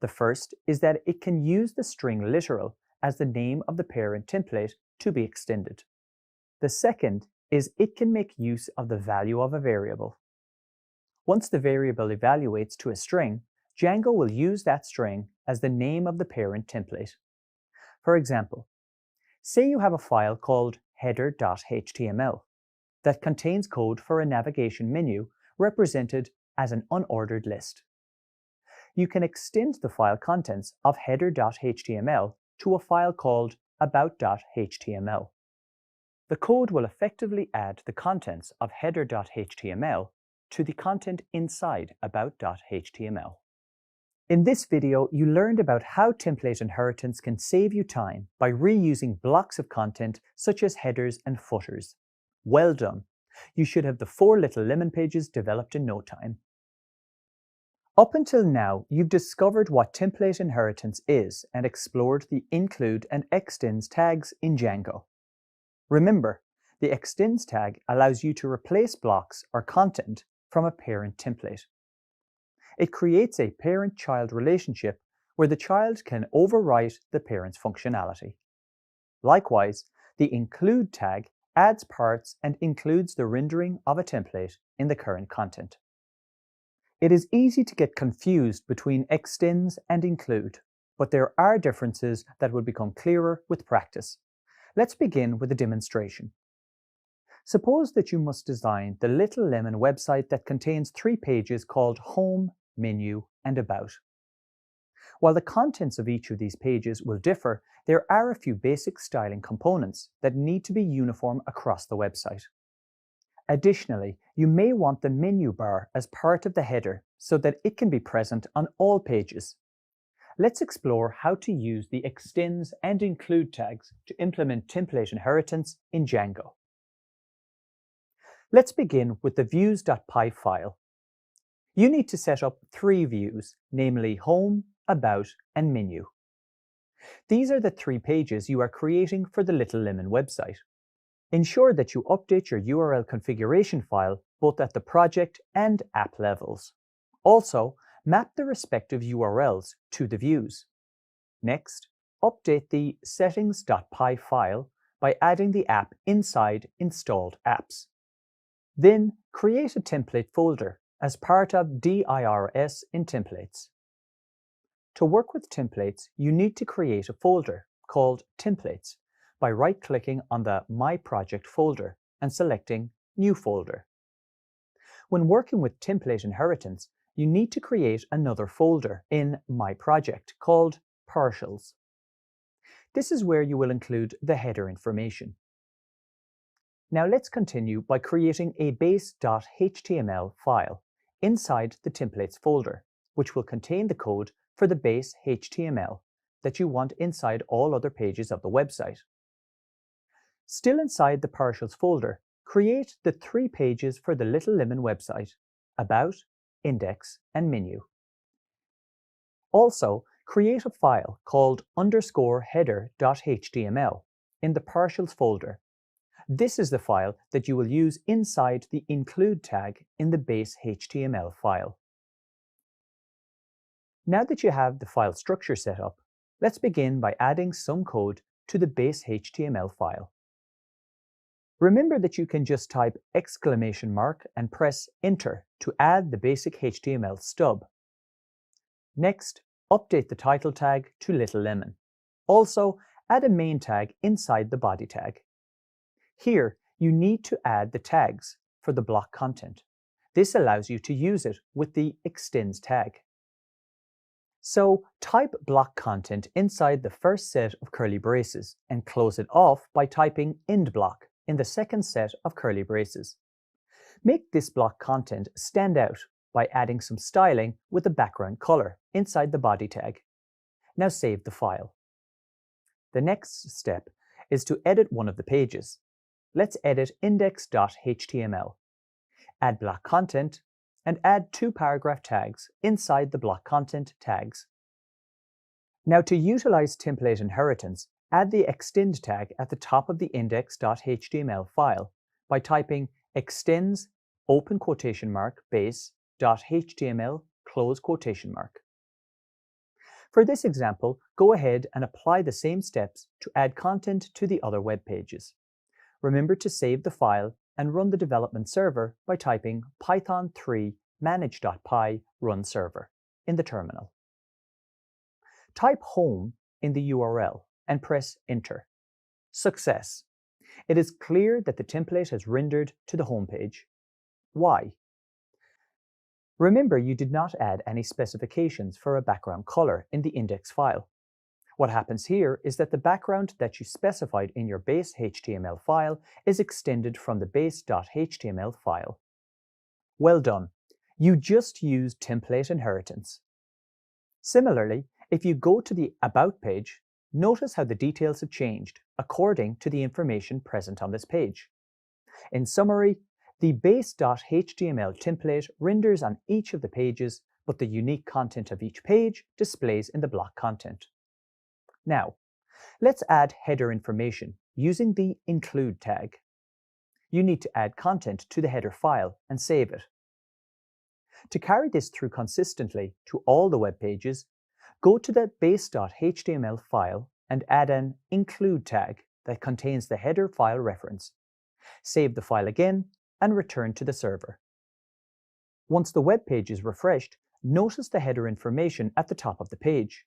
The first is that it can use the string literal as the name of the parent template to be extended. The second is it can make use of the value of a variable. Once the variable evaluates to a string, Django will use that string as the name of the parent template. For example, say you have a file called header.html. that contains code for a navigation menu represented as an unordered list. You can extend the file contents of header.html to a file called about.html. The code will effectively add the contents of header.html to the content inside about.html. In this video, you learned about how template inheritance can save you time by reusing blocks of content such as headers and footers. Well done! You should have the 4 little lemon pages developed in no time. Up until now, you've discovered what template inheritance is and explored the include and extends tags in Django. Remember, the extends tag allows you to replace blocks or content from a parent template. It creates a parent-child relationship where the child can overwrite the parent's functionality. Likewise, the include tag adds parts and includes the rendering of a template in the current content. It is easy to get confused between extends and include, but there are differences that will become clearer with practice. Let's begin with a demonstration. Suppose that you must design the Little Lemon website that contains 3 pages called Home, Menu, and About. While the contents of each of these pages will differ, there are a few basic styling components that need to be uniform across the website. Additionally, you may want the menu bar as part of the header so that it can be present on all pages. Let's explore how to use the extends and include tags to implement template inheritance in Django. Let's begin with the views.py file. You need to set up 3 views, namely Home, About, and Menu. These are the 3 pages you are creating for the Little Lemon website. Ensure that you update your URL configuration file both at the project and app levels. Also, map the respective URLs to the views. Next, update the settings.py file by adding the app inside Installed Apps. Then, create a template folder as part of DIRS in Templates. To work with templates, you need to create a folder called Templates by right-clicking on the My Project folder and selecting New Folder. When working with template inheritance, you need to create another folder in My Project called Partials. This is where you will include the header information. Now let's continue by creating a base.html file inside the templates folder, which will contain the code for the base HTML that you want inside all other pages of the website. Still inside the Partials folder, create the 3 pages for the Little Lemon website: About, Index, and Menu. Also, create a file called _header.html in the Partials folder. This is the file that you will use inside the include tag in the base HTML file. Now that you have the file structure set up, let's begin by adding some code to the base HTML file. Remember that you can just type exclamation mark and press Enter to add the basic HTML stub. Next, update the title tag to Little Lemon. Also, add a main tag inside the body tag. Here, you need to add the tags for the block content. This allows you to use it with the extends tag. So, type block content inside the first set of curly braces and close it off by typing end block in the second set of curly braces. Make this block content stand out by adding some styling with a background color inside the body tag. Now save the file. The next step is to edit one of the pages. Let's edit index.html. Add block content and add 2 paragraph tags inside the block content tags. Now to utilize template inheritance, add the extend tag at the top of the index.html file by typing extends open quotation mark base.html close quotation mark. For this example, go ahead and apply the same steps to add content to the other web pages. Remember to save the file and run the development server by typing python3 manage.py run server in the terminal. Type home in the URL and press Enter. Success! it is clear that the template has rendered to the home page. Why? Remember, you did not add any specifications for a background color in the index file. What happens here is that the background that you specified in your base HTML file is extended from the base.html file. Well done. You just used template inheritance. Similarly, if you go to the About page, notice how the details have changed according to the information present on this page. In summary, the base.html template renders on each of the pages, but the unique content of each page displays in the block content. Now, let's add header information using the include tag. You need to add content to the header file and save it. To carry this through consistently to all the web pages, go to the base.html file and add an include tag that contains the header file reference. Save the file again and return to the server. Once the web page is refreshed, notice the header information at the top of the page.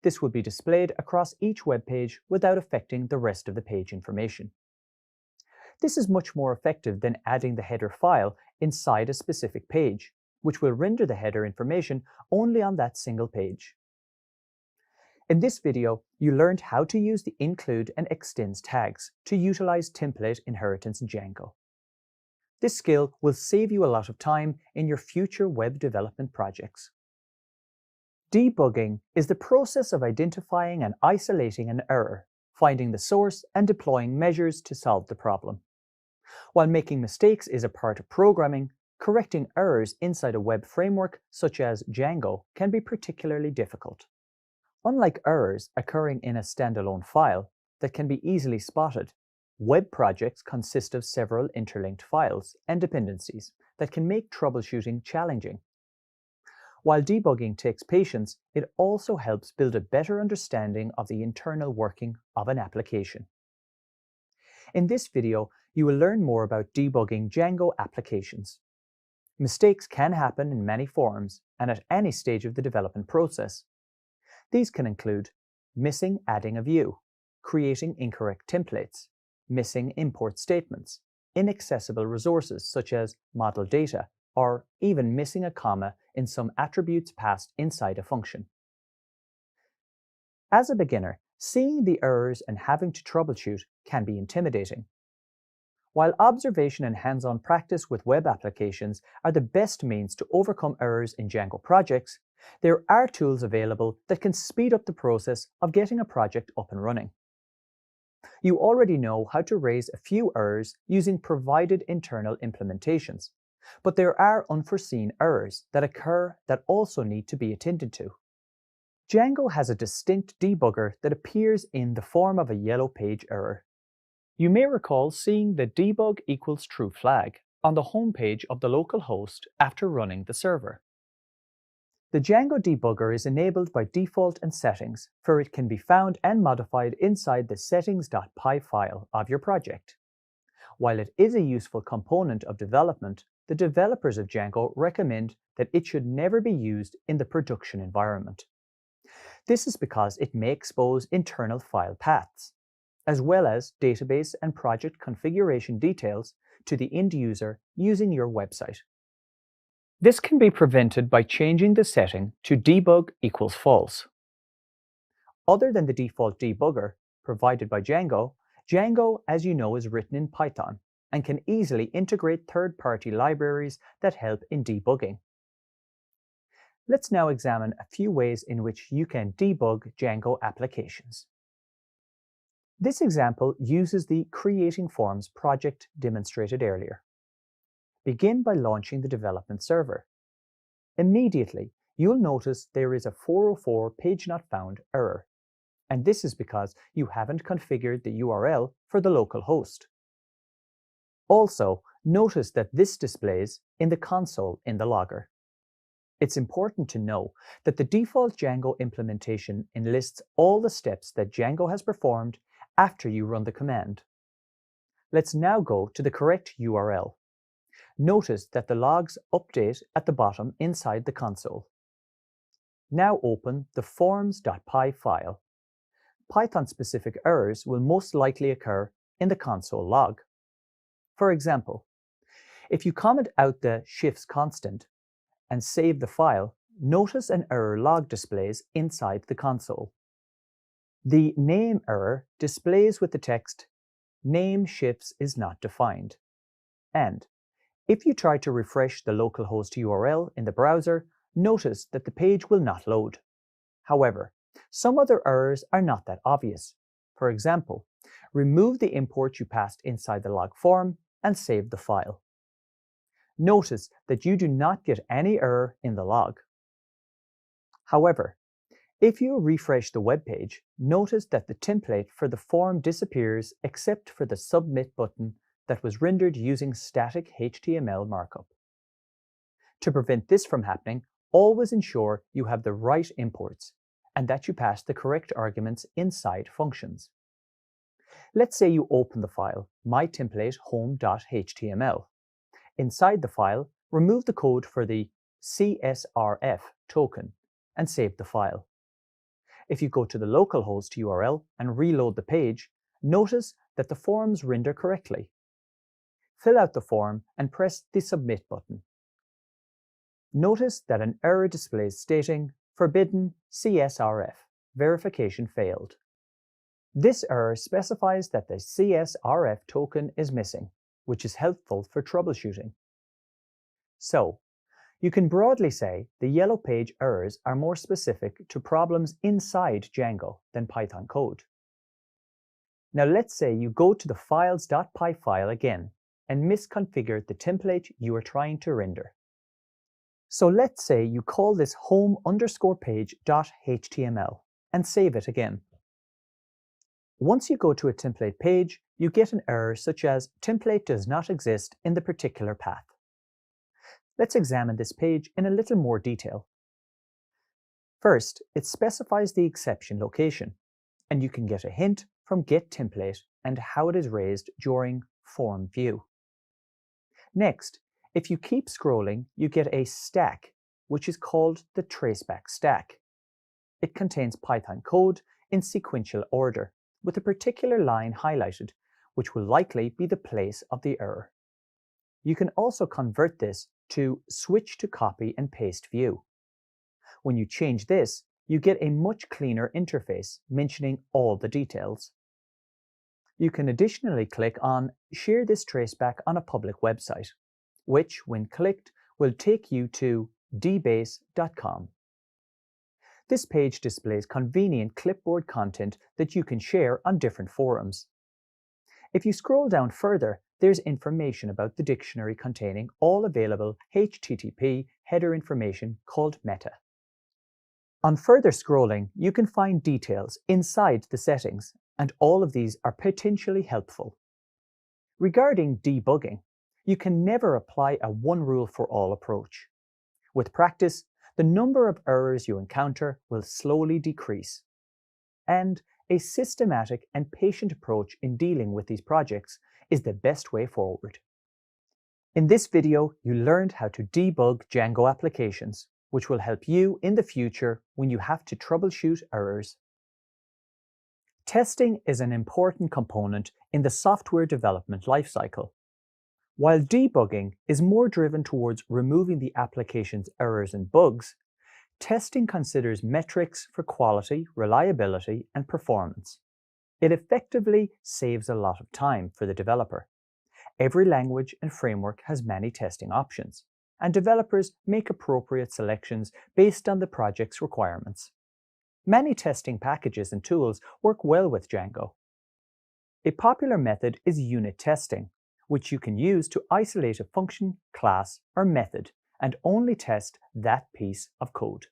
This will be displayed across each web page without affecting the rest of the page information. This is much more effective than adding the header file inside a specific page, which will render the header information only on that single page. In this video, you learned how to use the include and extends tags to utilize template inheritance in Django. This skill will save you a lot of time in your future web development projects. Debugging is the process of identifying and isolating an error, finding the source, and deploying measures to solve the problem. While making mistakes is a part of programming, correcting errors inside a web framework such as Django can be particularly difficult. Unlike errors occurring in a standalone file that can be easily spotted, web projects consist of several interlinked files and dependencies that can make troubleshooting challenging. While debugging takes patience, it also helps build a better understanding of the internal working of an application. In this video, you will learn more about debugging Django applications. Mistakes can happen in many forms and at any stage of the development process. These can include missing adding a view, creating incorrect templates, missing import statements, inaccessible resources such as model data, or even missing a comma in some attributes passed inside a function. As a beginner, seeing the errors and having to troubleshoot can be intimidating. While observation and hands-on practice with web applications are the best means to overcome errors in Django projects, there are tools available that can speed up the process of getting a project up and running. You already know how to raise a few errors using provided internal implementations, but there are unforeseen errors that occur that also need to be attended to. Django has a distinct debugger that appears in the form of a yellow page error. You may recall seeing the debug equals true flag on the home page of the local host after running the server. The Django debugger is enabled by default and settings, for it can be found and modified inside the settings.py file of your project. While it is a useful component of development, the developers of Django recommend that it should never be used in the production environment. This is because it may expose internal file paths, as well as database and project configuration details to the end user using your website. This can be prevented by changing the setting to debug equals false. Other than the default debugger provided by Django, Django, as you know, is written in Python and can easily integrate third-party libraries that help in debugging. Let's now examine a few ways in which you can debug Django applications. This example uses the Creating Forms project demonstrated earlier. Begin by launching the development server. Immediately, you'll notice there is a 404 page not found error, and this is because you haven't configured the URL for the local host. Also, notice that this displays in the console in the logger. It's important to know that the default Django implementation enlists all the steps that Django has performed after you run the command. Let's now go to the correct URL. Notice that the logs update at the bottom inside the console. Now open the forms.py file. Python-specific errors will most likely occur in the console log. For example, if you comment out the shifts constant and save the file, notice an error log displays inside the console. The name error displays with the text, "Name shifts is not defined." And if you try to refresh the localhost URL in the browser, notice that the page will not load. However, some other errors are not that obvious. For example, remove the import you passed inside the log form and save the file. Notice that you do not get any error in the log. However, if you refresh the web page, notice that the template for the form disappears except for the Submit button that was rendered using static HTML markup. To prevent this from happening, always ensure you have the right imports and that you pass the correct arguments inside functions. Let's say you open the file mytemplate_home.html. Inside the file, remove the code for the CSRF token and save the file. If you go to the localhost URL and reload the page, notice that the forms render correctly. Fill out the form and press the Submit button. Notice that an error displays stating "Forbidden CSRF, verification failed." This error specifies that the CSRF token is missing, which is helpful for troubleshooting. So, you can broadly say the yellow page errors are more specific to problems inside Django than Python code. Now let's say you go to the files.py file again and misconfigure the template you are trying to render. So let's say you call this home_page.html and save it again. Once you go to a template page, you get an error such as "template does not exist in the particular path." Let's examine this page in a little more detail. First, it specifies the exception location, and you can get a hint from getTemplate and how it is raised during form view. Next, if you keep scrolling, you get a stack, which is called the traceback stack. It contains Python code in sequential order, with a particular line highlighted, which will likely be the place of the error. You can also convert this to switch to copy and paste view. When you change this, you get a much cleaner interface mentioning all the details. You can additionally click on Share this traceback on a public website, which, when clicked, will take you to dbase.com. This page displays convenient clipboard content that you can share on different forums. If you scroll down further, there's information about the dictionary containing all available HTTP header information called meta. On further scrolling, you can find details inside the settings, and all of these are potentially helpful. Regarding debugging, you can never apply a one-rule-for-all approach. With practice, the number of errors you encounter will slowly decrease, and a systematic and patient approach in dealing with these projects is the best way forward. In this video, you learned how to debug Django applications, which will help you in the future when you have to troubleshoot errors. Testing is an important component in the software development lifecycle. While debugging is more driven towards removing the application's errors and bugs, testing considers metrics for quality, reliability, and performance. It effectively saves a lot of time for the developer. Every language and framework has many testing options, and developers make appropriate selections based on the project's requirements. Many testing packages and tools work well with Django. A popular method is unit testing, which you can use to isolate a function, class, or method and only test that piece of code.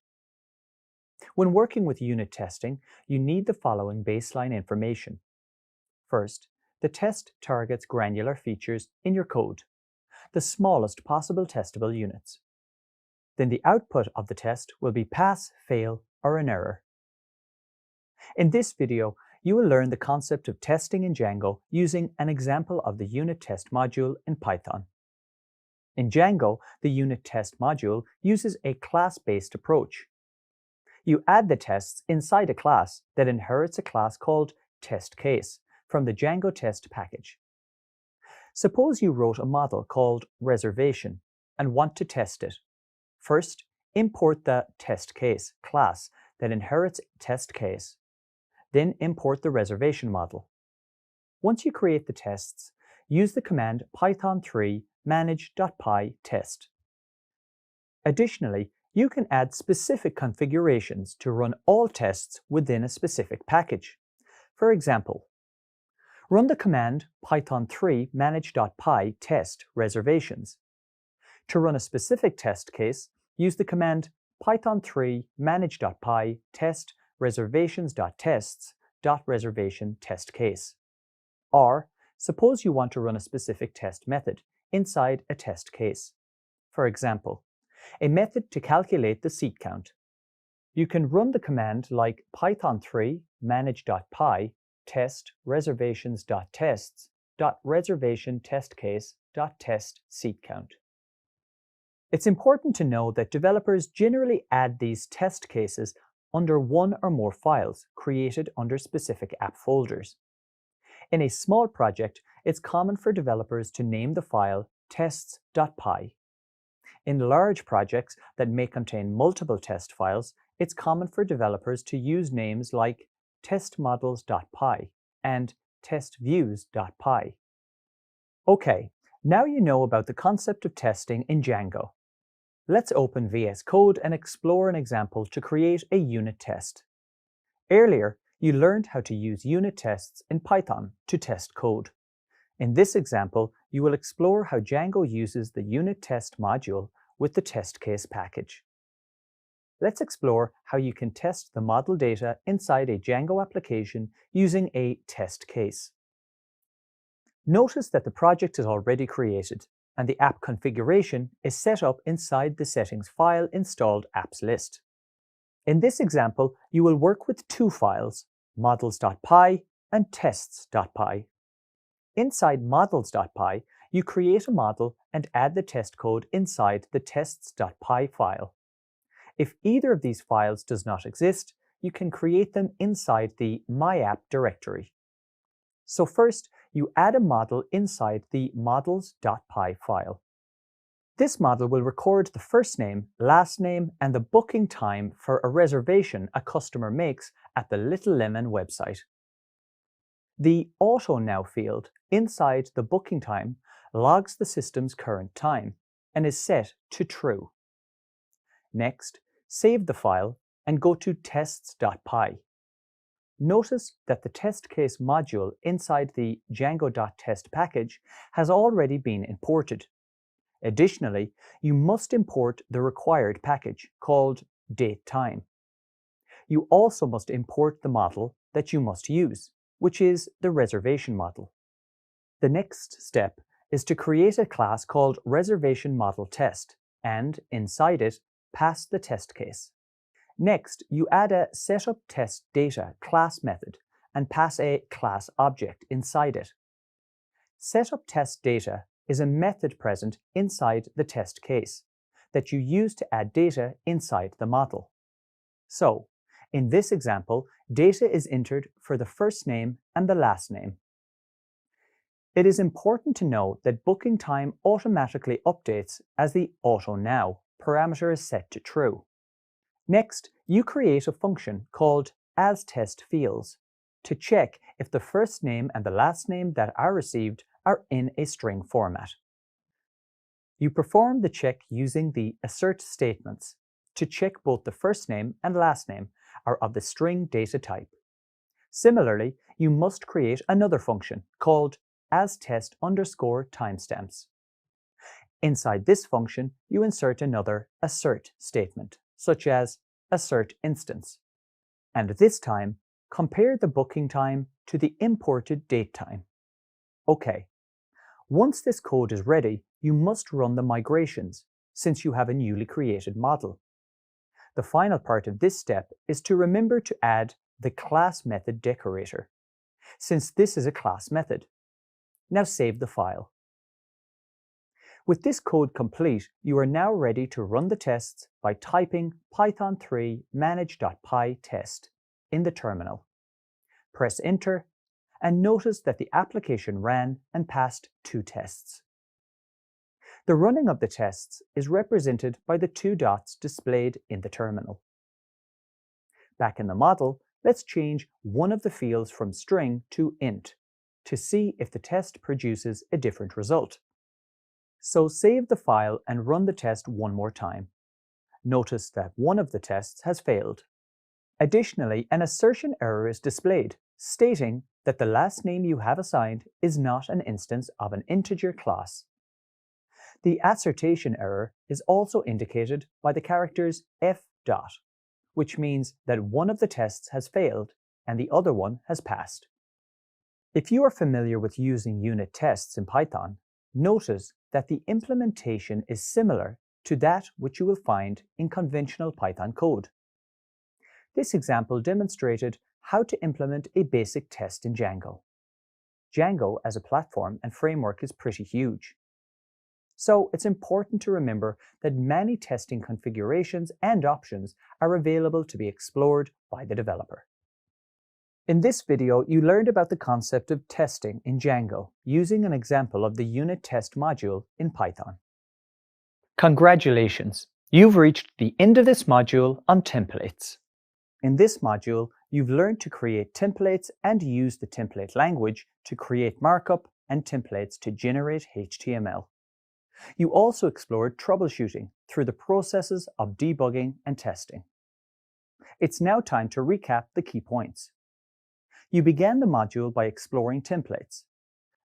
When working with unit testing, you need the following baseline information. First, the test targets granular features in your code, the smallest possible testable units. Then the output of the test will be pass, fail, or an error. In this video, you will learn the concept of testing in Django using an example of the unit test module in Python. In Django, the unit test module uses a class-based approach. You add the tests inside a class that inherits a class called test case from the Django test package. Suppose you wrote a model called reservation and want to test it. First, import the test case class that inherits test case. Then import the reservation model. Once you create the tests, use the command python3 manage.py test. Additionally, you can add specific configurations to run all tests within a specific package. For example, run the command python3 manage.py test reservations. To run a specific test case, use the command python3 manage.py test reservations.tests.reservation test case. Or, suppose you want to run a specific test method inside a test case. For example, a method to calculate the seat count. You can run the command like python3 manage.py test reservations.tests.reservation test case.test seat count. It's important to know that developers generally add these test cases under one or more files created under specific app folders. In a small project, it's common for developers to name the file tests.py. In large projects that may contain multiple test files, it's common for developers to use names like testmodels.py and testviews.py. Okay, now you know about the concept of testing in Django. Let's open VS Code and explore an example to create a unit test. Earlier, you learned how to use unit tests in Python to test code. In this example, you will explore how Django uses the unit test module with the test case package. Let's explore how you can test the model data inside a Django application using a test case. Notice that the project is already created and the app configuration is set up inside the settings file installed apps list. In this example, you will work with two files, models.py and tests.py. Inside models.py, you create a model and add the test code inside the tests.py file. If either of these files does not exist, you can create them inside the myapp directory. So first, you add a model inside the models.py file. This model will record the first name, last name, and the booking time for a reservation a customer makes at the Little Lemon website. The Auto Now field inside the booking time logs the system's current time and is set to true. Next, save the file and go to tests.py. Notice that the test case module inside the Django.test package has already been imported. Additionally, you must import the required package called datetime. You also must import the model that you must use, which is the reservation model. The next step is to create a class called reservation model test and, inside it, pass the test case. Next, you add a setupTestData class method and pass a class object inside it. setupTestData is a method present inside the test case that you use to add data inside the model. So, in this example, data is entered for the first name and the last name. It is important to know that booking time automatically updates as the AutoNow parameter is set to true. Next, you create a function called asTestFields to check if the first name and the last name that are received are in a string format. You perform the check using the assert statements to check both the first name and last name are of the string data type. Similarly, you must create another function called asTest_timestamps. Inside this function, you insert another assert statement, such as assert instance, and this time compare the booking time to the imported date time. Okay, once this code is ready, you must run the migrations since you have a newly created model. The final part of this step is to remember to add the class method decorator, since this is a class method. Now save the file. With this code complete, you are now ready to run the tests by typing python3 manage.py test in the terminal. Press enter, and notice that the application ran and passed 2 tests. The running of the tests is represented by the 2 dots displayed in the terminal. Back in the model, let's change one of the fields from string to int to see if the test produces a different result. So save the file and run the test one more time. Notice that one of the tests has failed. Additionally, an assertion error is displayed, stating that the last name you have assigned is not an instance of an integer class. The assertion error is also indicated by the characters f dot, which means that one of the tests has failed and the other one has passed. If you are familiar with using unit tests in Python, notice that the implementation is similar to that which you will find in conventional Python code. This example demonstrated how to implement a basic test in Django. Django as a platform and framework is pretty huge. So it's important to remember that many testing configurations and options are available to be explored by the developer. In this video, you learned about the concept of testing in Django using an example of the unit test module in Python. Congratulations! You've reached the end of this module on templates. In this module, you've learned to create templates and use the template language to create markup and templates to generate HTML. You also explored troubleshooting through the processes of debugging and testing. It's now time to recap the key points. You began the module by exploring templates.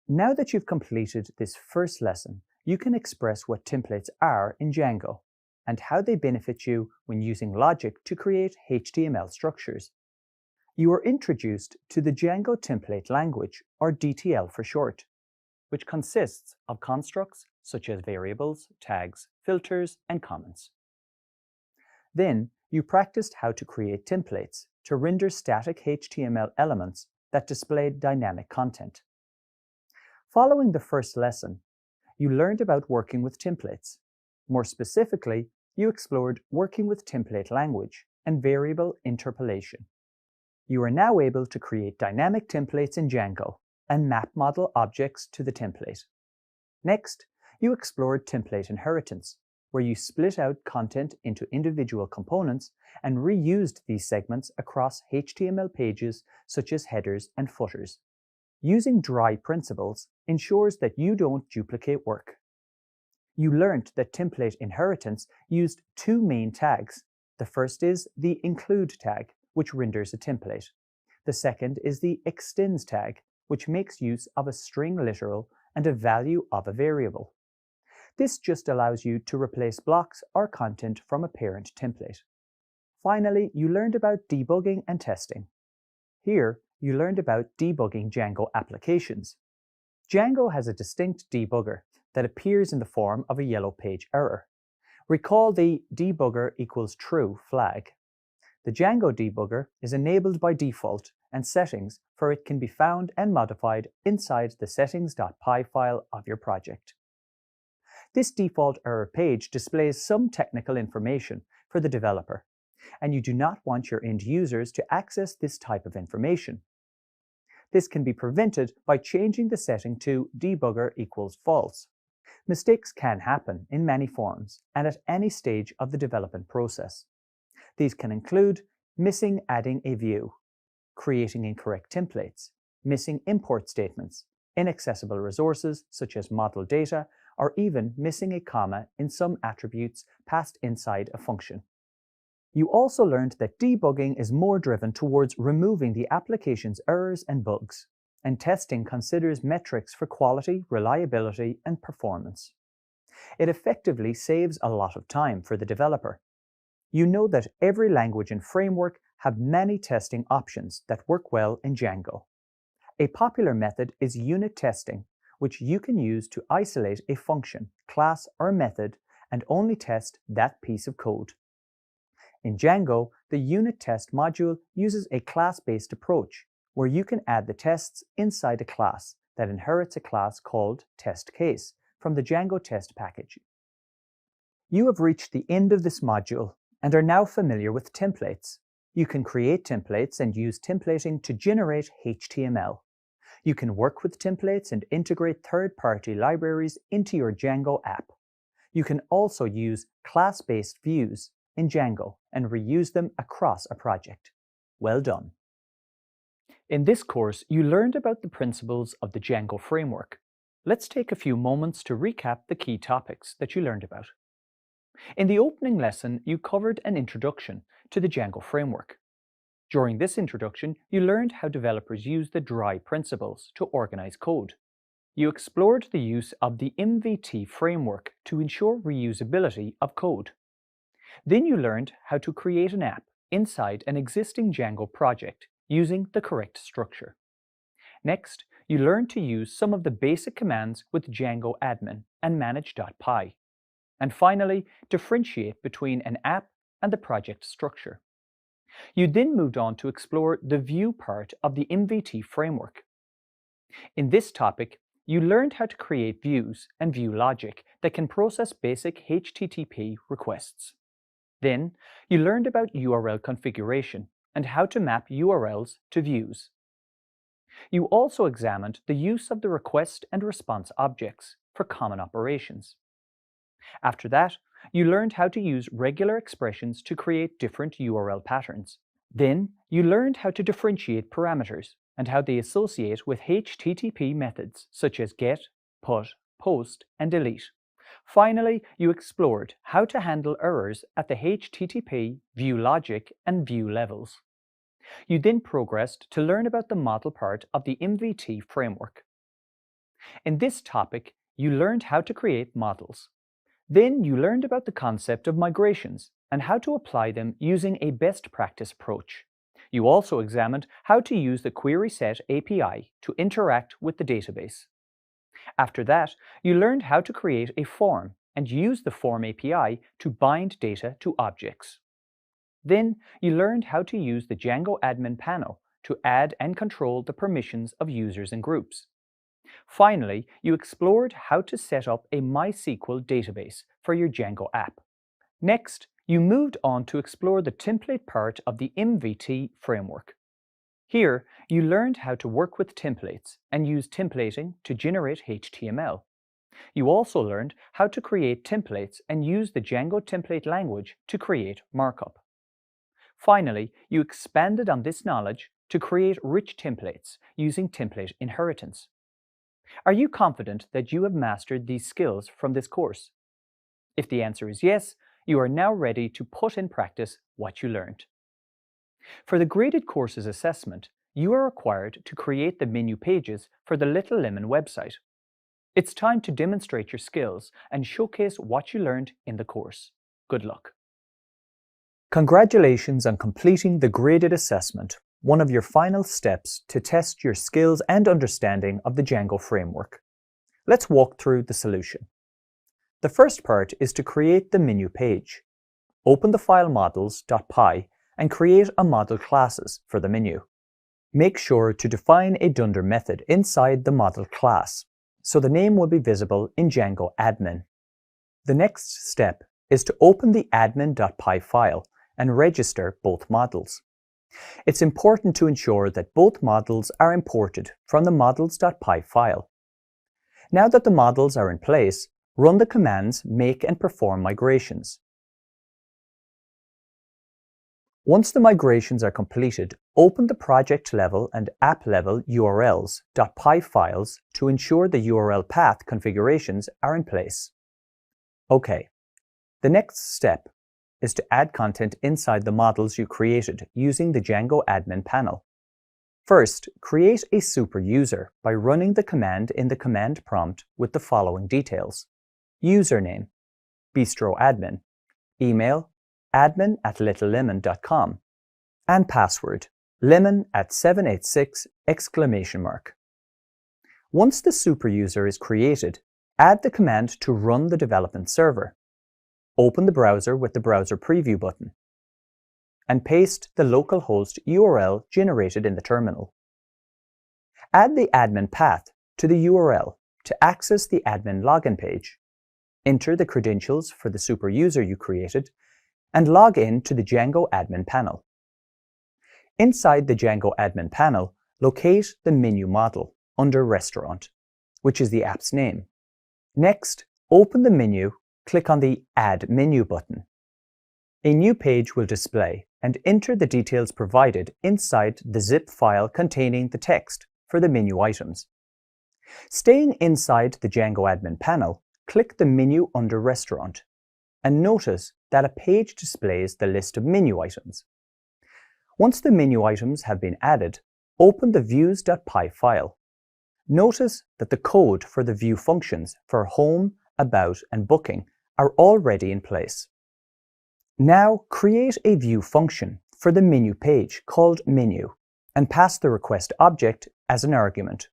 Now that you've completed this first lesson, you can express what templates are in Django and how they benefit you when using logic to create HTML structures. You are introduced to the Django template language, or DTL for short, which consists of constructs such as variables, tags, filters, and comments. Then, you practiced how to create templates to render static HTML elements that displayed dynamic content. Following the first lesson, you learned about working with templates. More specifically, you explored working with template language and variable interpolation. You are now able to create dynamic templates in Django and map model objects to the template. Next, you explored template inheritance, where you split out content into individual components and reused these segments across HTML pages such as headers and footers. Using dry principles ensures that you don't duplicate work. You learned that template inheritance used 2 main tags. The first is the include tag, which renders a template. The second is the extends tag, which makes use of a string literal and a value of a variable. This just allows you to replace blocks or content from a parent template. Finally, you learned about debugging and testing. Here, you learned about debugging Django applications. Django has a distinct debugger that appears in the form of a yellow page error. Recall the debugger equals true flag. The Django debugger is enabled by default, and settings for it can be found and modified inside the settings.py file of your project. This default error page displays some technical information for the developer, and you do not want your end users to access this type of information. This can be prevented by changing the setting to debugger equals false. Mistakes can happen in many forms and at any stage of the development process. These can include missing adding a view, creating incorrect templates, missing import statements, inaccessible resources such as model data, or even missing a comma in some attributes passed inside a function. You also learned that debugging is more driven towards removing the application's errors and bugs, and testing considers metrics for quality, reliability, and performance. It effectively saves a lot of time for the developer. You know that every language and framework have many testing options that work well in Django. A popular method is unit testing, which you can use to isolate a function, class, or method and only test that piece of code. In Django, the unit test module uses a class-based approach, where you can add the tests inside a class that inherits a class called test case from the Django test package. You have reached the end of this module and are now familiar with templates. You can create templates and use templating to generate HTML. You can work with templates and integrate third-party libraries into your Django app. You can also use class-based views in Django and reuse them across a project. Well done. In this course, you learned about the principles of the Django framework. Let's take a few moments to recap the key topics that you learned about. In the opening lesson, you covered an introduction to the Django framework. During this introduction, you learned how developers use the DRY principles to organize code. You explored the use of the MVT framework to ensure reusability of code. Then you learned how to create an app inside an existing Django project using the correct structure. Next, you learned to use some of the basic commands with Django-admin and manage.py. And finally, differentiate between an app and the project structure. You then moved on to explore the view part of the MVT framework. In this topic, you learned how to create views and view logic that can process basic HTTP requests. Then, you learned about URL configuration and how to map URLs to views. You also examined the use of the request and response objects for common operations. After that, you learned how to use regular expressions to create different URL patterns. Then, you learned how to differentiate parameters and how they associate with HTTP methods such as get, put, post, and delete. Finally, you explored how to handle errors at the HTTP, view logic, and view levels. You then progressed to learn about the model part of the MVT framework. In this topic, you learned how to create models. Then you learned about the concept of migrations and how to apply them using a best practice approach. You also examined how to use the query set API to interact with the database. After that, you learned how to create a form and use the form API to bind data to objects. Then you learned how to use the Django-admin panel to add and control the permissions of users and groups. Finally, you explored how to set up a MySQL database for your Django app. Next, you moved on to explore the template part of the MVT framework. Here, you learned how to work with templates and use templating to generate HTML. You also learned how to create templates and use the Django template language to create markup. Finally, you expanded on this knowledge to create rich templates using template inheritance. Are you confident that you have mastered these skills from this course? If the answer is yes, you are now ready to put in practice what you learned. For the graded courses assessment, you are required to create the menu pages for the Little Lemon website. It's time to demonstrate your skills and showcase what you learned in the course. Good luck. Congratulations on completing the graded assessment, one of your final steps to test your skills and understanding of the Django framework. Let's walk through the solution. The first part is to create the menu page. Open the file models.py and create a model classes for the menu. Make sure to define a dunder method inside the model class, so the name will be visible in Django-admin. The next step is to open the admin.py file and register both models. It's important to ensure that both models are imported from the models.py file. Now that the models are in place, run the commands make and perform migrations. Once the migrations are completed, open the project level and app level URLs.py files to ensure the URL path configurations are in place. OK, the next step is to add content inside the models you created using the Django-admin panel. First, create a super user by running the command in the command prompt with the following details: username, bistroadmin, email, admin@littlelemon.com, and password, lemon@786!. Once the super user is created, add the command to run the development server. Open the browser with the browser preview button, and paste the localhost URL generated in the terminal. Add the admin path to the URL to access the admin login page. Enter the credentials for the super user you created, and log in to the Django-admin panel. Inside the Django-admin panel, locate the menu model under Restaurant, which is the app's name. Next, open the menu, click on the Add Menu button. A new page will display, and enter the details provided inside the zip file containing the text for the menu items. Staying inside the Django-admin panel, click the menu under Restaurant, and notice that a page displays the list of menu items. Once the menu items have been added, open the views.py file. Notice that the code for the view functions for Home, About, and Booking are already in place. Now create a view function for the menu page called Menu and pass the request object as an argument.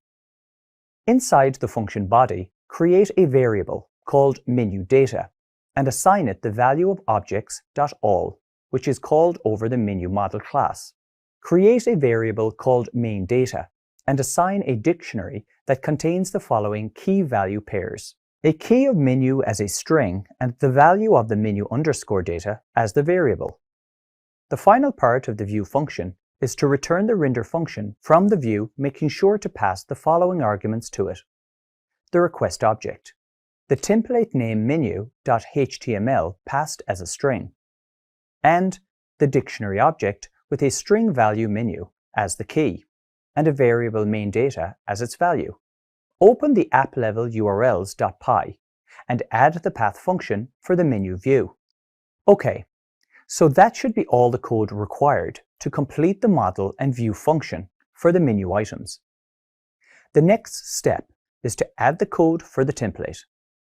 Inside the function body, create a variable called MenuData and assign it the value of objects.all, which is called over the menu model class. Create a variable called MainData and assign a dictionary that contains the following key value pairs: a key of menu as a string and the value of the menu underscore data as the variable. The final part of the view function is to return the render function from the view, making sure to pass the following arguments to it: the request object, the template name menu.html passed as a string, and the dictionary object with a string value menu as the key, and a variable MainData as its value. Open the app-level urls.py and add the path function for the menu view. Okay, so that should be all the code required to complete the model and view function for the menu items. The next step is to add the code for the template.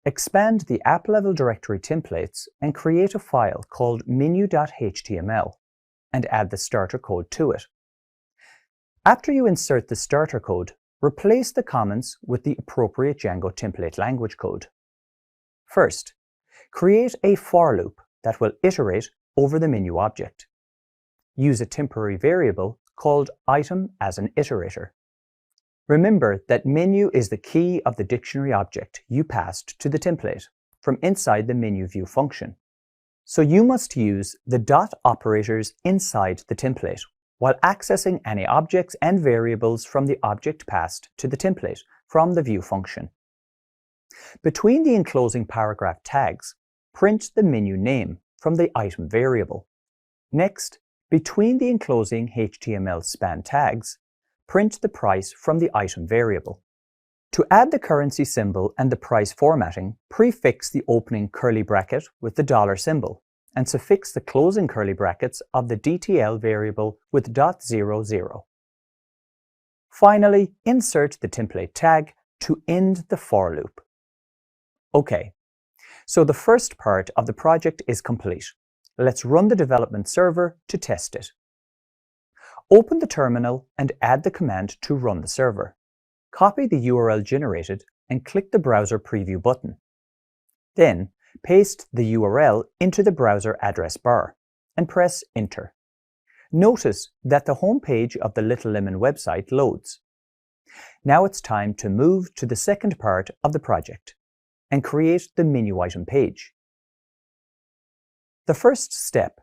Expand the app-level directory templates and create a file called menu.html and add the starter code to it. After you insert the starter code, replace the comments with the appropriate Django template language code. First, create a for loop that will iterate over the menu object. Use a temporary variable called item as an iterator. Remember that menu is the key of the dictionary object you passed to the template from inside the menu view function. So you must use the dot operators inside the template while accessing any objects and variables from the object passed to the template from the view function. Between the enclosing paragraph tags, print the menu name from the item variable. Next, between the enclosing HTML span tags, print the price from the item variable. To add the currency symbol and the price formatting, prefix the opening curly bracket with the dollar symbol and suffix the closing curly brackets of the DTL variable with .00. Finally, insert the template tag to end the for loop. Okay, so the first part of the project is complete. Let's run the development server to test it. Open the terminal and add the command to run the server. Copy the URL generated and click the browser preview button. Then, paste the URL into the browser address bar and press Enter. Notice that the home page of the Little Lemon website loads. Now it's time to move to the second part of the project and create the menu item page. The first step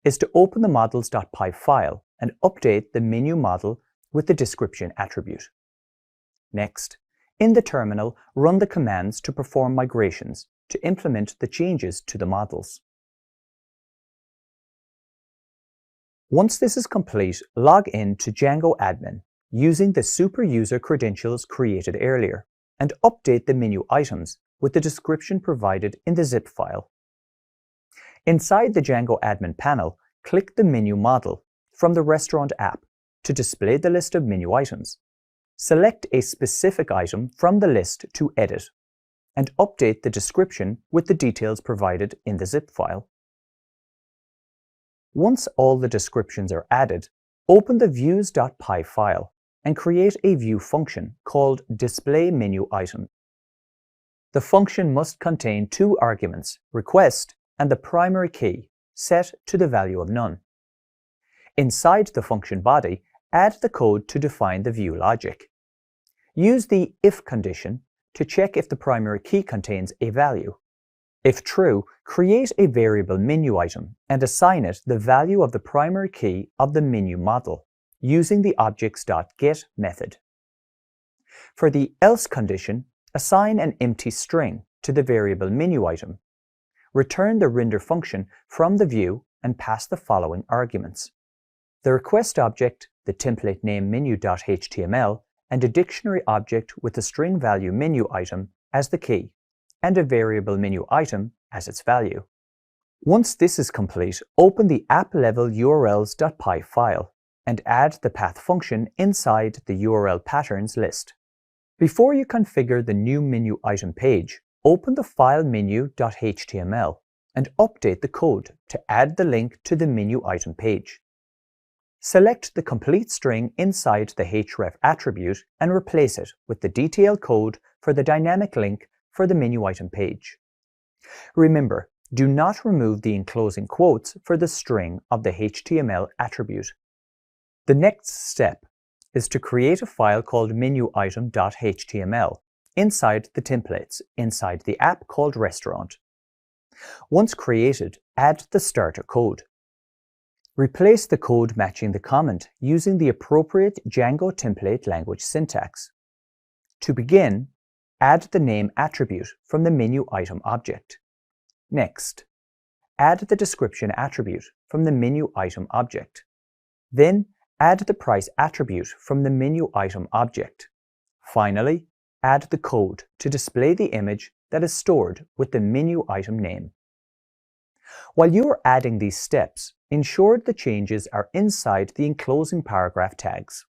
is to open the models.py file and update the menu model with the description attribute. Next, in the terminal, run the commands to perform migrations to implement the changes to the models. Once this is complete, log in to Django-admin using the super user credentials created earlier and update the menu items with the description provided in the zip file. Inside the Django-admin panel, click the menu model from the Restaurant app to display the list of menu items. Select a specific item from the list to edit and update the description with the details provided in the zip file. Once all the descriptions are added, open the views.py file and create a view function called displayMenuItem. The function must contain two arguments, request and the primary key, set to the value of none. Inside the function body, add the code to define the view logic. Use the if condition to check if the primary key contains a value. If true, create a variable menu item and assign it the value of the primary key of the menu model using the objects.get method. For the else condition, assign an empty string to the variable menu item. Return the render function from the view and pass the following arguments: the request object, the template name menu.html, and a dictionary object with the string value menu item as the key, and a variable menu item as its value. Once this is complete, open the app-level urls.py file and add the path function inside the URL patterns list. Before you configure the new menu item page, open the file menu.html and update the code to add the link to the menu item page. Select the complete string inside the href attribute and replace it with the detailed code for the dynamic link for the menu item page. Remember, do not remove the enclosing quotes for the string of the HTML attribute. The next step is to create a file called menuitem.html inside the templates inside the app called restaurant. Once created, add the starter code. Replace the code matching the comment using the appropriate Django template language syntax. To begin, add the name attribute from the menu item object. Next, add the description attribute from the menu item object. Then, add the price attribute from the menu item object. Finally, add the code to display the image that is stored with the menu item name. While you are adding these steps, ensure the changes are inside the enclosing paragraph tags.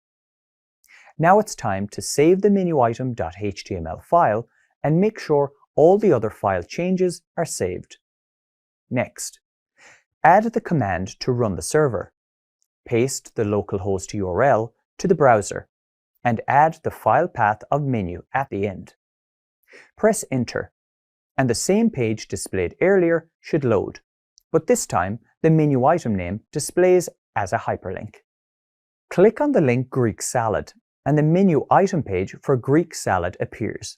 Now it's time to save the menuitem.html file and make sure all the other file changes are saved. Next, add the command to run the server. Paste the localhost URL to the browser and add the file path of menu at the end. Press Enter, and the same page displayed earlier should load, but this time the menu item name displays as a hyperlink. Click on the link Greek salad, and the menu item page for Greek salad appears.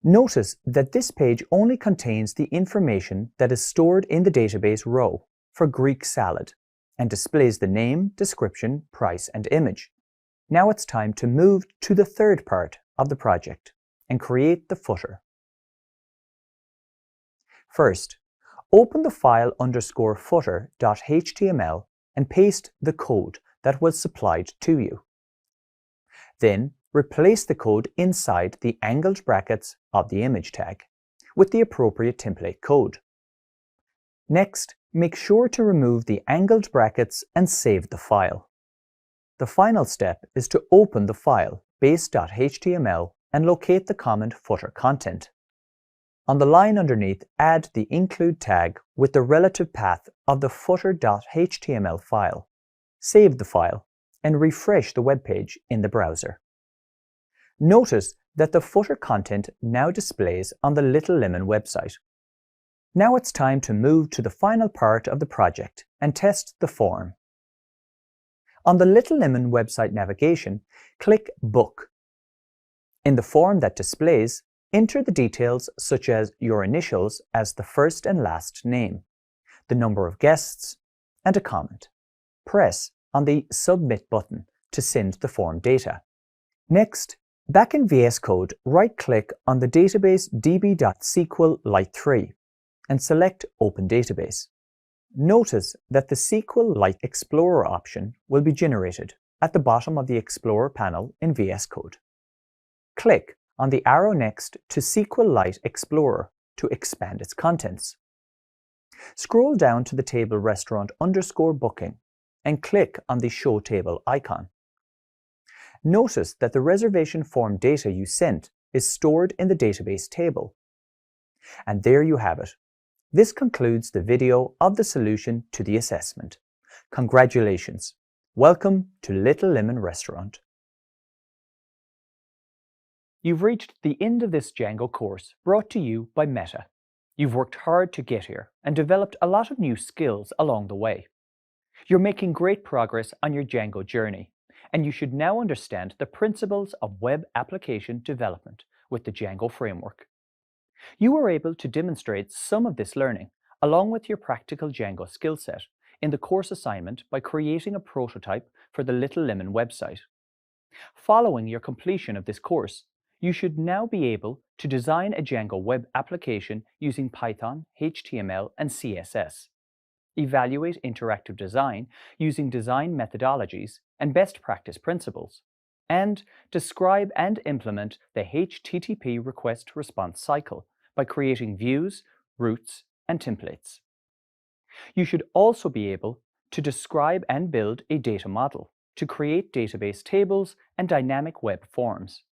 Notice that this page only contains the information that is stored in the database row for Greek salad and displays the name, description, price, and image. Now it's time to move to the third part of the project and create the footer. First, open the file _footer.html and paste the code that was supplied to you. Then, replace the code inside the angled brackets of the image tag with the appropriate template code. Next, make sure to remove the angled brackets and save the file. The final step is to open the file base.html and locate the comment footer content. On the line underneath, add the include tag with the relative path of the footer.html file. Save the file and refresh the web page in the browser. Notice that the footer content now displays on the Little Lemon website. Now it's time to move to the final part of the project and test the form. On the Little Lemon website navigation, click Book. In the form that displays, enter the details such as your initials as the first and last name, the number of guests, and a comment. Press on the Submit button to send the form data. Next, back in VS Code, right-click on the database db.sql Lite3 and select Open Database. Notice that the SQLite Explorer option will be generated at the bottom of the Explorer panel in VS Code. Click on the arrow next to SQLite Explorer to expand its contents. Scroll down to the table restaurant _booking and click on the Show Table icon. Notice that the reservation form data you sent is stored in the database table. And there you have it. This concludes the video of the solution to the assessment. Congratulations! Welcome to Little Lemon Restaurant. You've reached the end of this Django course brought to you by Meta. You've worked hard to get here and developed a lot of new skills along the way. You're making great progress on your Django journey, and you should now understand the principles of web application development with the Django framework. You were able to demonstrate some of this learning, along with your practical Django skill set, in the course assignment by creating a prototype for the Little Lemon website. Following your completion of this course, you should now be able to design a Django web application using Python, HTML, and CSS, evaluate interactive design using design methodologies and best practice principles, and describe and implement the HTTP request response cycle by creating views, routes, and templates. You should also be able to describe and build a data model to create database tables and dynamic web forms.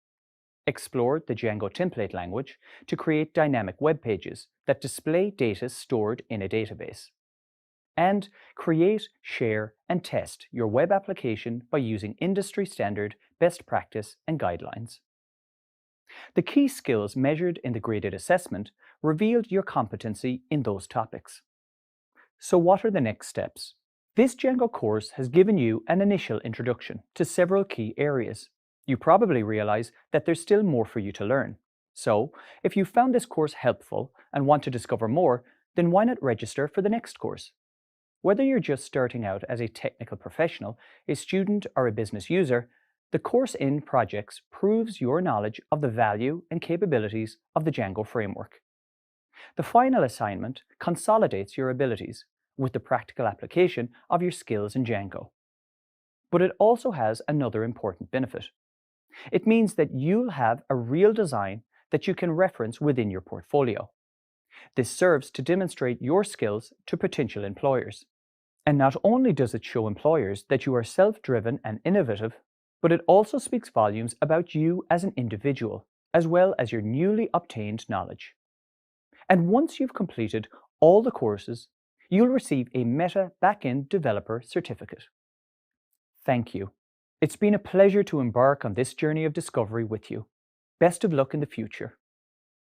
Explore the Django template language to create dynamic web pages that display data stored in a database. And create, share, and test your web application by using industry standard, best practice, and guidelines. The key skills measured in the graded assessment revealed your competency in those topics. So what are the next steps? This Django course has given you an initial introduction to several key areas. You probably realize that there's still more for you to learn. So, if you found this course helpful and want to discover more, then why not register for the next course? Whether you're just starting out as a technical professional, a student, or a business user, the course in projects proves your knowledge of the value and capabilities of the Django framework. The final assignment consolidates your abilities with the practical application of your skills in Django. But it also has another important benefit. It means that you'll have a real design that you can reference within your portfolio. This serves to demonstrate your skills to potential employers. And not only does it show employers that you are self-driven and innovative, but it also speaks volumes about you as an individual, as well as your newly obtained knowledge. And once you've completed all the courses, you'll receive a Meta Backend Developer Certificate. Thank you. It's been a pleasure to embark on this journey of discovery with you. Best of luck in the future.